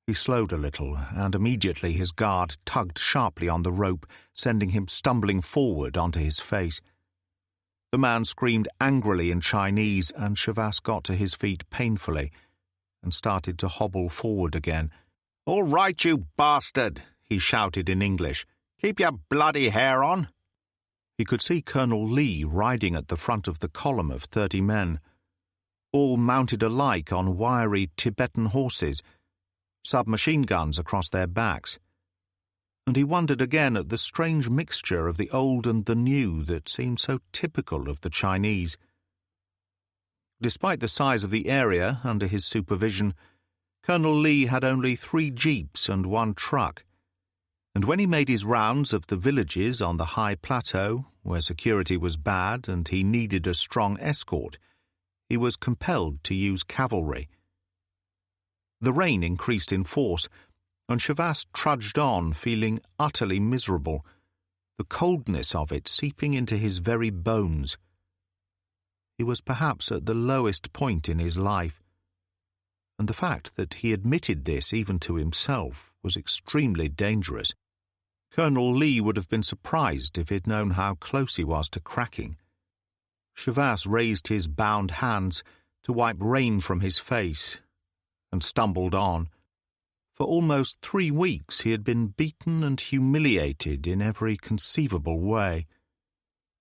He slowed a little, and immediately his guard tugged sharply on the rope, sending him stumbling forward onto his face. The man screamed angrily in Chinese, and Shavas got to his feet painfully and started to hobble forward again. "All right, you bastard," he shouted in English. "Keep your bloody hair on." He could see Colonel Lee riding at the front of the column of 30 men, all mounted alike on wiry Tibetan horses, submachine guns across their backs. And he wondered again at the strange mixture of the old and the new that seemed so typical of the Chinese. Despite the size of the area under his supervision, Colonel Lee had only 3 jeeps and 1 truck, and when he made his rounds of the villages on the high plateau, where security was bad and he needed a strong escort, he was compelled to use cavalry. The rain increased in force, and Shavas trudged on, feeling utterly miserable, the coldness of it seeping into his very bones. He was perhaps at the lowest point in his life, and the fact that he admitted this even to himself was extremely dangerous. Colonel Lee would have been surprised if he'd known how close he was to cracking. Shavas raised his bound hands to wipe rain from his face, and stumbled on. For almost 3 weeks he had been beaten and humiliated in every conceivable way.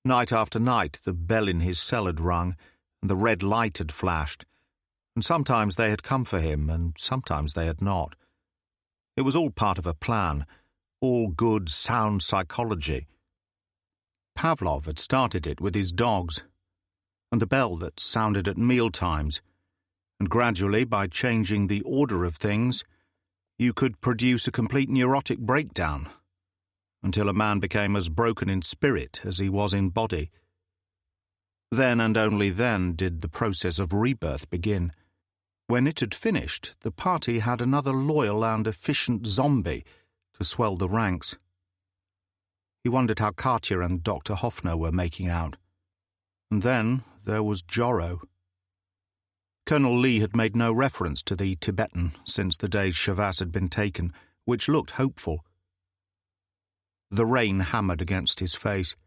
Night after night the bell in his cell had rung, and the red light had flashed, and sometimes they had come for him, and sometimes they had not. It was all part of a plan, all good, sound psychology. Pavlov had started it with his dogs, and the bell that sounded at mealtimes, and gradually, by changing the order of things, you could produce a complete neurotic breakdown, until a man became as broken in spirit as he was in body. Then and only then did the process of rebirth begin. When it had finished, the party had another loyal and efficient zombie to swell the ranks. He wondered how Katya and Dr. Hoffner were making out. And then there was Joro. Colonel Lee had made no reference to the Tibetan since the day Shavas had been taken, which looked hopeful. The rain hammered against his face,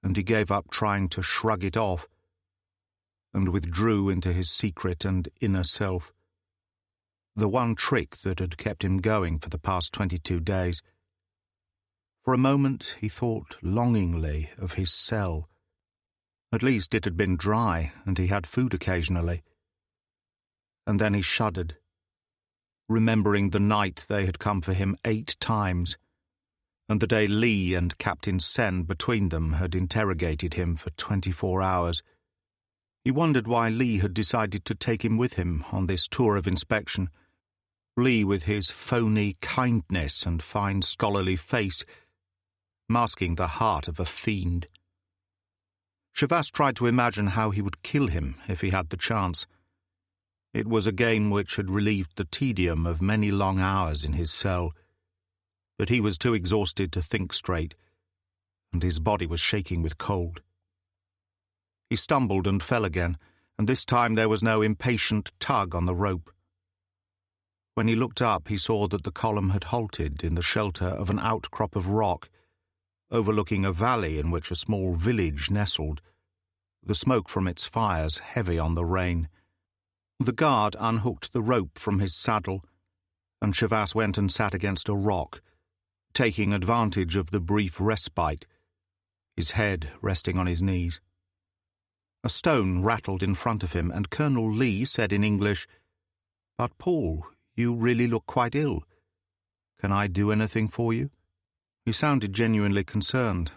and he gave up trying to shrug it off, and withdrew into his secret and inner self. The one trick that had kept him going for the past 22 days. For a moment he thought longingly of his cell. At least it had been dry, and he had food occasionally. And then he shuddered, remembering the night they had come for him 8 times, and the day Lee and Captain Sen between them had interrogated him for 24 hours. He wondered why Lee had decided to take him with him on this tour of inspection. Lee with his phony kindness and fine scholarly face, masking the heart of a fiend. Shavas tried to imagine how he would kill him if he had the chance. It was a game which had relieved the tedium of many long hours in his cell, but he was too exhausted to think straight, and his body was shaking with cold. He stumbled and fell again, and this time there was no impatient tug on the rope. When he looked up, he saw that the column had halted in the shelter of an outcrop of rock, overlooking a valley in which a small village nestled, the smoke from its fires heavy on the rain. The guard unhooked the rope from his saddle, and Shavas went and sat against a rock, taking advantage of the brief respite, his head resting on his knees. A stone rattled in front of him, and Colonel Lee said in English, "But, Paul, you really look quite ill. Can I do anything for you?" He sounded genuinely concerned,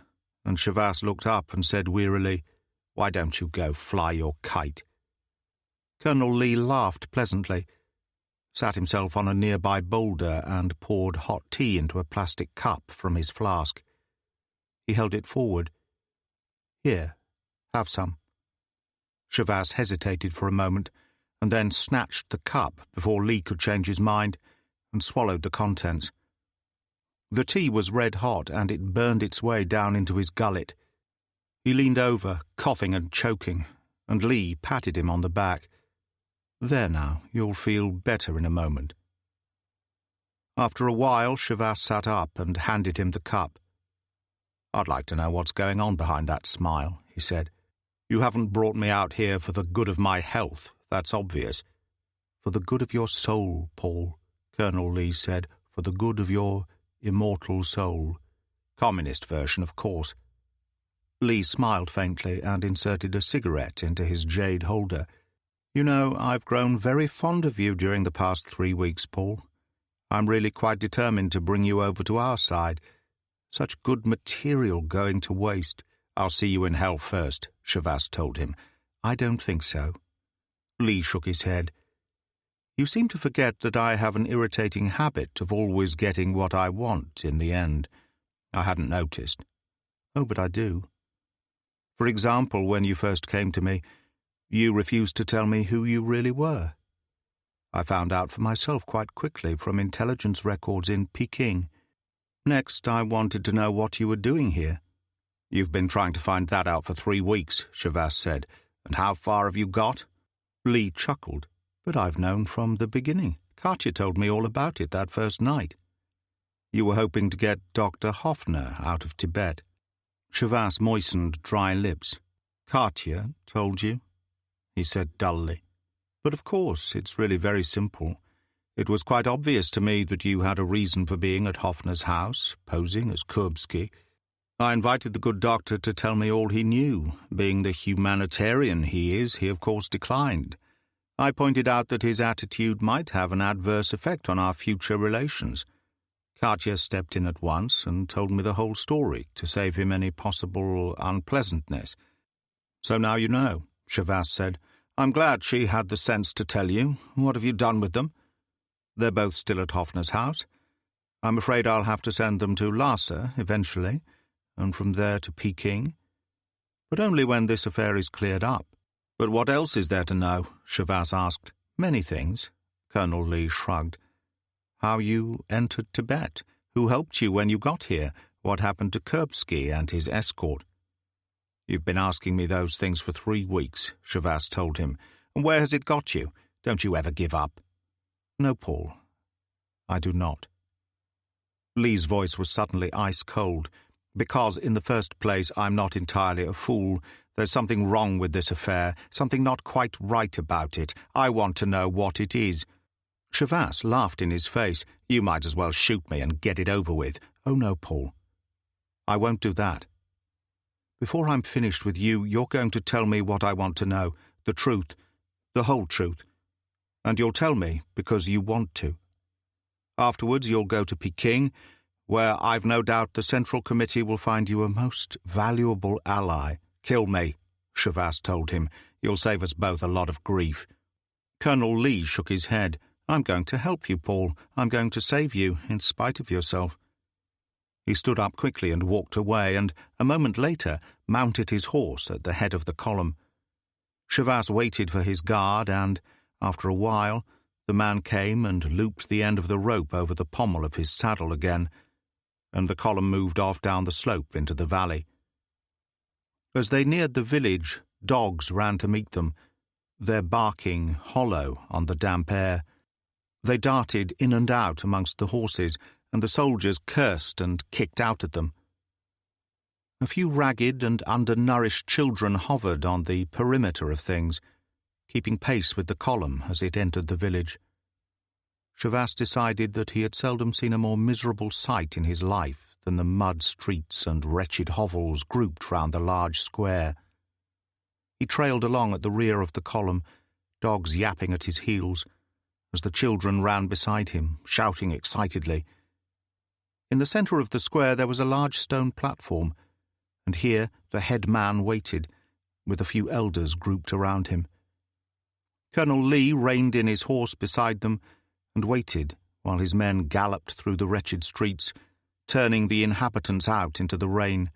and Shavas looked up and said wearily, "Why don't you go fly your kite?" Colonel Lee laughed pleasantly, sat himself on a nearby boulder and poured hot tea into a plastic cup from his flask. He held it forward. "Here, have some." Shavas hesitated for a moment, and then snatched the cup before Lee could change his mind, and swallowed the contents. The tea was red-hot, and it burned its way down into his gullet. He leaned over, coughing and choking, and Lee patted him on the back. "There now, you'll feel better in a moment." After a while, Shavas sat up and handed him the cup. "I'd like to know what's going on behind that smile," he said. "You haven't brought me out here for the good of my health, that's obvious." "For the good of your soul, Paul," Colonel Lee said, "for the good of your immortal soul. Communist version, of course." Lee smiled faintly and inserted a cigarette into his jade holder. "You know, I've grown very fond of you during the past 3 weeks, Paul. I'm really quite determined to bring you over to our side. Such good material going to waste." "I'll see you in hell first," Shavas told him. "I don't think so." Lee shook his head. "You seem to forget that I have an irritating habit of always getting what I want in the end. I hadn't noticed." "Oh, but I do. For example, when you first came to me, you refused to tell me who you really were. I found out for myself quite quickly from intelligence records in Peking. Next, I wanted to know what you were doing here." "You've been trying to find that out for 3 weeks, Shavas said. "And how far have you got?" Lee chuckled. "But I've known from the beginning. Katya told me all about it that first night." "You were hoping to get Dr. Hoffner out of Tibet." Shavas moistened dry lips. "Katya told you?" he said dully. But of course, it's really very simple. It was quite obvious to me that you had a reason for being at Hoffner's house, posing as Kurbsky. I invited the good doctor to tell me all he knew. Being the humanitarian he is, he of course declined. I pointed out that his attitude might have an adverse effect on our future relations. Katya stepped in at once and told me the whole story to save him any possible unpleasantness. "So now you know," Shavas said. "I'm glad she had the sense to tell you. What have you done with them?" "They're both still at Hoffner's house. I'm afraid I'll have to send them to Lhasa eventually, and from there to Peking. But only when this affair is cleared up." "But what else is there to know?" Shavas asked. "Many things." Colonel Lee shrugged. "How you entered Tibet, who helped you when you got here, what happened to Kurbsky and his escort." "You've been asking me those things for 3 weeks," Shavas told him. "And where has it got you? Don't you ever give up?" "No, Paul, I do not." Lee's voice was suddenly ice-cold. "Because, in the first place, I'm not entirely a fool. There's something wrong with this affair, something not quite right about it. I want to know what it is." Shavas laughed in his face. "You might as well shoot me and get it over with." "Oh, no, Paul. I won't do that. Before I'm finished with you, you're going to tell me what I want to know, the truth, the whole truth. And you'll tell me because you want to. Afterwards, you'll go to Peking, where I've no doubt the Central Committee will find you a most valuable ally." "Kill me," Shavas told him. "You'll save us both a lot of grief." Colonel Lee shook his head. "I'm going to help you, Paul. I'm going to save you, in spite of yourself." He stood up quickly and walked away, and, a moment later, mounted his horse at the head of the column. Shavas waited for his guard, and, after a while, the man came and looped the end of the rope over the pommel of his saddle again, and the column moved off down the slope into the valley. As they neared the village, dogs ran to meet them, their barking hollow on the damp air. They darted in and out amongst the horses, and the soldiers cursed and kicked out at them. A few ragged and undernourished children hovered on the perimeter of things, keeping pace with the column as it entered the village. Shavas decided that he had seldom seen a more miserable sight in his life than the mud streets and wretched hovels grouped round the large square. He trailed along at the rear of the column, dogs yapping at his heels, as the children ran beside him, shouting excitedly. In the centre of the square there was a large stone platform, and here the head man waited, with a few elders grouped around him. Colonel Lee reined in his horse beside them and waited while his men galloped through the wretched streets, turning the inhabitants out into the rain,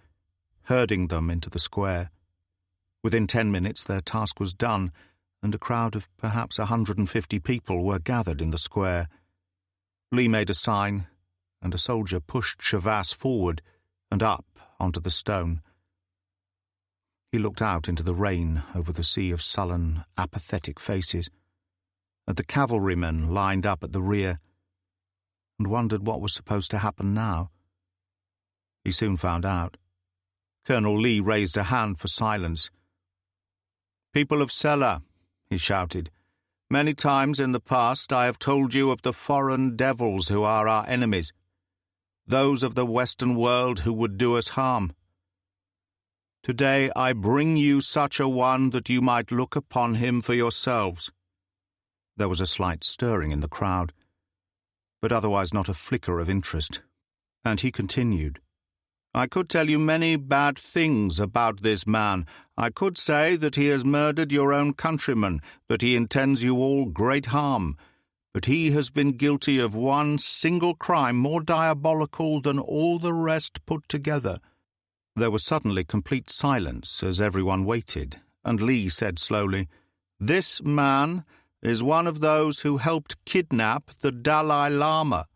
herding them into the square. Within 10 minutes their task was done, and a crowd of perhaps 150 people were gathered in the square. Lee made a sign, and a soldier pushed Shavas forward and up onto the stone. He looked out into the rain over the sea of sullen, apathetic faces, at the cavalrymen lined up at the rear, and wondered what was supposed to happen now. He soon found out. Colonel Lee raised a hand for silence. "People of Sela," he shouted, "many times in the past I have told you of the foreign devils who are our enemies, those of the Western world who would do us harm. Today I bring you such a one that you might look upon him for yourselves." There was a slight stirring in the crowd, but otherwise not a flicker of interest, and he continued. "I could tell you many bad things about this man. I could say that he has murdered your own countrymen, that he intends you all great harm, but he has been guilty of one single crime more diabolical than all the rest put together." There was suddenly complete silence as everyone waited, and Lee said slowly, "This man is one of those who helped kidnap the Dalai Lama,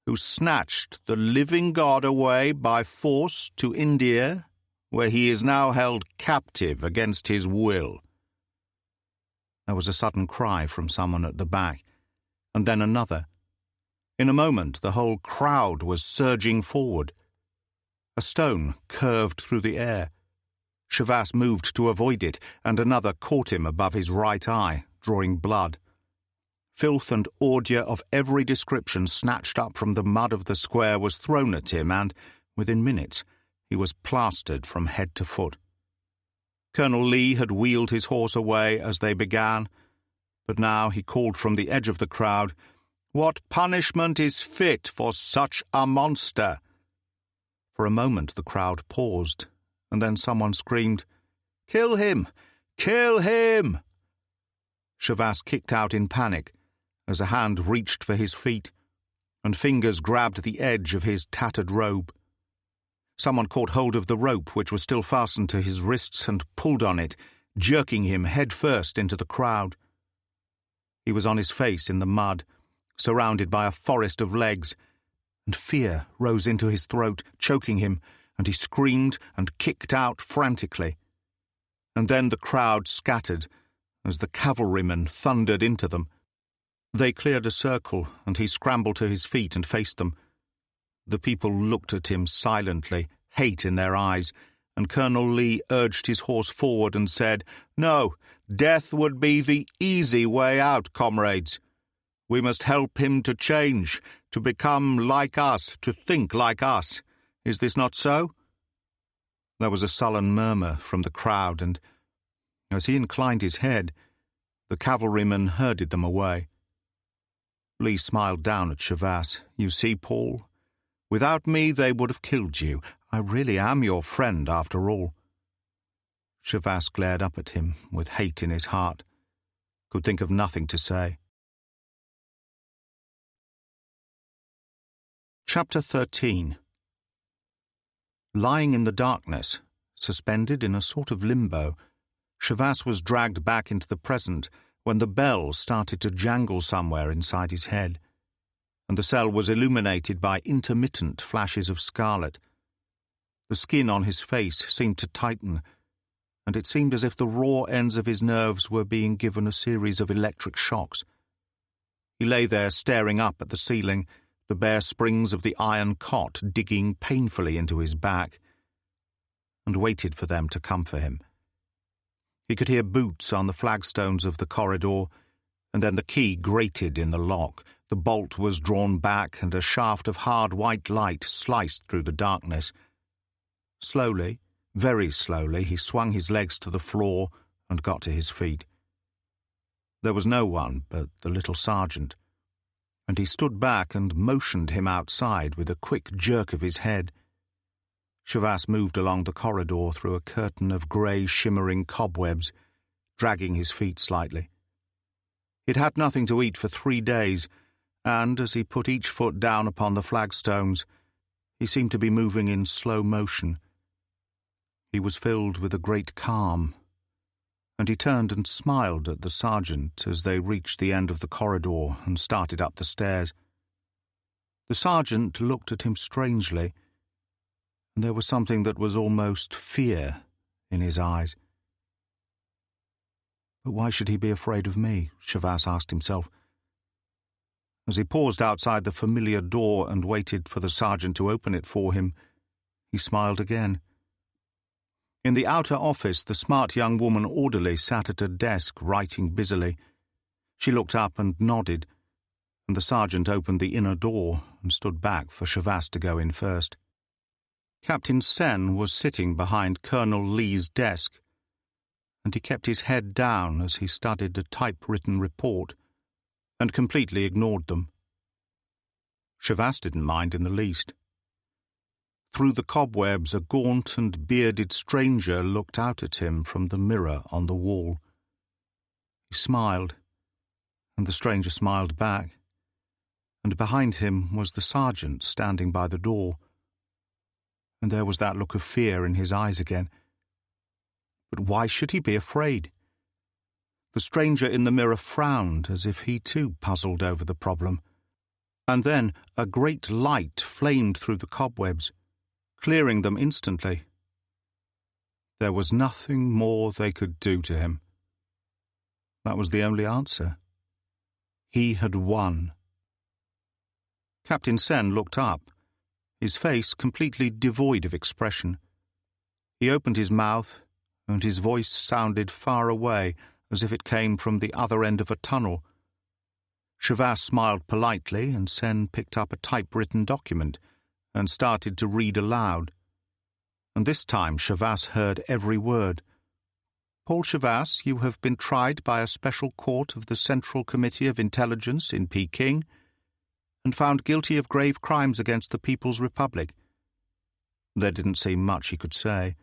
who snatched the living God away by force to India, where he is now held captive against his will." There was a sudden cry from someone at the back, and then another. In a moment the whole crowd was surging forward. A stone curved through the air. Shavas moved to avoid it, and another caught him above his right eye, drawing blood. Filth and ordure of every description snatched up from the mud of the square was thrown at him, and, within minutes, he was plastered from head to foot. Colonel Lee had wheeled his horse away as they began, but now he called from the edge of the crowd, "What punishment is fit for such a monster?" For a moment the crowd paused, and then someone screamed, "Kill him! Kill him!" Chavas kicked out in panic as a hand reached for his feet, and fingers grabbed the edge of his tattered robe. Someone caught hold of the rope which was still fastened to his wrists and pulled on it, jerking him head first into the crowd. He was on his face in the mud, surrounded by a forest of legs, and fear rose into his throat, choking him, and he screamed and kicked out frantically. And then the crowd scattered as the cavalrymen thundered into them. They cleared a circle, and he scrambled to his feet and faced them. The people looked at him silently, hate in their eyes, and Colonel Lee urged his horse forward and said, "No, death would be the easy way out, comrades. We must help him to change, to become like us, to think like us. Is this not so?" There was a sullen murmur from the crowd, and, as he inclined his head, the cavalrymen herded them away. Lee smiled down at Chavas. "You see, Paul, without me they would have killed you. I really am your friend, after all." Chavas glared up at him with hate in his heart, could think of nothing to say. Chapter 13. Lying in the darkness, suspended in a sort of limbo, Chavas was dragged back into the present when the bell started to jangle somewhere inside his head, and the cell was illuminated by intermittent flashes of scarlet. The skin on his face seemed to tighten, and it seemed as if the raw ends of his nerves were being given a series of electric shocks. He lay there staring up at the ceiling, the bare springs of the iron cot digging painfully into his back, and waited for them to come for him. He could hear boots on the flagstones of the corridor, and then the key grated in the lock. The bolt was drawn back, and a shaft of hard white light sliced through the darkness. Slowly, very slowly, he swung his legs to the floor and got to his feet. There was no one but the little sergeant, and he stood back and motioned him outside with a quick jerk of his head. Chavas moved along the corridor through a curtain of grey shimmering cobwebs, dragging his feet slightly. He'd had nothing to eat for 3 days, and as he put each foot down upon the flagstones, he seemed to be moving in slow motion. He was filled with a great calm, and he turned and smiled at the sergeant as they reached the end of the corridor and started up the stairs. The sergeant looked at him strangely, and there was something that was almost fear in his eyes. But why should he be afraid of me? Chavas asked himself. As he paused outside the familiar door and waited for the sergeant to open it for him, he smiled again. In the outer office, the smart young woman orderly sat at a desk writing busily. She looked up and nodded, and the sergeant opened the inner door and stood back for Chavas to go in first. Captain Sen was sitting behind Colonel Lee's desk, and he kept his head down as he studied a typewritten report and completely ignored them. Chavas didn't mind in the least. Through the cobwebs, a gaunt and bearded stranger looked out at him from the mirror on the wall. He smiled, and the stranger smiled back, and behind him was the sergeant standing by the door. And there was that look of fear in his eyes again. But why should he be afraid? The stranger in the mirror frowned as if he too puzzled over the problem. And then a great light flamed through the cobwebs, clearing them instantly. There was nothing more they could do to him. That was the only answer. He had won. Captain Sen looked up, his face completely devoid of expression. He opened his mouth, and his voice sounded far away, as if it came from the other end of a tunnel. Shavas smiled politely, and Sen picked up a typewritten document and started to read aloud. And this time Shavas heard every word. "Paul Shavas, you have been tried by a special court of the Central Committee of Intelligence in Peking and found guilty of grave crimes against the People's Republic." There didn't seem much he could say.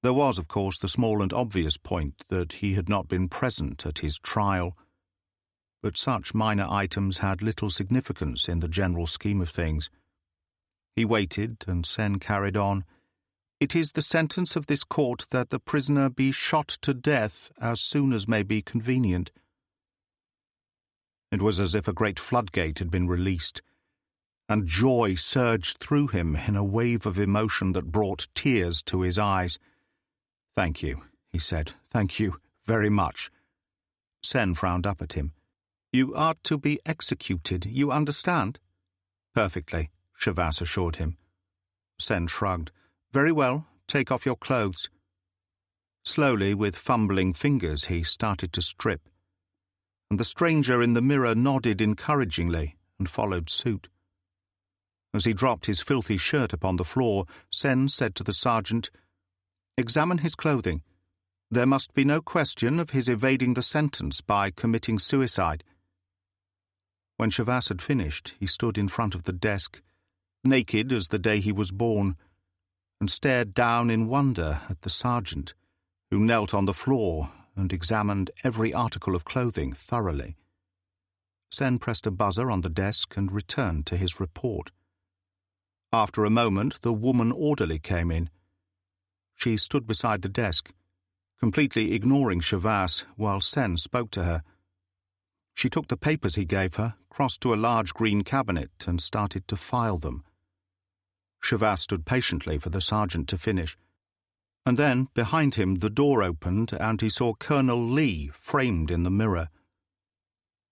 There was, of course, the small and obvious point that he had not been present at his trial. But such minor items had little significance in the general scheme of things. He waited, and Sen carried on. "It is the sentence of this court that the prisoner be shot to death as soon as may be convenient." It was as if a great floodgate had been released, and joy surged through him in a wave of emotion that brought tears to his eyes. "Thank you," he said. "Thank you very much." Sen frowned up at him. "You are to be executed, you understand?" "Perfectly," Shavas assured him. Sen shrugged. "Very well, take off your clothes." Slowly, with fumbling fingers, he started to strip, and the stranger in the mirror nodded encouragingly and followed suit. As he dropped his filthy shirt upon the floor, Sen said to the sergeant, "Examine his clothing. There must be no question of his evading the sentence by committing suicide." When Shavas had finished, he stood in front of the desk, naked as the day he was born, and stared down in wonder at the sergeant, who knelt on the floor and examined every article of clothing thoroughly. Sen pressed a buzzer on the desk and returned to his report. After a moment, the woman orderly came in. She stood beside the desk, completely ignoring Shavas while Sen spoke to her. She took the papers he gave her, crossed to a large green cabinet, and started to file them. Shavas stood patiently for the sergeant to finish. And then, behind him, the door opened, and he saw Colonel Lee framed in the mirror.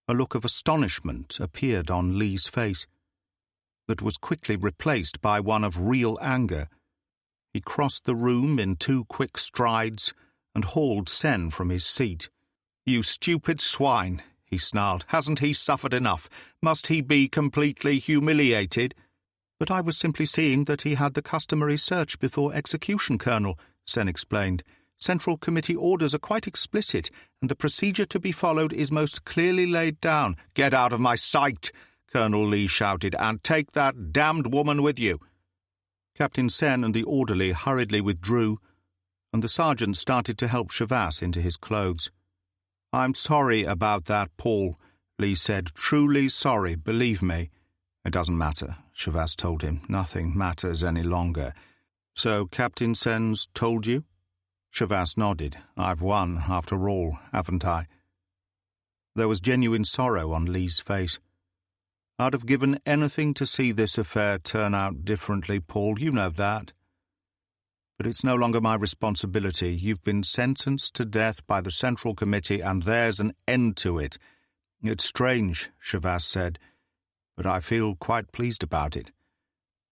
A look of astonishment appeared on Lee's face, that was quickly replaced by one of real anger. He crossed the room in 2 quick strides and hauled Sen from his seat. "You stupid swine," he snarled. "Hasn't he suffered enough? Must he be completely humiliated?" "But I was simply seeing that he had the customary search before execution, Colonel," Sen explained. "Central Committee orders are quite explicit, and the procedure to be followed is most clearly laid down." "Get out of my sight!" Colonel Lee shouted, "and take that damned woman with you." Captain Sen and the orderly hurriedly withdrew, and the sergeant started to help Shavas into his clothes. "I'm sorry about that, Paul," Lee said. "Truly sorry, believe me." "It doesn't matter," Shavas told him. "Nothing matters any longer." "So Captain Sen's told you?" Shavas nodded. "I've won, after all, haven't I?" There was genuine sorrow on Lee's face. "I'd have given anything to see this affair turn out differently, Paul, you know that. But it's no longer my responsibility. You've been sentenced to death by the Central Committee, and there's an end to it." "It's strange," Shavas said, "but I feel quite pleased about it.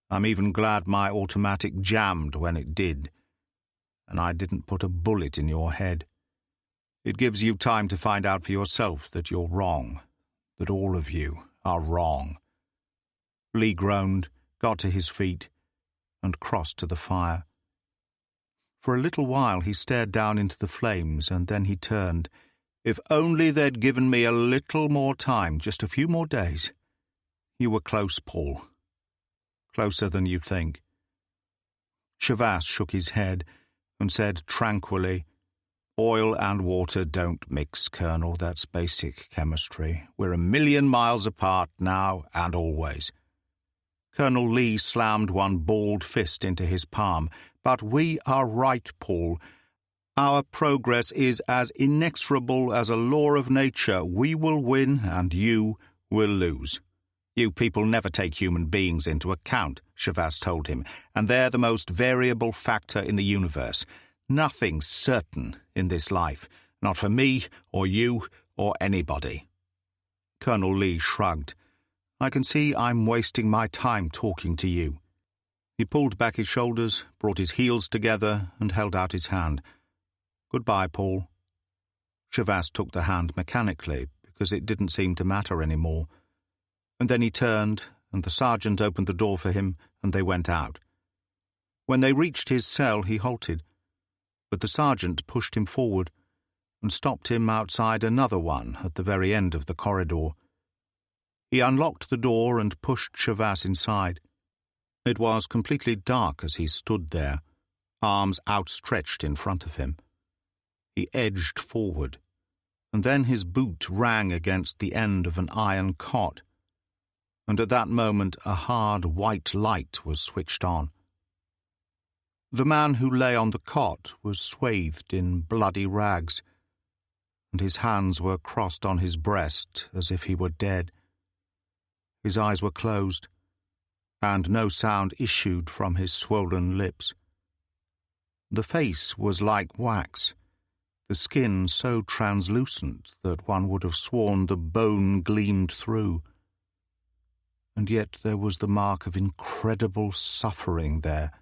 I'm even glad my automatic jammed when it did, and I didn't put a bullet in your head. It gives you time to find out for yourself that you're wrong, that all of you are wrong." Lee groaned, got to his feet, and crossed to the fire. For a little while he stared down into the flames, and then he turned. "If only they'd given me a little more time, just a few more days. You were close, Paul. Closer than you think." Shavas shook his head and said tranquilly, "Oil and water don't mix, Colonel. That's basic chemistry. We're 1,000,000 miles apart now and always." Colonel Lee slammed one balled fist into his palm. "But we are right, Paul. Our progress is as inexorable as a law of nature. We will win and you will lose." "You people never take human beings into account," Shavas told him, "and they're the most variable factor in the universe. Nothing's certain in this life, not for me or you or anybody." Colonel Lee shrugged. "I can see I'm wasting my time talking to you." He pulled back his shoulders, brought his heels together, and held out his hand. "Goodbye, Paul." Shavas took the hand mechanically, because it didn't seem to matter any more, and then he turned, and the sergeant opened the door for him, and they went out. When they reached his cell, he halted, but the sergeant pushed him forward and stopped him outside another one at the very end of the corridor. He unlocked the door and pushed Shavas inside. It was completely dark as he stood there, arms outstretched in front of him. He edged forward, and then his boot rang against the end of an iron cot, and at that moment a hard white light was switched on. The man who lay on the cot was swathed in bloody rags, and his hands were crossed on his breast as if he were dead. His eyes were closed, and no sound issued from his swollen lips. The face was like wax, the skin so translucent that one would have sworn the bone gleamed through. And yet there was the mark of incredible suffering there.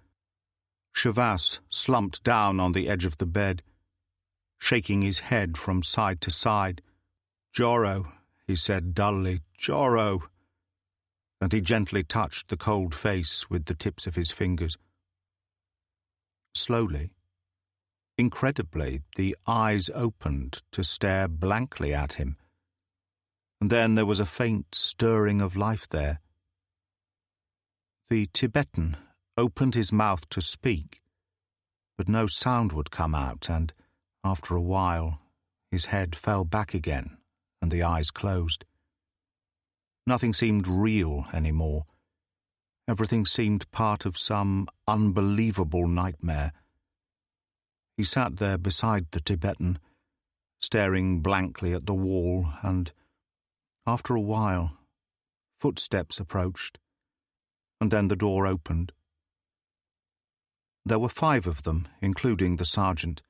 Shavas slumped down on the edge of the bed, shaking his head from side to side. "Joro," he said dully, "Joro." And he gently touched the cold face with the tips of his fingers. Slowly, incredibly, the eyes opened to stare blankly at him, and then there was a faint stirring of life there. The Tibetan opened his mouth to speak, but no sound would come out, and, after a while, his head fell back again, and the eyes closed. Nothing seemed real anymore. Everything seemed part of some unbelievable nightmare. He sat there beside the Tibetan, staring blankly at the wall, and, after a while, footsteps approached, and then the door opened. There were 5 of them, including the sergeant.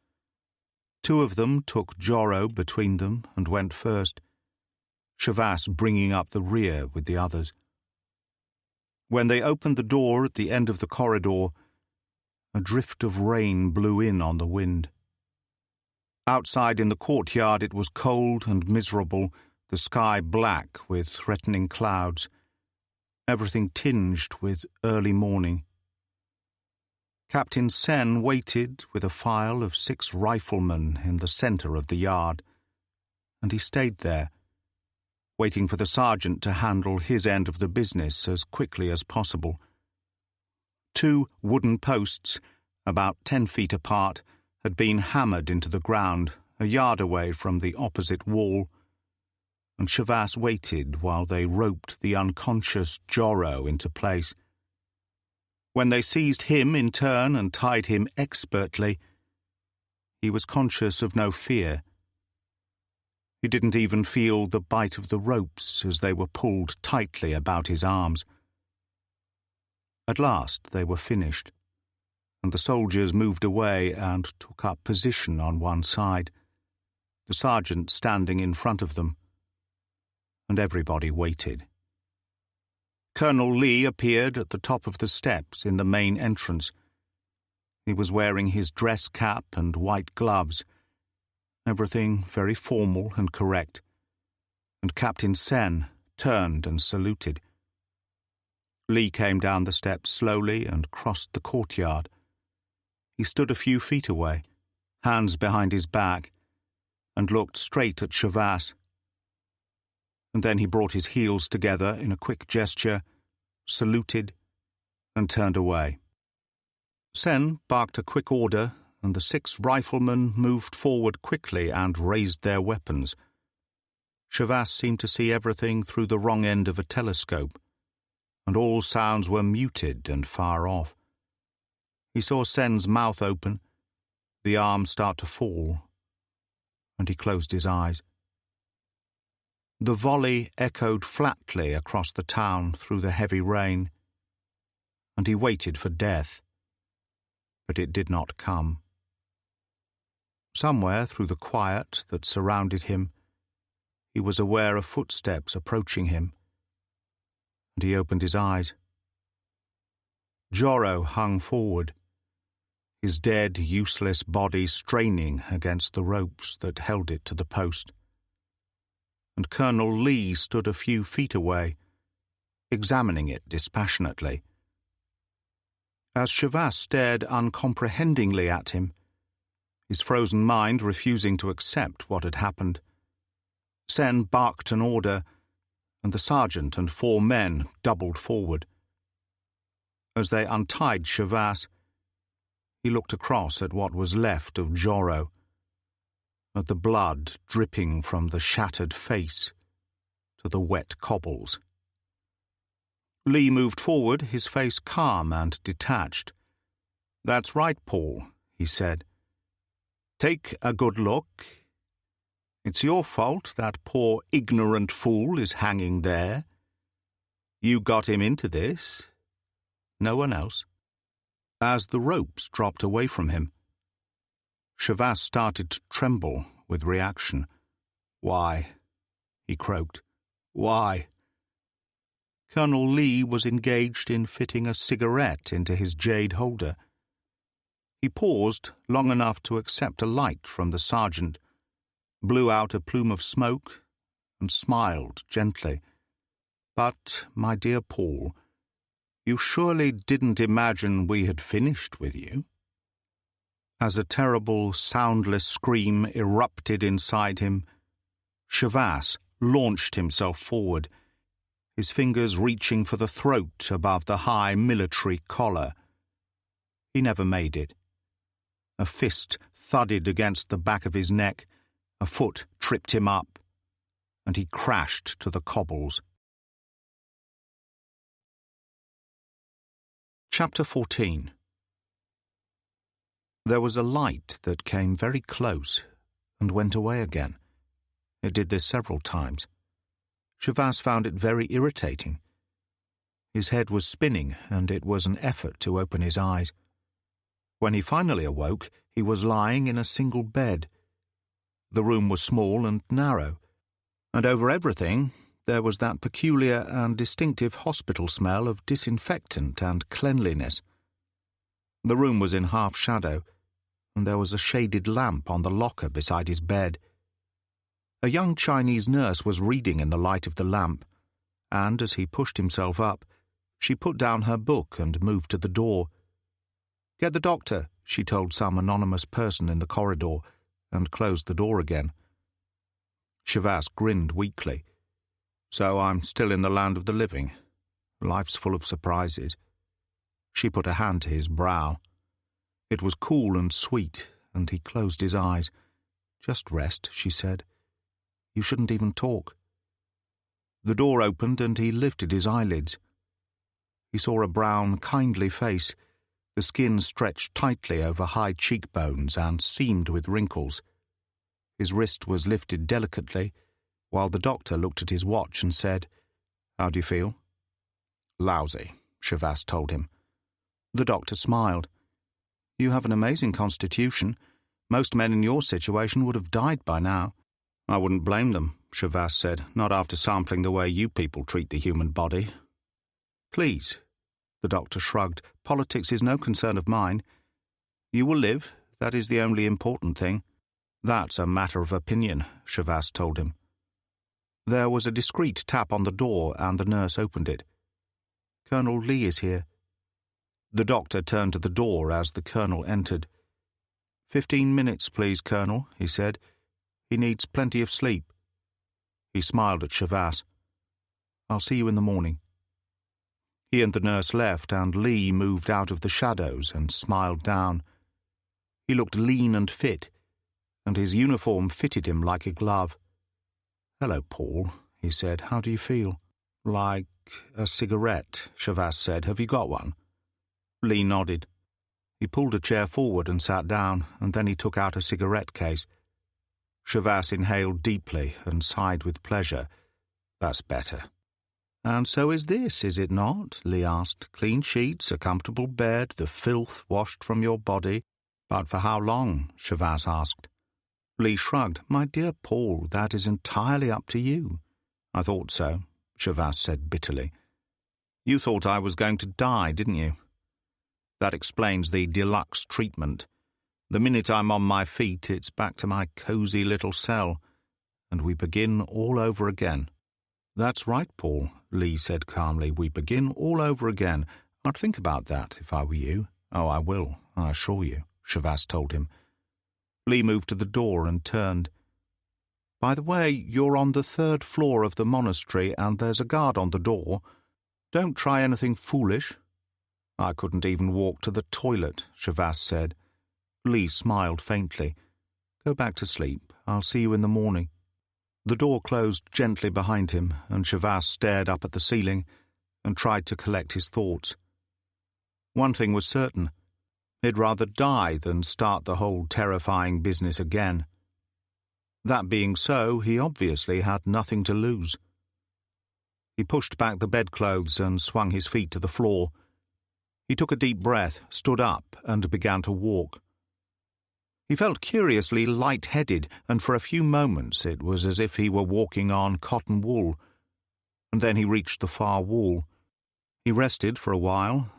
2 of them took Joro between them and went first, Shavas bringing up the rear with the others. When they opened the door at the end of the corridor, a drift of rain blew in on the wind. Outside in the courtyard it was cold and miserable, the sky black with threatening clouds, everything tinged with early morning. Captain Sen waited with a file of 6 riflemen in the centre of the yard, and he stayed there, waiting for the sergeant to handle his end of the business as quickly as possible. 2 wooden posts, about 10 feet apart, had been hammered into the ground a yard away from the opposite wall, and Shavas waited while they roped the unconscious Joro into place. When they seized him in turn and tied him expertly, he was conscious of no fear. He didn't even feel the bite of the ropes as they were pulled tightly about his arms. At last they were finished, and the soldiers moved away and took up position on one side, the sergeant standing in front of them, and everybody waited. Colonel Lee appeared at the top of the steps in the main entrance. He was wearing his dress cap and white gloves, everything very formal and correct, and Captain Sen turned and saluted. Lee came down the steps slowly and crossed the courtyard. He stood a few feet away, hands behind his back, and looked straight at Shavas. And then he brought his heels together in a quick gesture, saluted, and turned away. Sen barked a quick order, and the 6 riflemen moved forward quickly and raised their weapons. Shavas seemed to see everything through the wrong end of a telescope, and all sounds were muted and far off. He saw Sen's mouth open, the arm start to fall, and he closed his eyes. The volley echoed flatly across the town through the heavy rain, and he waited for death, but it did not come. Somewhere through the quiet that surrounded him, he was aware of footsteps approaching him, and he opened his eyes. Joro hung forward. his dead, useless body straining against the ropes that held it to the post. And Colonel Lee stood a few feet away, examining it dispassionately. As Shavas stared uncomprehendingly at him, his frozen mind refusing to accept what had happened, Sen barked an order, and the sergeant and 4 men doubled forward. As they untied Shavas, he looked across at what was left of Joro, at the blood dripping from the shattered face to the wet cobbles. Lee moved forward, his face calm and detached. "That's right, Paul," he said. "Take a good look. It's your fault that poor ignorant fool is hanging there. You got him into this. No one else." As the ropes dropped away from him, Shavas started to tremble with reaction. "Why?" he croaked. "Why?" Colonel Lee was engaged in fitting a cigarette into his jade holder. He paused long enough to accept a light from the sergeant, blew out a plume of smoke, and smiled gently. "But, my dear Paul, you surely didn't imagine we had finished with you?" As a terrible, soundless scream erupted inside him, Shavas launched himself forward, his fingers reaching for the throat above the high military collar. He never made it. A fist thudded against the back of his neck, a foot tripped him up, and he crashed to the cobbles. Chapter 14. There was a light that came very close and went away again. It did this several times. Shavas found it very irritating. His head was spinning, and it was an effort to open his eyes. When he finally awoke, he was lying in a single bed. The room was small and narrow, and over everything there was that peculiar and distinctive hospital smell of disinfectant and cleanliness. The room was in half shadow, and there was a shaded lamp on the locker beside his bed. A young Chinese nurse was reading in the light of the lamp, and as he pushed himself up, she put down her book and moved to the door. "Get the doctor," she told some anonymous person in the corridor, and closed the door again. Shavas grinned weakly. "So I'm still in the land of the living. Life's full of surprises." She put a hand to his brow. It was cool and sweet, and he closed his eyes. "Just rest," she said. "You shouldn't even talk." The door opened, and he lifted his eyelids. He saw a brown, kindly face, the skin stretched tightly over high cheekbones and seamed with wrinkles. His wrist was lifted delicately, while the doctor looked at his watch and said, "How do you feel?" "Lousy," Shavas told him. The doctor smiled. "You have an amazing constitution. Most men in your situation would have died by now." "I wouldn't blame them," Shavas said, "not after sampling the way you people treat the human body." "Please," the doctor shrugged, "politics is no concern of mine. You will live, that is the only important thing." "That's a matter of opinion," Shavas told him. There was a discreet tap on the door, and the nurse opened it. "Colonel Lee is here." The doctor turned to the door as the colonel entered. 15 minutes, please, Colonel," he said. "He needs plenty of sleep." He smiled at Shavas. "I'll see you in the morning." He and the nurse left, and Lee moved out of the shadows and smiled down. He looked lean and fit, and his uniform fitted him like a glove. "Hello, Paul," he said. "How do you feel?" "Like a cigarette," Shavas said. "Have you got one?" Lee nodded. He pulled a chair forward and sat down, and then he took out a cigarette case. Shavas inhaled deeply and sighed with pleasure. "That's better." "And so is this, is it not?" Lee asked. "Clean sheets, a comfortable bed, the filth washed from your body." "But for how long?" Shavas asked. Lee shrugged. "My dear Paul, that is entirely up to you." "I thought so," Shavas said bitterly. "You thought I was going to die, didn't you?" That explains the deluxe treatment. The minute I'm on my feet, it's back to my cosy little cell, and we begin all over again." "That's right, Paul," Lee said calmly. "We begin all over again. I'd think about that if I were you." "Oh, I will, I assure you," Shavas told him. Lee moved to the door and turned. "By the way, you're on the 3rd floor of the monastery, and there's a guard on the door. Don't try anything foolish." "I couldn't even walk to the toilet," Shavas said. Lee smiled faintly. "Go back to sleep. I'll see you in the morning." The door closed gently behind him, and Shavas stared up at the ceiling and tried to collect his thoughts. One thing was certain. He'd rather die than start the whole terrifying business again. That being so, he obviously had nothing to lose. He pushed back the bedclothes and swung his feet to the floor. He took a deep breath, stood up, and began to walk. He felt curiously light-headed, and for a few moments it was as if he were walking on cotton wool. And then he reached the far wall. He rested for a while,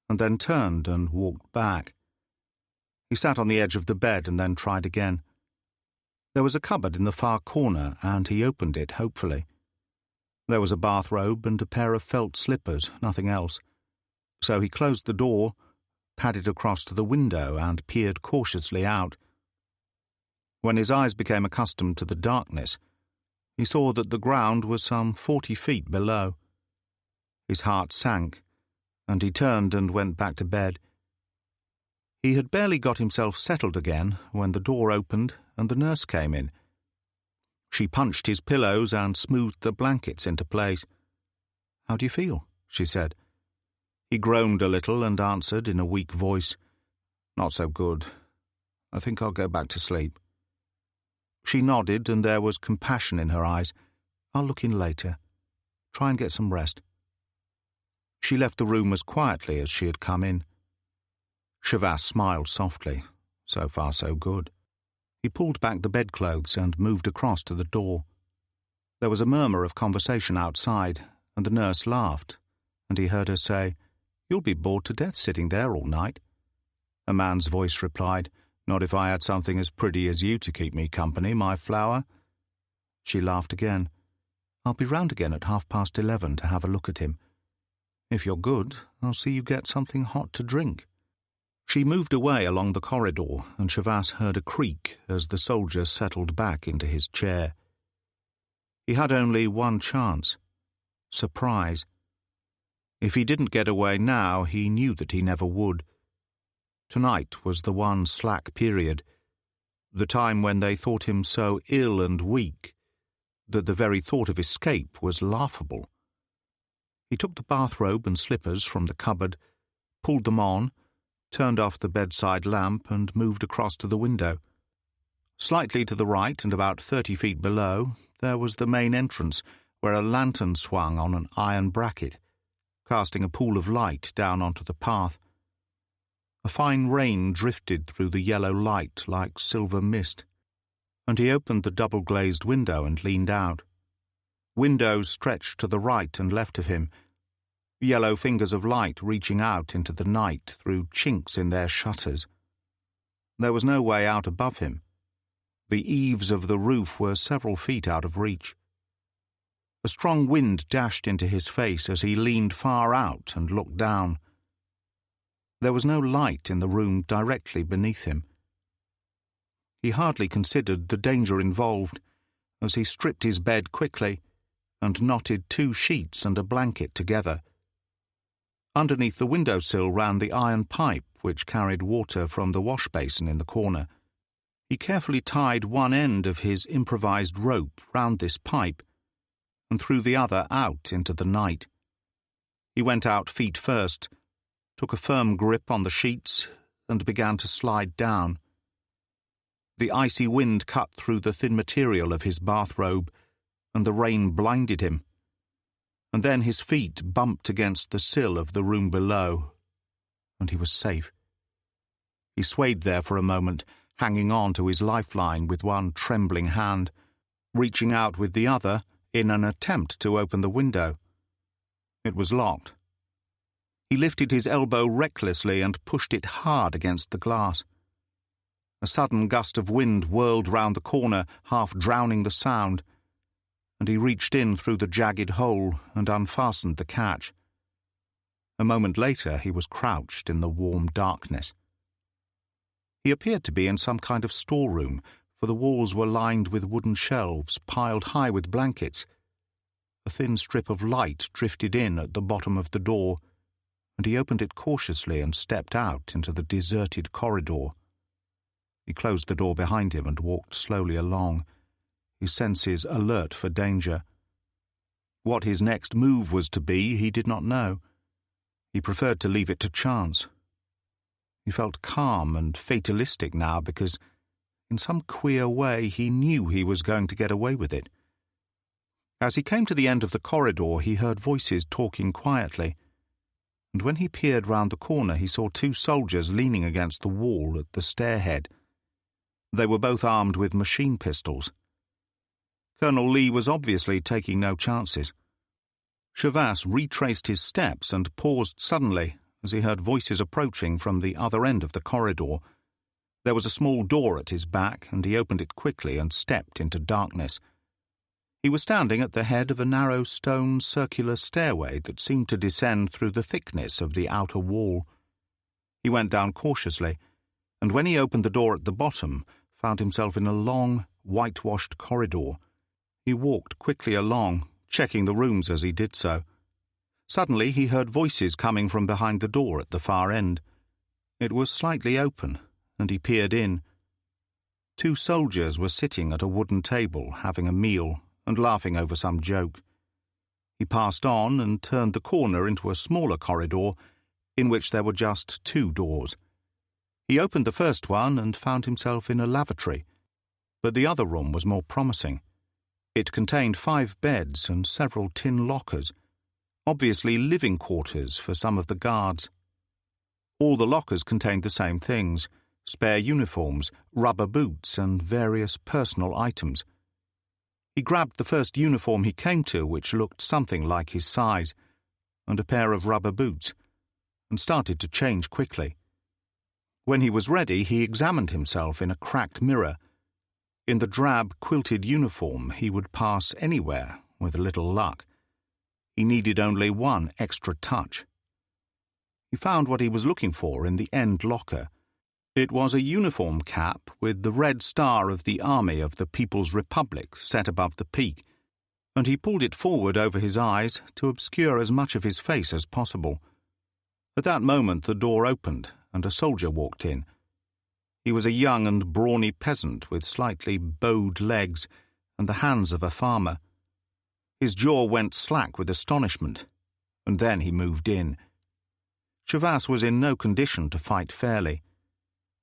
and then turned and walked back. He sat on the edge of the bed and then tried again. There was a cupboard in the far corner, and he opened it hopefully. There was a bathrobe and a pair of felt slippers, nothing else. So he closed the door, padded across to the window, and peered cautiously out. When his eyes became accustomed to the darkness, he saw that the ground was some 40 feet below. His heart sank, and he turned and went back to bed. He had barely got himself settled again when the door opened and the nurse came in. She punched his pillows and smoothed the blankets into place. "How do you feel?" she said. He groaned a little and answered in a weak voice, "Not so good. I think I'll go back to sleep." She nodded, and there was compassion in her eyes. "I'll look in later. Try and get some rest." She left the room as quietly as she had come in. Shavas smiled softly. So far, so good. He pulled back the bedclothes and moved across to the door. There was a murmur of conversation outside, and the nurse laughed, and he heard her say, "You'll be bored to death sitting there all night." A man's voice replied, "Not if I had something as pretty as you to keep me company, my flower." She laughed again. "I'll be round again at 11:30 to have a look at him. If you're good, I'll see you get something hot to drink." She moved away along the corridor, and Shavas heard a creak as the soldier settled back into his chair. He had only one chance: surprise. If he didn't get away now, he knew that he never would. Tonight was the one slack period, the time when they thought him so ill and weak that the very thought of escape was laughable. He took the bathrobe and slippers from the cupboard, pulled them on, turned off the bedside lamp, and moved across to the window. Slightly to the right and about 30 feet below, there was the main entrance, where a lantern swung on an iron bracket, casting a pool of light down onto the path. A fine rain drifted through the yellow light like silver mist, and he opened the double-glazed window and leaned out. Windows stretched to the right and left of him, yellow fingers of light reaching out into the night through chinks in their shutters. There was no way out above him. The eaves of the roof were several feet out of reach. A strong wind dashed into his face as he leaned far out and looked down. There was no light in the room directly beneath him. He hardly considered the danger involved as he stripped his bed quickly and knotted 2 sheets and a blanket together. Underneath the windowsill ran the iron pipe which carried water from the wash basin in the corner. He carefully tied one end of his improvised rope round this pipe and threw the other out into the night. He went out feet first, took a firm grip on the sheets, and began to slide down. The icy wind cut through the thin material of his bathrobe, and the rain blinded him. And then his feet bumped against the sill of the room below, and he was safe. He swayed there for a moment, hanging on to his lifeline with one trembling hand, reaching out with the other in an attempt to open the window. It was locked. He lifted his elbow recklessly and pushed it hard against the glass. A sudden gust of wind whirled round the corner, half drowning the sound, and he reached in through the jagged hole and unfastened the catch. A moment later he was crouched in the warm darkness. He appeared to be in some kind of storeroom, for the walls were lined with wooden shelves piled high with blankets. A thin strip of light drifted in at the bottom of the door, and he opened it cautiously and stepped out into the deserted corridor. He closed the door behind him and walked slowly along, his senses alert for danger. What his next move was to be, he did not know. He preferred to leave it to chance. He felt calm and fatalistic now because, in some queer way, he knew he was going to get away with it. As he came to the end of the corridor, he heard voices talking quietly, and when he peered round the corner, he saw 2 soldiers leaning against the wall at the stairhead. They were both armed with machine pistols. Colonel Lee was obviously taking no chances. Chavasse retraced his steps and paused suddenly as he heard voices approaching from the other end of the corridor. There was a small door at his back, and he opened it quickly and stepped into darkness. He was standing at the head of a narrow stone circular stairway that seemed to descend through the thickness of the outer wall. He went down cautiously, and when he opened the door at the bottom, found himself in a long, whitewashed corridor. He walked quickly along, checking the rooms as he did so. Suddenly he heard voices coming from behind the door at the far end. It was slightly open, and he peered in. 2 soldiers were sitting at a wooden table, having a meal and laughing over some joke. He passed on and turned the corner into a smaller corridor in which there were just 2 doors. He opened the first one and found himself in a lavatory, but the other room was more promising. It contained 5 beds and several tin lockers, obviously living quarters for some of the guards. All the lockers contained the same things: spare uniforms, rubber boots, and various personal items. He grabbed the first uniform he came to, which looked something like his size, and a pair of rubber boots, and started to change quickly. When he was ready, he examined himself in a cracked mirror. In the drab, quilted uniform, he would pass anywhere, with a little luck. He needed only one extra touch. He found what he was looking for in the end locker. It was a uniform cap with the red star of the Army of the People's Republic set above the peak, and he pulled it forward over his eyes to obscure as much of his face as possible. At that moment the door opened, and a soldier walked in. He was a young and brawny peasant with slightly bowed legs and the hands of a farmer. His jaw went slack with astonishment, and then he moved in. Chavasse was in no condition to fight fairly.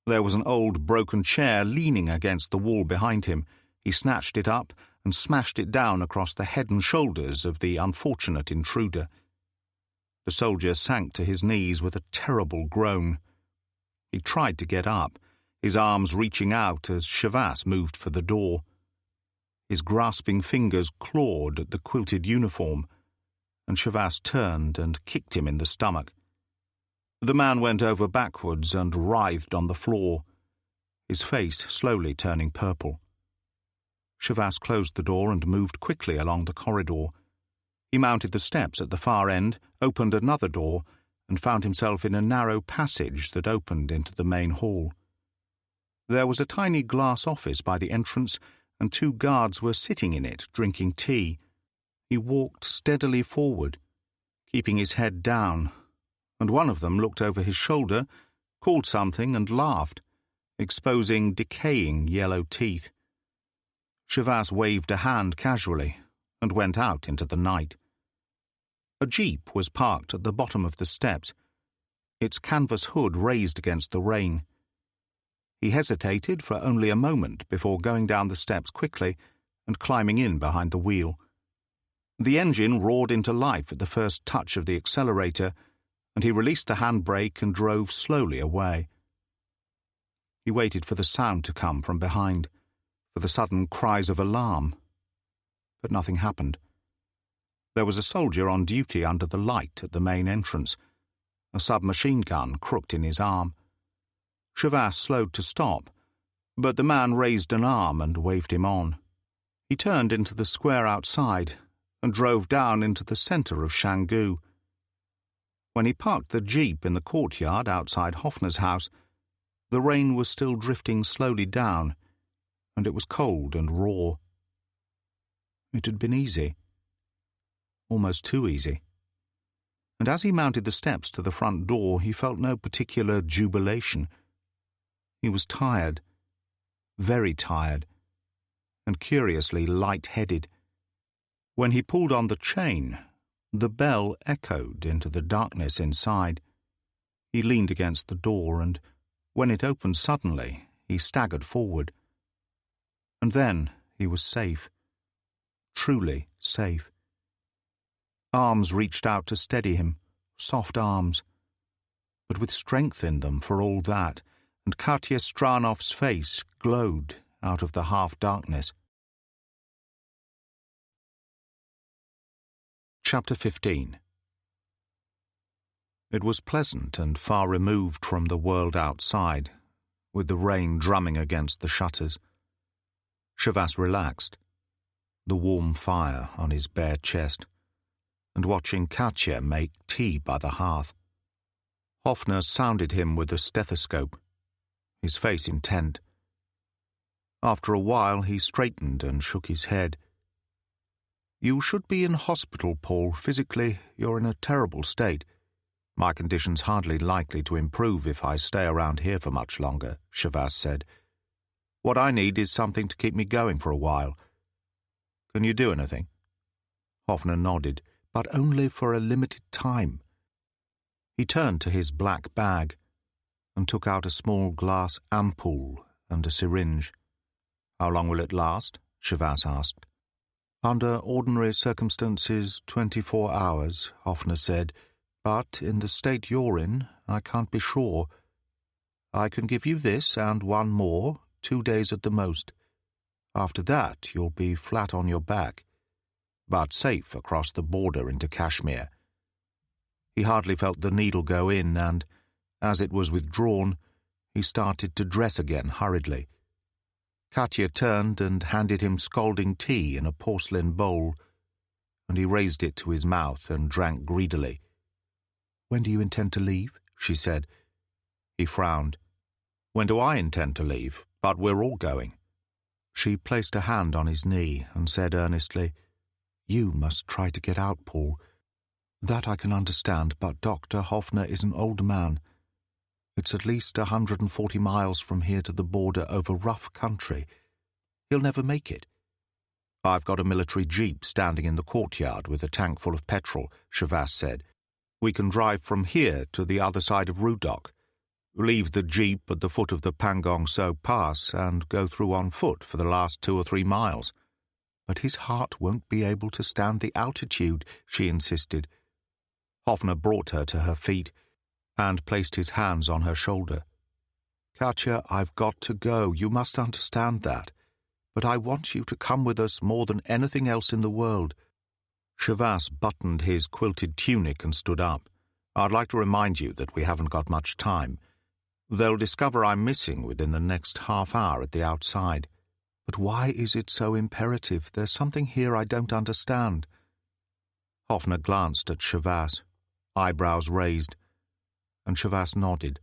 There was an old broken chair leaning against the wall behind him. He snatched it up and smashed it down across the head and shoulders of the unfortunate intruder. The soldier sank to his knees with a terrible groan. He tried to get up, his arms reaching out as Chavasse moved for the door. His grasping fingers clawed at the quilted uniform, and Chavasse turned and kicked him in the stomach. The man went over backwards and writhed on the floor, his face slowly turning purple. Chavasse closed the door and moved quickly along the corridor. He mounted the steps at the far end, opened another door, and found himself in a narrow passage that opened into the main hall. There was a tiny glass office by the entrance, and 2 guards were sitting in it, drinking tea. He walked steadily forward, keeping his head down, and one of them looked over his shoulder, called something and laughed, exposing decaying yellow teeth. Chavasse waved a hand casually and went out into the night. A jeep was parked at the bottom of the steps, its canvas hood raised against the rain. He hesitated for only a moment before going down the steps quickly and climbing in behind the wheel. The engine roared into life at the first touch of the accelerator, and he released the handbrake and drove slowly away. He waited for the sound to come from behind, for the sudden cries of alarm, but nothing happened. There was a soldier on duty under the light at the main entrance, a submachine gun crooked in his arm. Shavas slowed to stop, but the man raised an arm and waved him on. He turned into the square outside and drove down into the centre of Shanggu. When he parked the jeep in the courtyard outside Hoffner's house, the rain was still drifting slowly down, and it was cold and raw. It had been easy. Almost too easy. And as he mounted the steps to the front door, he felt no particular jubilation. He was tired, very tired, and curiously light-headed. When he pulled on the chain, the bell echoed into the darkness inside. He leaned against the door, and when it opened suddenly, he staggered forward. And then he was safe. Truly safe. Arms reached out to steady him, soft arms, but with strength in them for all that, and Katya Stranov's face glowed out of the half-darkness. Chapter 15. It was pleasant and far removed from the world outside, with the rain drumming against the shutters. Shavas relaxed, the warm fire on his bare chest, and watching Katya make tea by the hearth. Hoffner sounded him with a stethoscope, his face intent. After a while he straightened and shook his head. "You should be in hospital, Paul. Physically, you're in a terrible state. My condition's hardly likely to improve if I stay around here for much longer," Shavas said. "What I need is something to keep me going for a while. Can you do anything?" Hoffner nodded, but only for a limited time. He turned to his black bag and took out a small glass ampoule and a syringe. "How long will it last?" Shavas asked. "Under ordinary circumstances, 24 hours, Hoffner said, "but in the state you're in, I can't be sure. I can give you this and one more, 2 days at the most. After that, you'll be flat on your back, but safe across the border into Kashmir." He hardly felt the needle go in, and, as it was withdrawn, he started to dress again hurriedly. Katya turned and handed him scalding tea in a porcelain bowl, and he raised it to his mouth and drank greedily. "When do you intend to leave?" she said. He frowned. "When do I intend to leave? But we're all going." She placed a hand on his knee and said earnestly, "You must try to get out, Paul. That I can understand, but Dr. Hoffner is an old man. It's at least 140 miles from here to the border over rough country. He'll never make it." "I've got a military jeep standing in the courtyard with a tank full of petrol," Shavas said. "We can drive from here to the other side of Rudok, leave the jeep at the foot of the Pangong Tso Pass, and go through on foot for the last 2 or 3 miles. "But his heart won't be able to stand the altitude," she insisted. Hoffner brought her to her feet and placed his hands on her shoulder. "Katya, I've got to go. You must understand that. But I want you to come with us more than anything else in the world." Shavas buttoned his quilted tunic and stood up. "I'd like to remind you that we haven't got much time. They'll discover I'm missing within the next half hour at the outside." "But why is it so imperative? There's something here I don't understand." Hoffner glanced at Shavas, eyebrows raised, and Shavas nodded.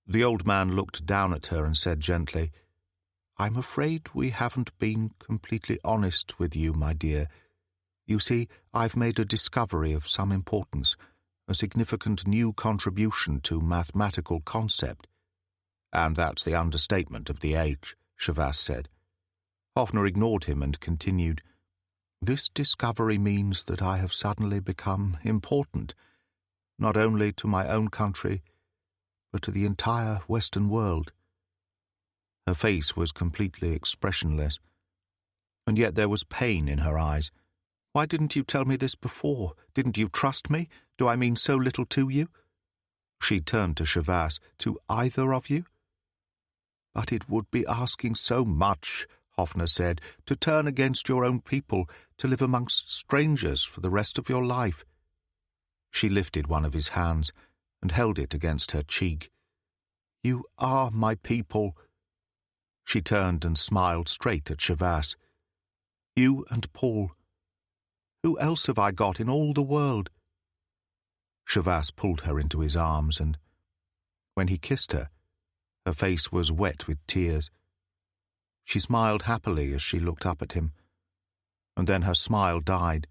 The old man looked down at her and said gently, "I'm afraid we haven't been completely honest with you, my dear. You see, I've made a discovery of some importance, a significant new contribution to mathematical concept." "And that's the understatement of the age," Shavas said. Hoffner ignored him and continued, "This discovery means that I have suddenly become important, not only to my own country, but to the entire Western world." Her face was completely expressionless, and yet there was pain in her eyes. "Why didn't you tell me this before? Didn't you trust me? Do I mean so little to you?" She turned to Shavas. "To either of you?" "But it would be asking so much," Hoffner said, "to turn against your own people, to live amongst strangers for the rest of your life." She lifted one of his hands and held it against her cheek. "You are my people." She turned and smiled straight at Shavas. "You and Paul. Who else have I got in all the world?" Shavas pulled her into his arms, and when he kissed her, her face was wet with tears. She smiled happily as she looked up at him, and then her smile died.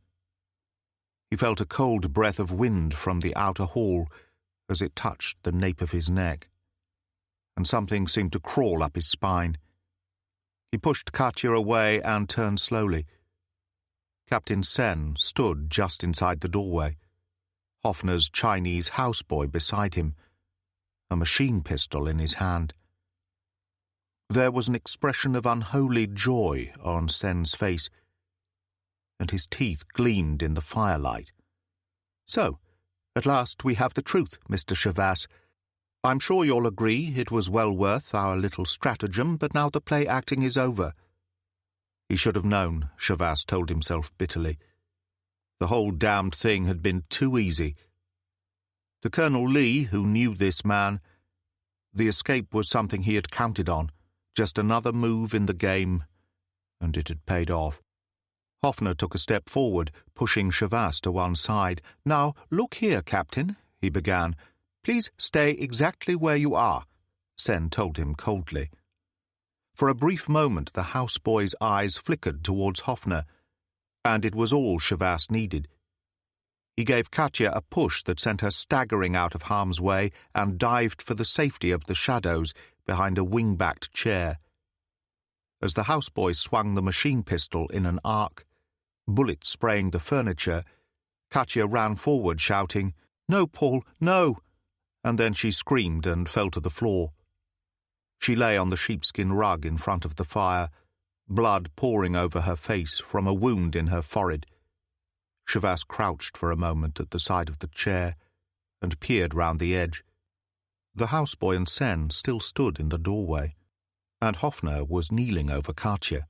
He felt a cold breath of wind from the outer hall as it touched the nape of his neck, and something seemed to crawl up his spine. He pushed Katya away and turned slowly. Captain Sen stood just inside the doorway, Hoffner's Chinese houseboy beside him, a machine pistol in his hand. There was an expression of unholy joy on Sen's face, and his teeth gleamed in the firelight. "So, at last we have the truth, Mr. Shavas. I'm sure you'll agree it was well worth our little stratagem, but now the play acting is over." He should have known, Shavas told himself bitterly. The whole damned thing had been too easy. To Colonel Lee, who knew this man, the escape was something he had counted on, just another move in the game, and it had paid off. Hoffner took a step forward, pushing Shavas to one side. "Now, look here, Captain," he began. "Please stay exactly where you are," Sen told him coldly. For a brief moment the houseboy's eyes flickered towards Hoffner, and it was all Shavas needed. He gave Katya a push that sent her staggering out of harm's way and dived for the safety of the shadows behind a wing-backed chair. As the houseboy swung the machine pistol in an arc, bullets spraying the furniture, Katya ran forward shouting, "No, Paul, no!" and then she screamed and fell to the floor. She lay on the sheepskin rug in front of the fire, blood pouring over her face from a wound in her forehead. Shavas crouched for a moment at the side of the chair and peered round the edge. The houseboy and Sen still stood in the doorway, and Hoffner was kneeling over Katya.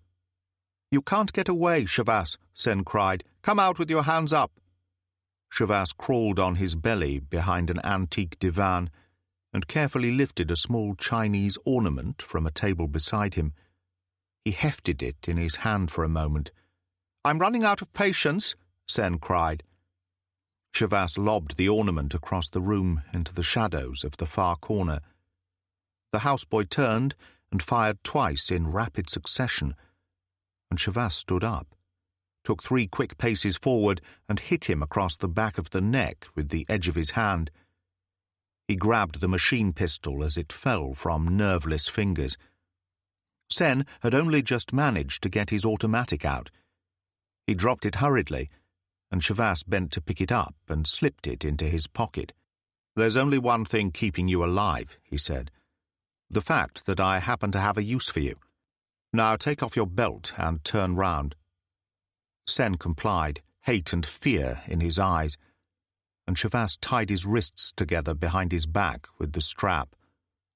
"You can't get away, Shavas," Sen cried. "Come out with your hands up." Shavas crawled on his belly behind an antique divan and carefully lifted a small Chinese ornament from a table beside him. He hefted it in his hand for a moment. "I'm running out of patience," Sen cried. Shavas lobbed the ornament across the room into the shadows of the far corner. The houseboy turned and fired twice in rapid succession, and Shavas stood up, took 3 quick paces forward, and hit him across the back of the neck with the edge of his hand. He grabbed the machine pistol as it fell from nerveless fingers. Sen had only just managed to get his automatic out. He dropped it hurriedly, and Shavas bent to pick it up and slipped it into his pocket. "There's only one thing keeping you alive," he said. "The fact that I happen to have a use for you. Now take off your belt and turn round." Sen complied, hate and fear in his eyes, and Shavas tied his wrists together behind his back with the strap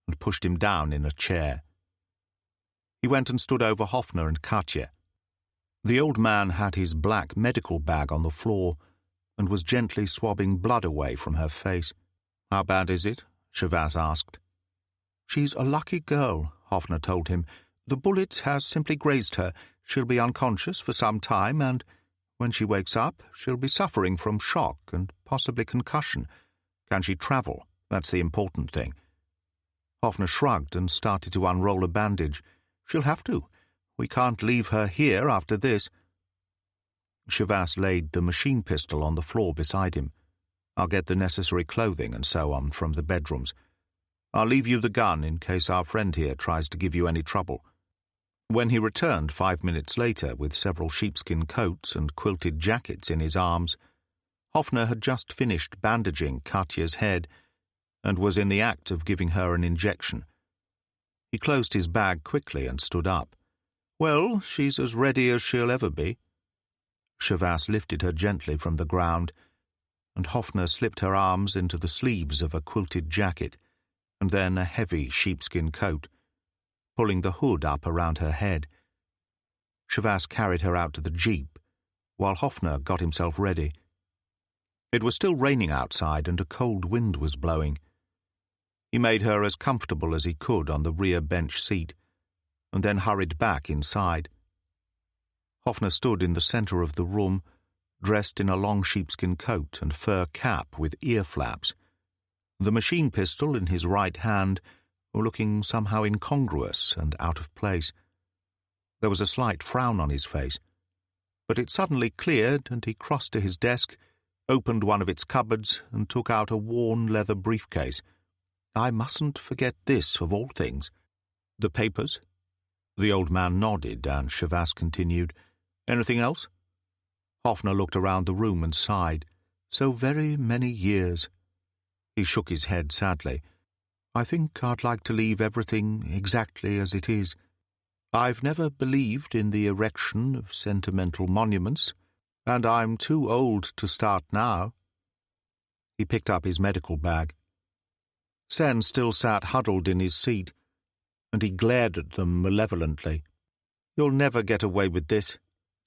and pushed him down in a chair. He went and stood over Hoffner and Katya. The old man had his black medical bag on the floor and was gently swabbing blood away from her face. "How bad is it?" Shavas asked. "She's a lucky girl," Hoffner told him. "The bullet has simply grazed her. She'll be unconscious for some time, and when she wakes up, she'll be suffering from shock and possibly concussion. Can she travel? That's the important thing." Hoffner shrugged and started to unroll a bandage. "She'll have to. We can't leave her here after this." Shavas laid the machine pistol on the floor beside him. "I'll get the necessary clothing and so on from the bedrooms. I'll leave you the gun in case our friend here tries to give you any trouble." When he returned 5 minutes later with several sheepskin coats and quilted jackets in his arms, Hoffner had just finished bandaging Katya's head and was in the act of giving her an injection. He closed his bag quickly and stood up. "Well, she's as ready as she'll ever be." Shavas lifted her gently from the ground, and Hoffner slipped her arms into the sleeves of a quilted jacket and then a heavy sheepskin coat, pulling the hood up around her head. Shavas carried her out to the jeep, while Hoffner got himself ready. It was still raining outside and a cold wind was blowing. He made her as comfortable as he could on the rear bench seat, and then hurried back inside. Hoffner stood in the centre of the room, dressed in a long sheepskin coat and fur cap with ear flaps, the machine pistol in his right hand looking somehow incongruous and out of place. There was a slight frown on his face, but it suddenly cleared and he crossed to his desk, opened one of its cupboards and took out a worn leather briefcase. I mustn't forget this, of all things. The papers? The old man nodded, and Chavasse continued, Anything else? Hoffner looked around the room and sighed. So very many years. He shook his head sadly. I think I'd like to leave everything exactly as it is. I've never believed in the erection of sentimental monuments, and I'm too old to start now. He picked up his medical bag. Sen still sat huddled in his seat, and he glared at them malevolently. You'll never get away with this.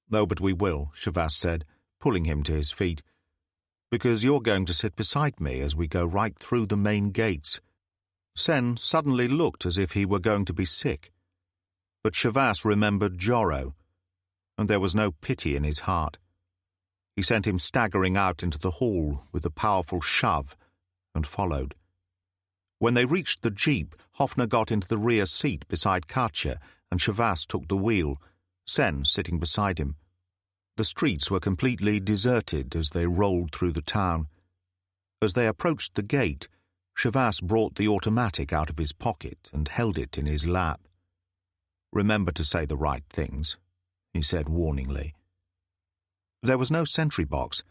No, but we will, Chavasse said, pulling him to his feet, because you're going to sit beside me as we go right through the main gates. Sen suddenly looked as if he were going to be sick, but Chavasse remembered Jorro, and there was no pity in his heart. He sent him staggering out into the hall with a powerful shove and followed. When they reached the jeep, Hoffner got into the rear seat beside Katja, and Chavasse took the wheel, Sen sitting beside him. The streets were completely deserted as they rolled through the town. As they approached the gate, Chavasse brought the automatic out of his pocket and held it in his lap. Remember to say the right things, he said warningly. There was no sentry box,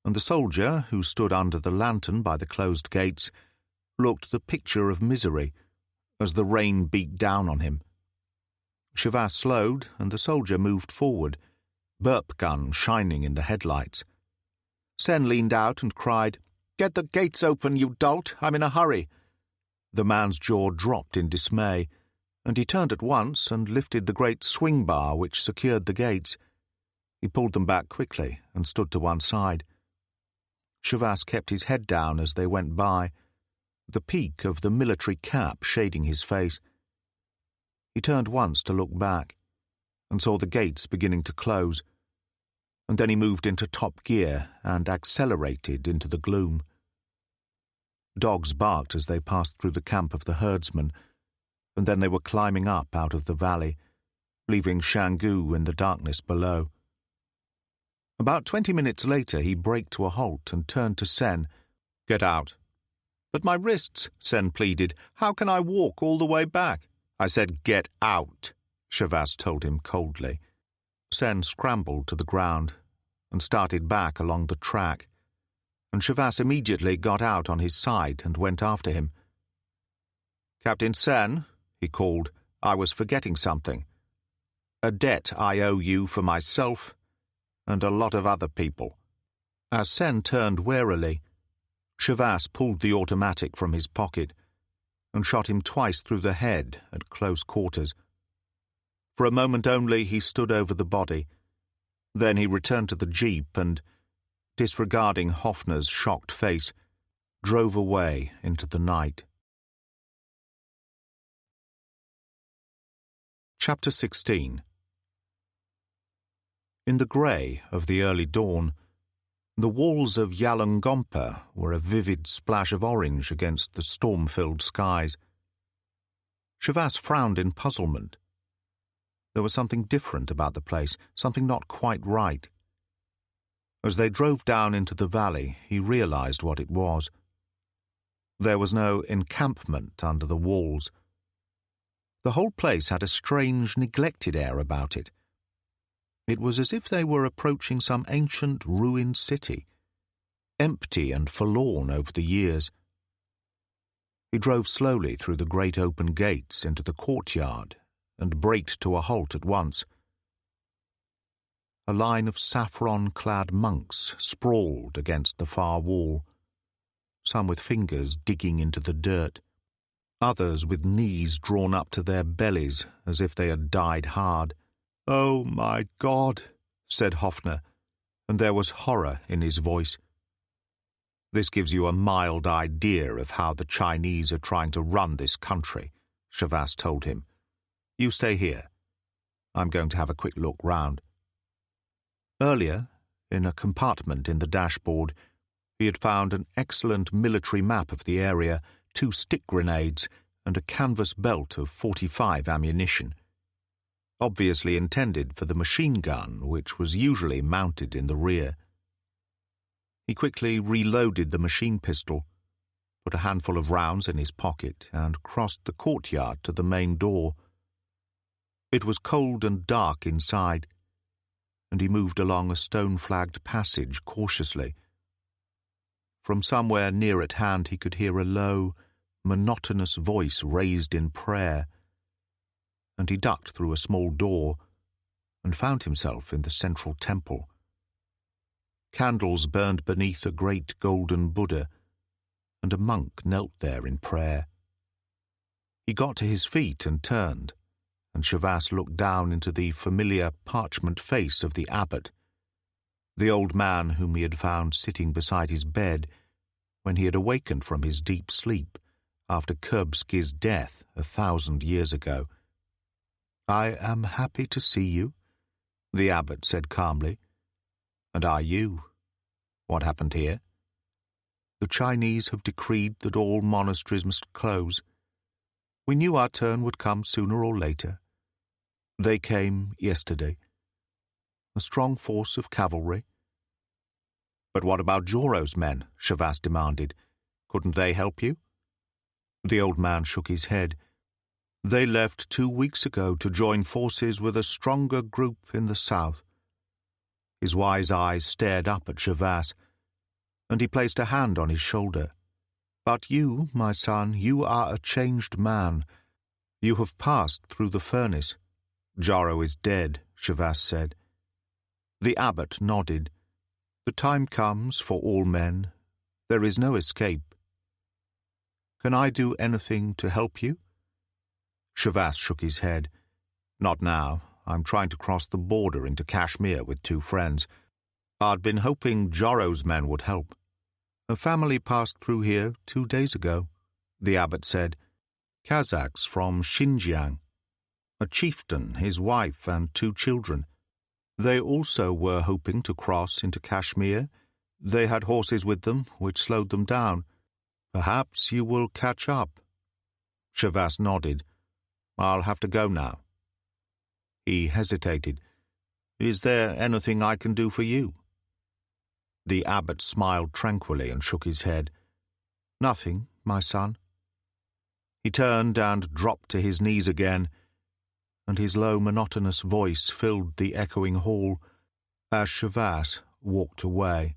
and the soldier, who stood under the lantern by the closed gates, looked the picture of misery as the rain beat down on him. Chavasse slowed, and the soldier moved forward, burp gun shining in the headlights. Sen leaned out and cried, Get the gates open, you dolt! I'm in a hurry! The man's jaw dropped in dismay, and he turned at once and lifted the great swing bar which secured the gates. He pulled them back quickly and stood to one side. Chavasse kept his head down as they went by, the peak of the military cap shading his face. He turned once to look back, and saw the gates beginning to close, and then he moved into top gear and accelerated into the gloom. Dogs barked as they passed through the camp of the herdsmen, and then they were climbing up out of the valley, leaving Shanggu in the darkness below. About 20 minutes later he braked to a halt and turned to Sen. Get out. But my wrists, Sen pleaded. How can I walk all the way back? I said, get out, Chavasse told him coldly. Sen scrambled to the ground and started back along the track, and Chavasse immediately got out on his side and went after him. Captain Sen, he called, I was forgetting something. A debt I owe you for myself and a lot of other people. As Sen turned warily, Chavasse pulled the automatic from his pocket and shot him twice through the head at close quarters. For a moment only he stood over the body. Then he returned to the jeep and, disregarding Hoffner's shocked face, drove away into the night. Chapter 16. In the grey of the early dawn, the walls of Yalangompa were a vivid splash of orange against the storm-filled skies. Chavasse frowned in puzzlement. There was something different about the place, something not quite right. As they drove down into the valley, he realized what it was. There was no encampment under the walls. The whole place had a strange, neglected air about it. It was as if they were approaching some ancient, ruined city, empty and forlorn over the years. He drove slowly through the great open gates into the courtyard and braked to a halt at once. A line of saffron-clad monks sprawled against the far wall, some with fingers digging into the dirt, others with knees drawn up to their bellies as if they had died hard. "Oh, my God," said Hoffner, and there was horror in his voice. This gives you a mild idea of how the Chinese are trying to run this country, Shavas told him. You stay here. I'm going to have a quick look round. Earlier, in a compartment in the dashboard, he had found an excellent military map of the area, 2 stick grenades, and a canvas belt of .45 ammunition, obviously intended for the machine gun, which was usually mounted in the rear. He quickly reloaded the machine pistol, put a handful of rounds in his pocket, and crossed the courtyard to the main door. It was cold and dark inside, and he moved along a stone-flagged passage cautiously. From somewhere near at hand he could hear a low, monotonous voice raised in prayer, and he ducked through a small door and found himself in the central temple. Candles burned beneath a great golden Buddha, and a monk knelt there in prayer. He got to his feet and turned, and Shavas looked down into the familiar parchment face of the abbot, the old man whom he had found sitting beside his bed when he had awakened from his deep sleep after Kurbsky's death 1,000 years ago. "I am happy to see you," the abbot said calmly. "And are you? What happened here?" "The Chinese have decreed that all monasteries must close. We knew our turn would come sooner or later. They came yesterday. A strong force of cavalry." "But what about Joro's men?" Shavas demanded. "Couldn't they help you?" The old man shook his head. "They left 2 weeks ago to join forces with a stronger group in the south." His wise eyes stared up at Shavas, and he placed a hand on his shoulder. "But you, my son, you are a changed man. You have passed through the furnace." "Joro is dead," Shavas said. The abbot nodded. "The time comes for all men. There is no escape. Can I do anything to help you?" Shavas shook his head. "Not now. I'm trying to cross the border into Kashmir with 2 friends. I'd been hoping Joro's men would help." "A family passed through here 2 days ago," the abbot said. "Kazakhs from Xinjiang. A chieftain, his wife, and 2 children. They also were hoping to cross into Kashmir. They had horses with them, which slowed them down. Perhaps you will catch up." Shavas nodded. "I'll have to go now." He hesitated. "Is there anything I can do for you?" The abbot smiled tranquilly and shook his head. "Nothing, my son." He turned and dropped to his knees again, and his low, monotonous voice filled the echoing hall as Shavas walked away.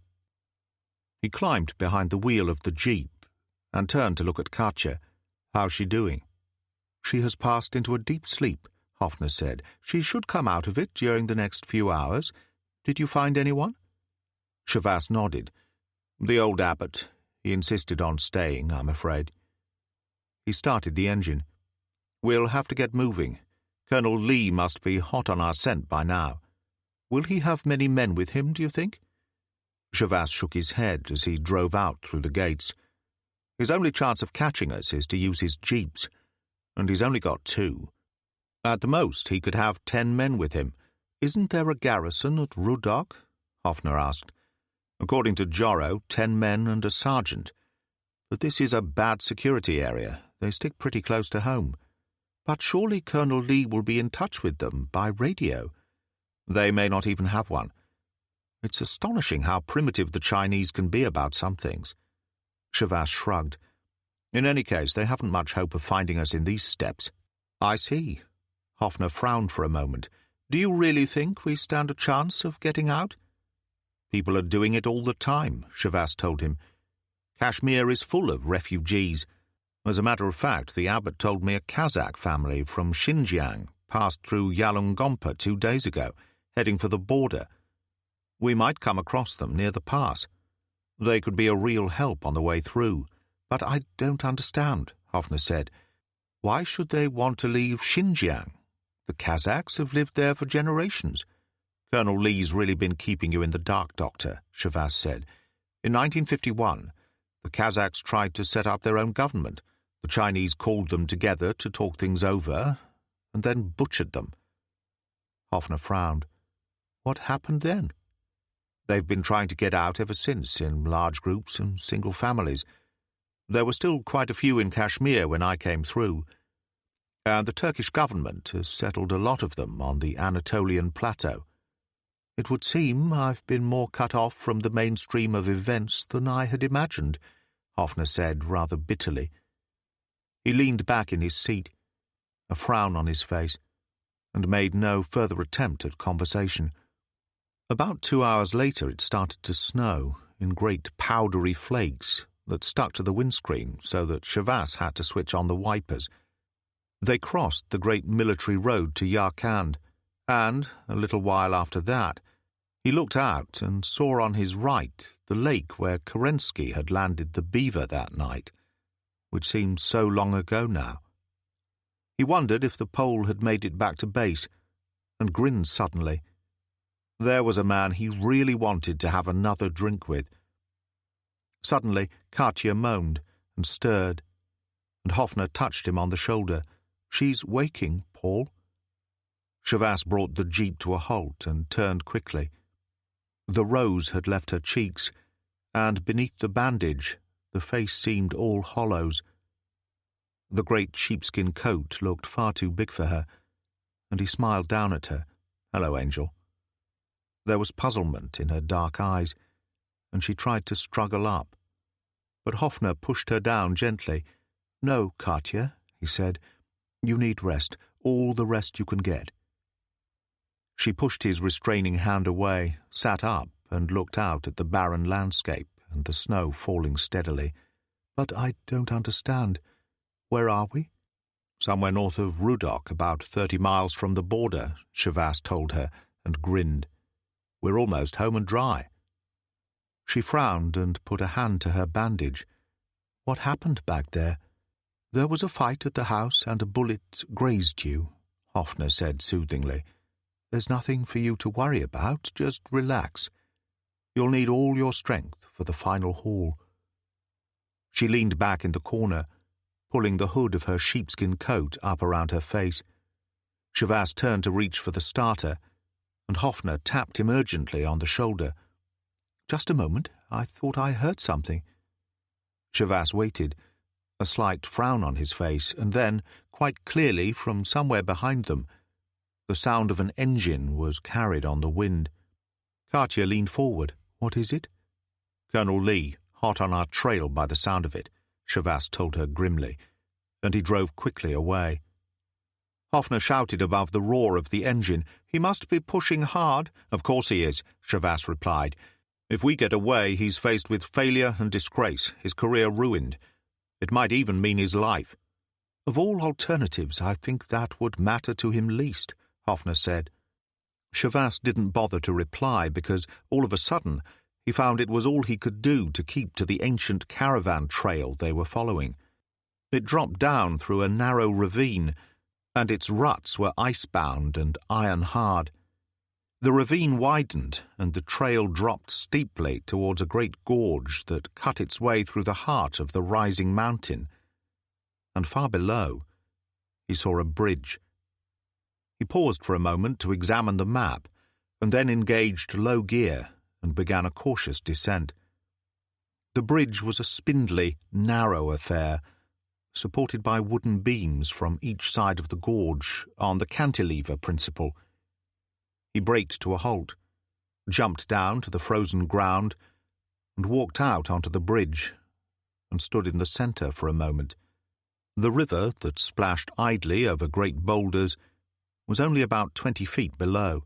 He climbed behind the wheel of the jeep and turned to look at Katya. "How's she doing?" "She has passed into a deep sleep," Hoffner said. "She should come out of it during the next few hours. Did you find anyone?" Shavas nodded. "The old abbot. He insisted on staying, I'm afraid." He started the engine. "We'll have to get moving. Colonel Lee must be hot on our scent by now." "Will he have many men with him, do you think?" Shavas shook his head as he drove out through the gates. "His only chance of catching us is to use his jeeps, and he's only got 2. At the most, he could have 10 men with him." "Isn't there a garrison at Rudok?" Hoffner asked. "According to Joro, 10 men and a sergeant. But this is a bad security area. They stick pretty close to home." "But surely Colonel Lee will be in touch with them by radio." "They may not even have one. It's astonishing how primitive the Chinese can be about some things." Shavas shrugged. "In any case, they haven't much hope of finding us in these steppes." "I see." Hoffner frowned for a moment. "Do you really think we stand a chance of getting out?" "People are doing it all the time," Shavas told him. "Kashmir is full of refugees. As a matter of fact, the abbot told me a Kazakh family from Xinjiang passed through Yalungompa 2 days ago, heading for the border. We might come across them near the pass. They could be a real help on the way through." "But I don't understand," Hoffner said. "Why should they want to leave Xinjiang? The Kazakhs have lived there for generations." "Colonel Lee's really been keeping you in the dark, Doctor," Shavas said. "In 1951, The Kazakhs tried to set up their own government. The Chinese called them together to talk things over, and then butchered them. Hoffner frowned. What happened then? They've been trying to get out ever since, in large groups and single families. There were still quite a few in Kashmir when I came through, and the Turkish government has settled a lot of them on the Anatolian plateau. It would seem I've been more cut off from the mainstream of events than I had imagined, Hoffner said rather bitterly. He leaned back in his seat, a frown on his face, and made no further attempt at conversation. About 2 hours later it started to snow in great powdery flakes that stuck to the windscreen so that Shavas had to switch on the wipers. They crossed the great military road to Yarkand, and, a little while after that, he looked out and saw on his right the lake where Kerensky had landed the Beaver that night, which seemed so long ago now. He wondered if the Pole had made it back to base, and grinned suddenly. There was a man he really wanted to have another drink with. Suddenly, Katya moaned and stirred, and Hoffner touched him on the shoulder. "She's waking, Paul." Shavas brought the jeep to a halt and turned quickly. The rose had left her cheeks, and beneath the bandage the face seemed all hollows. The great sheepskin coat looked far too big for her, and he smiled down at her. "Hello, Angel." There was puzzlement in her dark eyes, and she tried to struggle up. But Hoffner pushed her down gently. "No, Katya," he said. "You need rest, all the rest you can get." She pushed his restraining hand away, sat up, and looked out at the barren landscape and the snow falling steadily. "But I don't understand. Where are we?" "Somewhere north of Rudok, about 30 miles from the border," Shavas told her, and grinned. "We're almost home and dry." She frowned and put a hand to her bandage. "What happened back there?" "There was a fight at the house and a bullet grazed you," Hoffner said soothingly. "There's nothing for you to worry about, just relax. You'll need all your strength for the final haul." She leaned back in the corner, pulling the hood of her sheepskin coat up around her face. Shavas turned to reach for the starter, and Hoffner tapped him urgently on the shoulder. "Just a moment, I thought I heard something." Shavas waited, a slight frown on his face, and then, quite clearly from somewhere behind them, the sound of an engine was carried on the wind. Katya leaned forward. "What is it?" "Colonel Lee, hot on our trail by the sound of it," Shavas told her grimly, and he drove quickly away. Hoffner shouted above the roar of the engine. "He must be pushing hard." "Of course he is," Shavas replied. "If we get away, he's faced with failure and disgrace, his career ruined. It might even mean his life." "Of all alternatives, I think that would matter to him least," Hoffner said. Shavas didn't bother to reply because, all of a sudden, he found it was all he could do to keep to the ancient caravan trail they were following. It dropped down through a narrow ravine, and its ruts were ice-bound and iron-hard. The ravine widened, and the trail dropped steeply towards a great gorge that cut its way through the heart of the rising mountain. And far below, he saw a bridge. He paused for a moment to examine the map, and then engaged low gear and began a cautious descent. The bridge was a spindly, narrow affair, supported by wooden beams from each side of the gorge on the cantilever principle. He braked to a halt, jumped down to the frozen ground, and walked out onto the bridge, and stood in the center for a moment. The river that splashed idly over great boulders was only about 20 feet below,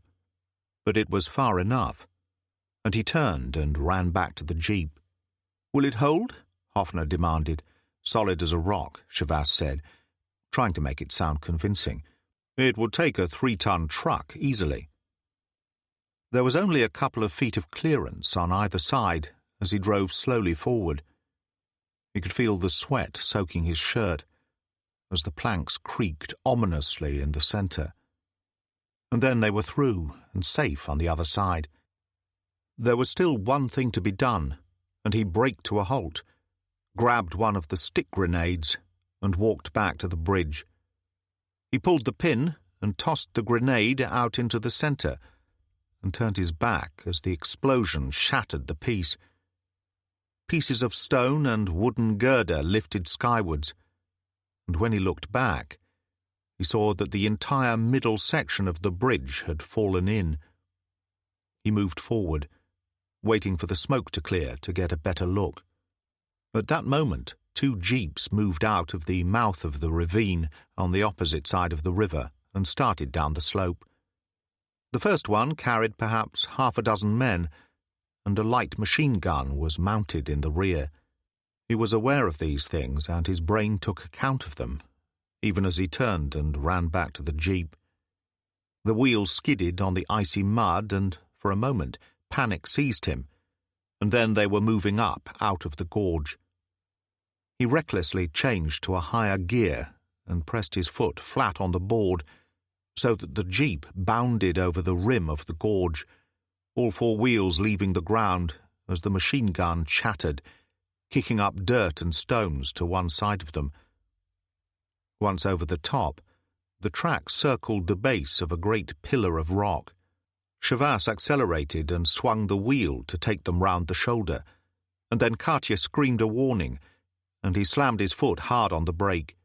but it was far enough, and he turned and ran back to the jeep. "Will it hold?" Hoffner demanded. "Solid as a rock," Shavas said, trying to make it sound convincing. "It would take a 3-ton truck easily." There was only a couple of feet of clearance on either side as he drove slowly forward. He could feel the sweat soaking his shirt as the planks creaked ominously in the center. And then they were through and safe on the other side. There was still one thing to be done, and he braked to a halt, grabbed one of the stick grenades, and walked back to the bridge. He pulled the pin and tossed the grenade out into the centre, and turned his back as the explosion shattered the piece. Pieces of stone and wooden girder lifted skywards, and when he looked back, he saw that the entire middle section of the bridge had fallen in. He moved forward, waiting for the smoke to clear to get a better look. At that moment, 2 jeeps moved out of the mouth of the ravine on the opposite side of the river and started down the slope. The first one carried perhaps half a dozen men, and a light machine gun was mounted in the rear. He was aware of these things, and his brain took account of them, even as he turned and ran back to the jeep. The wheels skidded on the icy mud, and, for a moment, panic seized him, and then they were moving up out of the gorge. He recklessly changed to a higher gear and pressed his foot flat on the board so that the jeep bounded over the rim of the gorge, all 4 wheels leaving the ground as the machine gun chattered, kicking up dirt and stones to one side of them. Once over the top, the track circled the base of a great pillar of rock. Chavasse accelerated and swung the wheel to take them round the shoulder, and then Katya screamed a warning, and he slammed his foot hard on the brake.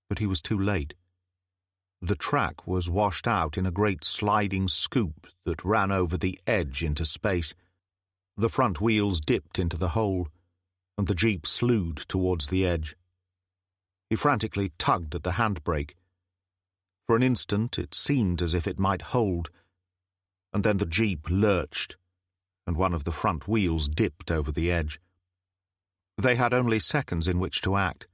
But he was too late. The track was washed out in a great sliding scoop that ran over the edge into space. The front wheels dipped into the hole, and the jeep slewed towards the edge. He frantically tugged at the handbrake. For an instant it seemed as if it might hold, and then the jeep lurched, and one of the front wheels dipped over the edge. They had only seconds in which to act.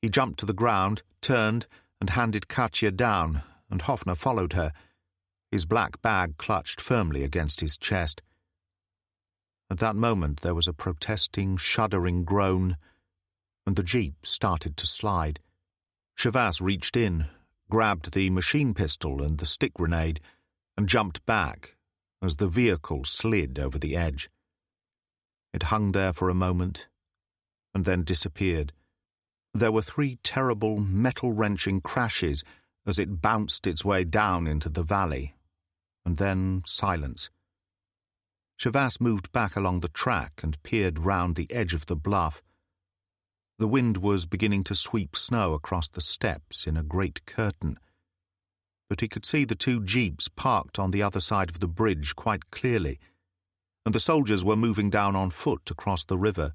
He jumped to the ground, turned, and handed Katya down, and Hoffner followed her, his black bag clutched firmly against his chest. At that moment there was a protesting, shuddering groan, and the jeep started to slide. Chavasse reached in, grabbed the machine pistol and the stick grenade, and jumped back as the vehicle slid over the edge. It hung there for a moment, and then disappeared. There were 3 terrible, metal-wrenching crashes as it bounced its way down into the valley, and then silence. Chavasse moved back along the track and peered round the edge of the bluff. The wind was beginning to sweep snow across the steps in a great curtain, but he could see the 2 jeeps parked on the other side of the bridge quite clearly, and the soldiers were moving down on foot across the river.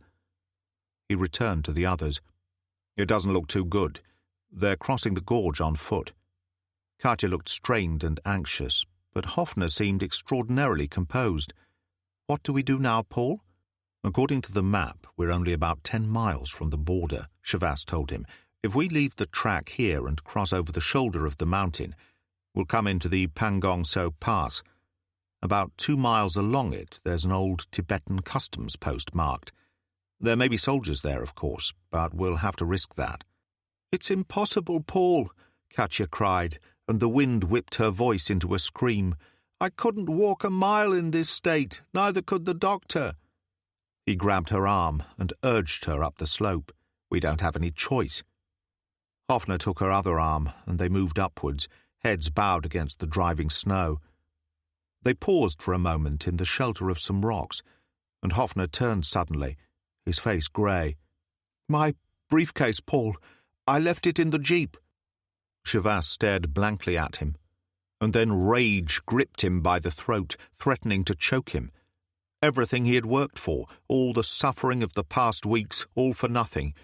He returned to the others. "It doesn't look too good. They're crossing the gorge on foot." Katya looked strained and anxious, but Hoffner seemed extraordinarily composed. "What do we do now, Paul?" "According to the map, we're only about 10 miles from the border," Chavasse told him. "If we leave the track here and cross over the shoulder of the mountain, we'll come into the Pangong Tso Pass. About 2 miles along it, there's an old Tibetan customs post marked. There may be soldiers there, of course, but we'll have to risk that." "It's impossible, Paul," Katya cried, and the wind whipped her voice into a scream. "I couldn't walk a mile in this state, neither could the doctor." He grabbed her arm and urged her up the slope. "We don't have any choice." Hoffner took her other arm, and they moved upwards, heads bowed against the driving snow. They paused for a moment in the shelter of some rocks, and Hoffner turned suddenly, his face grey. "My briefcase, Paul. I left it in the jeep." Chavasse stared blankly at him, and then rage gripped him by the throat, threatening to choke him. Everything he had worked for, all the suffering of the past weeks, all for nothing.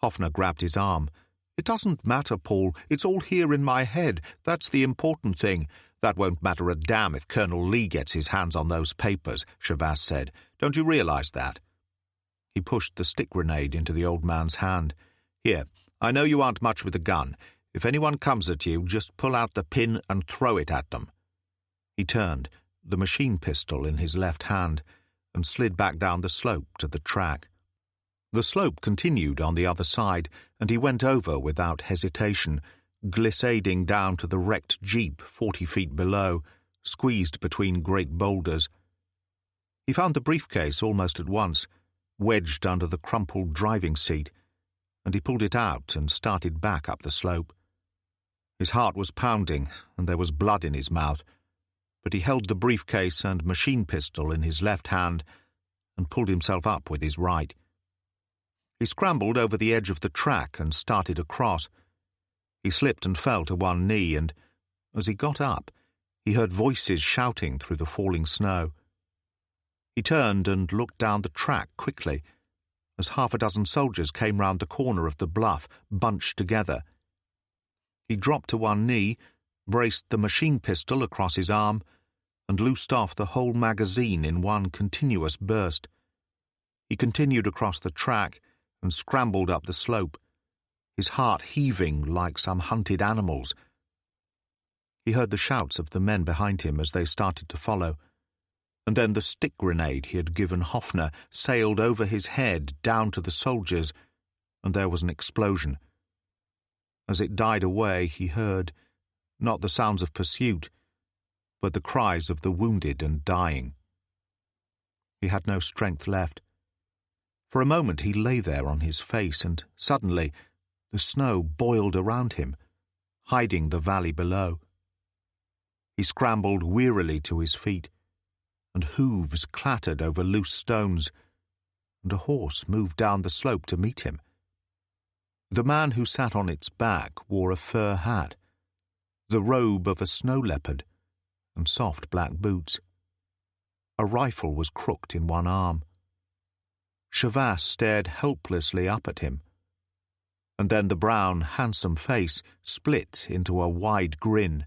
Hoffner grabbed his arm. "It doesn't matter, Paul. It's all here in my head. That's the important thing. That won't matter a damn if Colonel Lee gets his hands on those papers," Chavasse said. "Don't you realize that?" He pushed the stick grenade into the old man's hand. "Here, I know you aren't much with a gun. If anyone comes at you, just pull out the pin and throw it at them." He turned, the machine pistol in his left hand, and slid back down the slope to the track. The slope continued on the other side, and he went over without hesitation, glissading down to the wrecked jeep 40 feet below, squeezed between great boulders. He found the briefcase almost at once, wedged under the crumpled driving seat, and he pulled it out and started back up the slope. His heart was pounding, and there was blood in his mouth, but he held the briefcase and machine pistol in his left hand and pulled himself up with his right. He scrambled over the edge of the track and started across. He slipped and fell to one knee, and as he got up, he heard voices shouting through the falling snow. He turned and looked down the track quickly, as half a dozen soldiers came round the corner of the bluff, bunched together. He dropped to one knee, braced the machine pistol across his arm, and loosed off the whole magazine in one continuous burst. He continued across the track and scrambled up the slope, his heart heaving like some hunted animal's. He heard the shouts of the men behind him as they started to follow, and then the stick grenade he had given Hoffner sailed over his head down to the soldiers, and there was an explosion. As it died away, he heard, not the sounds of pursuit, but the cries of the wounded and dying. He had no strength left. For a moment he lay there on his face, and suddenly the snow boiled around him, hiding the valley below. He scrambled wearily to his feet, and hooves clattered over loose stones, and a horse moved down the slope to meet him. The man who sat on its back wore a fur hat, the robe of a snow leopard, and soft black boots. A rifle was crooked in one arm. Chauvin stared helplessly up at him, and then the brown, handsome face split into a wide grin.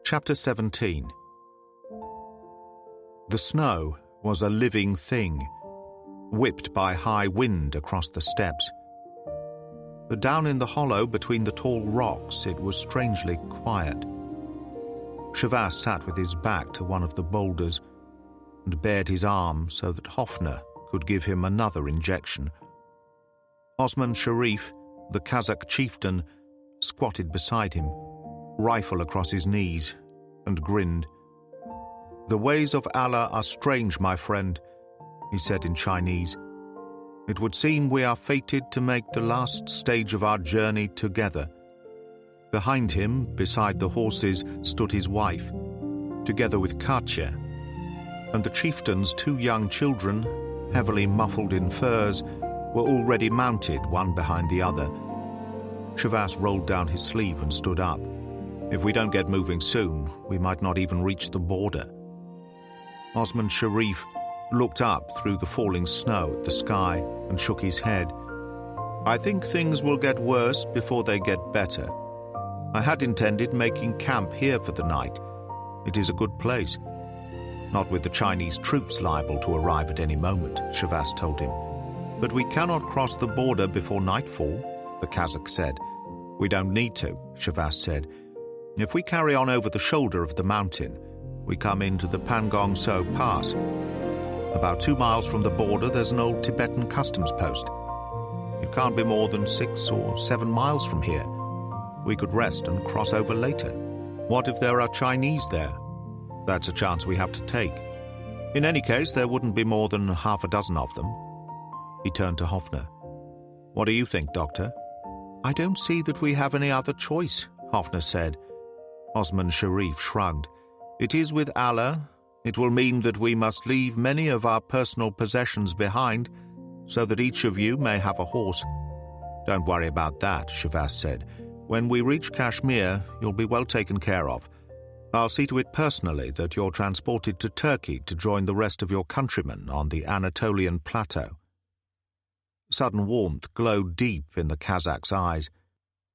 Chapter 17. The snow was a living thing, whipped by high wind across the steppes. But down in the hollow between the tall rocks it was strangely quiet. Chauvin sat with his back to one of the boulders and bared his arm so that Hoffner could give him another injection. Osman Sharif, the Kazakh chieftain, squatted beside him, rifle across his knees, and grinned. "The ways of Allah are strange, my friend," he said in Chinese. "It would seem we are fated to make the last stage of our journey together." Behind him, beside the horses, stood his wife, together with Katya, and the chieftain's 2 young children, heavily muffled in furs, were already mounted one behind the other. Shavas rolled down his sleeve and stood up. If we don't get moving soon, we might not even reach the border. Osman Sharif looked up through the falling snow at the sky and shook his head. I think things will get worse before they get better. I had intended making camp here for the night. It is a good place. Not with the Chinese troops liable to arrive at any moment, Shavas told him. But we cannot cross the border before nightfall, the Kazakh said. We don't need to, Shavas said. If we carry on over the shoulder of the mountain, we come into the Pangong So Pass. About 2 miles from the border, there's an old Tibetan customs post. It can't be more than 6 or 7 miles from here. We could rest and cross over later. What if there are Chinese there? That's a chance we have to take. In any case, there wouldn't be more than half a dozen of them. He turned to Hoffner. What do you think, Doctor? I don't see that we have any other choice, Hoffner said. Osman Sharif shrugged. It is with Allah. It will mean that we must leave many of our personal possessions behind, so that each of you may have a horse. Don't worry about that, Shavas said. When we reach Kashmir, you'll be well taken care of. I'll see to it personally that you're transported to Turkey to join the rest of your countrymen on the Anatolian plateau. Sudden warmth glowed deep in the Kazakh's eyes.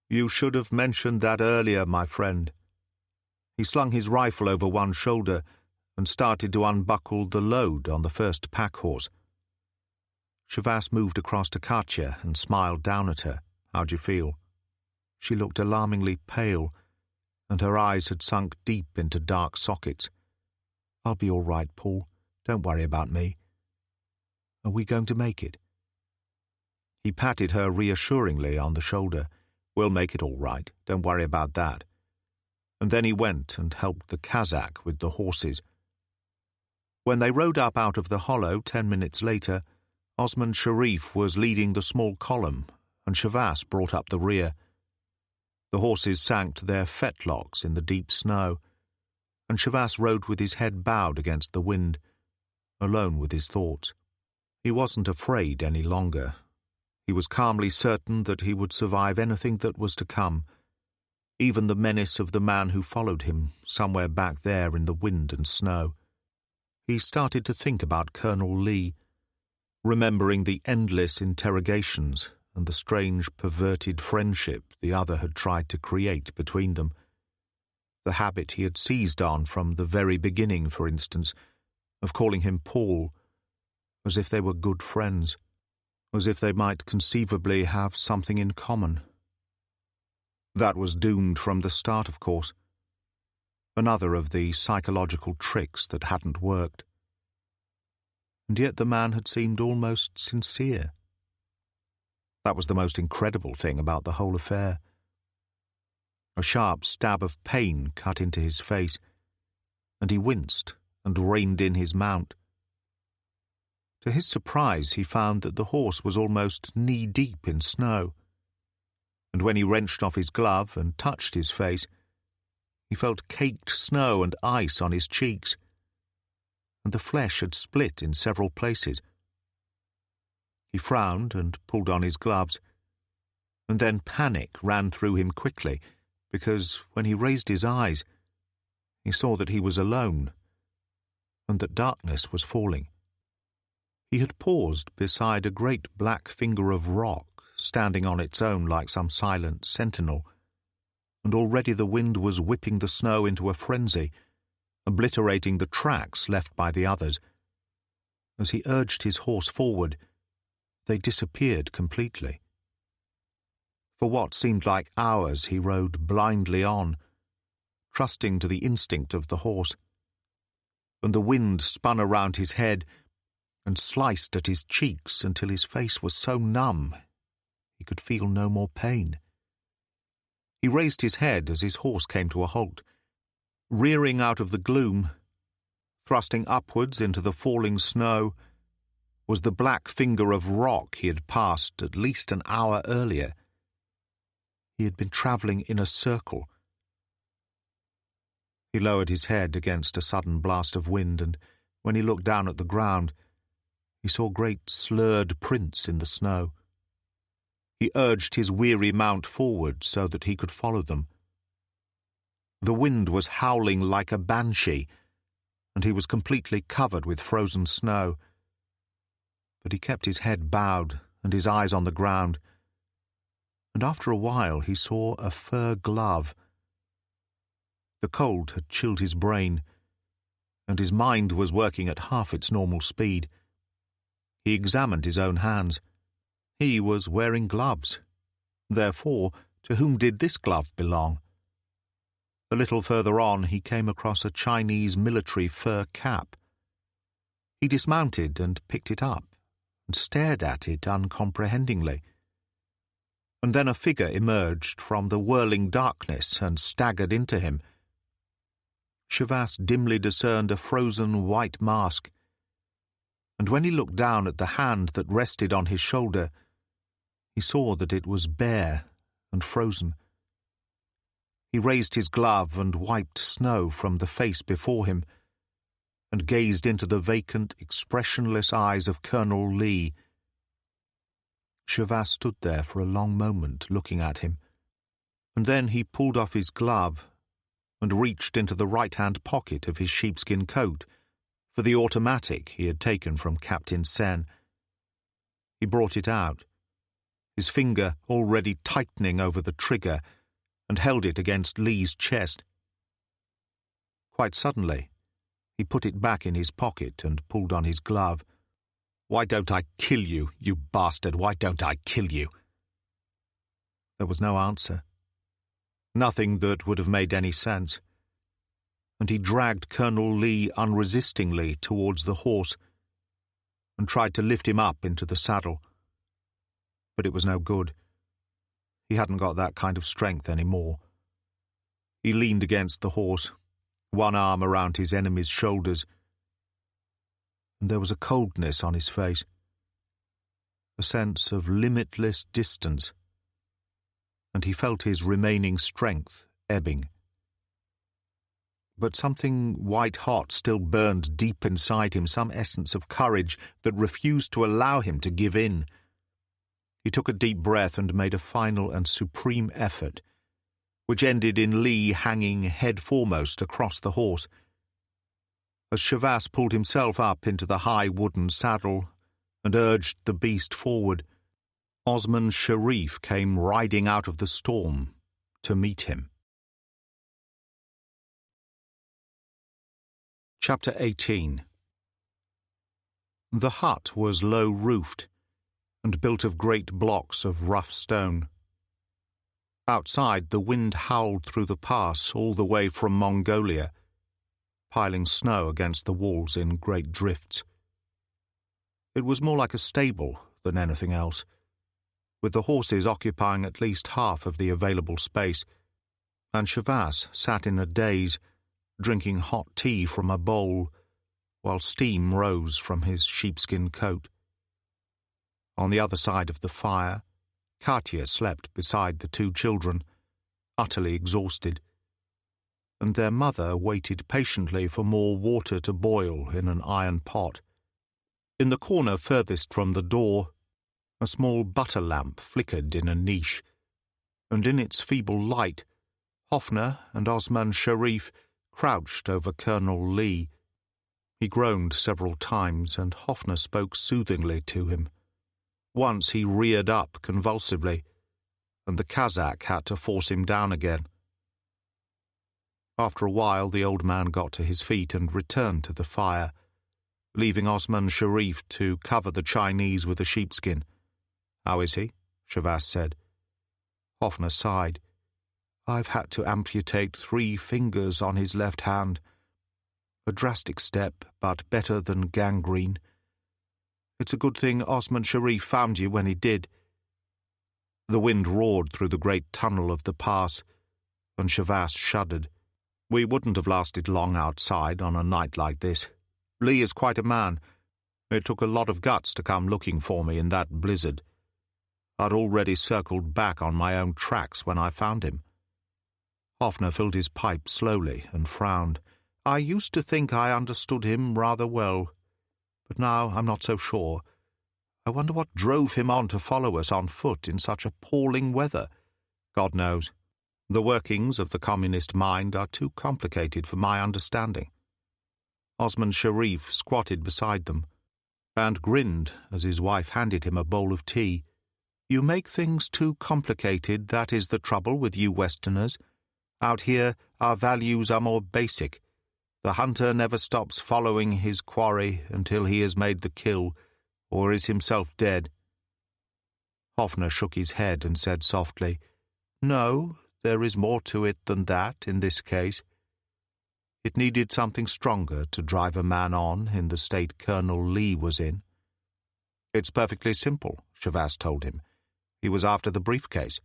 You should have mentioned that earlier, my friend. He slung his rifle over one shoulder and started to unbuckle the load on the first pack horse. Shavas moved across to Katya and smiled down at her. How'd you feel? She looked alarmingly pale, and her eyes had sunk deep into dark sockets. I'll be all right, Paul. Don't worry about me. Are we going to make it? He patted her reassuringly on the shoulder. We'll make it all right. Don't worry about that. And then he went and helped the Kazakh with the horses. When they rode up out of the hollow 10 minutes later, Osman Sharif was leading the small column, and Shavas brought up the rear. The horses sank to their fetlocks in the deep snow, and Shavas rode with his head bowed against the wind, alone with his thoughts. He wasn't afraid any longer. He was calmly certain that he would survive anything that was to come, even the menace of the man who followed him somewhere back there in the wind and snow. He started to think about Colonel Lee, remembering the endless interrogations and the strange, perverted friendship the other had tried to create between them. The habit he had seized on from the very beginning, for instance, of calling him Paul, as if they were good friends, as if they might conceivably have something in common. That was doomed from the start, of course. Another of the psychological tricks that hadn't worked. And yet the man had seemed almost sincere. That was the most incredible thing about the whole affair. A sharp stab of pain cut into his face, and he winced and reined in his mount. To his surprise, he found that the horse was almost knee-deep in snow, and when he wrenched off his glove and touched his face, he felt caked snow and ice on his cheeks, and the flesh had split in several places. He frowned and pulled on his gloves, and then panic ran through him quickly, because when he raised his eyes, he saw that he was alone, and that darkness was falling. He had paused beside a great black finger of rock, standing on its own like some silent sentinel, and already the wind was whipping the snow into a frenzy, obliterating the tracks left by the others. As he urged his horse forward, they disappeared completely. For what seemed like hours he rode blindly on, trusting to the instinct of the horse, and the wind spun around his head and sliced at his cheeks until his face was so numb he could feel no more pain. He raised his head as his horse came to a halt. Rearing out of the gloom, thrusting upwards into the falling snow, was the black finger of rock he had passed at least an hour earlier. he had been travelling in a circle. He lowered his head against a sudden blast of wind, and when he looked down at the ground, he saw great slurred prints in the snow. He urged his weary mount forward so that he could follow them. The wind was howling like a banshee, and he was completely covered with frozen snow. But he kept his head bowed and his eyes on the ground, and after a while he saw a fur glove. The cold had chilled his brain, and his mind was working at half its normal speed. He examined his own hands. He was wearing gloves. Therefore, to whom did this glove belong? A little further on, he came across a Chinese military fur cap. He dismounted and picked it up, and stared at it uncomprehendingly. And then a figure emerged from the whirling darkness and staggered into him. Shavas dimly discerned a frozen white mask, and when he looked down at the hand that rested on his shoulder, he saw that it was bare and frozen. He raised his glove and wiped snow from the face before him, and gazed into the vacant, expressionless eyes of Colonel Lee. Shavas stood there for a long moment looking at him, and then he pulled off his glove and reached into the right-hand pocket of his sheepskin coat for the automatic he had taken from Captain Sen. He brought it out, his finger already tightening over the trigger, and held it against Lee's chest. Quite suddenly, he put it back in his pocket and pulled on his glove. "Why don't I kill you, you bastard? Why don't I kill you?" There was no answer. Nothing that would have made any sense. And he dragged Colonel Lee unresistingly towards the horse and tried to lift him up into the saddle. But it was no good. He hadn't got that kind of strength any more. He leaned against the horse, one arm around his enemy's shoulders, and there was a coldness on his face, a sense of limitless distance, and he felt his remaining strength ebbing. But something white-hot still burned deep inside him, some essence of courage that refused to allow him to give in. He took a deep breath and made a final and supreme effort, which ended in Lee hanging head foremost across the horse. As Shavas pulled himself up into the high wooden saddle and urged the beast forward, Osman Sharif came riding out of the storm to meet him. Chapter 18. The hut was low-roofed and built of great blocks of rough stone. Outside, the wind howled through the pass all the way from Mongolia, piling snow against the walls in great drifts. It was more like a stable than anything else, with the horses occupying at least half of the available space, and Shavas sat in a daze, drinking hot tea from a bowl, while steam rose from his sheepskin coat. On the other side of the fire, Katya slept beside the two children, utterly exhausted, and their mother waited patiently for more water to boil in an iron pot. In the corner furthest from the door, a small butter lamp flickered in a niche, and in its feeble light, Hoffner and Osman Sharif crouched over Colonel Lee. He groaned several times, and Hoffner spoke soothingly to him. Once he reared up convulsively, and the Kazakh had to force him down again. After a while, the old man got to his feet and returned to the fire, leaving Osman Sharif to cover the Chinese with a sheepskin. "How is he?" Shavas said. Hoffner sighed. "I've had to amputate 3 fingers on his left hand. A drastic step, but better than gangrene. It's a good thing Osman Sharif found you when he did." The wind roared through the great tunnel of the pass, and Shavas shuddered. "We wouldn't have lasted long outside on a night like this. Lee is quite a man. It took a lot of guts to come looking for me in that blizzard. I'd already circled back on my own tracks when I found him. Hoffner filled his pipe slowly and frowned. I used to think I understood him rather well, but now I'm not so sure. I wonder what drove him on to follow us on foot in such appalling weather. God knows. The workings of the communist mind are too complicated for my understanding. Osman Sharif squatted beside them and grinned as his wife handed him a bowl of tea. You make things too complicated, that is the trouble with you Westerners. Out here, our values are more basic. The hunter never stops following his quarry until he has made the kill, or is himself dead. Hoffner shook his head and said softly, No, there is more to it than that in this case. It needed something stronger to drive a man on in the state Colonel Lee was in. It's perfectly simple, Shavas told him. He was after the briefcase.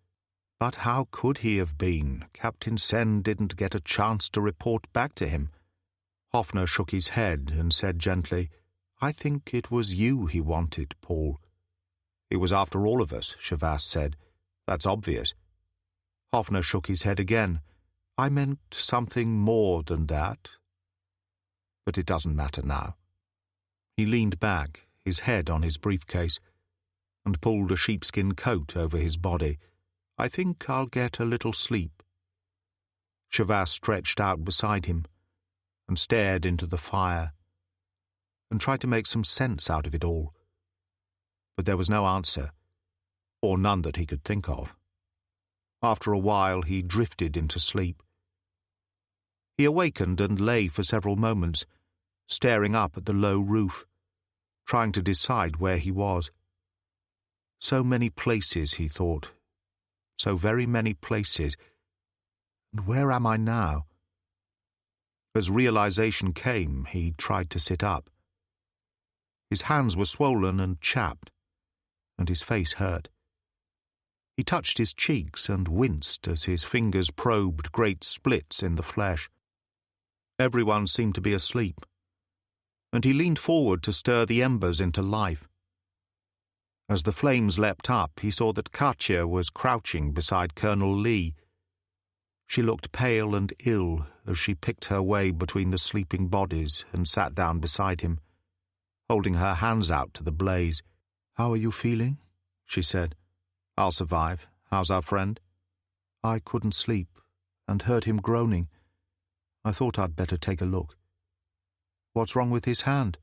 But how could he have been? Captain Sen didn't get a chance to report back to him. Hoffner shook his head and said gently, I think it was you he wanted, Paul. He was after all of us, Shavas said. That's obvious. Hoffner shook his head again. I meant something more than that. But it doesn't matter now. He leaned back, his head on his briefcase, and pulled a sheepskin coat over his body. I think I'll get a little sleep. Shavas stretched out beside him and stared into the fire and tried to make some sense out of it all. But there was no answer, or none that he could think of. After a while he drifted into sleep. He awakened and lay for several moments, staring up at the low roof, trying to decide where he was. So many places, he thought. So very many places. And where am I now? As realization came, he tried to sit up. His hands were swollen and chapped, and his face hurt. He touched his cheeks and winced as his fingers probed great splits in the flesh. Everyone seemed to be asleep, and he leaned forward to stir the embers into life. As the flames leapt up, he saw that Katya was crouching beside Colonel Lee. She looked pale and ill as she picked her way between the sleeping bodies and sat down beside him, holding her hands out to the blaze. "How are you feeling?" she said. "I'll survive. How's our friend?" "I couldn't sleep and heard him groaning. I thought I'd better take a look." "What's wrong with his hand?"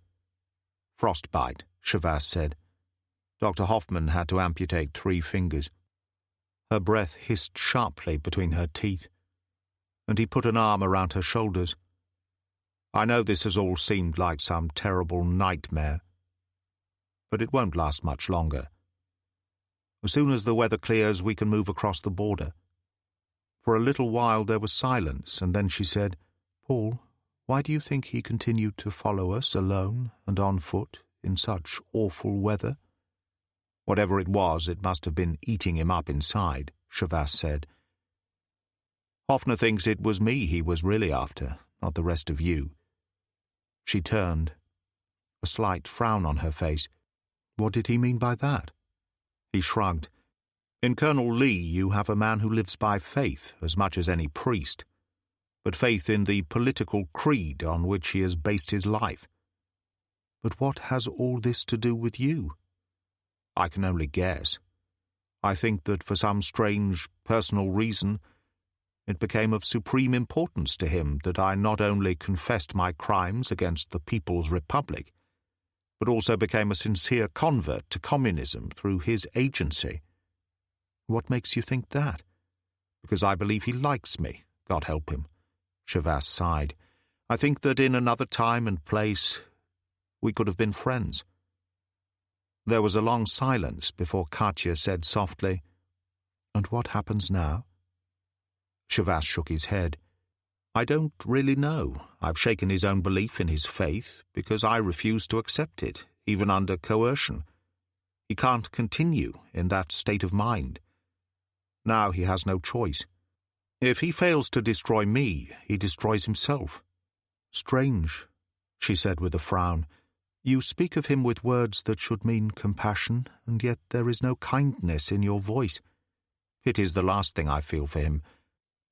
"Frostbite," Shavas said. Dr. Hoffman had to amputate 3 fingers. Her breath hissed sharply between her teeth, and he put an arm around her shoulders. "I know this has all seemed like some terrible nightmare, but it won't last much longer. As soon as the weather clears, we can move across the border." For a little while there was silence, and then she said, "Paul, why do you think he continued to follow us alone and on foot in such awful weather?" "Whatever it was, it must have been eating him up inside," Shavas said. "Hoffner thinks it was me he was really after, not the rest of you." She turned, a slight frown on her face. "What did he mean by that?" He shrugged. "In Colonel Lee you have a man who lives by faith as much as any priest, but faith in the political creed on which he has based his life." "But what has all this to do with you?" "I can only guess. I think that for some strange personal reason it became of supreme importance to him that I not only confessed my crimes against the People's Republic, but also became a sincere convert to communism through his agency." "What makes you think that?" "Because I believe he likes me, God help him," Shavas sighed. "I think that in another time and place we could have been friends." There was a long silence before Katya said softly, "And what happens now?" Shavas shook his head. "I don't really know. I've shaken his own belief in his faith because I refuse to accept it, even under coercion. He can't continue in that state of mind. Now he has no choice. If he fails to destroy me, he destroys himself." "Strange," she said with a frown. You speak of him with words that should mean compassion, and yet there is no kindness in your voice. It is the last thing I feel for him.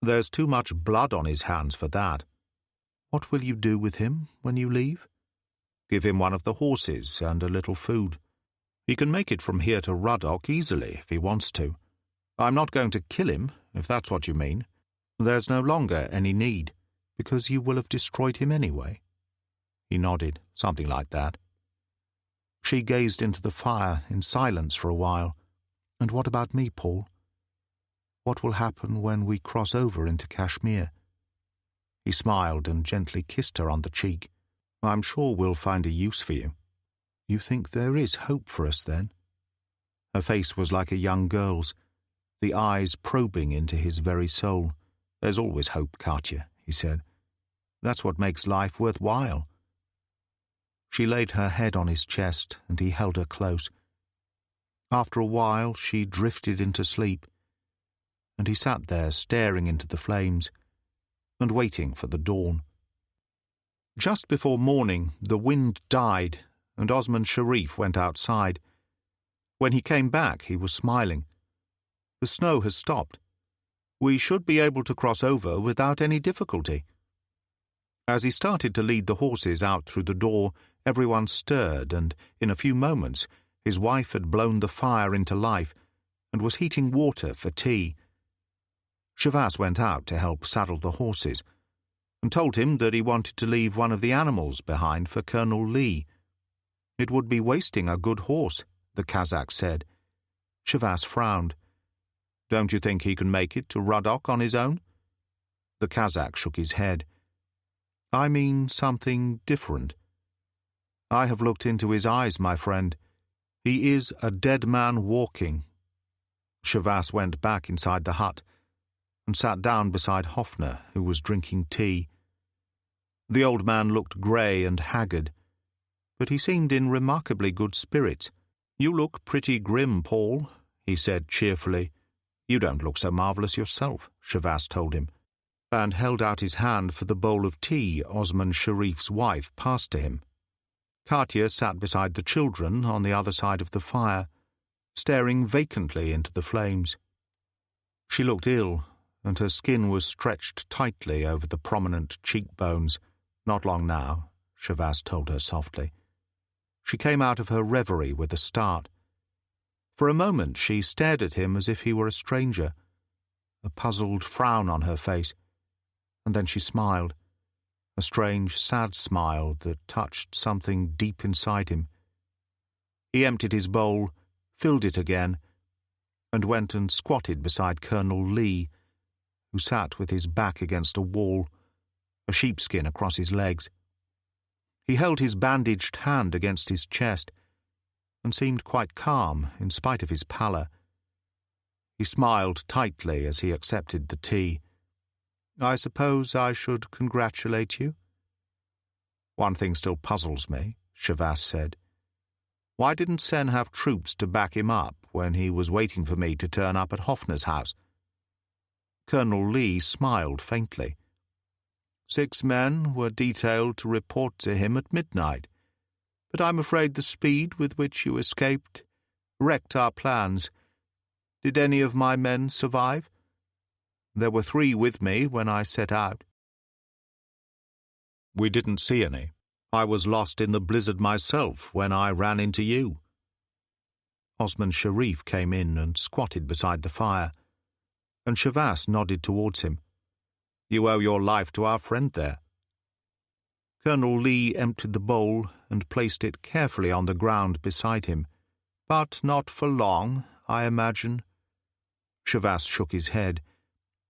There's too much blood on his hands for that. What will you do with him when you leave? Give him one of the horses and a little food. He can make it from here to Ruddock easily if he wants to. I'm not going to kill him, if that's what you mean. There's no longer any need, because you will have destroyed him anyway. He nodded, something like that. She gazed into the fire in silence for a while. And what about me, Paul? What will happen when we cross over into Kashmir? He smiled and gently kissed her on the cheek. I'm sure we'll find a use for you. You think there is hope for us, then? Her face was like a young girl's, the eyes probing into his very soul. There's always hope, Katya, he said. That's what makes life worthwhile. She laid her head on his chest, and he held her close. After a while, she drifted into sleep, and he sat there staring into the flames and waiting for the dawn. Just before morning, the wind died, and Osman Sharif went outside. When he came back, he was smiling. The snow has stopped. We should be able to cross over without any difficulty. As he started to lead the horses out through the door, everyone stirred, and in a few moments his wife had blown the fire into life and was heating water for tea. Shavas went out to help saddle the horses, and told him that he wanted to leave one of the animals behind for Colonel Lee. It would be wasting a good horse, the Kazakh said. Shavas frowned. Don't you think he can make it to Ruddock on his own? The Kazakh shook his head. I mean something different. I have looked into his eyes, my friend. He is a dead man walking. Shavas went back inside the hut and sat down beside Hoffner, who was drinking tea. The old man looked grey and haggard, but he seemed in remarkably good spirits. You look pretty grim, Paul, he said cheerfully. You don't look so marvellous yourself, Shavas told him, and held out his hand for the bowl of tea Osman Sharif's wife passed to him. Katya sat beside the children on the other side of the fire, staring vacantly into the flames. She looked ill, and her skin was stretched tightly over the prominent cheekbones. Not long now, Shavas told her softly. She came out of her reverie with a start. For a moment she stared at him as if he were a stranger, a puzzled frown on her face, and then she smiled, a strange, sad smile that touched something deep inside him. He emptied his bowl, filled it again, and went and squatted beside Colonel Lee, who sat with his back against a wall, a sheepskin across his legs. He held his bandaged hand against his chest and seemed quite calm in spite of his pallor. He smiled tightly as he accepted the tea. I suppose I should congratulate you? One thing still puzzles me, Shavas said. Why didn't Sen have troops to back him up when he was waiting for me to turn up at Hoffner's house? Colonel Lee smiled faintly. 6 men were detailed to report to him at midnight, but I'm afraid the speed with which you escaped wrecked our plans. Did any of my men survive? There were 3 with me when I set out. We didn't see any. I was lost in the blizzard myself when I ran into you. Osman Sharif came in and squatted beside the fire, and Shavas nodded towards him. You owe your life to our friend there. Colonel Lee emptied the bowl and placed it carefully on the ground beside him. But not for long, I imagine. Shavas shook his head.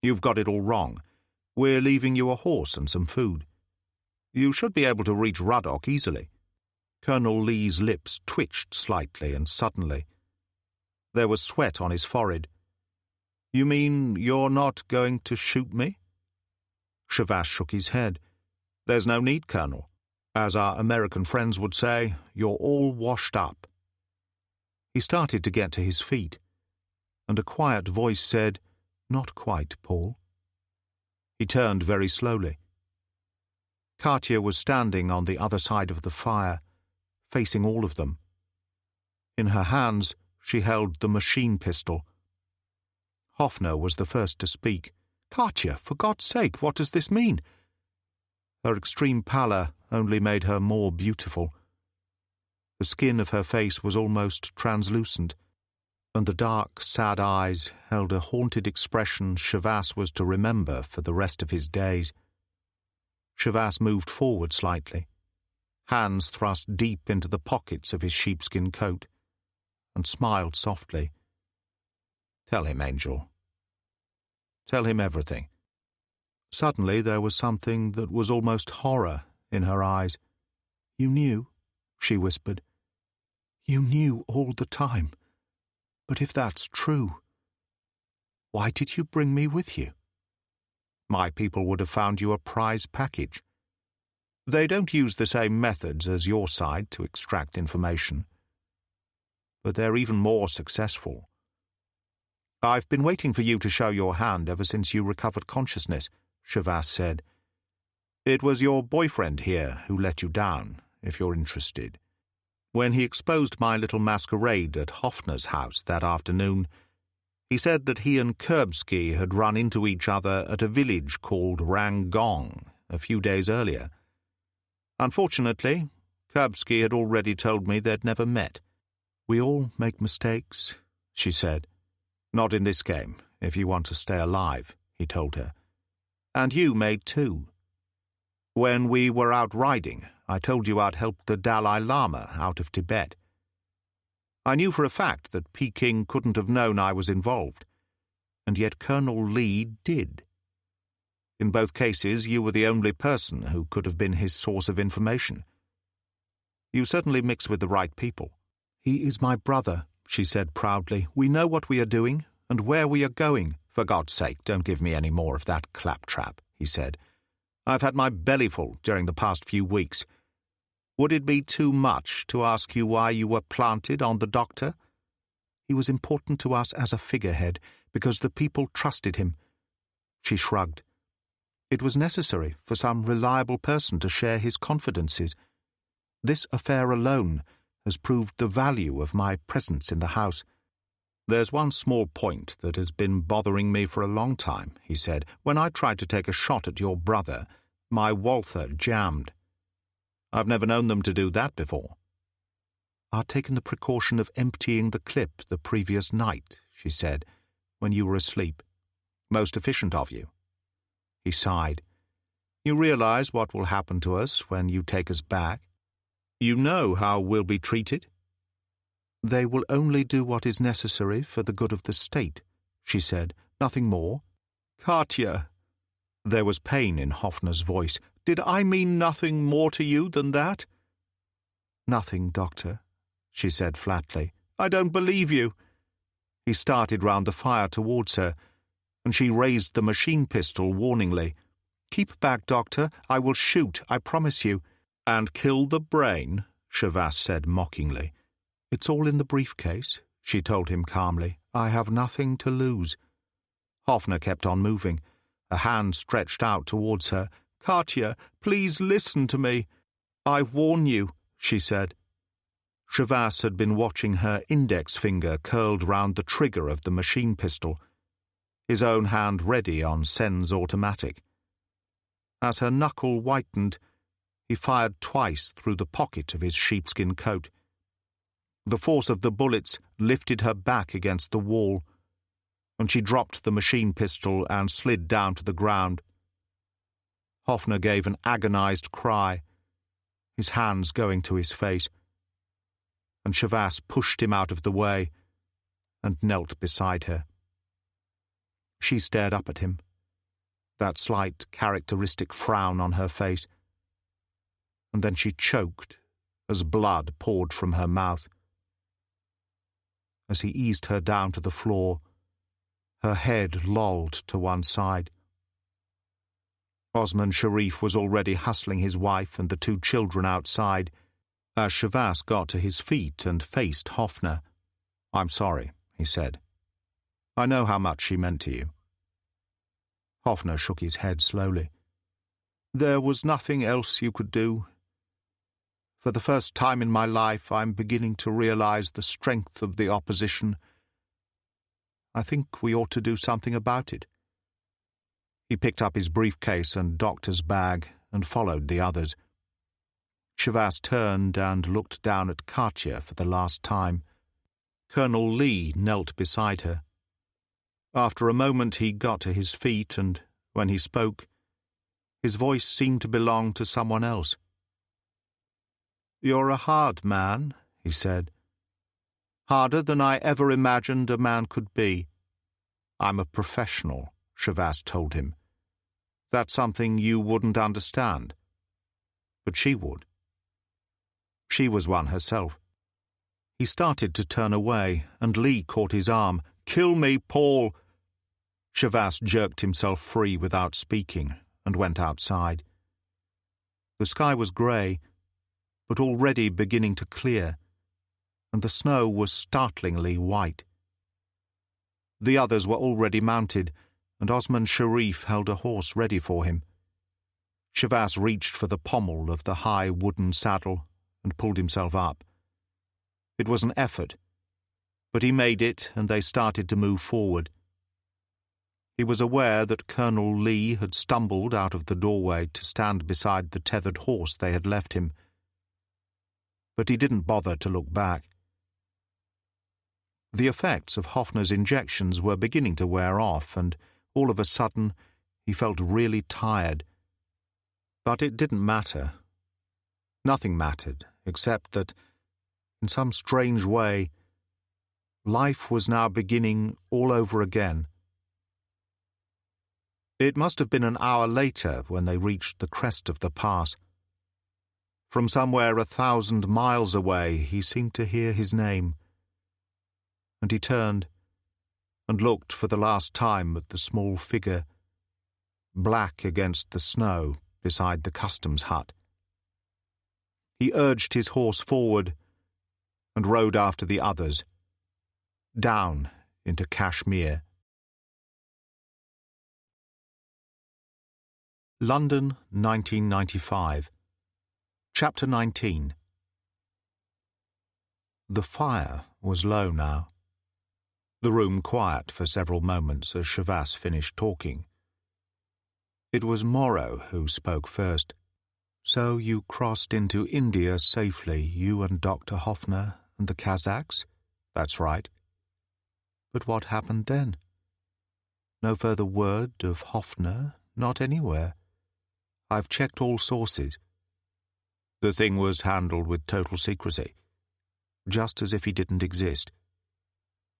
You've got it all wrong. We're leaving you a horse and some food. You should be able to reach Ruddock easily. Colonel Lee's lips twitched slightly and suddenly. There was sweat on his forehead. You mean you're not going to shoot me? Shavas shook his head. There's no need, Colonel. As our American friends would say, you're all washed up. He started to get to his feet, and a quiet voice said, Not quite, Paul. He turned very slowly. Katya was standing on the other side of the fire, facing all of them. In her hands, she held the machine pistol. Hoffner was the first to speak. "Katya, for God's sake, what does this mean?" Her extreme pallor only made her more beautiful. The skin of her face was almost translucent, and the dark, sad eyes held a haunted expression Shavas was to remember for the rest of his days. Shavas moved forward slightly, hands thrust deep into the pockets of his sheepskin coat, and smiled softly. "Tell him, Angel. Tell him everything." Suddenly there was something that was almost horror in her eyes. "You knew," she whispered. "You knew all the time. But if that's true, why did you bring me with you?" "My people would have found you a prize package. They don't use the same methods as your side to extract information, but they're even more successful. I've been waiting for you to show your hand ever since you recovered consciousness," Shavas said. "It was your boyfriend here who let you down, if you're interested. When he exposed my little masquerade at Hoffner's house that afternoon, he said that he and Kurbsky had run into each other at a village called Rangong a few days earlier. Unfortunately, Kurbsky had already told me they'd never met." "We all make mistakes," she said. "Not in this game, if you want to stay alive," he told her. "And you made too. When we were out riding, I told you I'd helped the Dalai Lama out of Tibet. I knew for a fact that Peking couldn't have known I was involved, and yet Colonel Lee did. In both cases, you were the only person who could have been his source of information. You certainly mix with the right people." "He is my brother," she said proudly. "We know what we are doing and where we are going." "For God's sake, don't give me any more of that claptrap," he said. "I've had my bellyful during the past few weeks. Would it be too much to ask you why you were planted on the doctor?" "He was important to us as a figurehead because the people trusted him." She shrugged. "It was necessary for some reliable person to share his confidences. This affair alone has proved the value of my presence in the house." "There's one small point that has been bothering me for a long time," he said. "When I tried to take a shot at your brother, my Walther jammed. I've never known them to do that before." "I'd taken the precaution of emptying the clip the previous night," she said, "when you were asleep." "Most efficient of you." He sighed. "You realize what will happen to us when you take us back? You know how we'll be treated?" "They will only do what is necessary for the good of the state," she said. "Nothing more." "Katya!" There was pain in Hoffner's voice. "Did I mean nothing more to you than that?" "Nothing, Doctor," she said flatly. "I don't believe you." He started round the fire towards her, and she raised the machine pistol warningly. "Keep back, Doctor. I will shoot, I promise you." "And kill the brain?" Shavas said mockingly. "It's all in the briefcase," she told him calmly. "I have nothing to lose." Hoffner kept on moving, a hand stretched out towards her. "Katya, please listen to me." "I warn you," she said. Shavas had been watching her index finger curled round the trigger of the machine pistol, his own hand ready on Sen's automatic. As her knuckle whitened, he fired twice through the pocket of his sheepskin coat. The force of the bullets lifted her back against the wall, and she dropped the machine pistol and slid down to the ground. Hoffner gave an agonized cry, his hands going to his face, and Shavas pushed him out of the way and knelt beside her. She stared up at him, that slight, characteristic frown on her face, and then she choked as blood poured from her mouth. As he eased her down to the floor, her head lolled to one side. Osman Sharif was already hustling his wife and the two children outside, as Shavas got to his feet and faced Hoffner. "I'm sorry," he said. "I know how much she meant to you." Hoffner shook his head slowly. "There was nothing else you could do. For the first time in my life, I'm beginning to realize the strength of the opposition. I think we ought to do something about it." He picked up his briefcase and doctor's bag and followed the others. Shavas turned and looked down at Katya for the last time. Colonel Lee knelt beside her. After a moment he got to his feet, and when he spoke, his voice seemed to belong to someone else. "You're a hard man," he said. "Harder than I ever imagined a man could be." "I'm a professional," Shavas told him. "That's something you wouldn't understand." But she would. She was one herself. He started to turn away, and Lee caught his arm. "Kill me, Paul!" Shavas jerked himself free without speaking and went outside. The sky was grey, but already beginning to clear, and the snow was startlingly white. The others were already mounted, and Osman Sharif held a horse ready for him. Shavas reached for the pommel of the high wooden saddle and pulled himself up. It was an effort, but he made it, and they started to move forward. He was aware that Colonel Lee had stumbled out of the doorway to stand beside the tethered horse they had left him, but he didn't bother to look back. The effects of Hoffner's injections were beginning to wear off, and all of a sudden he felt really tired. But it didn't matter. Nothing mattered, except that, in some strange way, life was now beginning all over again. It must have been an hour later when they reached the crest of the pass. From somewhere 1,000 miles away he seemed to hear his name, and he turned and looked for the last time at the small figure, black against the snow beside the customs hut. He urged his horse forward and rode after the others, down into Kashmir. London, 1995. Chapter 19. The fire was low now. The room quiet for several moments as Shavas finished talking. It was Morrow who spoke first. "So you crossed into India safely, you and Dr. Hoffner and the Kazakhs?" "That's right." "But what happened then? No further word of Hoffner, not anywhere. I've checked all sources." "The thing was handled with total secrecy, just as if he didn't exist.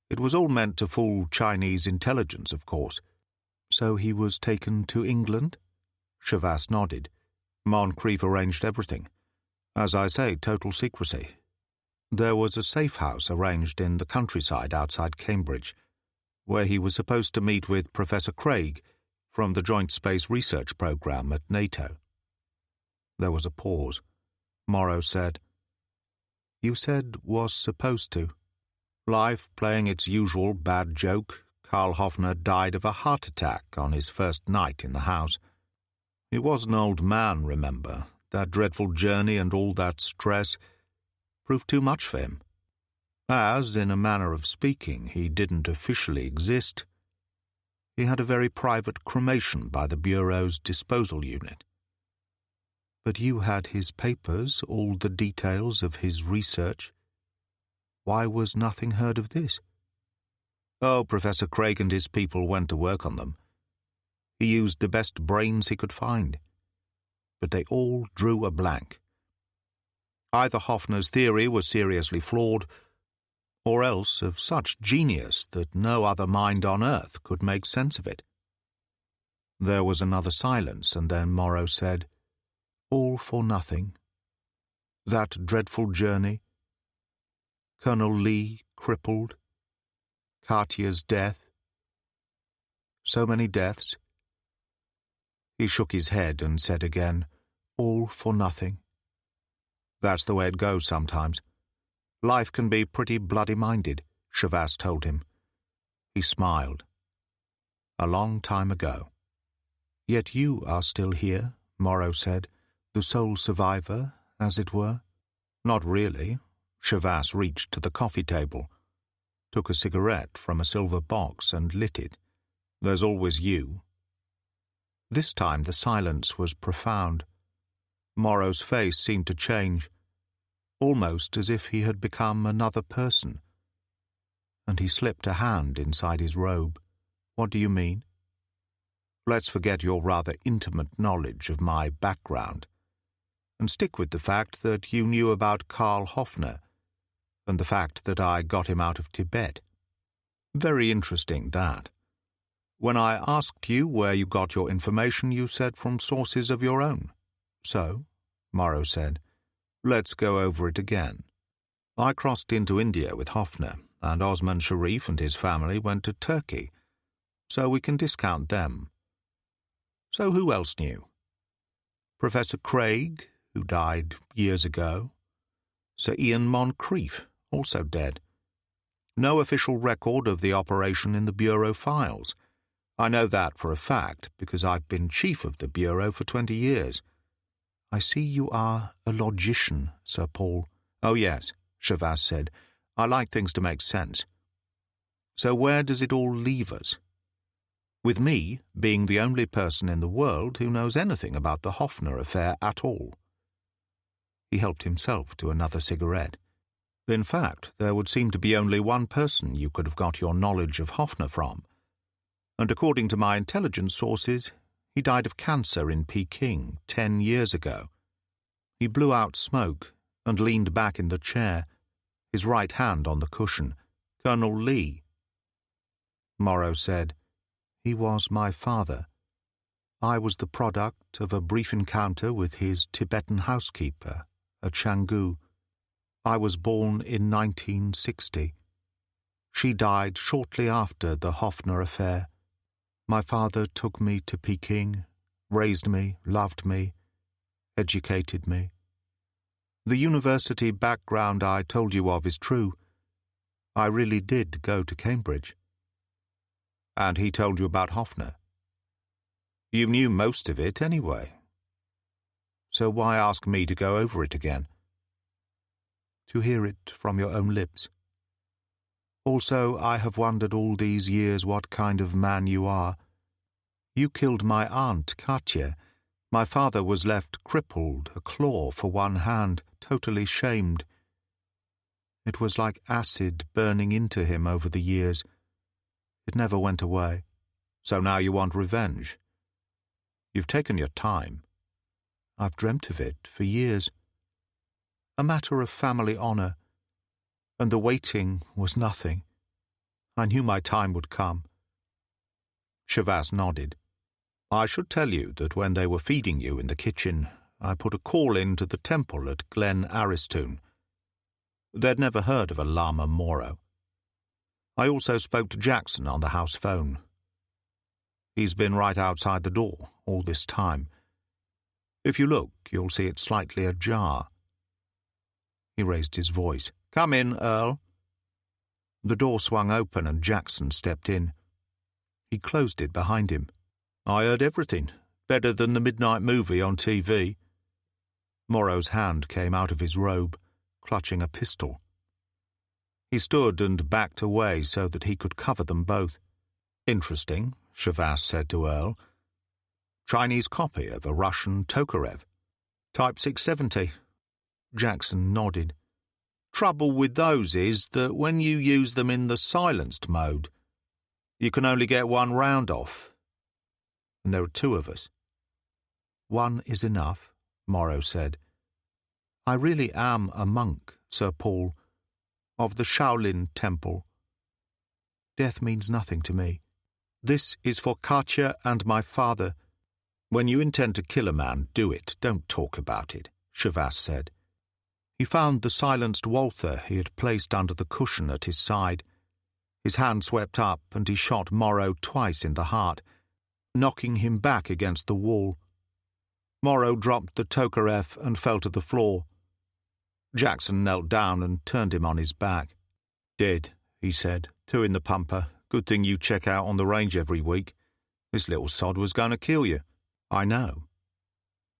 It was all meant to fool Chinese intelligence, of course." "So he was taken to England?" Shavas nodded. "Moncrief arranged everything. As I say, total secrecy. There was a safe house arranged in the countryside outside Cambridge, where he was supposed to meet with Professor Craig from the Joint Space Research Program at NATO." There was a pause. Morrow said, "You said was supposed to." "Life playing its usual bad joke, Karl Hoffner died of a heart attack on his first night in the house. He was an old man, remember. That dreadful journey and all that stress proved too much for him. As, in a manner of speaking, he didn't officially exist, he had a very private cremation by the Bureau's disposal unit." "But you had his papers, all the details of his research. Why was nothing heard of this?" "Oh, Professor Craig and his people went to work on them. He used the best brains he could find. But they all drew a blank. Either Hoffner's theory was seriously flawed, or else of such genius that no other mind on earth could make sense of it." There was another silence, and then Morrow said, "All for nothing. That dreadful journey, Colonel Lee crippled, Katya's death. So many deaths." He shook his head and said again, "All for nothing." "That's the way it goes sometimes. Life can be pretty bloody-minded," Shavas told him. He smiled. "A long time ago." "Yet you are still here," Morrow said, "the sole survivor, as it were." Not really. Shavas reached to the coffee table, took a cigarette from a silver box and lit it. There's always you. This time the silence was profound. Morrow's face seemed to change, almost as if he had become another person. And he slipped a hand inside his robe. What do you mean? Let's forget your rather intimate knowledge of my background, and stick with the fact that you knew about Karl Hoffner, and the fact that I got him out of Tibet. Very interesting, that. When I asked you where you got your information, you said from sources of your own. So, Morrow said, let's go over it again. I crossed into India with Hoffner, and Osman Sharif and his family went to Turkey, so we can discount them. So who else knew? Professor Craig, who died years ago. Sir Ian Moncrief, also dead. No official record of the operation in the Bureau files. I know that for a fact, because I've been chief of the Bureau for 20 years. I see you are a logician, Sir Paul. Oh, yes, Shavas said. I like things to make sense. So where does it all leave us? With me being the only person in the world who knows anything about the Hoffner affair at all. He helped himself to another cigarette. In fact, there would seem to be only one person you could have got your knowledge of Hoffner from, and according to my intelligence sources, he died of cancer in Peking 10 years ago. He blew out smoke and leaned back in the chair, his right hand on the cushion. Colonel Lee. Morrow said, he was my father. I was the product of a brief encounter with his Tibetan housekeeper at Canggu. I was born in 1960. She died shortly after the Hoffner affair. My father took me to Peking, raised me, loved me, educated me. The university background I told you of is true. I really did go to Cambridge. And he told you about Hoffner. You knew most of it anyway. So why ask me to go over it again? To hear it from your own lips. Also, I have wondered all these years what kind of man you are. You killed my aunt, Katya. My father was left crippled, a claw for one hand, totally shamed. It was like acid burning into him over the years. It never went away. So now you want revenge. You've taken your time. I've dreamt of it for years. A matter of family honor. And the waiting was nothing. I knew my time would come. Shavas nodded. I should tell you that when they were feeding you in the kitchen, I put a call in to the temple at Glen Aristoon. They'd never heard of a Lama Morrow. I also spoke to Jackson on the house phone. He's been right outside the door all this time. If you look, you'll see it slightly ajar. He raised his voice. Come in, Earl. The door swung open and Jackson stepped in. He closed it behind him. I heard everything. Better than the midnight movie on TV. Morrow's hand came out of his robe, clutching a pistol. He stood and backed away so that he could cover them both. Interesting, Shavas said to Earl. Chinese copy of a Russian Tokarev. Type 670. Jackson nodded. Trouble with those is that when you use them in the silenced mode, you can only get one round off. And there are two of us. One is enough, Morrow said. I really am a monk, Sir Paul, of the Shaolin Temple. Death means nothing to me. This is for Katya and my father. When you intend to kill a man, do it. Don't talk about it, Shavas said. He found the silenced Walther he had placed under the cushion at his side. His hand swept up and he shot Morrow twice in the heart, knocking him back against the wall. Morrow dropped the Tokarev and fell to the floor. Jackson knelt down and turned him on his back. Dead, he said. 2 in the pumper. Good thing you check out on the range every week. This little sod was going to kill you. I know.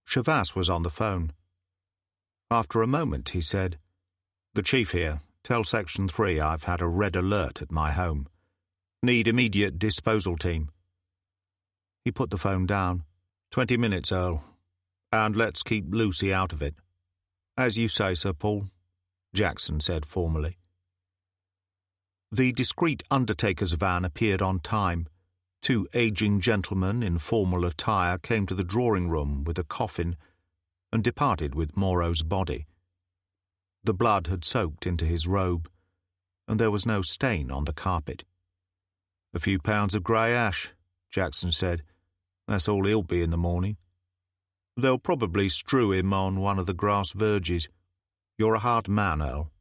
Shavas was on the phone. After a moment, he said, "The chief here. Tell Section 3 I've had a red alert at my home. Need immediate disposal team." He put the phone down. 20 minutes, Earl. And let's keep Lucy out of it." "As you say, Sir Paul," Jackson said formally. The discreet undertaker's van appeared on time. 2 aging gentlemen in formal attire came to the drawing-room with a coffin and departed with Moreau's body. The blood had soaked into his robe, and there was no stain on the carpet. "A few pounds of grey ash," Jackson said. "That's all he'll be in the morning. They'll probably strew him on one of the grass verges. You're a hard man, Earl.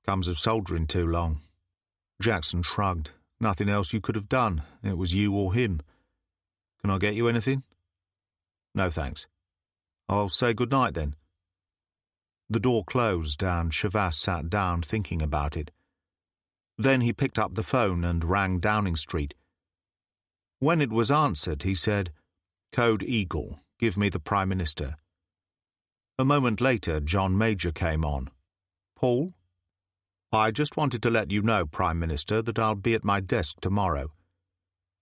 Comes of soldiering too long." Jackson shrugged. "Nothing else you could have done. It was you or him. Can I get you anything?" "No, thanks." "I'll say good night, then." The door closed, and Chavas sat down thinking about it. Then he picked up the phone and rang Downing Street. When it was answered, he said, "Code Eagle, give me the Prime Minister." A moment later, John Major came on. "Paul? I just wanted to let you know, Prime Minister, that I'll be at my desk tomorrow,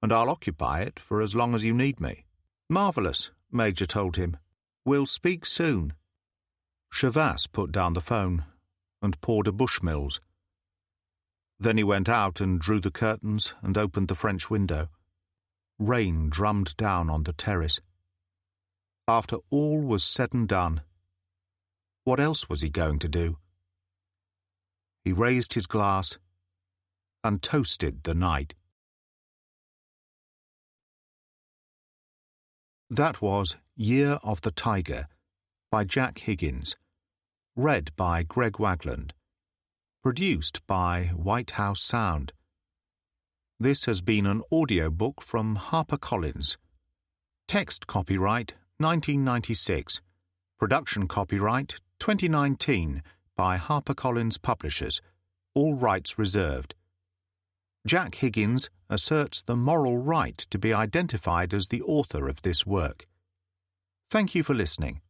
and I'll occupy it for as long as you need me." "Marvellous," Major told him. "We'll speak soon." Chavas put down the phone and poured a Bushmills. Then he went out and drew the curtains and opened the French window. Rain drummed down on the terrace. After all was said and done, what else was he going to do? He raised his glass and toasted the night. That was Year of the Tiger by Jack Higgins, read by Greg Wagland, produced by White House Sound. This has been an audiobook from HarperCollins. Text copyright 1996. Production copyright 2019 by HarperCollins Publishers. All rights reserved. Jack Higgins asserts the moral right to be identified as the author of this work. Thank you for listening.